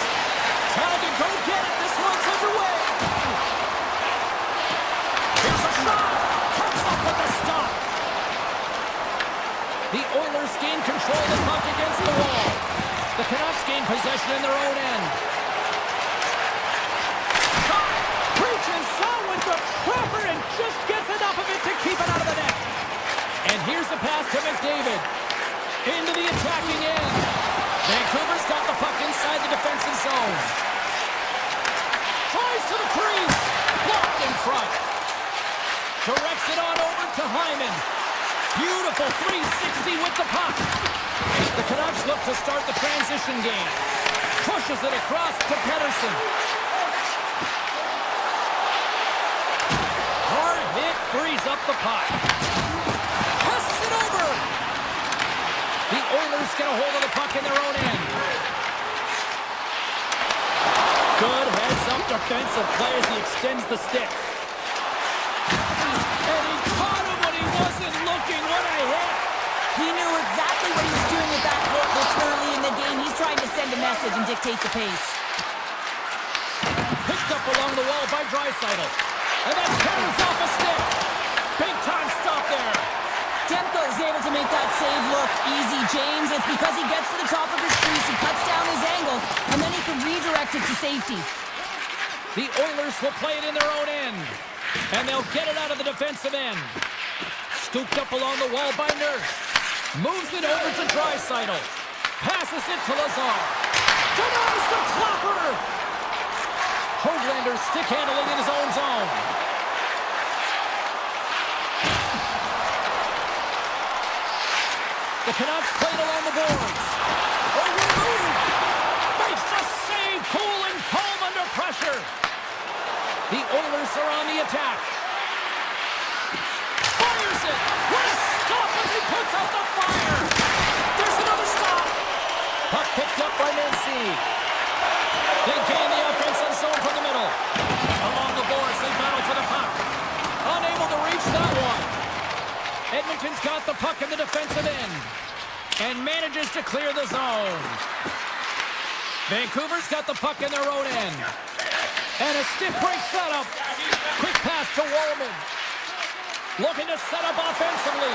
Time to go get it. This one's underway. Here's a shot. Comes up with a stop. The Oilers gain control of the puck against the wall. The Canucks gain possession in their own end. Shot. Preaches on with the trapper and just gets enough of it to keep it out of the net. And here's a pass to McDavid. Into the attacking end. Vancouver's got the puck inside the defensive zone. Tries to the crease. Blocked in front. Directs it on over to Hyman. Beautiful 360 with the puck. The Canucks look to start the transition game. Pushes it across to Pettersson. Hard hit frees up the puck. Passes it over. The Oilers get a hold of the puck in their own end. Good heads-up defensive play as he extends the stick. And he caught him when he wasn't looking. What a hit! He knew exactly what he was doing with that hit this early in the game. He's trying to send a message and dictate the pace. Picked up along the wall by Draisaitl. And then carries off a stick. Big time stop there. Demko is able to make that save look easy, James. It's because he gets to the top of his crease, he cuts down his angle, and then he can redirect it to safety. The Oilers will play it in their own end. And they'll get it out of the defensive end. Scooped up along the wall by Nurse. Moves it over to Draisaitl. Passes it to Lazar. Denies the clapper! Höglander stick handling in his own zone. The Canucks played along the boards. Overruled. Makes the save, cool and calm under pressure. The Oilers are on the attack. Fires it. What a stop as he puts out the fire. There's another stop. Puck picked up by Nancy. They gain the offensive zone from the middle. Along the boards, they battle for the puck. Unable to reach that one. Edmonton's got the puck in the defensive end and manages to clear the zone. Vancouver's got the puck in their own end. And a stick break setup. Quick pass to Wallman. Looking to set up offensively.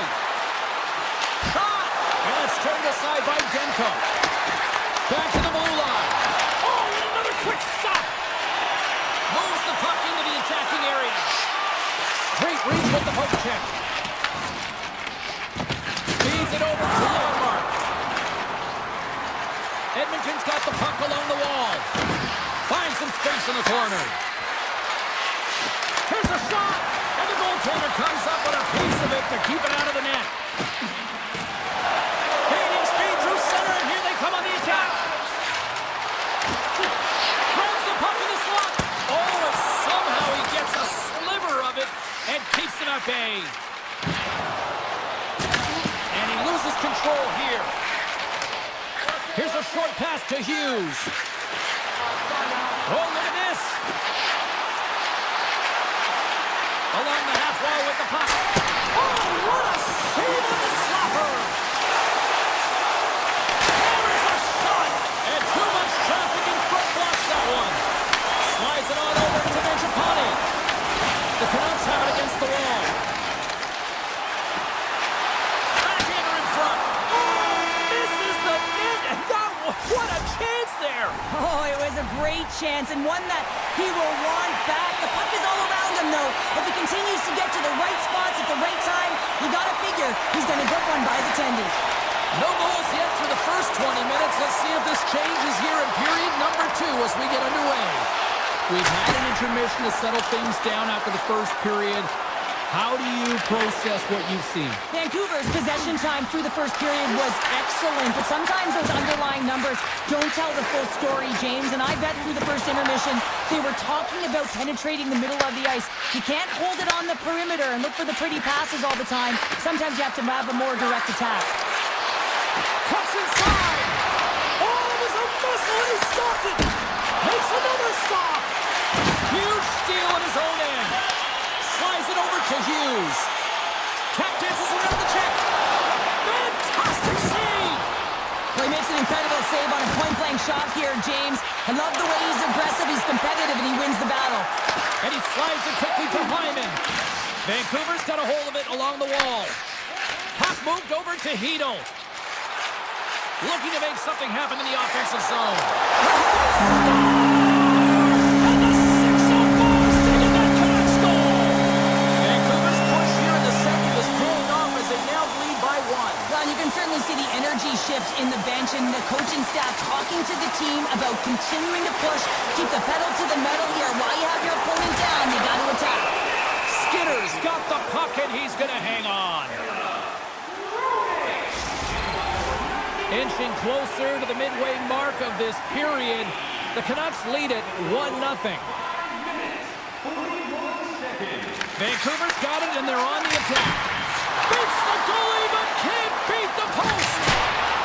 Shot! And it's turned aside by Demko. Back to the blue line. Oh, and another quick stop. Moves the puck into the attacking area. Great reach with the poke check. Feeds it over to Landmark. Edmonton's got the puck along the wall. Finds some space in the corner. Here's a shot. And the goaltender comes up with a piece of it to keep it out of the net. Gaining speed through center, and here they come on the attack. Grabs the puck in the slot. Oh, and somehow he gets a sliver of it and keeps it at bay. And he loses control here. Here's a short pass to Hughes. Oh, look at this. Along the half wall with the puck. Oh, what a save on the stopper. There's a shot. And too much traffic in front blocks that one. Slides it on over to Mangiapane. The Canucks have it against the wall. Backhander in front. Oh, misses the net. And that, what a chance there. Oh, it was a great chance and one that he will want back. The puck is all around him, though. If he continues to get to the right spots at the right time, you got to figure he's going to get one by the tendy. No goals yet for the first 20 minutes. Let's see if this changes here in period number 2 as we get underway. We've had an intermission to settle things down after the first period. How do you process what you've seen? Vancouver's possession time through the first period was excellent, but sometimes those underlying numbers don't tell the full story, James, and I bet through the first intermission they were talking about penetrating the middle of the ice. You can't hold it on the perimeter and look for the pretty passes all the time. Sometimes you have to have a more direct attack. Cuts inside! Oh, it was a missile and he stopped it! Makes another stop! Huge steal in his own end. Slides it over to Hughes. Tap dances around the check. shot here, James. I love the way he's aggressive, he's competitive, and he wins the battle. And he slides it quickly to Hyman. Vancouver's got a hold of it along the wall. Puck moved over to Hedel. Looking to make something happen in the offensive zone. And the 6-0-4's taking that Canucks goal. Vancouver's push here in the second is paying off as they now lead by 1. Well, you can certainly see the energy shift in the bench and the coaching staff talking to the team about continuing to push, keep the pedal to the metal here. While you have your opponent down, you got to attack. Skinner's got the puck and he's going to hang on. Inching closer to the midway mark of this period, the Canucks lead it 1-0. Vancouver's got it and they're on the attack. Beats the goalie but can't beat the post.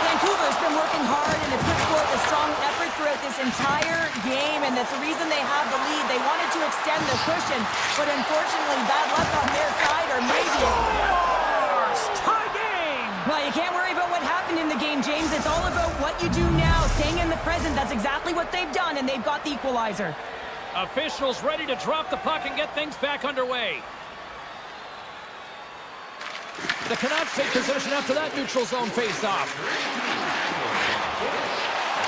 Vancouver's been working hard and have put forth a strong effort throughout this entire game, and that's the reason they have the lead. They wanted to extend their cushion, but unfortunately bad luck on their side, or maybe tie game. Well, you can't worry about what happened in the game, James. It's all about what you do now, staying in the present. That's exactly what they've done, and they've got the equalizer. Officials ready to drop the puck and get things back underway. The Canucks take possession after that neutral zone face-off.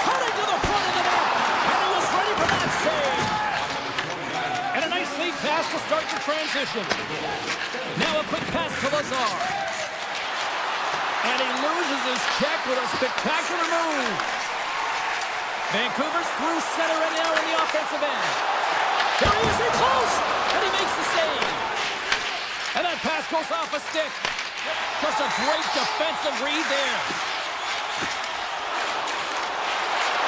Cutting to the front of the net, and he was ready for that save. And a nice lead pass to start the transition. Now a quick pass to Lazar. And he loses his check with a spectacular move. Vancouver's through center and now in the offensive end. Here he is, close, and he makes the save. And that pass goes off a stick. Just a great defensive read there.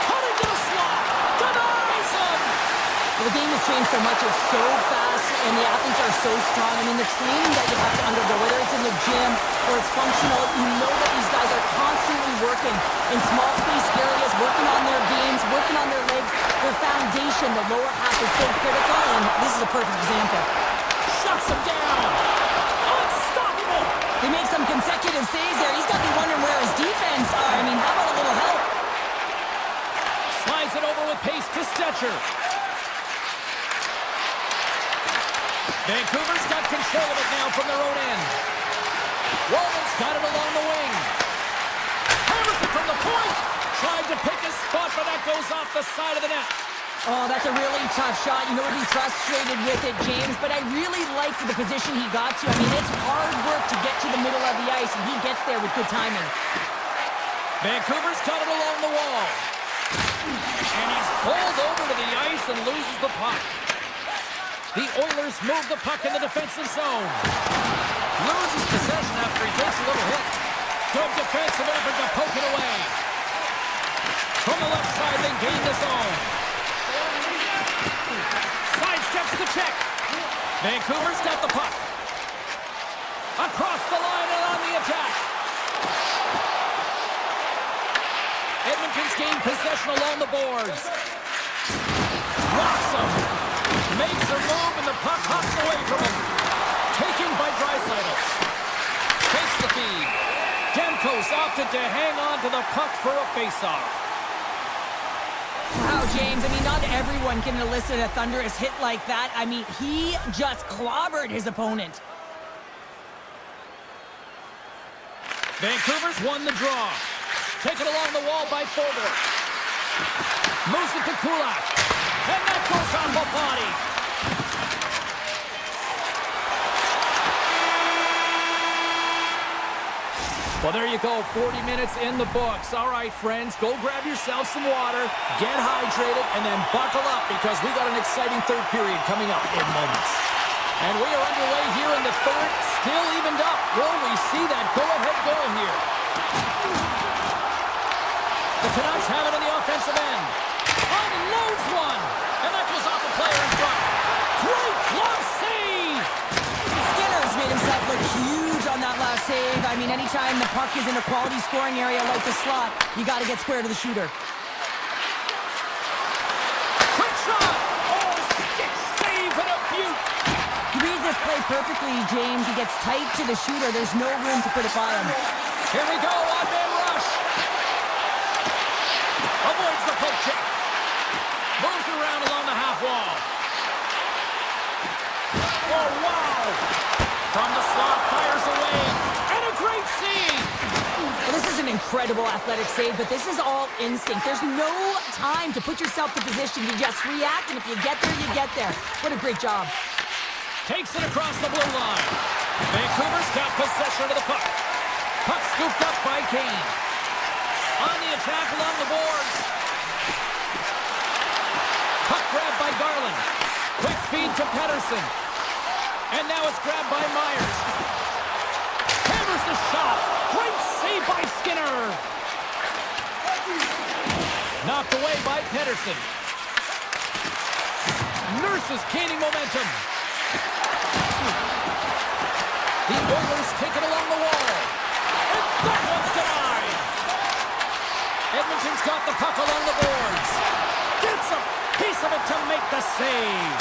Cutting to the slot. Denies him. Well, the game has changed so much. It's so fast, and the athletes are so strong. I mean, the training that you have to undergo, whether it's in the gym or it's functional, you know that these guys are constantly working in small space areas, working on their games, working on their legs. Their foundation, the lower half, is so critical, and this is a perfect example. Shuts him down. Unstoppable. They make some consecutive saves there. He's got to be wondering where his defense are. I mean, how about a little help? Slides it over with pace to Stetcher. Vancouver's got control of it now from their own end. Walden's got it along the wing. Hammers it from the point. Tried to pick his spot, but that goes off the side of the net. Oh, that's a really tough shot. You know, he's frustrated with it, James, but I really like the position he got to. I mean, it's hard work to get to the middle of the ice, and he gets there with good timing. Vancouver's got it along the wall. And he's pulled over to the ice and loses the puck. The Oilers move the puck in the defensive zone. Loses possession after he takes a little hit. Good defensive effort to poke it away. From the left side, they gain the zone. Sidesteps the check. Vancouver's got the puck. Across the line and on the attack. Edmonton's gained possession along the boards. Rocks him. Makes a move and the puck hops away from him. Taken by Draisaitl. Takes the feed. Demko's opted to hang on to the puck for a face-off. Wow, James, I mean, not everyone can elicit a thunderous hit like that. I mean, he just clobbered his opponent. Vancouver's won the draw. Taken along the wall by Forward. Moves it to Kulak. And that goes off a body. Well, there you go. 40 minutes in the books. All right, friends, go grab yourself some water, get hydrated, and then buckle up because we got an exciting third period coming up in moments. And we are underway here in the third, still evened up. Will we see that go-ahead goal here? The Canucks have it in the offensive end. Unloads one, and that goes off the player in front. Great glove save! Skinner's made himself look huge on that last save. I mean, anytime the puck is in a quality scoring area like the slot, you got to get square to the shooter. Quick shot! Oh, stick save and a beaut! He reads this play perfectly, James. He gets tight to the shooter. There's no room to put it by him. Here we go, odd man rush. Avoids the poke Oh, wow! From the slot, fires away. And a great save! Well, this is an incredible athletic save, but this is all instinct. There's no time to put yourself in position. You just react, and if you get there, you get there. What a great job. Takes it across the blue line. Vancouver's got possession of the puck. Puck scooped up by Kane. On the attack along the boards. Puck grabbed by Garland. Quick feed to Pettersson. And now it's grabbed by Myers. Hammers the shot. Great save by Skinner. Knocked away by Pettersson. Nurse is gaining momentum. The Oilers take it along the wall. And that one's denied. Edmonton's got the puck along the boards. Gets a piece of it to make the save.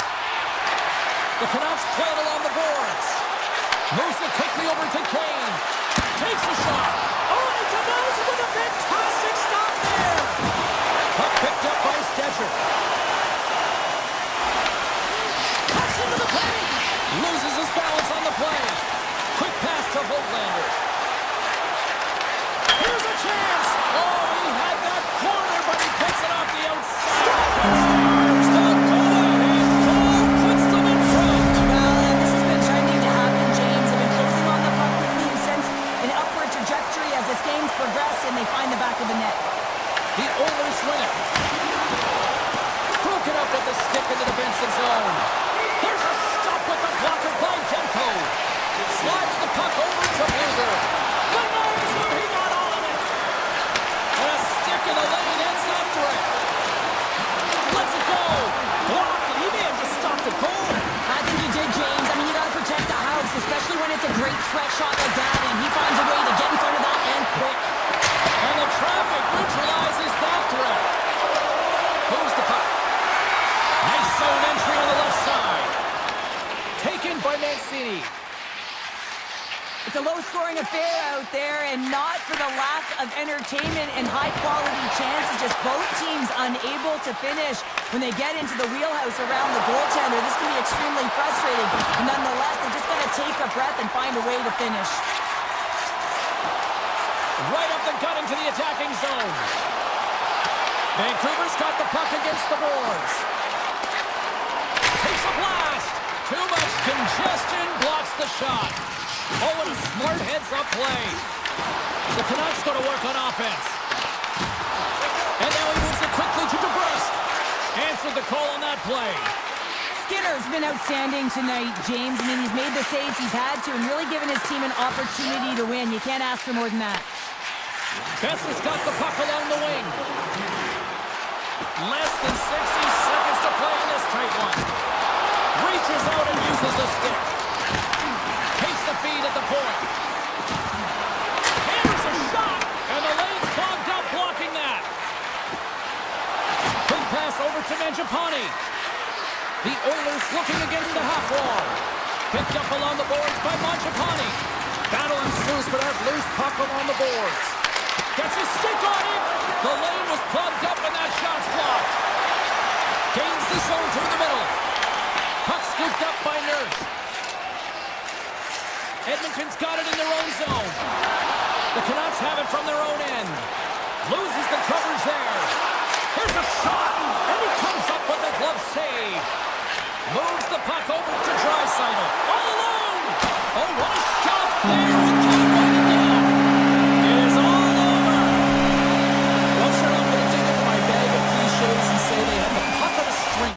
The Canucks play it along the boards. Moves it quickly over to Kane. Takes a shot. Oh, and he denies it with a fantastic stop there. Puck picked up by Stetcher. Cuts into the paint. Loses his balance on the play. Quick pass to Holtlander. Here's a chance. Oh, he had that corner, but he picks it off the outside. There's the go-ahead goal. Puts them in front. Well, this has been trending to happen, James. They've been closing on the puck with Leaf since an upward trajectory as this game's progressed, and they find the back of the net. The Oilers win it. Broken up with the stick in the defensive zone. There's a stop with the blocker by Demko. Slides the puck over to Bluger. Denies him. He got all of it. And a stick in the lane ends that threat. Lets it go. Blocked, and he may have just stopped the goal. I think he did, James. I mean, you got to protect the house, especially when it's a great threat shot like that, and he finds a way to get in front of that and quick. And the traffic neutralizes that threat. Moves the puck. Nice zone entry on the left side. Taken by Mancini. It's a low-scoring affair out there, and not for the lack of entertainment and high-quality chances. Just both teams unable to finish when they get into the wheelhouse around the goaltender. This can be extremely frustrating. But nonetheless, they just got to take a breath and find a way to finish. Right up the gut into the attacking zone. Vancouver's got the puck against the boards. Takes a blast. Too much congestion blocks the shot. Oh, and a smart heads-up play. The Canucks go to work on offense. And now he moves it quickly to DeBrusque. Answered the call on that play. Skinner's been outstanding tonight, James. I mean, he's made the saves he's had to and really given his team an opportunity to win. You can't ask for more than that. Besser's got the puck along the wing. Less than 60 seconds to play in this tight one. Reaches out and uses the stick. Takes the feed at the point. Hammers a shot, and the lane's clogged up blocking that. Quick pass over to Mangiapane. The Oilers looking against the half wall. Picked up along the boards by Mangiapane. Battle ensues for that loose puck along the boards. Gets his stick on it. The lane was plugged up and that shot's blocked. Gains the zone through the middle. Puck scooped up by Nurse. Edmonton's got it in their own zone. The Canucks have it from their own end. Loses the coverage there. Here's a shot, and he comes up with a glove save. Moves the puck over to Draisaitl. All alone. Oh, what a stop there with time winding down. It is all over. Well, sure, I'm going to dig into my bag of cliches and say they have the puck on a string.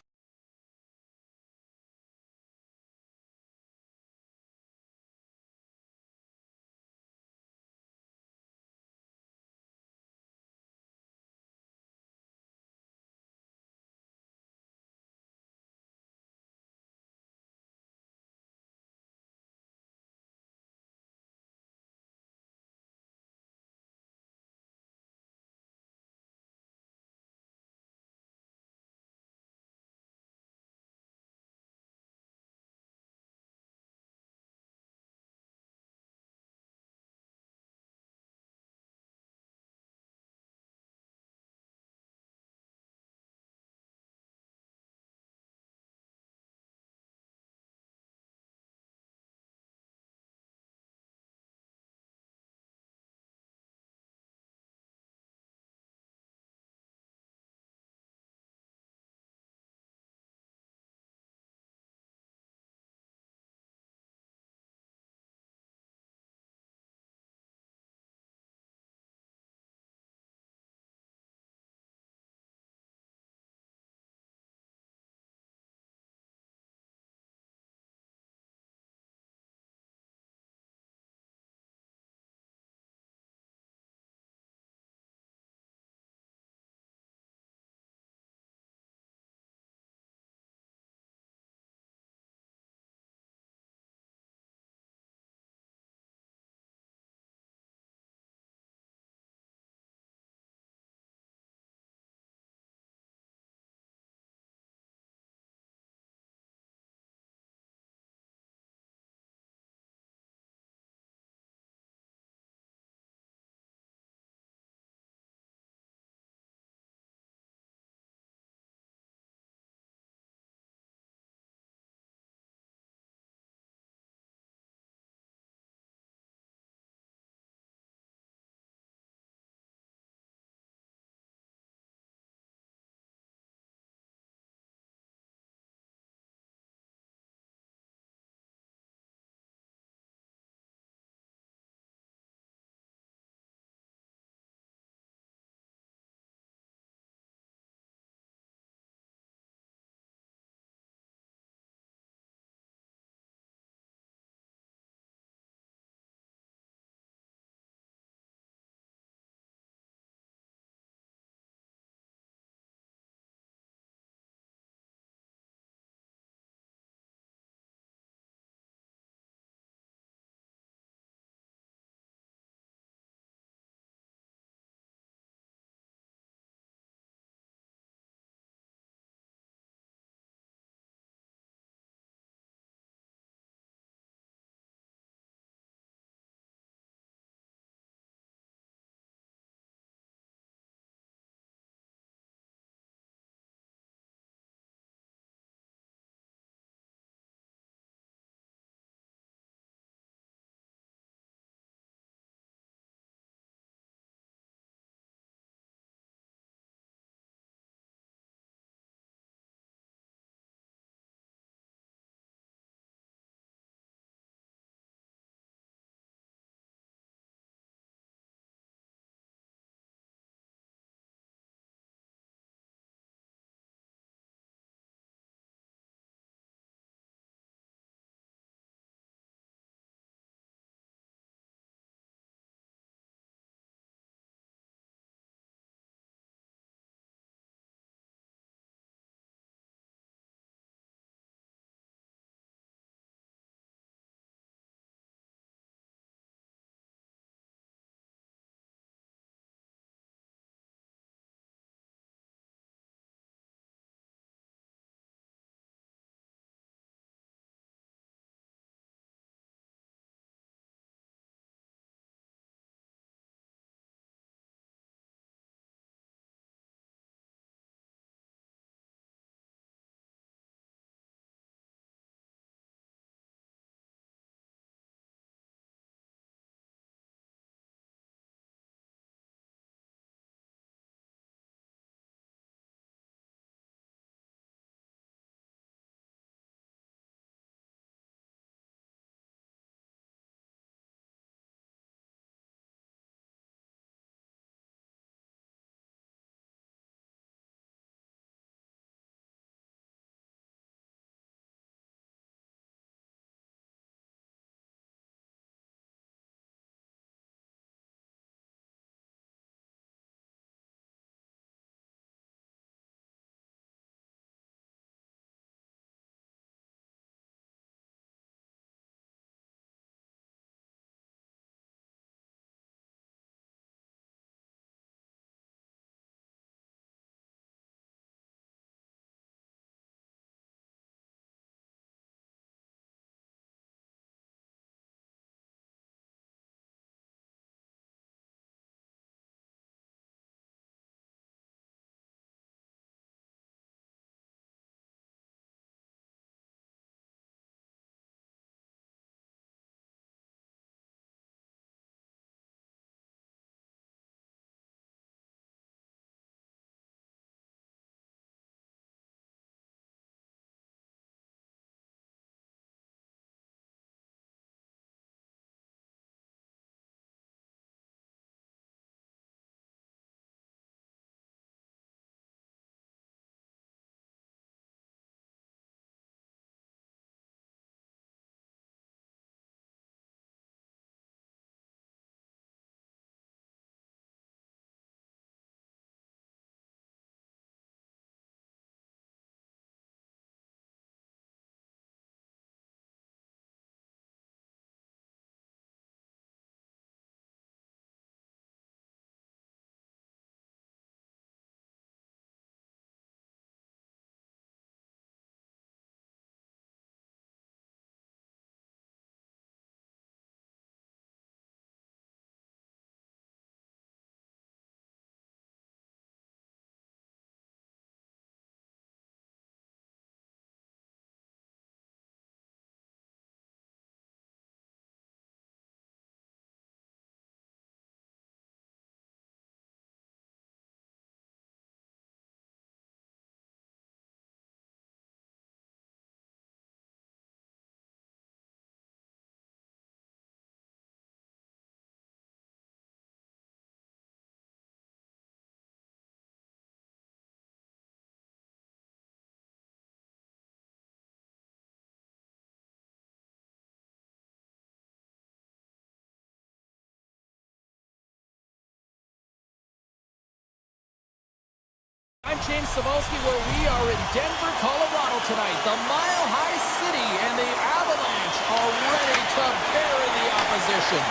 I'm James Cebulski, where we are in Denver, Colorado tonight. The Mile High City and the Avalanche are ready to bury the opposition.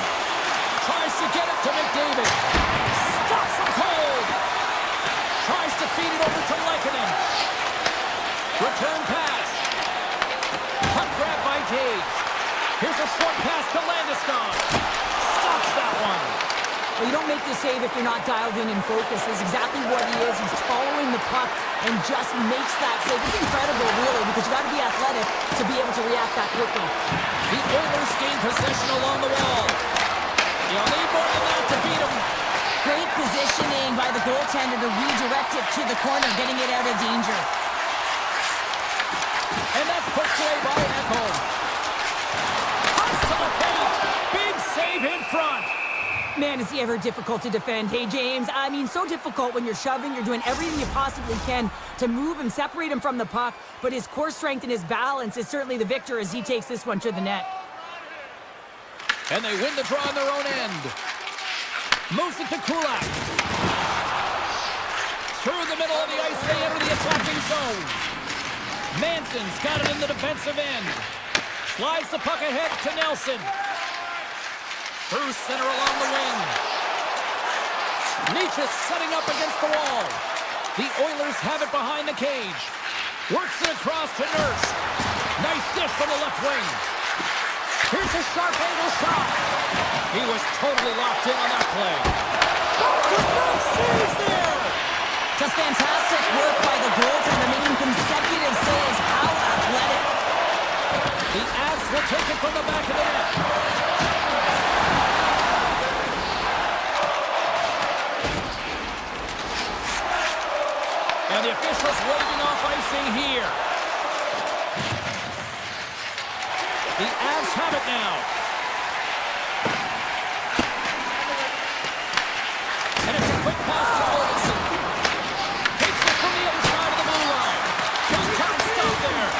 Tries to get it to McDavid. Stops him cold. Tries to feed it over to Lehkonen. Return pass. Puck grab by Taves. Here's a short pass to Landeskog. Stops that one. Well, you don't make the save if you're not dialed in and focused. That's exactly what he is. He's following the puck and just makes that save. It's incredible, really, because you got to be athletic to be able to react that quickly. The Oilers gain possession along the wall. You'll need more than that to beat him. Great positioning by the goaltender to redirect it to the corner, getting it out of danger. And that's pushed away by Ekholm. Pass to the paint. Big save in front. Man, is he ever difficult to defend. Hey, James, I mean, so difficult when you're shoving. You're doing everything you possibly can to move him, separate him from the puck. But his core strength and his balance is certainly the victor as he takes this one to the net. And they win the draw on their own end. Moves it to Kulak. Through the middle of the ice, they enter the attacking zone. Manson's got it in the defensive end. Slides the puck ahead to Nelson. Through center along the wing. Leach's setting up against the wall. The Oilers have it behind the cage. Works it across to Nurse. Nice dish from the left wing. Here's a sharp angle shot. He was totally locked in on that play. Sees there. Just fantastic work by the goaltender, making consecutive saves. How athletic. The Avs will take it from the back of the net. And the officials waving off icing here. The Avs have it now. And it's a quick pass to Olsen. Takes it from the other side of the blue line. He can't stop there.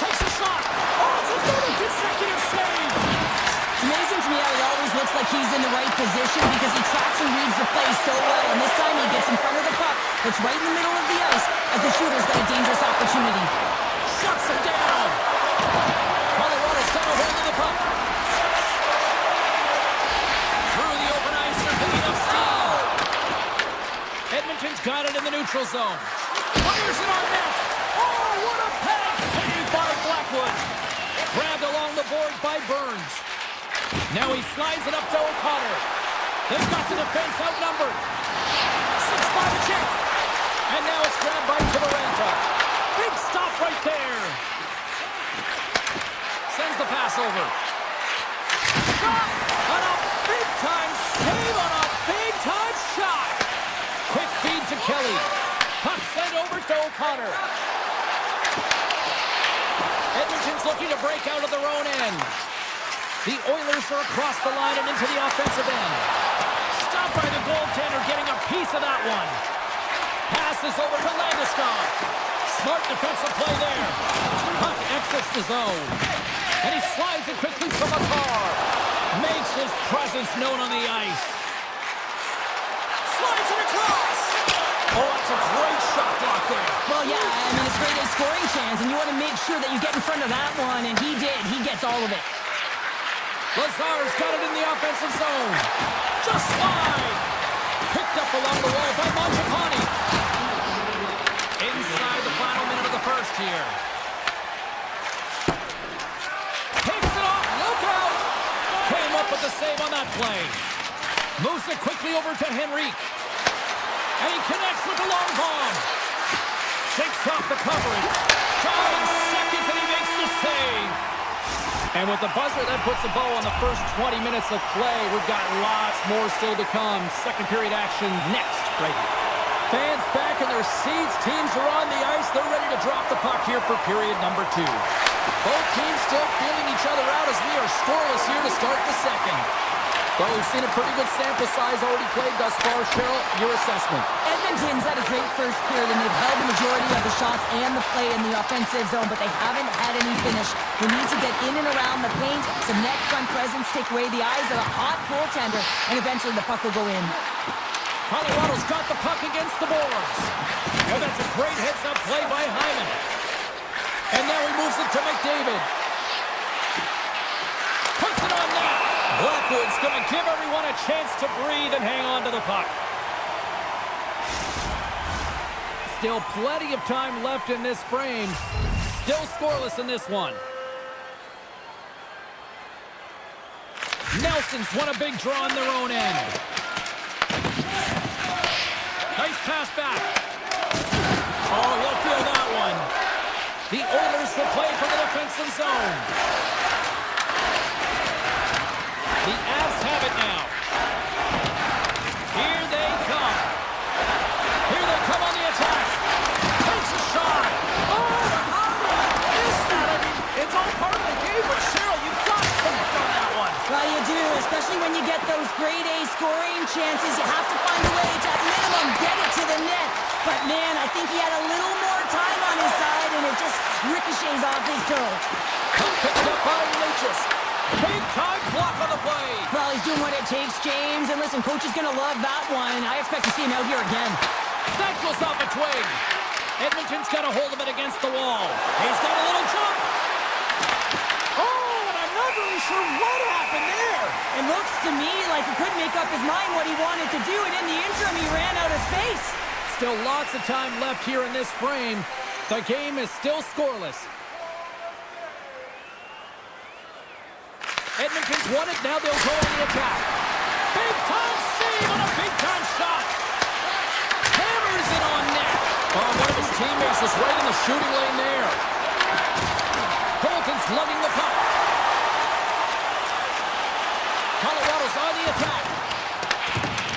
Takes a shot. Oh, it's another consecutive save. It's amazing to me how he always looks like he's in the right position because he tracks and reads the play so well. And this time he gets in front of the puck. It's right in the middle of the ice as the shooter's got a dangerous opportunity. Shuts him down. Colorado's got a hold of the puck. Through the open ice, they're picking up steam. Edmonton's got it in the neutral zone. Fires it on net. Oh, what a pass save by Blackwood. Grabbed along the boards by Burns. Now he slides it up to O'Connor. They've got the defense outnumbered. 6 by the check. And now it's grabbed by Kivaranta. Big stop right there. Sends the pass over. Shot on a big-time save on a big-time shot. Quick feed to Kelly. Puck sent over to O'Connor. Edmonton's looking to break out of their own end. The Oilers are across the line and into the offensive end. Stopped by the goaltender, getting a piece of that one. Passes over to Landeskog. Smart defensive play there. Puck exits the zone. And he slides it quickly from a car. Makes his presence known on the ice. Slides it across. Oh, that's a great shot block there. Well, yeah, I mean, it's great a scoring chance, and you want to make sure that you get in front of that one, and he did. He gets all of it. Lazar's got it in the offensive zone. Just slide. Picked up along the wall by Mangiapane. Inside the final minute of the first here. Takes it off. Look out. Came up with the save on that play. Moves it quickly over to Henrique. And he connects with the long bomb. Shakes off the coverage. 5 seconds and he makes the save. And with the buzzer, that puts a bow on the first 20 minutes of play. We've got lots more still to come. Second period action next, right here. Fans back in their seats. Teams are on the ice. They're ready to drop the puck here for period number 2. Both teams still feeling each other out as we are scoreless here to start the second. Well, we've seen a pretty good sample size already played thus far. Cheryl, your assessment. Edmonton's had a great first period, and they've held the majority of the shots and the play in the offensive zone, but they haven't had any finish. They need to get in and around the paint, some net front presence, take away the eyes of a hot goaltender, and eventually the puck will go in. Colorado's got the puck against the boards. And that's a great heads-up play by Hyman. And now he moves it to McDavid. Puts it on net. Blackwood's going to give everyone a chance to breathe and hang on to the puck. Still plenty of time left in this frame. Still scoreless in this one. Nelson's won a big draw on their own end. Nice pass back. Oh, he'll feel that one. The Oilers will play from the defensive zone. The Avs have it now. Here they come. Here they come on the attack. Takes a shot. Oh, how did I miss that? I mean, it's all part of the game, but Cheryl, you've got to connect on that one. Well, you do, especially when you get those grade A scoring chances. You have to find a way to, at minimum, get it to the net. But, man, I think he had a little more time on his side, and it just ricochets off his toe. Picked up by Lucius. Big time block on the play. Well, he's doing what it takes, James. And listen, coach is going to love that one. I expect to see him out here again. That goes off a twig. Edmonton's got a hold of it against the wall. He's got a little jump. Oh, and I'm not really sure what happened there. It looks to me like he couldn't make up his mind what he wanted to do, and in the interim, he ran out of space. Still lots of time left here in this frame. The game is still scoreless. Edmonton's won it, now they'll go on the attack. Big time save on a big time shot. Hammers it on net. Oh, one of his teammates was right in the shooting lane there. Colton's lugging the puck. Colorado's on the attack.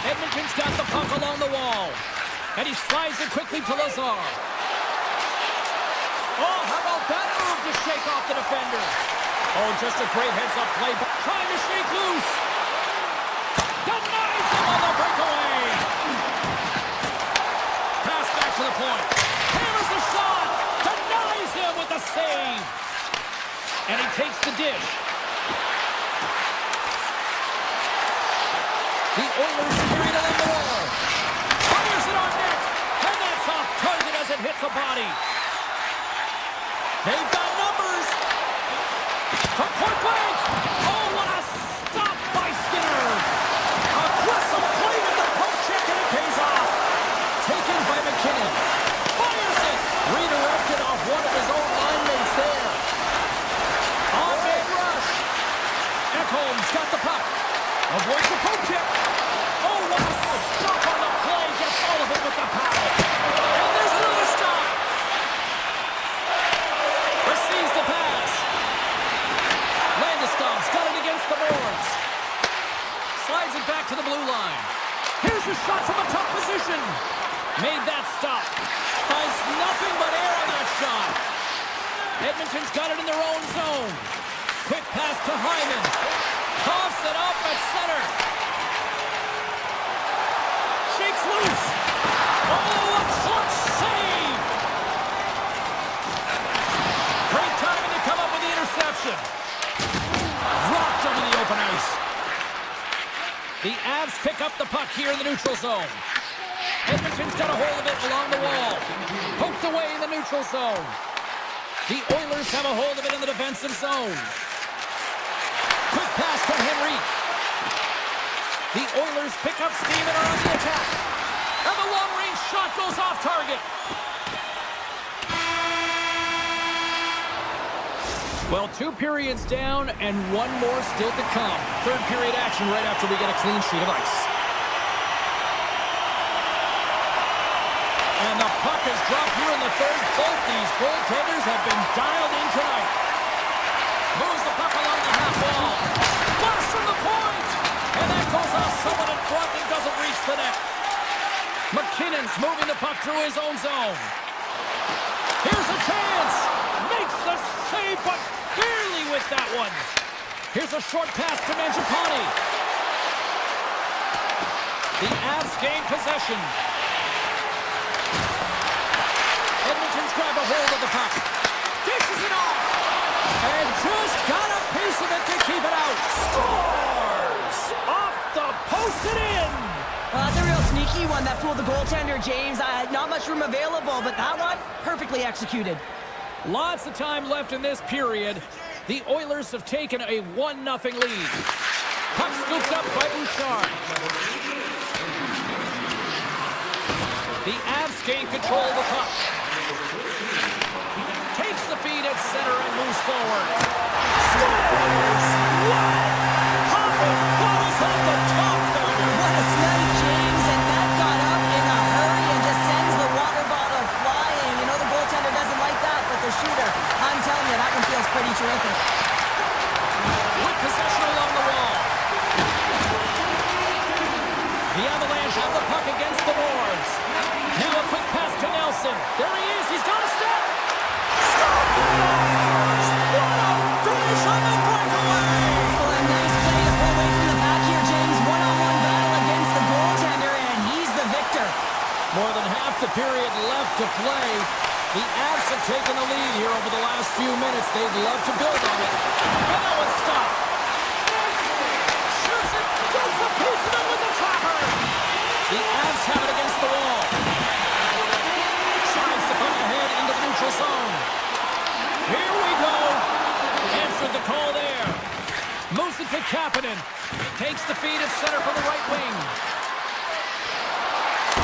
Edmonton's got the puck along the wall. And he slides it quickly to Lazar. Oh, how about that move to shake off the defender? Oh, just a great heads-up play, but trying to shake loose. Denies him on the breakaway. Pass back to the point. Hammers the shot. Denies him with the save. And he takes the dish. The Oilers carry it along the wall. Fires it on net. And that's off target as it hits a body. They've got numbers. From point blank. Oh, what a stop by Skinner. Aggressive play with the poke check, and it pays off. Taken by McKinnon. Fires it. Redirected off one of his own line mates there. On big rush. Ekholm's got the puck. Avoids the poke check. Oh, what a stop on the play. Gets all of it with the paddle. And there's another stop. Receives the pass. Landeskog's got it against the boards. Slides it back to the blue line. Here's a shot from a tough position. Made that stop. Finds nothing but air on that shot. Edmonton's got it in their own zone. Quick pass to Hyman. Coughs it up at center. Shakes loose. Oh, a clutch save. Great timing to come up with the interception. Rocked him in the open ice. The Avs pick up the puck here in the neutral zone. Edmonton's got a hold of it along the wall. Poked away in the neutral zone. The Oilers have a hold of it in the defensive zone. Quick pass to Henrique. The Oilers pick up steam and are on the attack. And the long-range shot goes off target. Well, 2 periods down and 1 more still to come. Third period action right after we get a clean sheet of ice. And the puck is dropped here in the third. Both these goaltenders have been dialed in tonight. Moves the puck along the half wall. Blast from the point! And that goes off someone in front and doesn't reach the net. McKinnon's moving the puck through his own zone. Here's a chance! Makes the save, but barely with that one. Here's a short pass to Mangiapane. The Avs gain possession. Edmonton's grabbed a hold of the puck. Dishes it off. And just got a piece of it to keep it out. Scores! Off the post and in! Well, that's a real sneaky easy one that fooled the goaltender, James. Not much room available, but that one, perfectly executed. Lots of time left in this period. The Oilers have taken a 1-0 lead. Puck scooped up by Bouchard. The Avs gain control of the puck. Takes the feed at center and moves forward. Scores! What? Hopping balls off the top there. What a snipe, James, and that got up in a hurry and just sends the water bottle flying. You know the goaltender doesn't like that, but the shooter, I'm telling you, that one feels pretty terrific. With possession along the wall. The Avalanche have the puck against the boards. Now a quick pass to Nelson. There he is. He's got a step. Scores! What a finish on the breakaway! Well, a nice play to pull away from the back here, James. One-on-one battle against the goaltender, and he's the victor. More than half the period left to play. The Avs have taken the lead here over the last few minutes. They'd love to build on it. And that one's stopped. Shoots it. Gets a piece of it with the trapper. The Avs have it against the wall. Slides the puck ahead into the neutral zone. Here we go. Answered the call there. Moves it to Kapanen. Takes the feed at center from the right wing.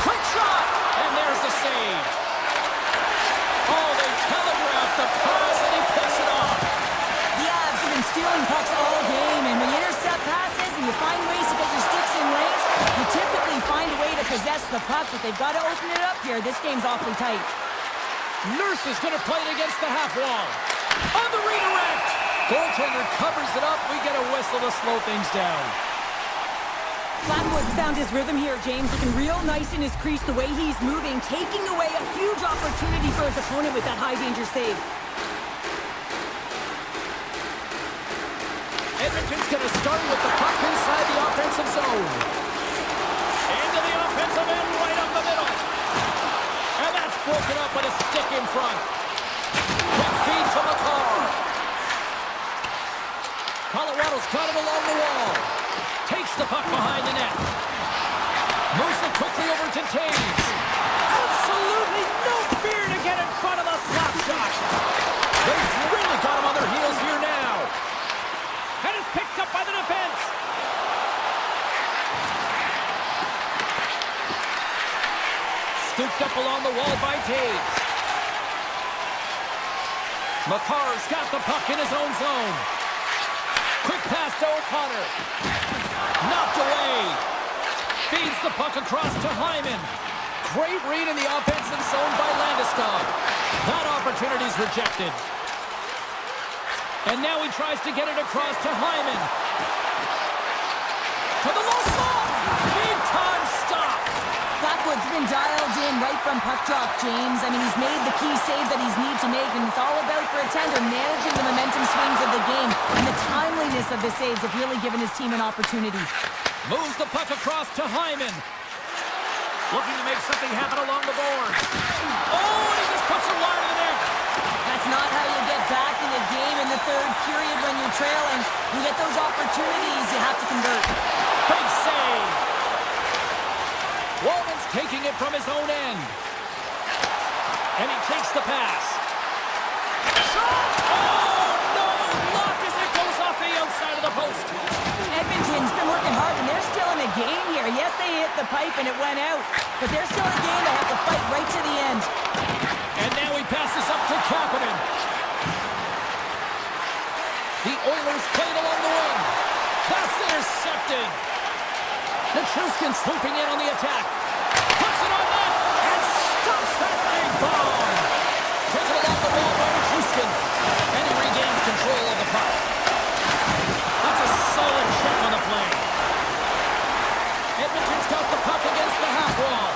Quick shot. And there's the save. Oh, they telegraphed the pass and he picks it off. The Avs have been stealing pucks all game, and when you intercept passes and you find ways to get your sticks in lanes, you typically find a way to possess the puck, but they've got to open it up here. This game's awfully tight. Nurse is going to play it against the half wall. On the redirect. Goaltender covers it up. We get a whistle to slow things down. Flatwood found his rhythm here, James. Looking real nice in his crease the way he's moving, taking away a huge opportunity for his opponent with that high-danger save. Edmonton's going to start with the puck inside the offensive zone. Into the offensive end, right up the middle. And that's broken up with a stick in front. Quick feed to McCarr. Colorado's got him along the wall. Takes the puck behind the net. Moves it quickly over to Taves. Absolutely no fear to get in front of the slap shot. They've really got him on their heels here now. And it's picked up by the defense. Scooped up along the wall by Taves. McCarr's got the puck in his own zone. Quick pass to O'Connor. Knocked away. Feeds the puck across to Hyman. Great read in the offensive zone by Landeskog. That opportunity's rejected. And now he tries to get it across to Hyman. To the low slot. Big time stop. Blackwood's been dialed in right from puck drop, James. I mean, he's made the key saves that he's need to make, and it's all about for a tender managing the momentum swings of the game, and the timeliness of the saves have really given his team an opportunity. Moves the puck across to Hyman. Looking to make something happen along the board. Oh, and he just puts it wide of the net. That's not how you get back in the game in the third period when you're trailing. You get those opportunities, you have to convert. Big save. Walman's taking it from his own end. And he takes the pass. Shot! Oh, no! Block as it goes off the outside of the post. Edmonton's been working hard, and they're still in a game here. Yes, they hit the pipe and it went out, but they're still in a game. They have to fight right to the end. And now he passes up to Kapanen. The Oilers played along the wing. That's intercepted. Nichushkin swooping in on the attack. Puts it on net and stops that big bomb. Taken along the wall by Nichushkin. And he regains control of the puck. That's a solid check on the play. Edmonton's got the puck against the half wall.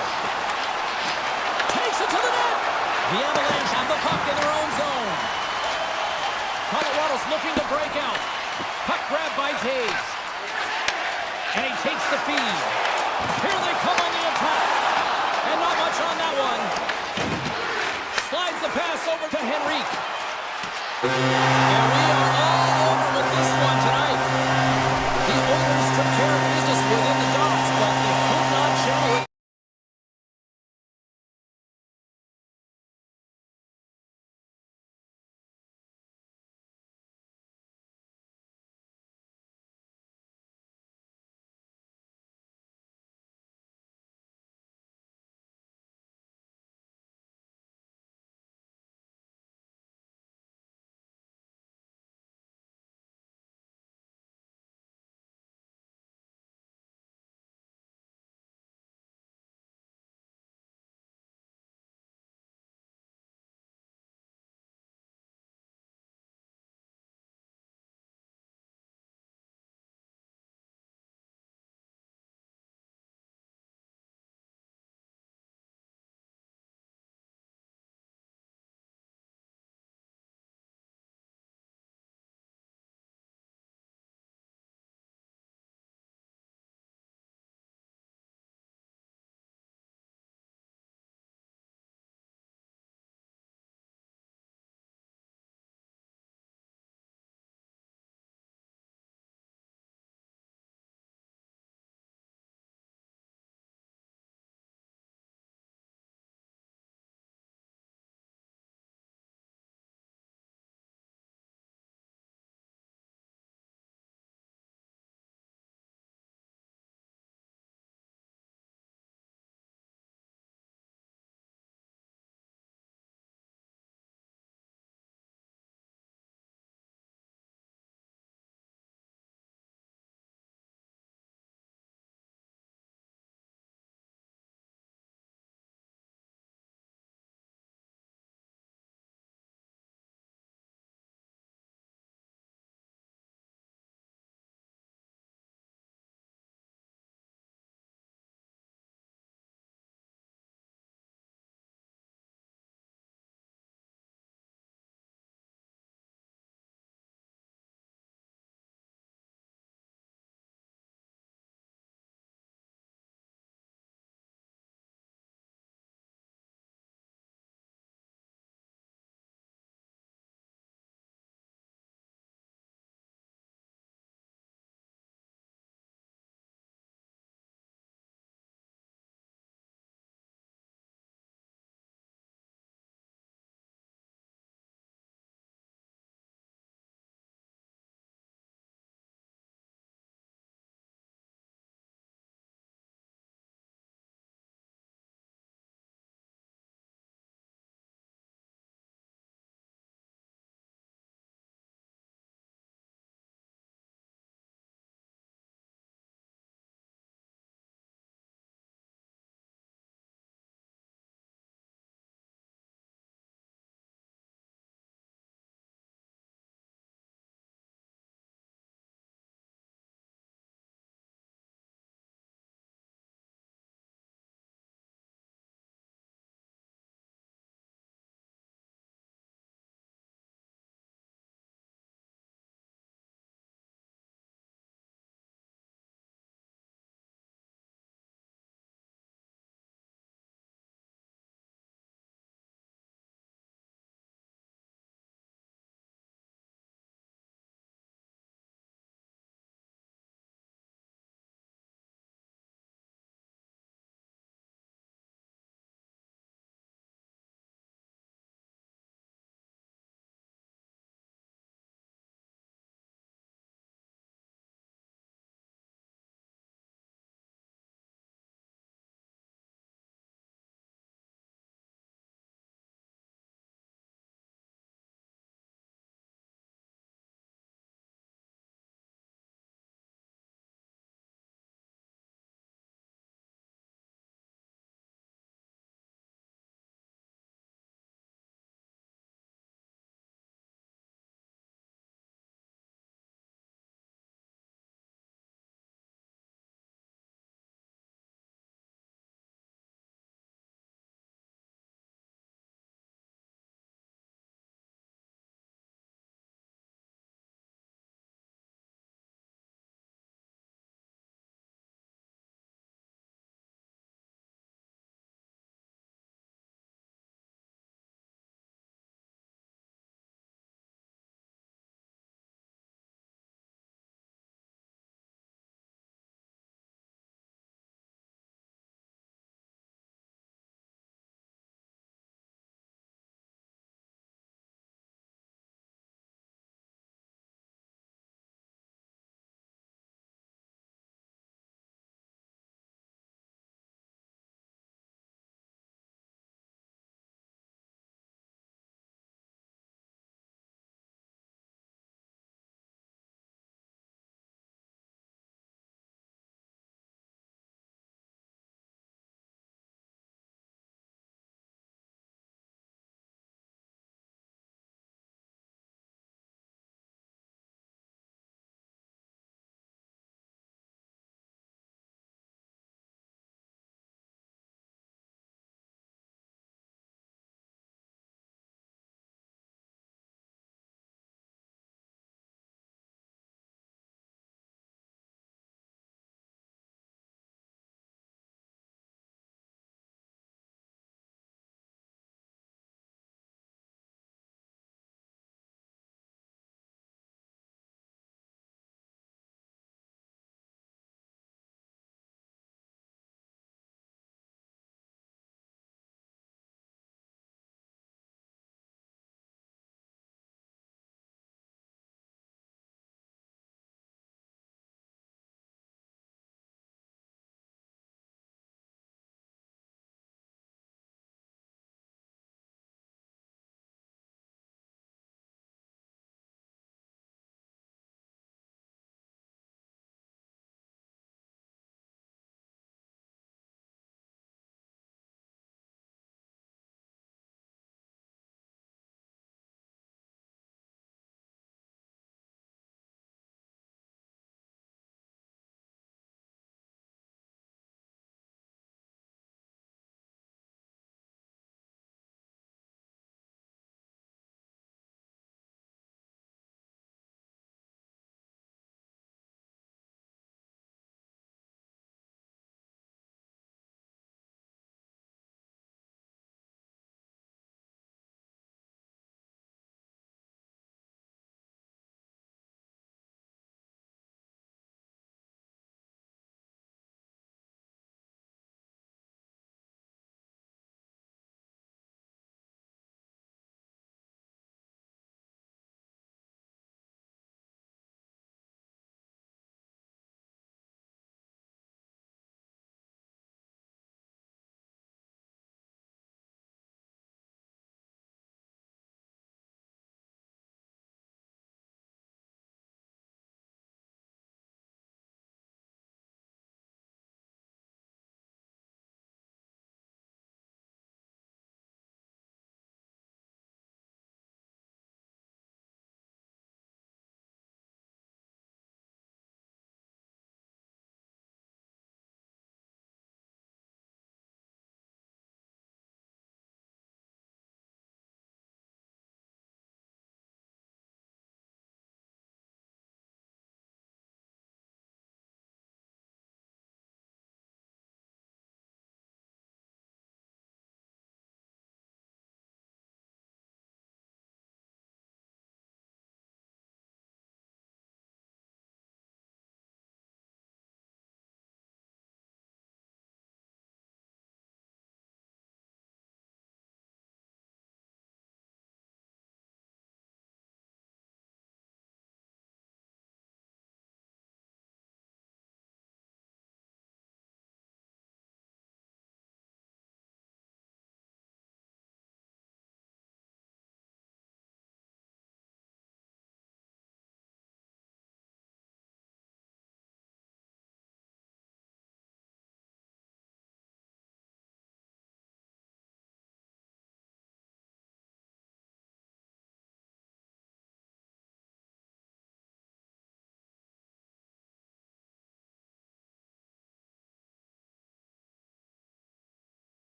Takes it to the net. The Avalanche have the puck in their own zone. Colorado's looking to break out. Puck grabbed by Taves. And he takes the feed. Here they come on the attack. And not much on that one. Slides the pass over to Henrique. And we are all over with this one tonight. The Oilers took care of business within the Dogs, but they could not generate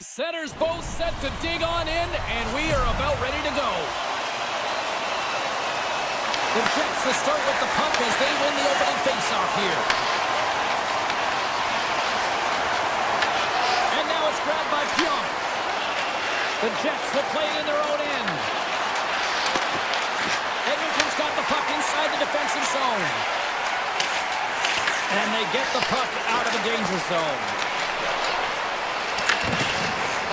Centers both set to dig on in, and we are about ready to go. The Jets will start with the puck as they win the opening faceoff here. And now it's grabbed by Pyong. The Jets will play it in their own end. Edmonton's got the puck inside the defensive zone. And they get the puck out of the danger zone.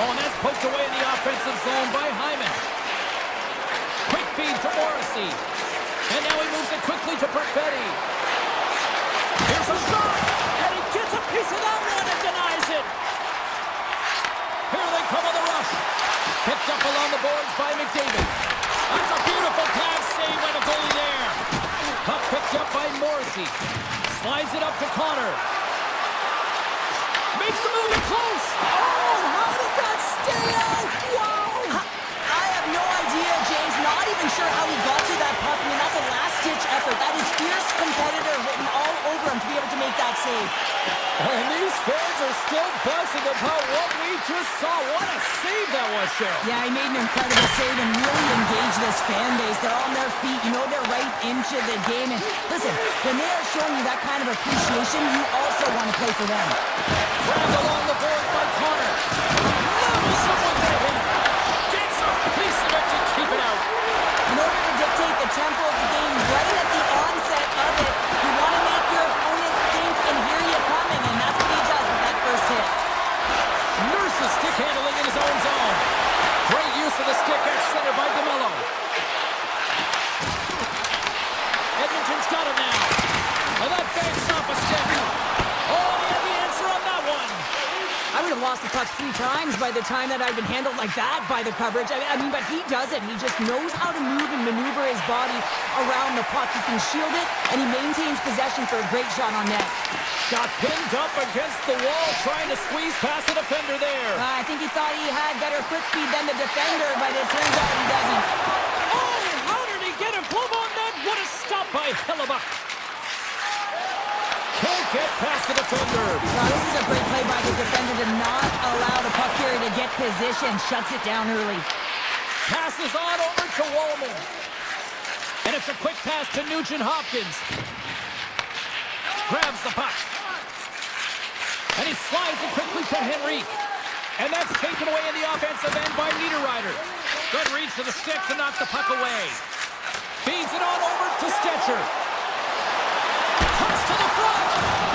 Oh, and that's poked away in the offensive zone by Hyman. Quick feed to Morrissey. And now he moves it quickly to Perfetti. Here's a shot! And he gets a piece of that one and denies it. Here they come on the rush. Picked up along the boards by McDavid. That's a beautiful glove save by the goalie there. Puck picked up by Morrissey. Slides it up to Connor. Makes the move in close. Oh, how did that stay out? Wow! I have no idea, James. Not even sure how he got to that puck. I mean, that's a last-ditch effort. That is fierce competitor written all over him to be able to make that save. And these fans are still buzzing about what we just saw. What a save that was, Cheryl. Yeah, he made an incredible save and really engaged this fan base. They're on their feet. You know they're right into the game. And listen, when they are showing you that kind of appreciation, you also want to play for them. Grabbed along the boards by Connor. Levels up with the hit. Gets a piece of it to keep it out. In order to dictate the tempo of the game right at the onset of it, you want to make your opponent think and hear you coming, and that's what he does with that first hit. Nurse's stick handling in his own zone. Great use of the stick at center by DeMello. Edmonton's got it now. Now that banks off a stick. Oh, he had the answer on that one. I would have lost the puck 3 times by the time that I'd been handled like that by the coverage. I mean, but he does it. He just knows how to move and maneuver his body around the puck. He can shield it, and he maintains possession for a great shot on net. Got pinned up against the wall, trying to squeeze past the defender there. I think he thought he had better foot speed than the defender, but it turns out he doesn't. Oh, how did he get him? Glove on net. What a stop by Hellebuck. Can't get past the defender. Now, this is a great play by the defender to not allow the puck carrier to get position. Shuts it down early. Passes on over to Wallman. And it's a quick pass to Nugent Hopkins. Grabs the puck. And he slides it quickly to Henrique. And that's taken away in the offensive end by Niederreiter. Good reach to the stick to knock the puck away. Feeds it on over to Stetcher. Cuts to the front.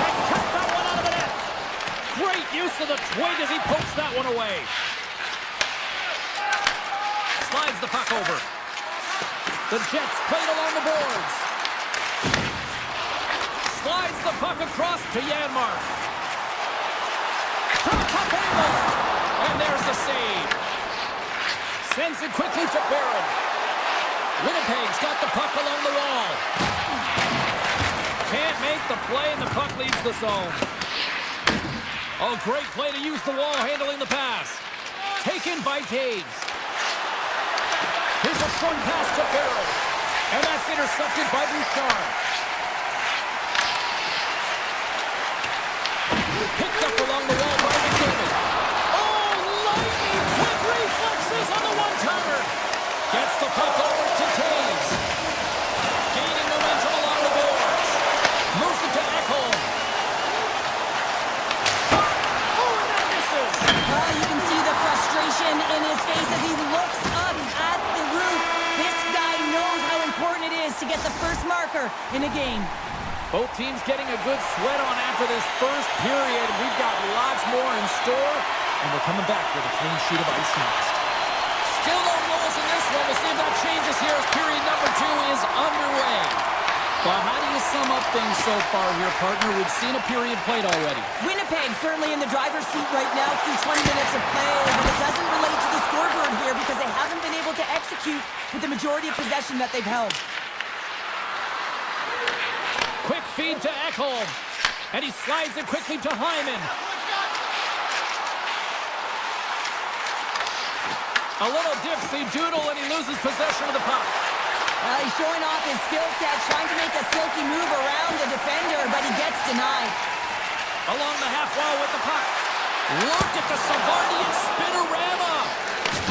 And cut that one out of the net. Great use of the twig as he pokes that one away. Slides the puck over. The Jets play it along the boards. Slides the puck across to Janmark. From a tough angle. And there's the save. Sends it quickly to Barron. Winnipeg's got the puck along the wall. Can't make the play, and the puck leaves the zone. Oh, great play to use the wall handling the pass. Taken by Taves. Here's a short pass to Barron. And that's intercepted by Bouchard. Picked up along the wall by McDavid. Oh, lightning quick reflexes on the one-timer. Gets the puck over to Taves. Gaining momentum along the boards. Moves it to Ekholm. Oh, and that misses. You can see the frustration in his face as he looks up at the roof. This guy knows how important it is to get the first marker in a game. Both teams getting a good sweat on after this first period. We've got lots more in store, and we're coming back with a clean sheet of ice next. Still no goals in this one. We'll see if that changes here as period number 2 is underway. Well, how do you sum up things so far here, partner? We've seen a period played already. Winnipeg certainly in the driver's seat right now through 20 minutes of play, but it doesn't relate to the scoreboard here because they haven't been able to execute with the majority of possession that they've held. Quick feed to Ekholm. And he slides it quickly to Hyman. A little dipsy doodle and he loses possession of the puck. He's showing off his skill set, trying to make a silky move around the defender, but he gets denied. Along the half wall with the puck. Look at the Savardian spinorama.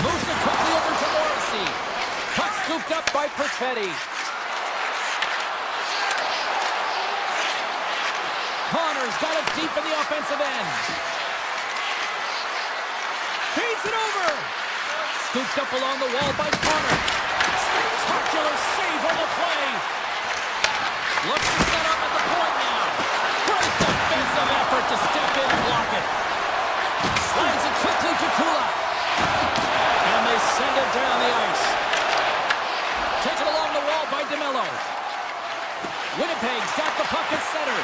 Moves it quickly over to Morrissey. Puck scooped up by Perfetti. Connor's got it deep in the offensive end. Feeds it over. Scooped up along the wall by Connor. Spectacular save on the play. Looks to set up at the point now. Great defensive effort to step in and block it. Slides it quickly to Kulak. And they send it down the ice. Taken along the wall by DeMello. Winnipeg's got the puck at center.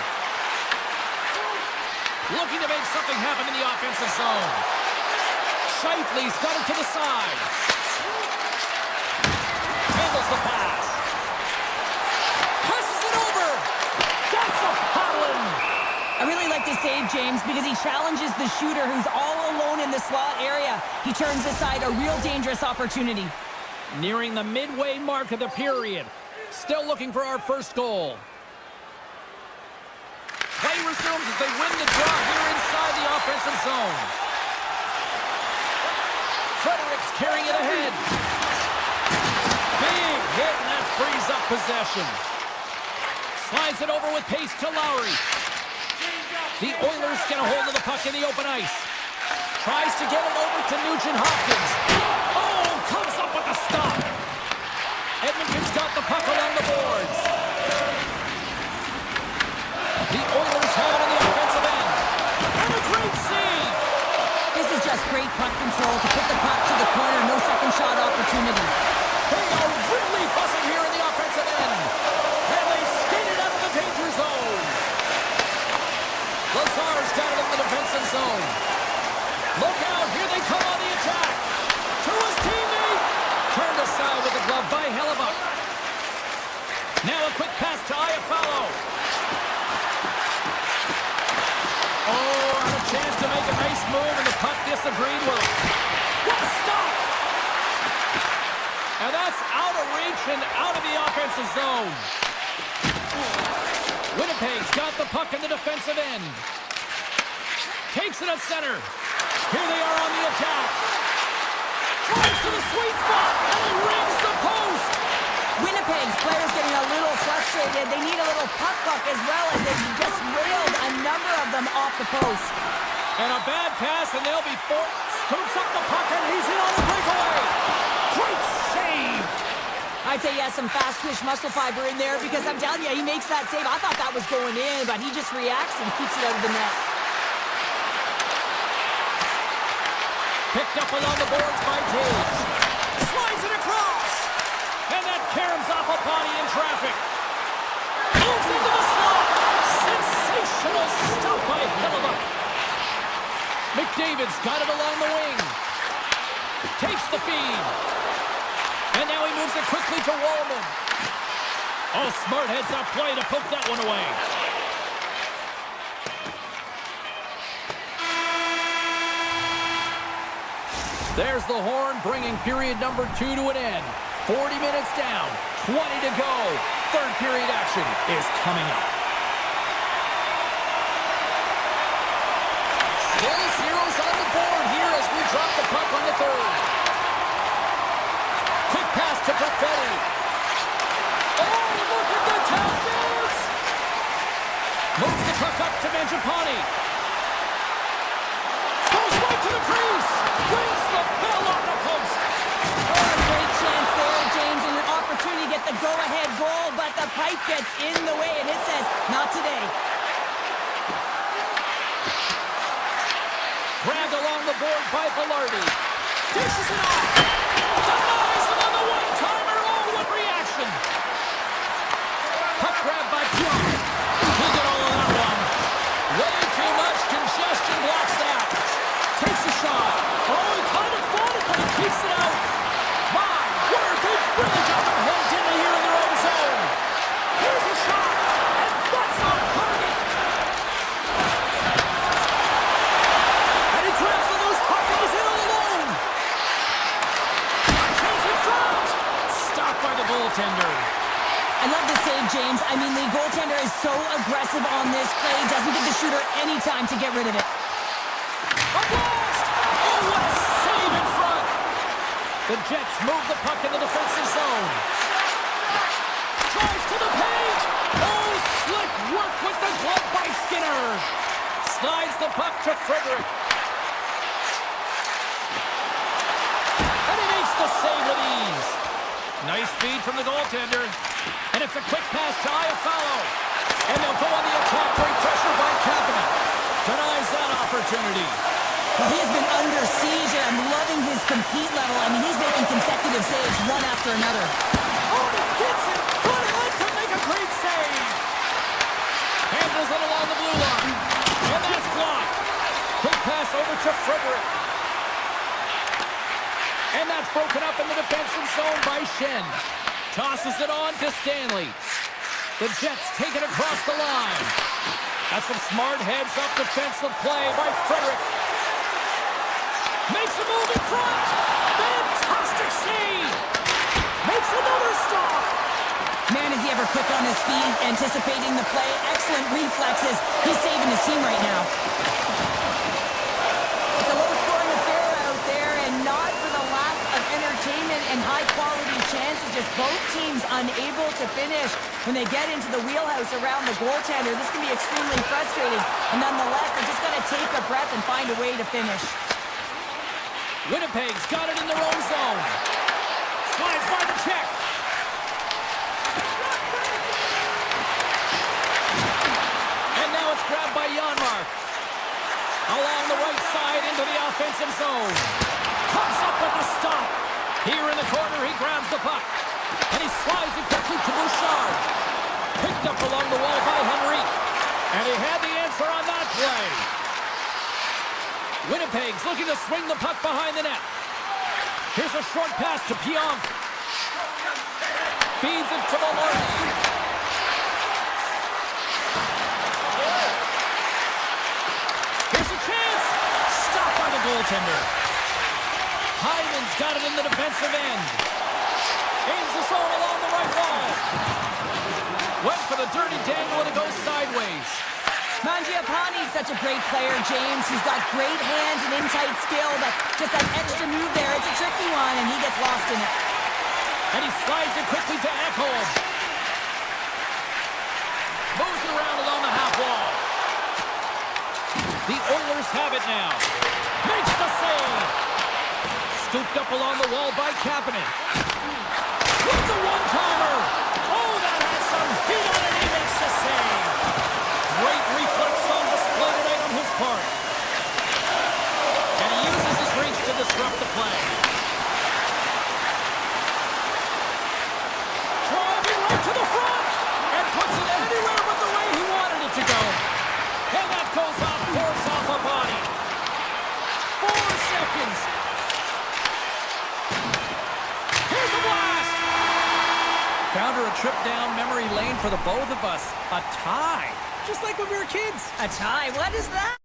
Looking to make something happen in the offensive zone. Shifley's got it to the side. Handles the pass. Passes it over. That's a paddling. I really like this save, James, because he challenges the shooter who's all alone in the slot area. He turns aside a real dangerous opportunity. Nearing the midway mark of the period. Still looking for our first goal. Play resumes as they win the draw here inside the offensive zone. Fredericks carrying it ahead. Big hit, and that frees up possession. Slides it over with pace to Lowry. The Oilers get a hold of the puck in the open ice. Tries to get it over to Nugent-Hopkins. Oh, comes up with a stop. Edmonton's got the puck along the boards. The Oilers have it on the offensive end. And a great save. This is just great puck control to put the puck to the corner. No second shot opportunity. They are really buzzing here in the offensive end. And they skated out of the danger zone. Lazar's got it in the defensive zone. Look out, here they come on the attack. To his teammate. Turned aside with the glove by Hellebuck. Now a quick pass to Iafallo. Oh, and a chance to make a nice move, and the puck disagreed with him. What a stop! And that's out of reach and out of the offensive zone. Winnipeg's got the puck in the defensive end. Takes it at center. Here they are on the attack. Drives to the sweet spot, and he rings the post. Winnipeg's players getting a little frustrated. They need a little puck luck as well, as they've just railed a number of them off the post. And a bad pass, and they'll be forced. Scoops up the puck, and he's in on the breakaway. Great save. I'd say he has some fast twitch muscle fiber in there, because I'm telling you, he makes that save. I thought that was going in, but he just reacts and keeps it out of the net. Picked up along the boards by Taves. Slides it across. And that caroms off a body in traffic. Moves into the slot. Sensational stop by Hellebuck. McDavid's got it along the wing. Takes the feed. And now he moves it quickly to Wallman. Oh, smart heads-up play to poke that one away. There's the horn, bringing period number 2 to an end. 40 minutes down, 20 to go. Third period action is coming up. Still zeros on the board here as we drop the puck on the third. Quick pass to Perfetti. Oh, look at the tap dance! Moves the puck up to Mangiapane. Goes right to the crease. Rings the bell off the post. Oh, a great chance there, James, and an opportunity to get the go-ahead goal, but the pipe gets in the way, and it says, not today. Grabbed along the board by Velarde. Dishes it off. Denies him on the one-timer. Oh, what reaction. Puck grab by Pionk. He did all of that one. Way too much congestion blocks that. Takes a shot. Oh, he kind of fought it, but he keeps it out. My word, they've really got them hemmed in here in their own zone. Here's a shot, and that's off target. And he grabs the loose puck, and he's in all alone. Chase in front. Stopped by the goaltender. I love the save, James. I mean, the goaltender is so aggressive on this play. Doesn't give the shooter any time to get rid of it. Up moved the puck in the defensive zone. Drives to the paint. Oh, slick work with the glove by Skinner. Slides the puck to Frederick. And he makes the save with ease. Nice feed from the goaltender. And it's a quick pass to Iafallo. And they'll go on the attack. Great pressure by Kapanen. Denies that opportunity. Well, he has been under siege, and I'm loving his compete level. I mean, he's making consecutive saves one after another. Oh, and he gets it. Good head to make a great save. Handles it along the blue line. And that's blocked. Quick pass over to Frederick. And that's broken up in the defensive zone by Shen. Tosses it on to Stanley. The Jets take it across the line. That's some smart heads-up defensive play by Frederick. Makes a move in front. Fantastic save. Makes another stop. Man, is he ever quick on his feet, anticipating the play. Excellent reflexes. He's saving his team right now. It's a low-scoring affair out there, and not for the lack of entertainment and high-quality chances. Just both teams unable to finish when they get into the wheelhouse around the goaltender. This can be extremely frustrating, and nonetheless, they're just going to take a breath and find a way to finish. Winnipeg's got it in their own zone. Slides by the check. And now it's grabbed by Janmark. Along the right side into the offensive zone. Comes up with the stop. Here in the corner, he grabs the puck. And he slides it quickly to Bouchard. Picked up along the wall by Henrique. And he had the answer on that play. Winnipeg's looking to swing the puck behind the net. Here's a short pass to Pionk. Feeds it to Maloney. Here's a chance. Stopped by the goaltender. Hyman's got it in the defensive end. Aims the zone along the right wall. Went for the dirty dangle and it goes sideways. Mangiapane's such a great player, James. He's got great hands and in-tight skill, but just that extra move there, it's a tricky one, and he gets lost in it. And he slides it quickly to Ekholm. Moves it around along the half wall. The Oilers have it now. Makes the save. Scooped up along the wall by Kapanen. With the one-timer. Oh, that has some heat on it. He makes the save. Great reflex on display tonight on his part. And he uses his reach to disrupt the play. Driving right to the front. And puts it anywhere but the way he wanted it to go. And that goes off, force off a body. 4 seconds. Here's a blast. Found her a trip down memory lane for the both of us. A tie. Just like when we were kids. A tie? What is that?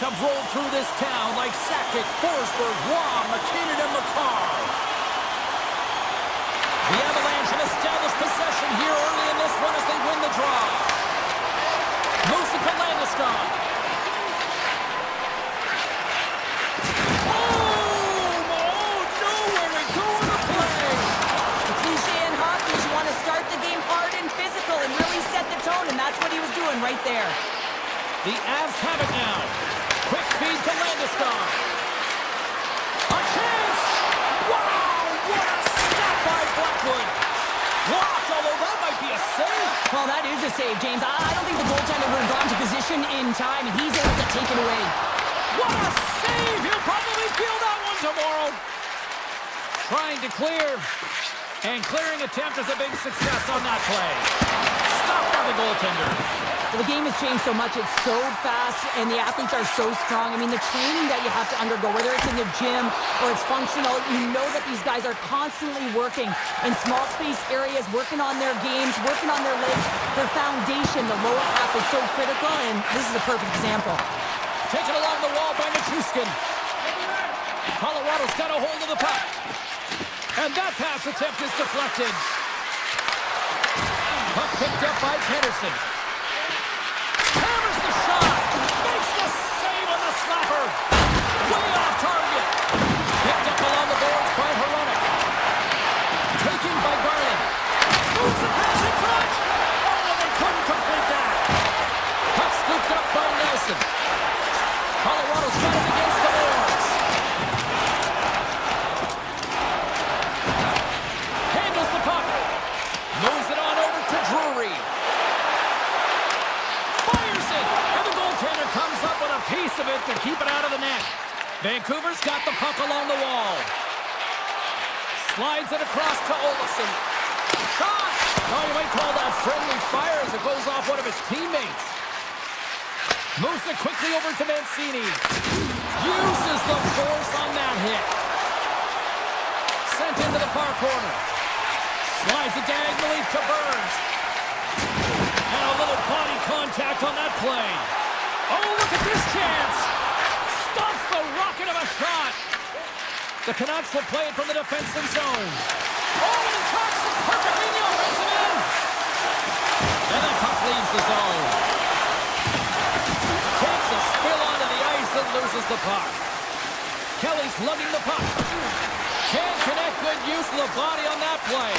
have rolled through this town like Sakic, Forsberg, Guam, McKinnon, and McCarr. The Avalanche have established possession here early in this one as they win the draw. Moves it to Landeskog. And really set the tone, and that's what he was doing right there. The Avs have it now. Quick feed to Landeskog. A chance! Wow! What a stop by Blackwood! Blocked, although that might be a save. Well, that is a save, James. I don't think the goaltender would have gone to position in time, and he's able to take it away. What a save! He'll probably feel that one tomorrow. Trying to clear. And clearing attempt is a big success on that play. Stopped by the goaltender. Well, the game has changed so much. It's so fast, and the athletes are so strong. I mean, the training that you have to undergo, whether it's in the gym or it's functional, you know that these guys are constantly working in small space areas, working on their games, working on their legs. Their foundation, the lower half, is so critical, and this is a perfect example. Taken along the wall by Nichushkin. Colorado's got a hold of the puck. And that pass attempt is deflected. Puck picked up by Pedersen. Hammers the shot. Makes the save on the slapper. Way off target. Picked up along the boards by Hronek. Taken by Garland. Moves the pass in front. Oh, they couldn't complete that. Puck scooped up by Nelson. Colorado's got it against the boards. Moves it on over to Drury. Fires it! And the goaltender comes up with a piece of it to keep it out of the net. Vancouver's got the puck along the wall. Slides it across to Olofsson. Shot! Oh, you might call that friendly fire as it goes off one of his teammates. Moves it quickly over to Mancini. Uses the force on that hit. Sent into the far corner. Slides it diagonally to Burns. And a little body contact on that play. Oh, look at this chance. Stops the rocket of a shot. The Canucks will play it from the defensive zone. Oh, and he tracks it perfectly in the offensive end. And the puck leaves the zone. Takes a spill onto the ice and loses the puck. Kelly's lugging the puck. Can't connect. Good use of the body on that play.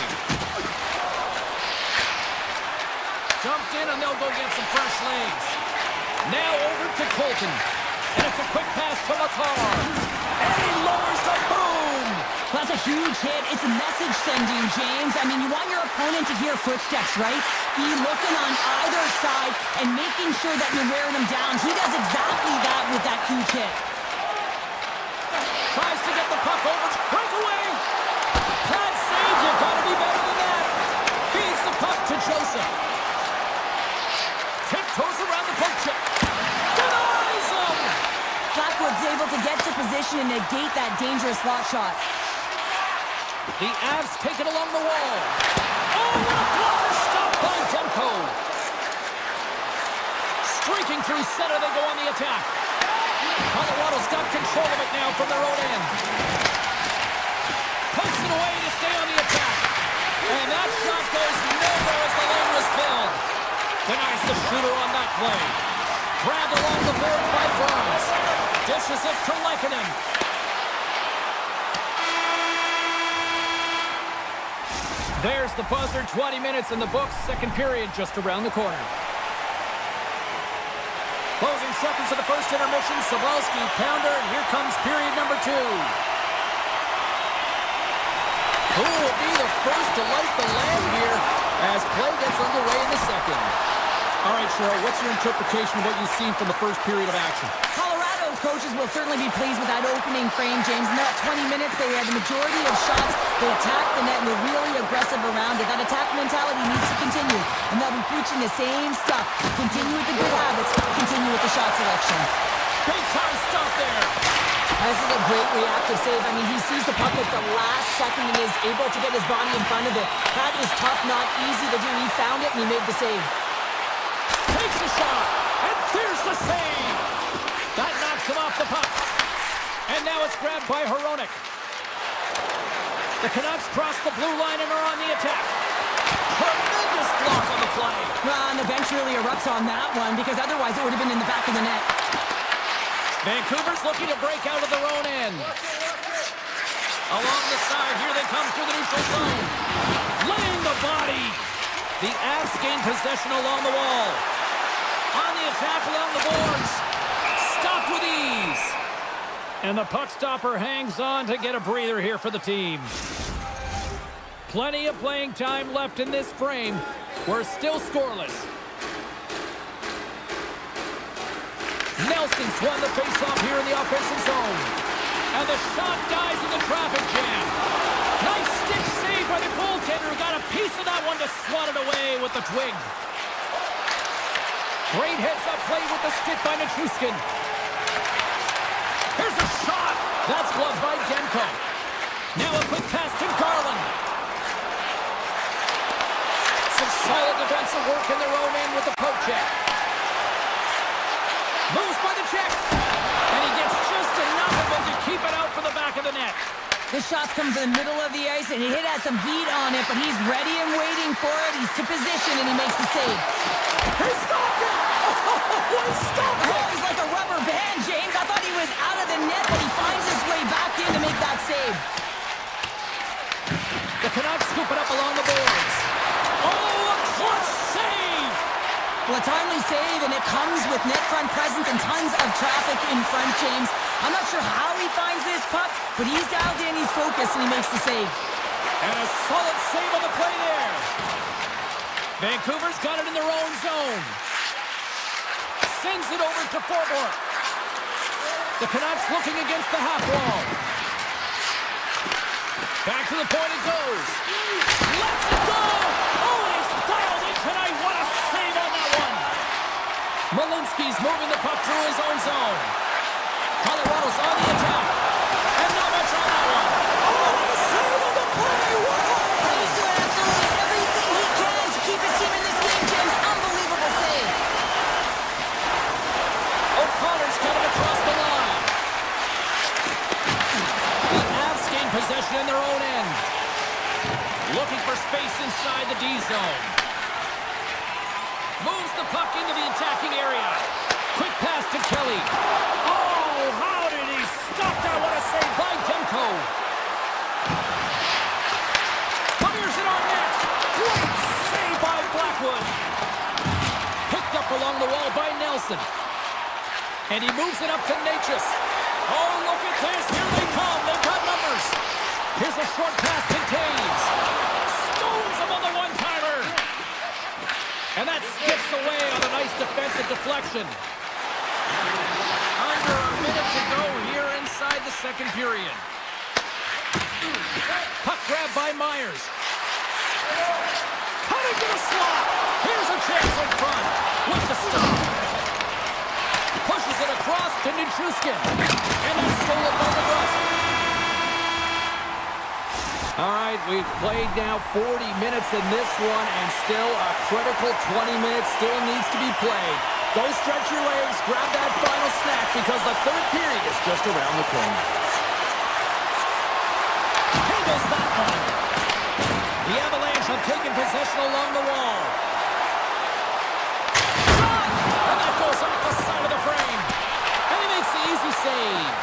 Jumped in and they'll go get some fresh legs. Now over to Colton. And it's a quick pass to McCarr. And he lowers the boom. That's a huge hit. It's a message sending, James. I mean, you want your opponent to hear footsteps, right? Be looking on either side and making sure that you're wearing them down. He does exactly that with that huge hit. Tries to get the puck over. Breakaway. Pad save. You've got to be better than that. Feeds the puck to Joseph. Tiptoes around the poke check. Denies him. Blackwood's able to get to position and negate that dangerous slot shot. The Avs take it along the wall. Oh, what a blocker stop by Demko. Streaking through center, they go on the attack. Colorado's got control of it now from their own end. Pokes it away to stay on the attack. And that shot goes nowhere as the lane was filled. Denies the shooter on that play. Grabbed along the board by Burns. Dishes it to Lehkonen. There's the buzzer. 20 minutes in the books. Second period just around the corner. Closing seconds of the first intermission. Sabalski, pounder, and here comes period number 2. Who will be the first to light the lamp here as play gets underway in the second? All right, Cheryl, what's your interpretation of what you've seen from the first period of action? Colorado's coaches will certainly be pleased with that opening frame, James. In that 20 minutes, they had the majority of shots. They attacked the net and were really aggressive around it. That attack mentality needs to continue, and they'll be preaching the same stuff. Continue with the good habits, continue with the shot selection. Big time stuff there. This is a great reactive save. I mean, he sees the puck at the last second and is able to get his body in front of it. That is tough, not easy to do. He found it and he made the save. Takes a shot, and there's the save. That knocks the puck. And now it's grabbed by Hronek. The Canucks cross the blue line and are on the attack. Tremendous block on the play. Well, and the bench really erupts on that one because otherwise it would have been in the back of the net. Vancouver's looking to break out of their own end. Along the side, here they come through the neutral zone. Laying the body. The Avs gain possession along the wall. On the attack along the boards. Stopped with ease. And the puck stopper hangs on to get a breather here for the team. Plenty of playing time left in this frame. We're still scoreless. Nelson's won the faceoff here in the offensive zone. And the shot dies in the traffic jam. Nice stick save by the goaltender who got a piece of that one to swat it away with the twig. Great heads-up play with the stick by Nichushkin. Here's a shot. That's gloved by Demko. Now a quick pass to Garland. Some solid defensive work in their own end with the poke check. Moves by the check. And he gets just enough of it to keep it out for the back of the net. This shot comes in the middle of the ice, and he has some heat on it, but he's ready and waiting for it. He's to position, and he makes the save. He stopped it! Oh, he stopped it! Oh, he's like a rubber band, James. I thought he was out of the net, but he finds his way back in to make that save. The Canucks scoop it up along the boards. Oh, a clutch save! Well, a timely save, and it comes with net front presence and tons of traffic in front, James. I'm not sure how he finds this puck, but he's dialed in, he's focused, and he makes the save. And a solid save on the play there. Vancouver's got it in their own zone. Sends it over to Forbort. The Canucks looking against the half wall. Back to the point it goes. Let's it go! Oh, he's dialed in tonight. What a save on that one. Malinsky's moving the puck through his own zone. Colorado's on the attack. And not much on that one. Oh, what a save on the play. Wow. He's doing absolutely everything he can to keep his team in this game, James. Unbelievable save. O'Connor's got it across the line. The Avs gain possession in their own end. Looking for space inside the D zone. Moves the puck into the attacking area. Quick pass to Kelly. Oh, how did he stop that? What a save by Demko. Fires it on net. Great save by Blackwood. Picked up along the wall by Nelson. And he moves it up to Natchez. Oh, look at this. Here they come. They've got numbers. Here's a short pass to Taves. Stones him on the one-timer. And that skips away on a nice defensive deflection. Under a minute to go here inside the second period. Puck grab by Myers. Cutting to the slot. Here's a chance in front. With the stop. Pushes it across to Nichushkin. And that's stolen by the Rust. All right, we've played now 40 minutes in this one, and still a critical 20 minutes still needs to be played. Go stretch your legs, grab that final snack, because the third period is just around the corner. Handles that one. The Avalanche have taken possession along the wall. Shot! And that goes off the side of the frame. And he makes the easy save.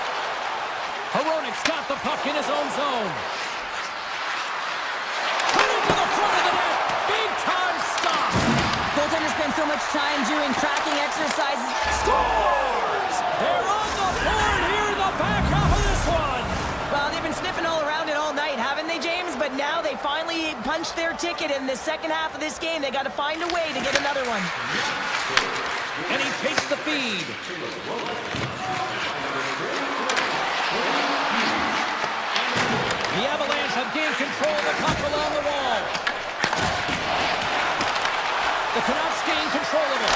Hronek's got the puck in his own zone. Cutting to the front of the net. Big time stop. Goaltenders spend so much time doing tracking exercises. Scores! They're on the board here in the back half of this one. Well, they've been sniffing all around it all night, haven't they, James? But now they finally punched their ticket in the second half of this game. They got to find a way to get another one. And he takes the feed. The Avalanche have gained control of the puck along the wall. The Canucks gain control of it.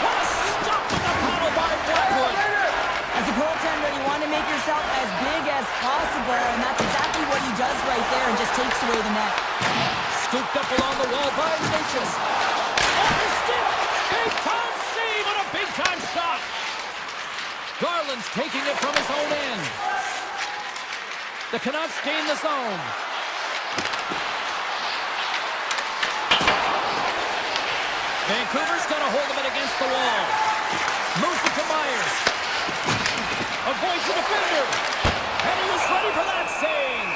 What a stop with the paddle by Blackwood. As a goaltender, you want to make yourself as big as possible, and that's exactly what he does right there and just takes away the net. Scooped up along the wall by Natchez. Off his stick. Big time save and a big time shot. Garland's taking it from his own end. The Canucks gain the zone. Vancouver's got a hold of it against the wall. Moves it to Myers. Avoids the defender. And he was ready for that save.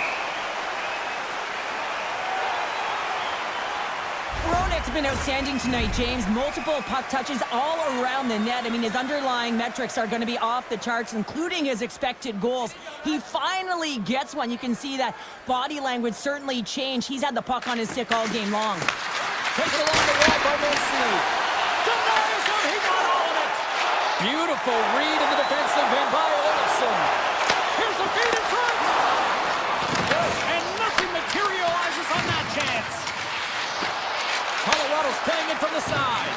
Hronek's been outstanding tonight, James. Multiple puck touches all around the net. I mean, his underlying metrics are going to be off the charts, including his expected goals. He finally gets one. You can see that body language certainly changed. He's had the puck on his stick all game long. Takes it along the wall by Macy. Denies him. He got all of it. Beautiful read in the defensive end by Olofsson. Here's a feed in front. And nothing materializes on that chance. Colorado's playing it from the side.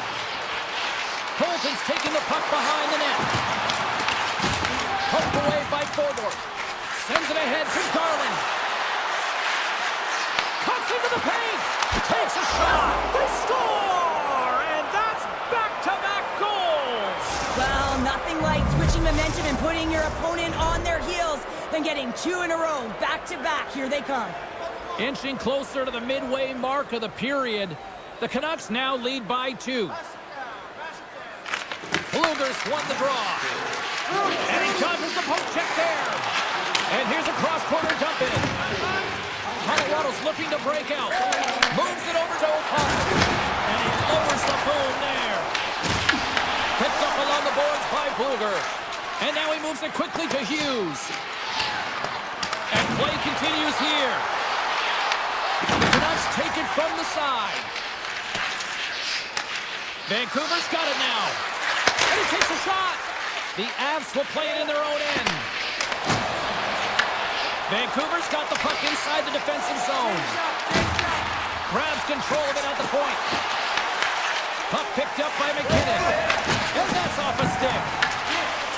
Colton's taking the puck behind the net. Poked away by Forward. Sends it ahead to Garland. Cuts into the paint. Takes a shot. They score! And that's back-to-back goals. Well, nothing like switching momentum and putting your opponent on their heels than getting two in a row. Back-to-back. Here they come. Inching closer to the midway mark of the period. The Canucks now lead by 2. Bluegers won the draw. And he dodges the poke check there. And here's a cross-corner dump in. Colorado's looking to break out. Moves it over to O'Connor. And he lowers the boom there. Picked up along the boards by Blueger. And now he moves it quickly to Hughes. And play continues here. The Canucks take it from the side. Vancouver's got it now. And he takes a shot. The Avs will play it in their own end. Vancouver's got the puck inside the defensive zone. Grabs control of it at the point. Puck picked up by McKinnon. And that's off a stick.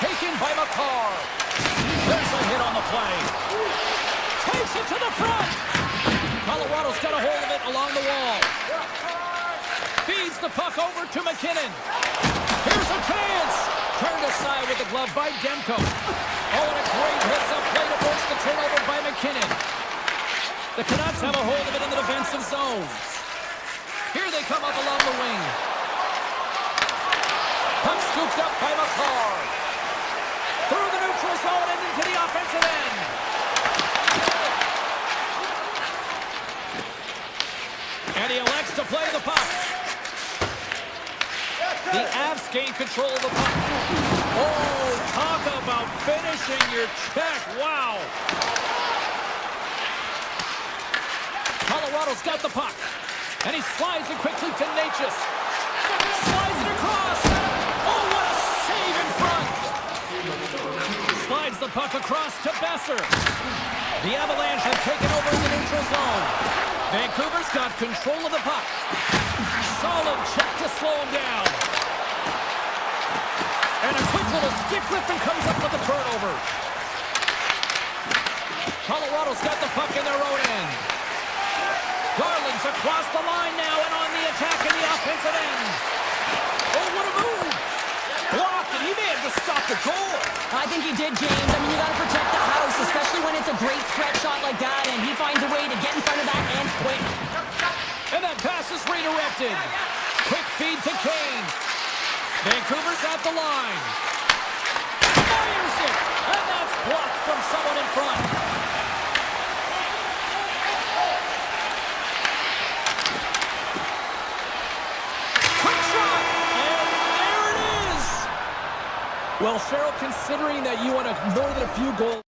Taken by McCarr. There's a hit on the play. Takes it to the front. Colorado's got a hold of it along the wall. Feeds the puck over to McKinnon. Here's a chance. Turned aside with the glove by Demko. Oh, and a great hits-up play to force the turnover by McKinnon. The Canucks have a hold of it in the defensive zone. Here they come up along the wing. Puck scooped up by McCarr. Through the neutral zone and into the offensive end. And he elects to play the puck. The Avs gain control of the puck. Oh, talk about finishing your check. Wow. Colorado's got the puck. And he slides it quickly to Natchez. Slides it across. Oh, what a save in front. Slides the puck across to Besser. The Avalanche have taken over in the neutral zone. Vancouver's got control of the puck. Solid check to slow him down. And a quick little skip Griffin comes up with the turnover. Colorado's got the puck in their own end. Garland's across the line now and on the attack in the offensive end. Oh, what a move. Blocked, and he may have just stopped the goal. I think he did, James. I mean, you got to protect the house, especially when it's a great threat shot like that, and he finds a way to get in front of that and quick. And that pass is redirected. Quick feed to Kane. Vancouver's at the line. Fires it, and that's blocked from someone in front. Quick shot, and there it is. Well, Cheryl, considering that you want more than a few goals.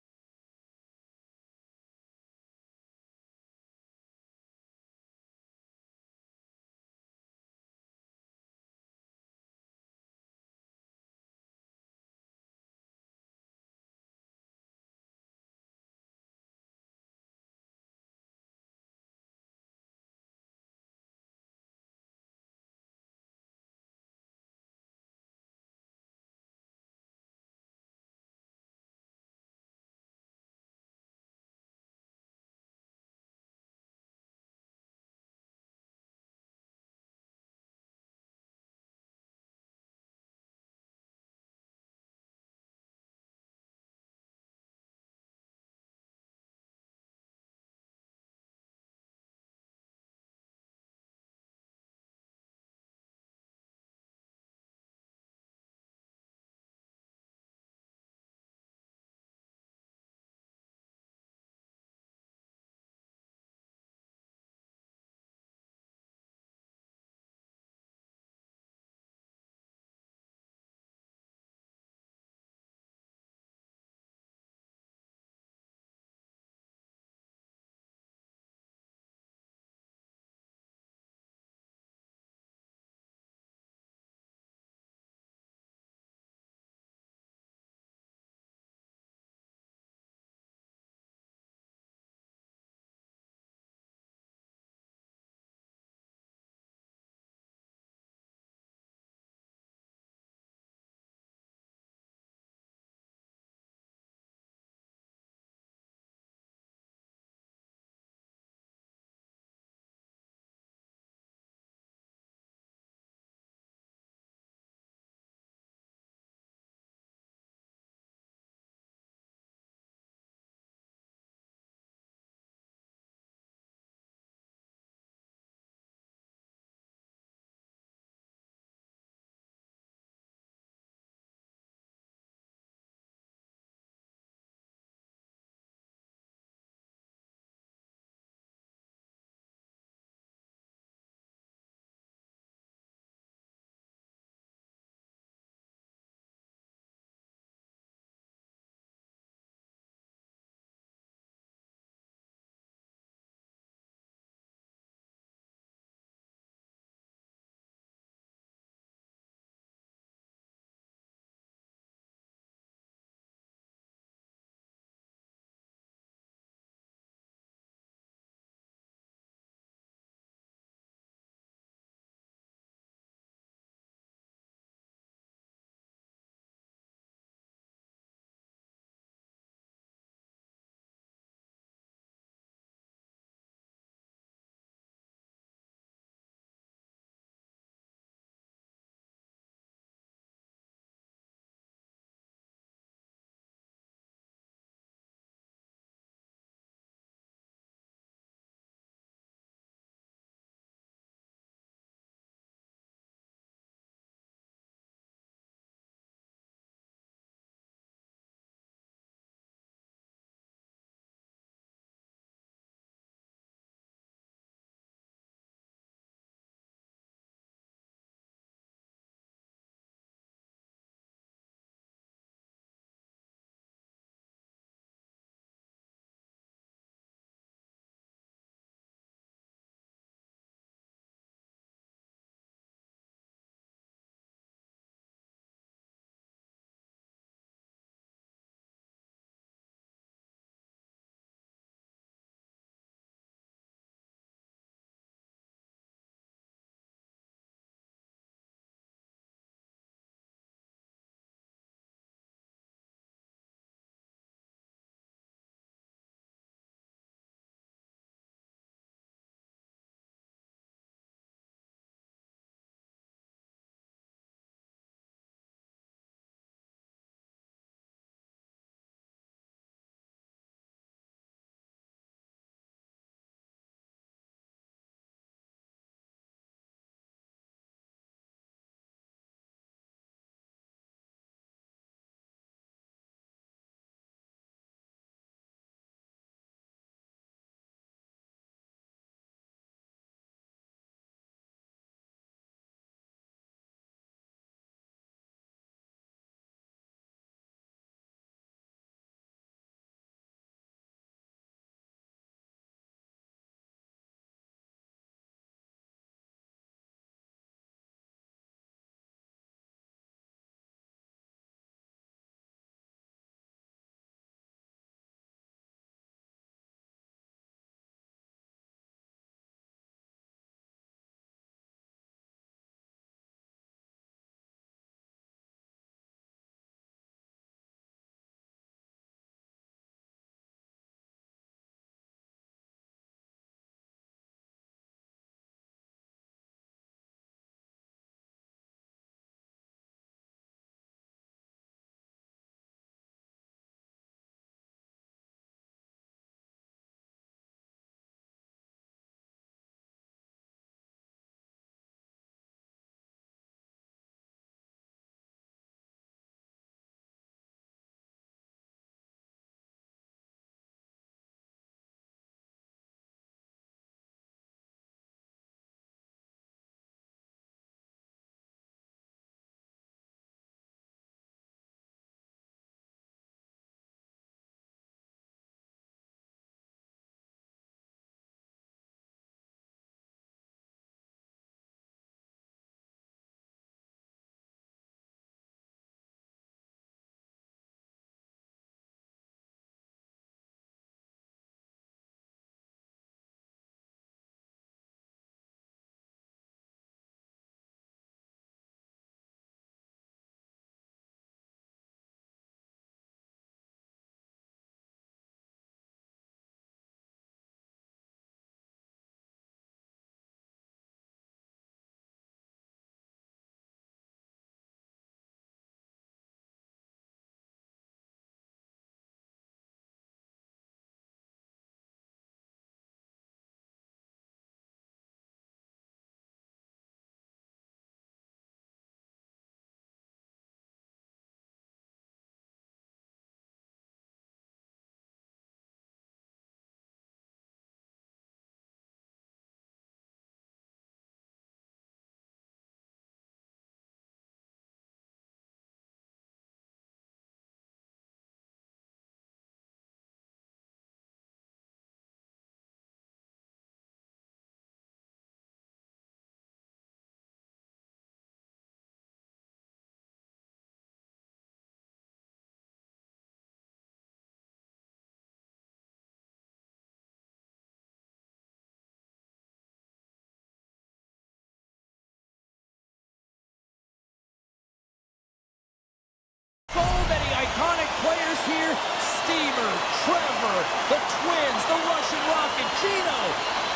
Steamer, Trevor, the Twins, the Russian Rocket, Gino.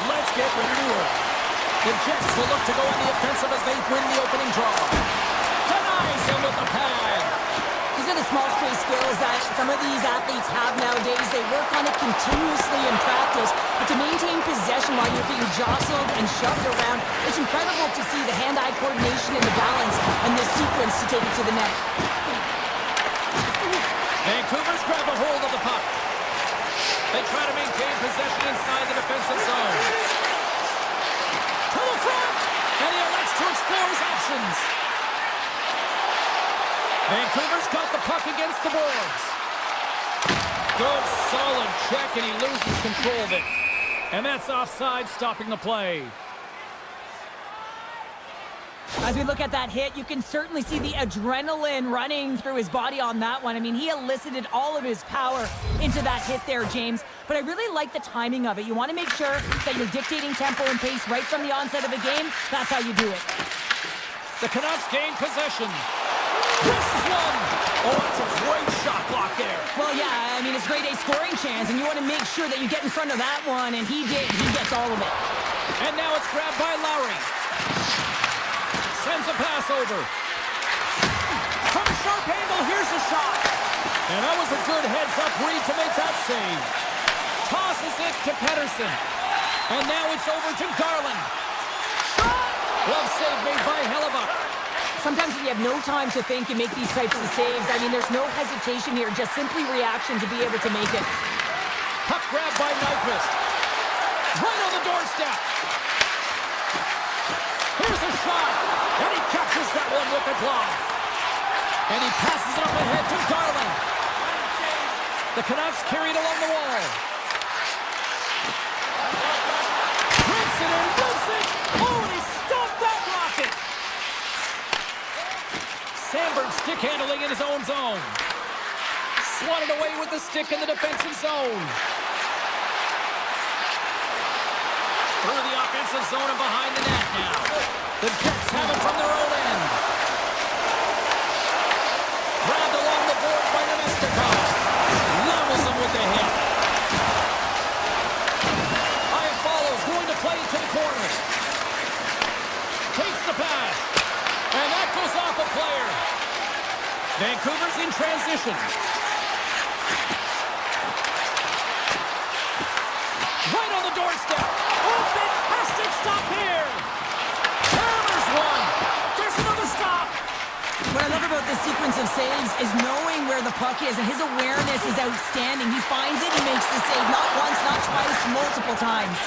Let's get ready to roll. The Jets will look to go on the offensive as they win the opening draw. Denies him with the pad. These are the small space skills that some of these athletes have nowadays. They work on it continuously in practice, but to maintain possession while you're being jostled and shoved around, it's incredible to see the hand-eye coordination and the balance in this sequence to take it to the net. Vancouver's grab a hold of the puck. They try to maintain possession inside the defensive zone. To the front, and he elects to explore his options. Vancouver's got the puck against the boards. Good, solid check, and he loses control of it. And that's offside, stopping the play. As we look at that hit, you can certainly see the adrenaline running through his body on that one. I mean, he elicited all of his power into that hit there, James. But I really like the timing of it. You want to make sure that you're dictating tempo and pace right from the onset of a game. That's how you do it. The Canucks gain possession. This is one. Oh, that's a great shot block there. Well, yeah, I mean, it's grade A scoring chance, and you want to make sure that you get in front of that one, and he did. He gets all of it. And now it's grabbed by Lowry. Sends a pass over. From a sharp angle, here's a shot. And that was a good heads-up read to make that save. Tosses it to Pettersson. And now it's over to Garland. Shot! Glove save made by Hellebuck. Sometimes when you have no time to think and make these types of saves, I mean, there's no hesitation here, just simply reaction to be able to make it. Puck grab by Nyquist. Right on the doorstep. Here's a shot. And he captures that one with the glove. And he passes it up ahead to Garland. The Canucks carry it along the wall. Princeton and Wilson. Oh, and he stopped that rocket. Sandberg stick handling in his own zone. Swatted away with the stick in the defensive zone. Through the offensive zone and behind the net now. The Jets have it from their own end. Grabbed along the board by Nemestikov. Levels him with the hit. High follows, going to play to the corner. Takes the pass. And that goes off a player. Vancouver's in transition. Right on the doorstep. Oh, fantastic stop here. Hammers one. There's another stop. What I love about this sequence of saves is knowing where the puck is, and his awareness is outstanding. He finds it, he makes the save not once, not twice, multiple times.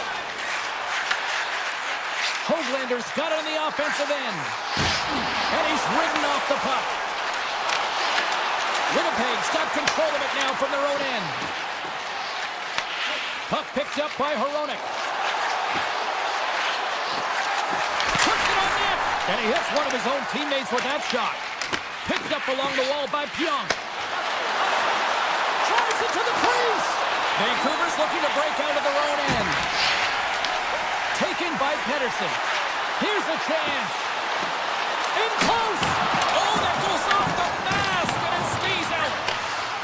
Hoaglander's got it on the offensive end. And he's ridden off the puck. Winnipeg's got control of it now from their own end. Puck picked up by Hronek. Puts it on net. And he hits one of his own teammates with that shot. Picked up along the wall by Pionk. Drives it to the crease. Vancouver's looking to break out of their own end. Taken by Pettersson. Here's a chance. In close. Oh, that goes off the mask and it stays out.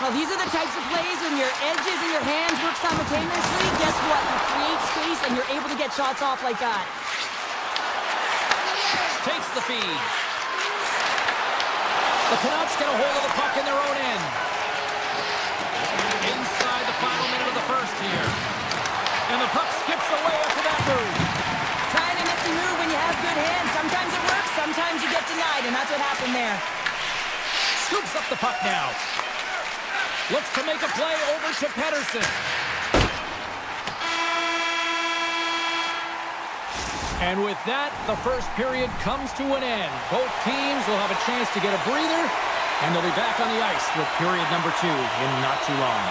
Well, these are the types of plays when your edges and your hands work simultaneously. Guess what? You create space and you're able to get shots off like that. Takes the feed. The Canucks get a hold of the puck in their own end. Inside the final minute of the first here. And the puck skips away after that move. Trying to nifty move when you have good hands. Sometimes it works, sometimes you get denied, and that's what happened there. Scoops up the puck now. Looks to make a play over to Pettersson. And with that, the first period comes to an end. Both teams will have a chance to get a breather, and they'll be back on the ice with period number 2 in not too long.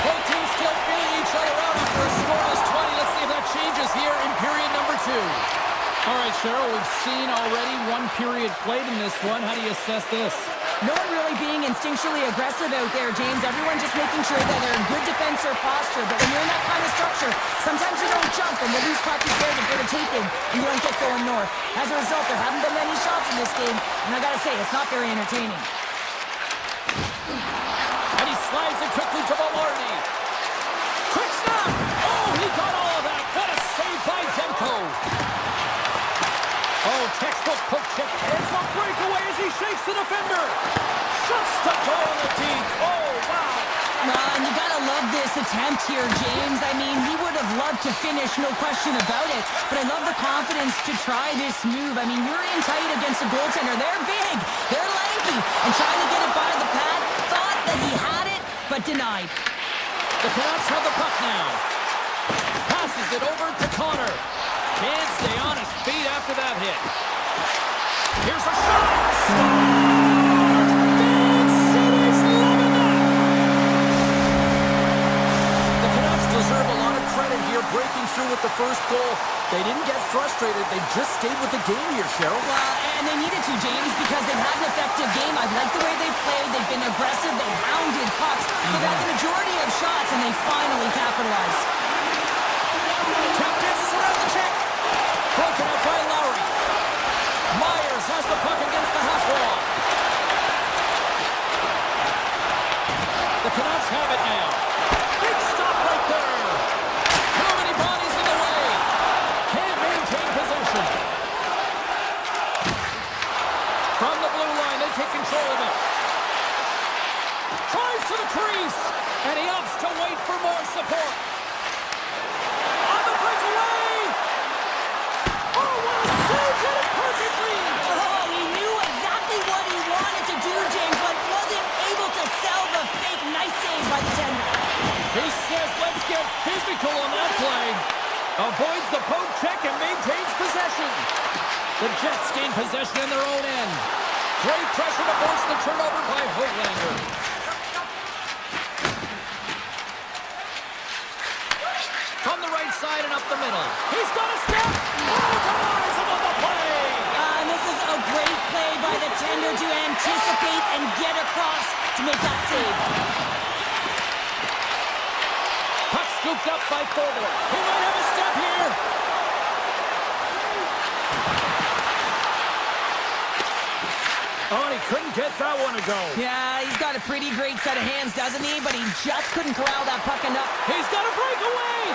Both teams still feeling each other out after a scoreless 20. Let's see if that changes here in period number 2. All right, Cheryl, we've seen already one period played in this one. How do you assess this? No one really being instinctually aggressive out there, James. Everyone just making sure that they're in good defense or posture. But when you're in that kind of structure, sometimes you don't jump, and the loose puck is there to get a taken, and you don't get going north. As a result, there haven't been many shots in this game, and I gotta say, it's not very entertaining. to Velarde. Quick snap! Oh, he got all of that. What a save by Demko. Oh, textbook poke check. It's a breakaway as he shakes the defender. Shuts the goal in the deep. Oh, wow. And you gotta love this attempt here, James. I mean, he would have loved to finish, no question about it. But I love the confidence to try this move. I mean, you're in tight against a goaltender. They're big, they're lanky, and trying to get it by the pad. Thought that he had it, but denied. The Canucks have the puck now. Passes it over to Connor. Can't stay on his feet after that hit. Here's a shot. Deserve a lot of credit here breaking through with the first goal. They didn't get frustrated. They just stayed with the game here, Cheryl. Well, and they needed to, James, because they've had an effective game. I've liked the way they've played. They've been aggressive. They've hounded pucks. They've had the majority of shots, and they finally capitalized. Tap dances around the check. Broken up by Lowry. Myers has the puck against the half wall. The Canucks have it now. Big stop right there. How many bodies in the way? Can't maintain possession. From the blue line, they take control of it. Tries to the crease, and he opts to wait for more support. On the breakaway. Oh, what a save! Did it perfectly. Oh, he knew exactly what he wanted to do, James, but wasn't able to sell the fake nice save by the tender. He says, let's get physical on that play. Avoids the poke check and maintains possession. The Jets gain possession in their own end. Great pressure to force the turnover by Hoglander. From the right side and up the middle. He's got a step. Oh, denies him on the play. And this is a great play by the tender to anticipate and get across to make that save. Scooped up by Fogle. He might have a step here. Oh, and he couldn't get that one to go. Yeah, he's got a pretty great set of hands, doesn't he? But he just couldn't corral that puck enough. He's got a breakaway.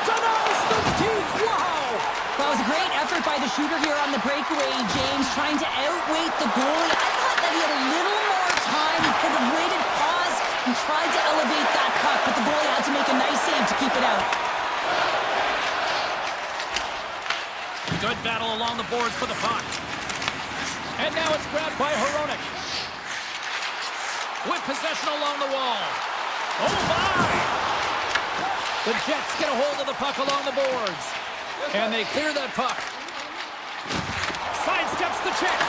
Denies the deep. Wow. Well, it was a great effort by the shooter here on the breakaway, James, trying to outweight the goalie. I thought that he had a little more time. He could have waited, paused, and tried to elevate that puck, but the goalie had to make a nice save to keep it out. Good battle along the boards for the puck. And now it's grabbed by Hronek. With possession along the wall. Oh, my! The Jets get a hold of the puck along the boards. And they clear that puck. Sidesteps the check.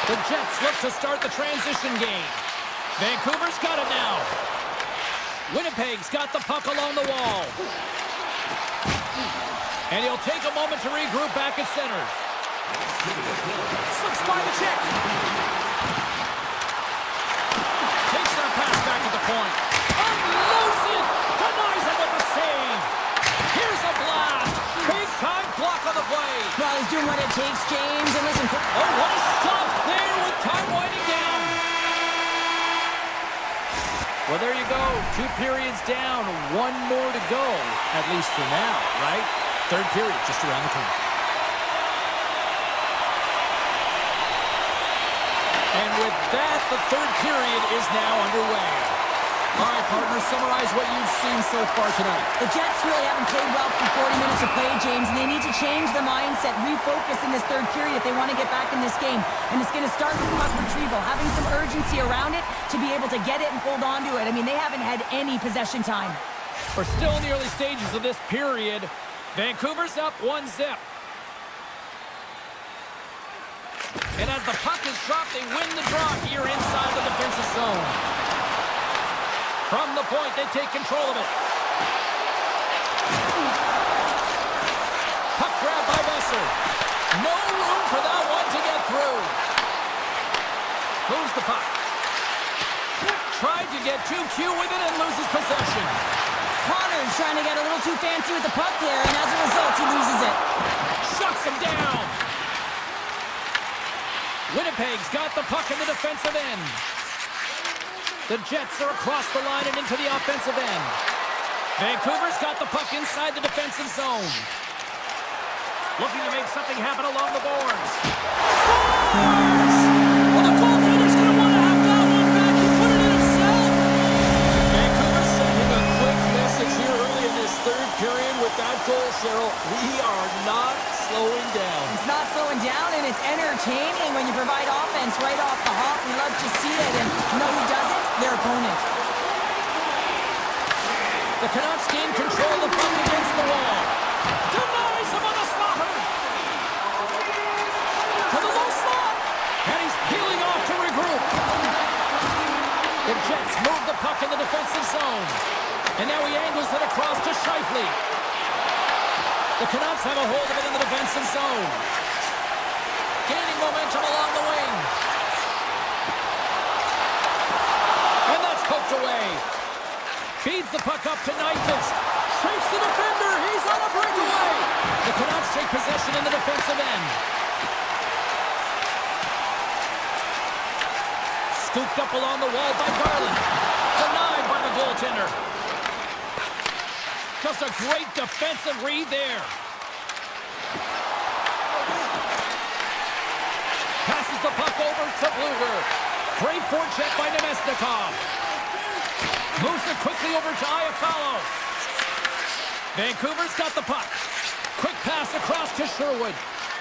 The Jets look to start the transition game. Vancouver's got it now. Winnipeg's got the puck along the wall. And he'll take a moment to regroup back at center. Slips by the check. Takes that pass back at the point. Unloads it. Denies it with the save. Here's a blast. Big time block on the play. Well, he's doing what it takes, James. And listen. Oh, what a stop there with time winding down. Well, there you go. 2 periods down. 1 more to go. At least for now, right? Third period just around the corner. And with that, the third period is now underway. All right, partners, summarize what you've seen so far tonight. The Jets really haven't played well for 40 minutes of play, James, and they need to change the mindset, refocus in this third period if they want to get back in this game. And it's going to start with puck retrieval, having some urgency around it to be able to get it and hold on to it. I mean, they haven't had any possession time. We're still in the early stages of this period. Vancouver's up 1-0. And as the puck is dropped, they win the draw here inside the defensive zone. From the point, they take control of it. Puck grab by Besser. No room for that one to get through. Moves the puck. Tried to get too cute with it and loses possession. Connor's trying to get a little too fancy with the puck there, and as a result, he loses it. Shuts him down. Winnipeg's got the puck in the defensive end. The Jets are across the line and into the offensive end. Vancouver's got the puck inside the defensive zone. Looking to make something happen along the boards. Scores! Well, the goaltender's going to want to have that one back. He put it in himself. Vancouver sending a quick message here early in this third period with that goal, Cheryl. We are not slowing down. It's not slowing down, and it's entertaining when you provide offense right off the hop. We love to see it, and you know who doesn't? Their opponent. The Canucks gain control of the puck against the wall. Denies him on the slaughter. To the low slot. And he's peeling off to regroup. The Jets move the puck in the defensive zone. And now he angles it across to Scheifele. The Canucks have a hold of it in the defensive zone. Gaining momentum along the wing. And that's poked away. Feeds the puck up to Knights. Shakes the defender. He's on a breakaway. The Canucks take possession in the defensive end. Scooped up along the wall by Garland. Denied by the goaltender. Just a great defensive read there. Passes the puck over to Bluger. Great forecheck by Nemesnikov. Moves it quickly over to Iafallo. Vancouver's got the puck. Quick pass across to Sherwood.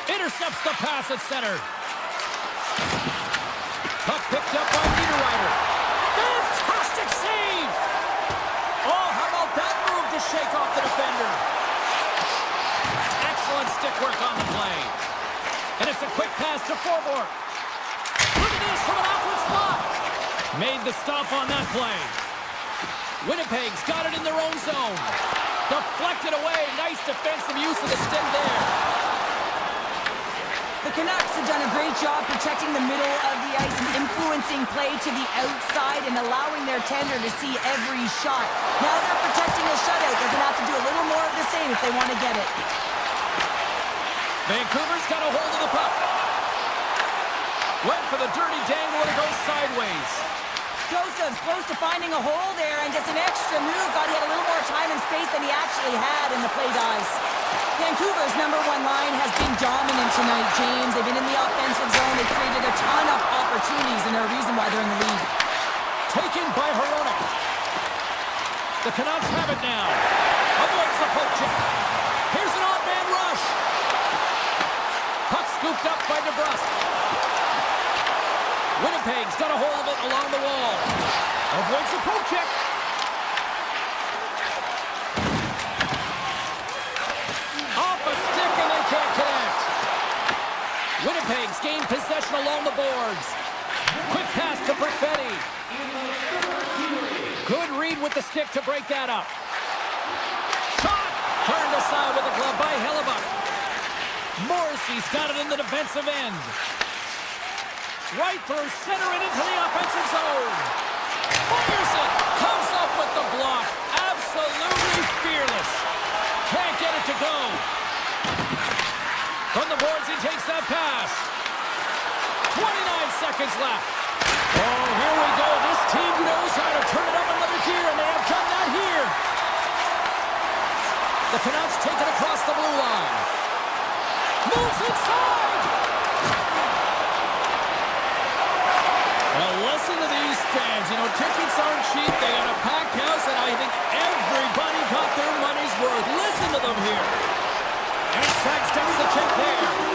Intercepts the pass at center. Puck picked up by Niederreiter. Fantastic save! Oh, how about that move to shake off the defender? Excellent stick work on the play. And it's a quick pass to Forbort. Look at this from an awkward spot. Made the stop on that play. Winnipeg's got it in their own zone. Deflected away. Nice defensive use of the stick there. The Canucks have done a great job protecting the middle of the ice and influencing play to the outside and allowing their tender to see every shot. Now they're protecting a shutout. They're going to have to do a little more of the same if they want to get it. Vancouver's got a hold of the puck. Went for the dirty dangle and it goes sideways. Joseph's close to finding a hole there and gets an extra move. Thought he had a little more time and space than he actually had, and the play dies. Vancouver's number one line has been dominant tonight, James. They've been in the offensive zone. They've created a ton of opportunities, and they're a reason why they're in the lead. Taken by Hronek. The Canucks have it now. Avoids the poke check. Here's an odd man rush. Puck scooped up by DeBrusque. Winnipeg's got a hold of it along the wall. Avoids the poke check. Off a stick and they can't connect. Winnipeg's gained possession along the boards. Quick pass to Perfetti. Good read with the stick to break that up. Shot! Turned aside with the glove by Hellebuck. Morrissey's got it in the defensive end. Right through center and into the offensive zone. Fires it. Comes up with the block. Absolutely fearless. Can't get it to go. From the boards, he takes that pass. 29 seconds left. Oh, here we go. This team knows how to turn it up another gear, and they have done that here. The Canucks take it across the blue line. Moves inside. Well, listen to these fans. You know, tickets aren't cheap. They got a packed house, and I think everybody got their money's worth. Listen to them here. And Sack the check there.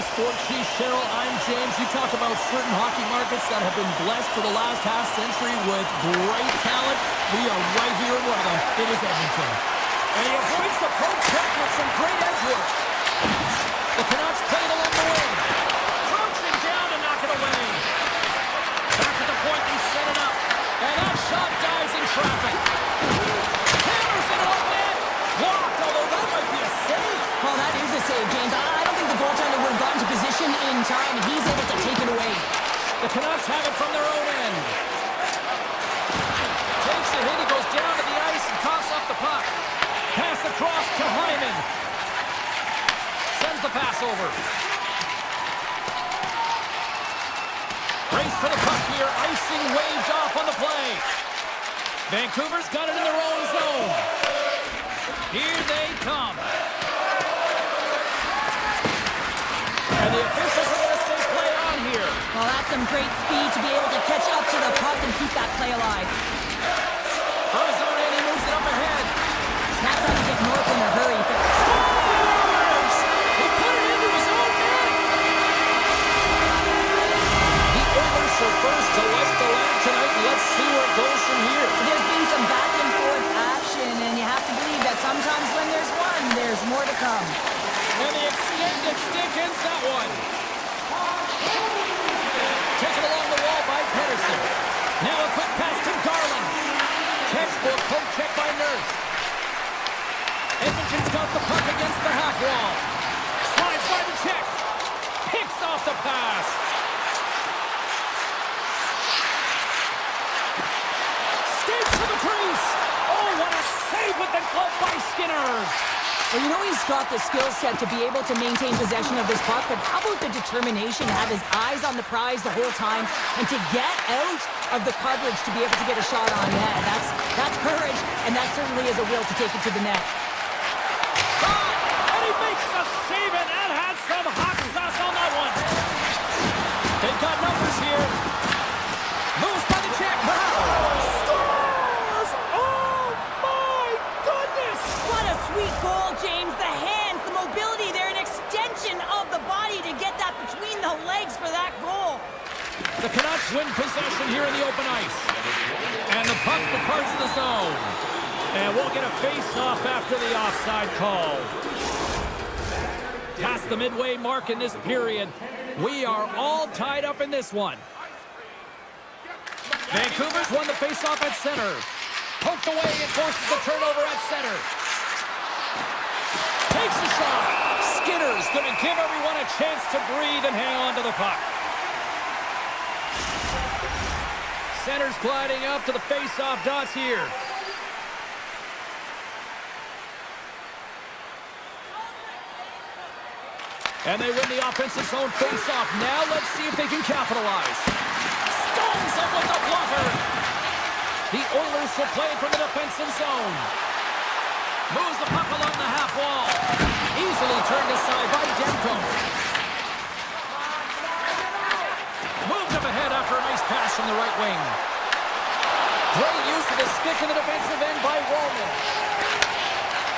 Sport Chief Cheryl, I'm James. You talk about certain hockey markets that have been blessed for the last half century with great talent. We are right here in one of them. It is Edmonton. And he avoids the poke check with some great edge work. The Canucks play it along the wing. Crouching down to knock it away. Back at the point, they set it up. And that shot dives in traffic. Hammers it on net. Blocked, although that might be a save. Well, that is a save, James. I don't think the goaltender would have gotten to position in time, and he's able to take it away. The Canucks have it from their own end. Takes a hit, he goes down to the ice and coughs up the puck. Pass across to Hyman. Sends the pass over. Race for the puck here. Icing waved off on the play. Vancouver's got it in their own zone. Here they come. And the officials are going to say play on here. Well, that's some great speed to be able to catch up to the puck and keep that play alive. From his own end, he moves it up ahead. That's how you get north in a hurry. Scores! He put it into his own net. The Oilers are first to light the lamp tonight. Let's see where it goes from here. There's been some back and forth action, and you have to believe that sometimes when there's one, there's more to come. And the extended stick ends that one. Taken along the wall by Pedersen. Now a quick pass to Garland. Textbook poke check by Nurse. Edmonton's got the puck against the half wall. Slides by the check. Picks off the pass. Skates to the crease. Oh, what a save with the glove by Skinner. Well, you know he's got the skill set to be able to maintain possession of this puck, but how about the determination to have his eyes on the prize the whole time and to get out of the coverage to be able to get a shot on net? That's courage, and that certainly is a will to take it to the net. And he makes the save, and that had some hot sauce on that one. They've got numbers here. Moves by the check. Scores! Oh, my goodness! What a sweet goal, James. The hands, the mobility, they're an extension of the body to get that between the legs for that goal. The Canucks win possession here in the open ice. And the puck departs the zone. And we'll get a face-off after the offside call. Past the midway mark in this period, we are all tied up in this one. Vancouver's won the face-off at center. Poked away and forces the turnover at center. Takes a shot. Skinner's going to give everyone a chance to breathe and hang on to the puck. Center's gliding up to the face-off dots here. And they win the offensive zone face-off. Now let's see if they can capitalize. Stones up with the blocker. The Oilers will play it from the defensive zone. Moves the puck along the half wall. Easily turned aside by Demko. Moved up ahead after a nice pass from the right wing. Great use of the stick in the defensive end by Roman.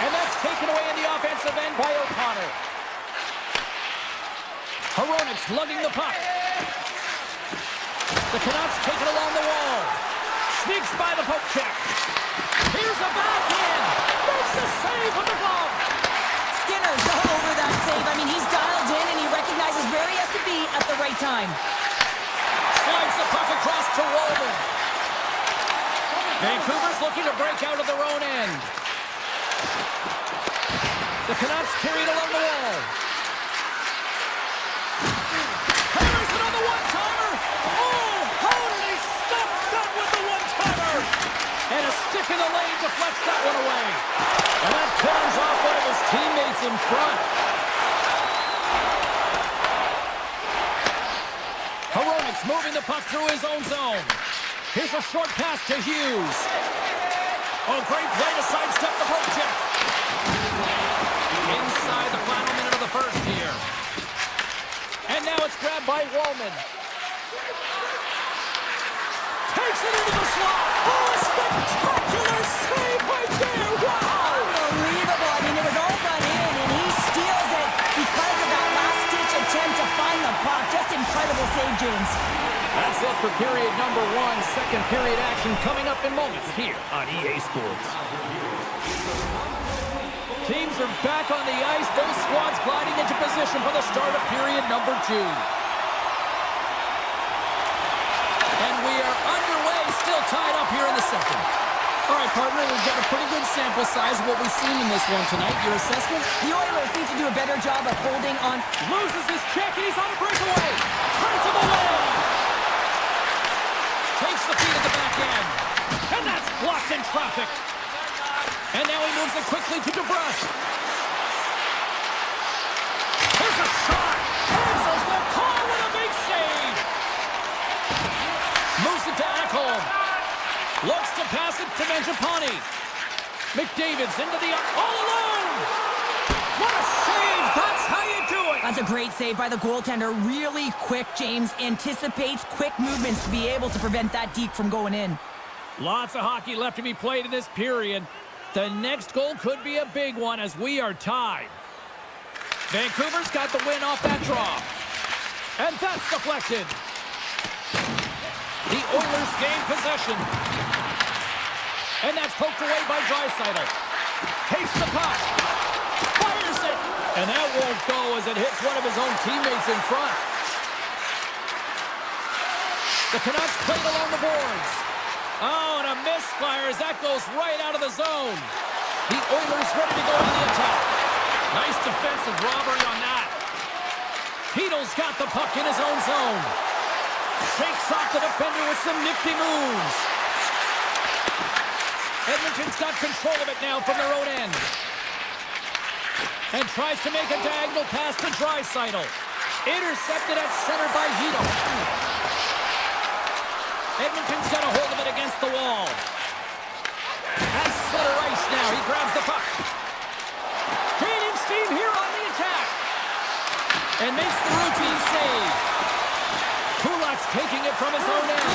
And that's taken away in the offensive end by O'Connor. Hronek's lugging the puck. The Canucks take it along the wall. Sneaks by the poke check. Here's a backhand. Makes the save with the glove. Skinner's all over that save. I mean, he's dialed in and he recognizes where he has to be at the right time. Slides the puck across to Roman. Vancouver's looking to break out of their own end. The Canucks carry it along the wall. Hammers it on the one-timer. Oh, how did he stop that with the one-timer? And a stick in the lane deflects that one away. And that turns off one of his teammates in front. Hronek's moving the puck through his own zone. Here's a short pass to Hughes. Oh, great play to sidestep the poke check. Inside the final minute of the first here. And now it's grabbed by Roman. Takes it into the slot. Oh, a spectacular save right there. Wow! Unbelievable. I mean, it was all run in, and he steals it because of that last-ditch attempt to second period action coming up in moments here on EA Sports. Teams are back on the ice. Both squads gliding into position for the start of period number 2. And we are underway, still tied up here in the second. All right, partner, we've got a pretty good sample size of what we've seen in this one tonight. Your assessment? The Oilers need to do a better job of holding on. Loses his check, and he's on a breakaway. Turns him away. Takes the feed at the back end. And that's blocked in traffic. And now he moves it quickly to DeBrusk. Here's a shot. Answers the call with a big save. Moves it to Ekholm. Looks to pass it to Mangiapane. McDavid's into the... all alone! What a save! That's how you do it! That's a great save by the goaltender. Really quick, James. Anticipates quick movements to be able to prevent that deke from going in. Lots of hockey left to be played in this period. The next goal could be a big one as we are tied. Vancouver's got the win off that draw. And that's deflected. The Oilers gain possession. And that's poked away by Draisaitl. Takes the puck. Fires it. And that won't go as it hits one of his own teammates in front. The Canucks played along the boards. Oh, and a misfire as that goes right out of the zone. The Oilers ready to go on the attack. Nice defensive robbery on that. Heedle's got the puck in his own zone. Shakes off the defender with some nifty moves. Edmonton's got control of it now from their own end. And tries to make a diagonal pass to Draisaitl. Intercepted at center by Heedle. Edmonton's got a hold of it against the wall. At center ice now, he grabs the puck. Gaining steam here on the attack. And makes the routine save. Kulak's taking it from his own end.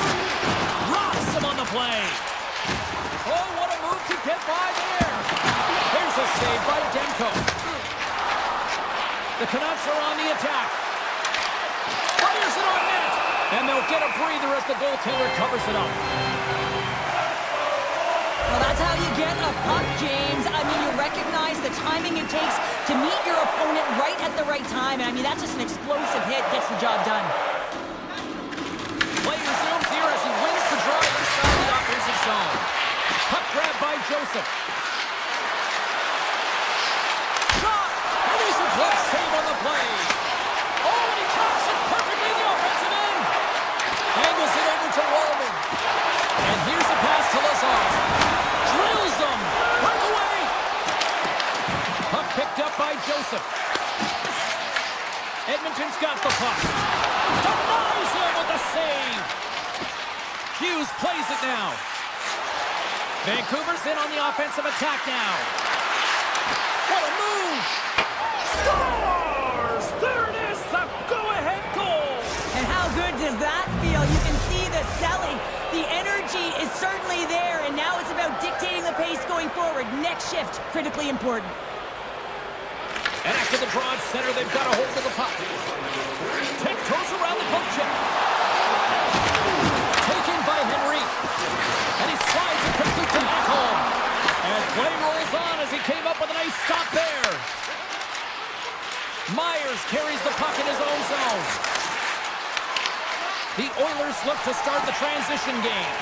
Rocks him on the play. Oh, what a move to get by there. Here's a save by Demko. The Canucks are on the attack. Fires it on net. And they'll get a breather as the goaltender covers it up. Well, that's how you get a puck, James. I mean, you recognize the timing it takes to meet your opponent right at the right time. And I mean, that's just an explosive hit. Gets the job done. Play resumes here as he wins the draw inside the offensive zone. Puck grab by Joseph. Shot! And there's a glove save on the play. Oh, and he drops it perfectly in the offensive end. Angles it over to Wallman. And here's a pass to Lazar. Drills him. Breakaway. Puck picked up by Joseph. Edmonton's got the puck. Denies him with the save. Hughes plays it now. Vancouver's in on the offensive attack now. What a move! Scores! There it is, the go-ahead goal! And how good does that feel? You can see the selling. The energy is certainly there, and now it's about dictating the pace going forward. Next shift, critically important. And after the draw at center, they've got a hold of the puck. Tiptoes around the poke check. Taken by Henrique. And he slides it quickly to Ekholm. And play rolls on as he came up with a nice stop there. Myers carries the puck in his own zone. The Oilers look to start the transition game.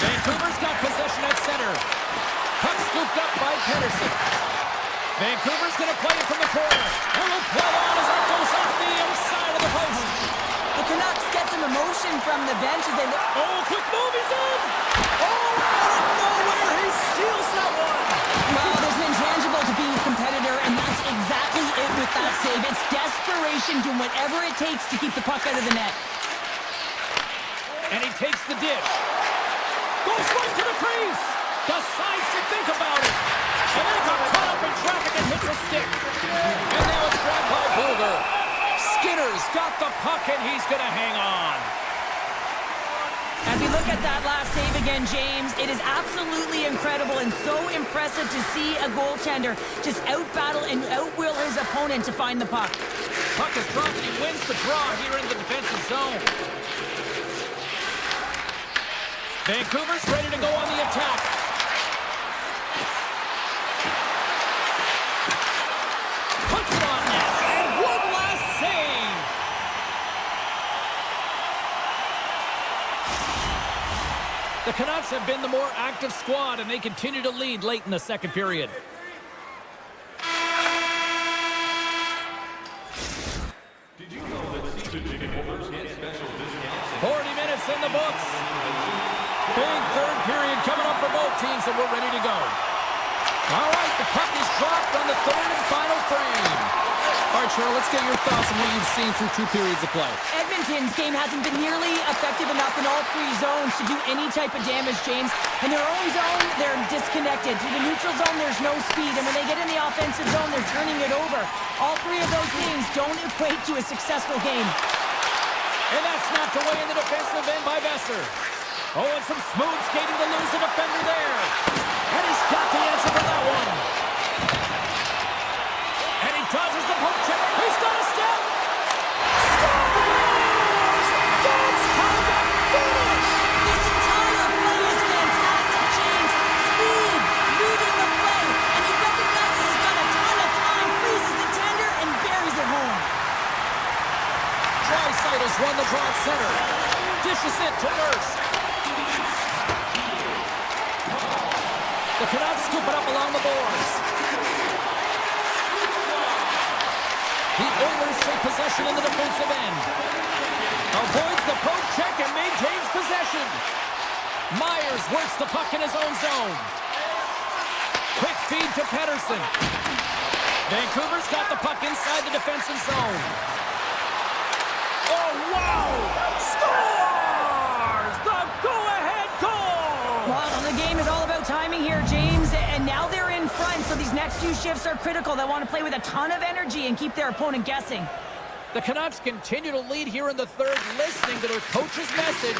Vancouver's got possession at center. Puck scooped up by Pedersen. Vancouver's going to play it from the corner. And will play on as that goes off the outside of the post. The Canucks get some emotion from the bench as they look. Oh, quick move, he's in! Oh, out of nowhere, he steals that one! Well, there's an intangible to being a competitor, and that's exactly it with that save. It's desperation, doing whatever it takes to keep the puck out of the net. And he takes the dish. Goes right to the crease! Decides to think about it. And then got caught up in traffic and hits a stick. And now it's grabbed by Boulder. Skinner's got the puck and he's going to hang on. As we look at that last save again, James, it is absolutely incredible and so impressive to see a goaltender just out-battle and out-will his opponent to find the puck. Puck is dropped and he wins the draw here in the defensive zone. Vancouver's ready to go on the attack. Puts it on net. And one last save. The Canucks have been the more active squad, and they continue to lead late in the second period. Did you know that season ticket holders get special discounts? 40 minutes in the books. Big third period coming up for both teams, and we're ready to go. All right, the puck is dropped on the third and final frame. All right, Cheryl, let's get your thoughts on what you've seen through 2 periods of play. Edmonton's game hasn't been nearly effective enough in all 3 zones to do any type of damage, James. In their own zone, they're disconnected. Through the neutral zone, there's no speed. And when they get in the offensive zone, they're turning it over. All 3 of those things don't equate to a successful game. And that's knocked away in the defensive end by Besser. Oh, and some smooth skating to lose a defender there. And he's got the answer for that one. And he dodges the poke check. He's got a step. Scores! That's how you finish! This entire play is fantastic, James. Speed, leading the play, and he recognizes he's got a ton of time, freezes the tender, and buries it home. Draisaitl won the draw at center. Dishes it to Nurse. The Canucks scoop it up along the boards. The Oilers take possession in the defensive end. Avoids the poke check and maintains possession. Myers works the puck in his own zone. Quick feed to Pettersson. Vancouver's got the puck inside the defensive zone. Oh, wow! Scores! The go-ahead goal! Well, the game is all about timing here, James, and now they're in front, so these next few shifts are critical. They want to play with a ton of energy and keep their opponent guessing. The Canucks continue to lead here in the third, listening to their coach's message.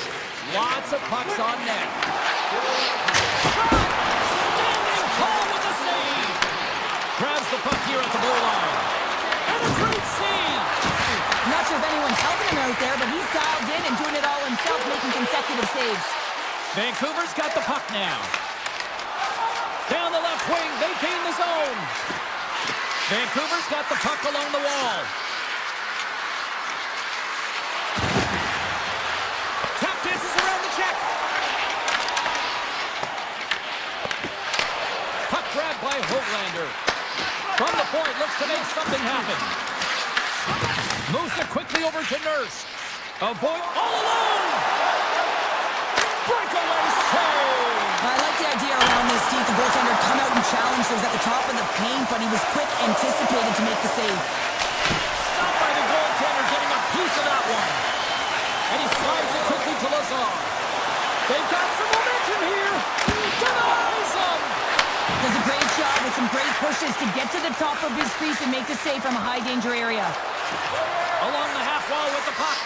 Lots of pucks on net. Shot! Standing tall with the save! Grabs the puck here at the blue line. And a great save! I'm not sure if anyone's helping him out there, but he's dialed in and doing it all himself, making consecutive saves. Vancouver's got the puck now. Down the left wing, they gain the zone. Vancouver's got the puck along the wall. Tap dances around the check. Puck grabbed by Höglander. From the point, looks to make something happen. Moves it quickly over to Nurse. Avoid all alone. Breakaway save. I like the idea around this, Steve. The goaltender come out and challenge those at the top of the paint, but he was quick, anticipated to make the save. Stopped by the goaltender, getting a piece of that one. And he slides it quickly to Lazar. They've got some momentum here. Denies him. Does a great job with some great pushes to get to the top of his crease and make the save from a high-danger area. Along the half wall with the puck.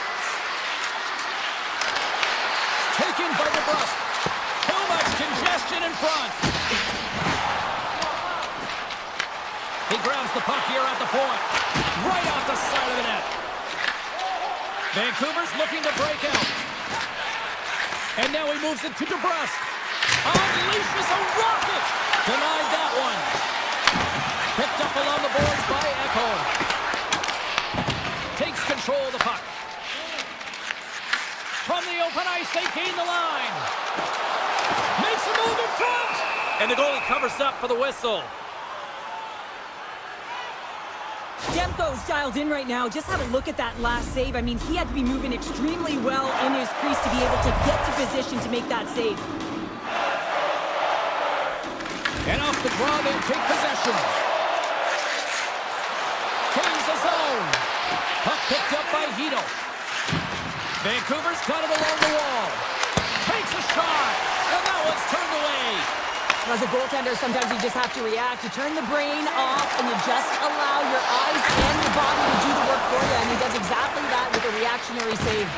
Taken by DeBrusque. Too much congestion in front. He grabs the puck here at the point. Right off the side of the net. Vancouver's looking to break out. And now he moves it to DeBrusque. Unleashes a rocket. Denied that one. Picked up along the boards by Ekholm. Takes control of the puck. From the open ice, they gain the line. Makes a move in front. And the goalie covers up for the whistle. Demko's dialed in right now. Just have a look at that last save. I mean, he had to be moving extremely well in his crease to be able to get to position to make that save. And off the draw, they take possession. Gains the zone. Puck picked up by Hito. Vancouver's got it along the wall. Takes a shot. And that one's turned away. As a goaltender, sometimes you just have to react. You turn the brain off and you just allow your eyes and your body to do the work for you. And he does exactly that with a reactionary save.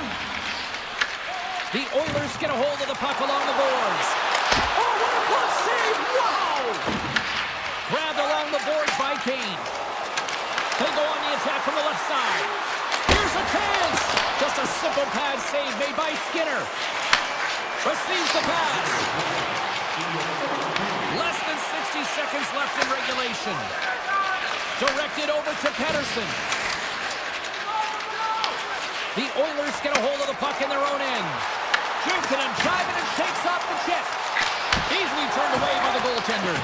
The Oilers get a hold of the puck along the boards. Oh, what a glove save! Wow! Grabbed along the boards by Kane. They go on the attack from the left side. Here's a chance! Just a simple pad save made by Skinner. Receives the pass. Less than 60 seconds left in regulation. Directed over to Pedersen. The Oilers get a hold of the puck in their own end. Shoots it and driving and shakes off the check. Easily turned away by the goaltender.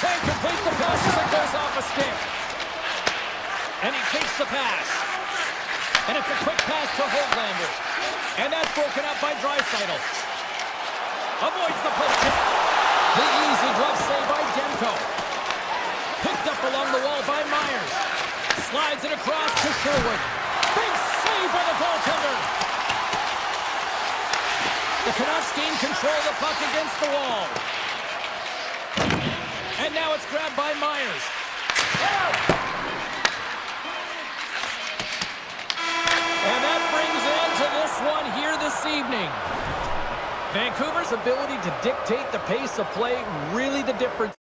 Can't complete the pass as it goes off a stick. And he takes the pass. And it's a quick pass to Höglander. And that's broken up by Draisaitl. Avoids the post check. The easy glove save by Demko. Picked up along the wall by Myers. Slides it across to Sherwood. Big save by the goaltender. The Canucks gain control of the puck against the wall. And now it's grabbed by Myers. And that brings an end to this one here this evening. Vancouver's ability to dictate the pace of play, really the difference.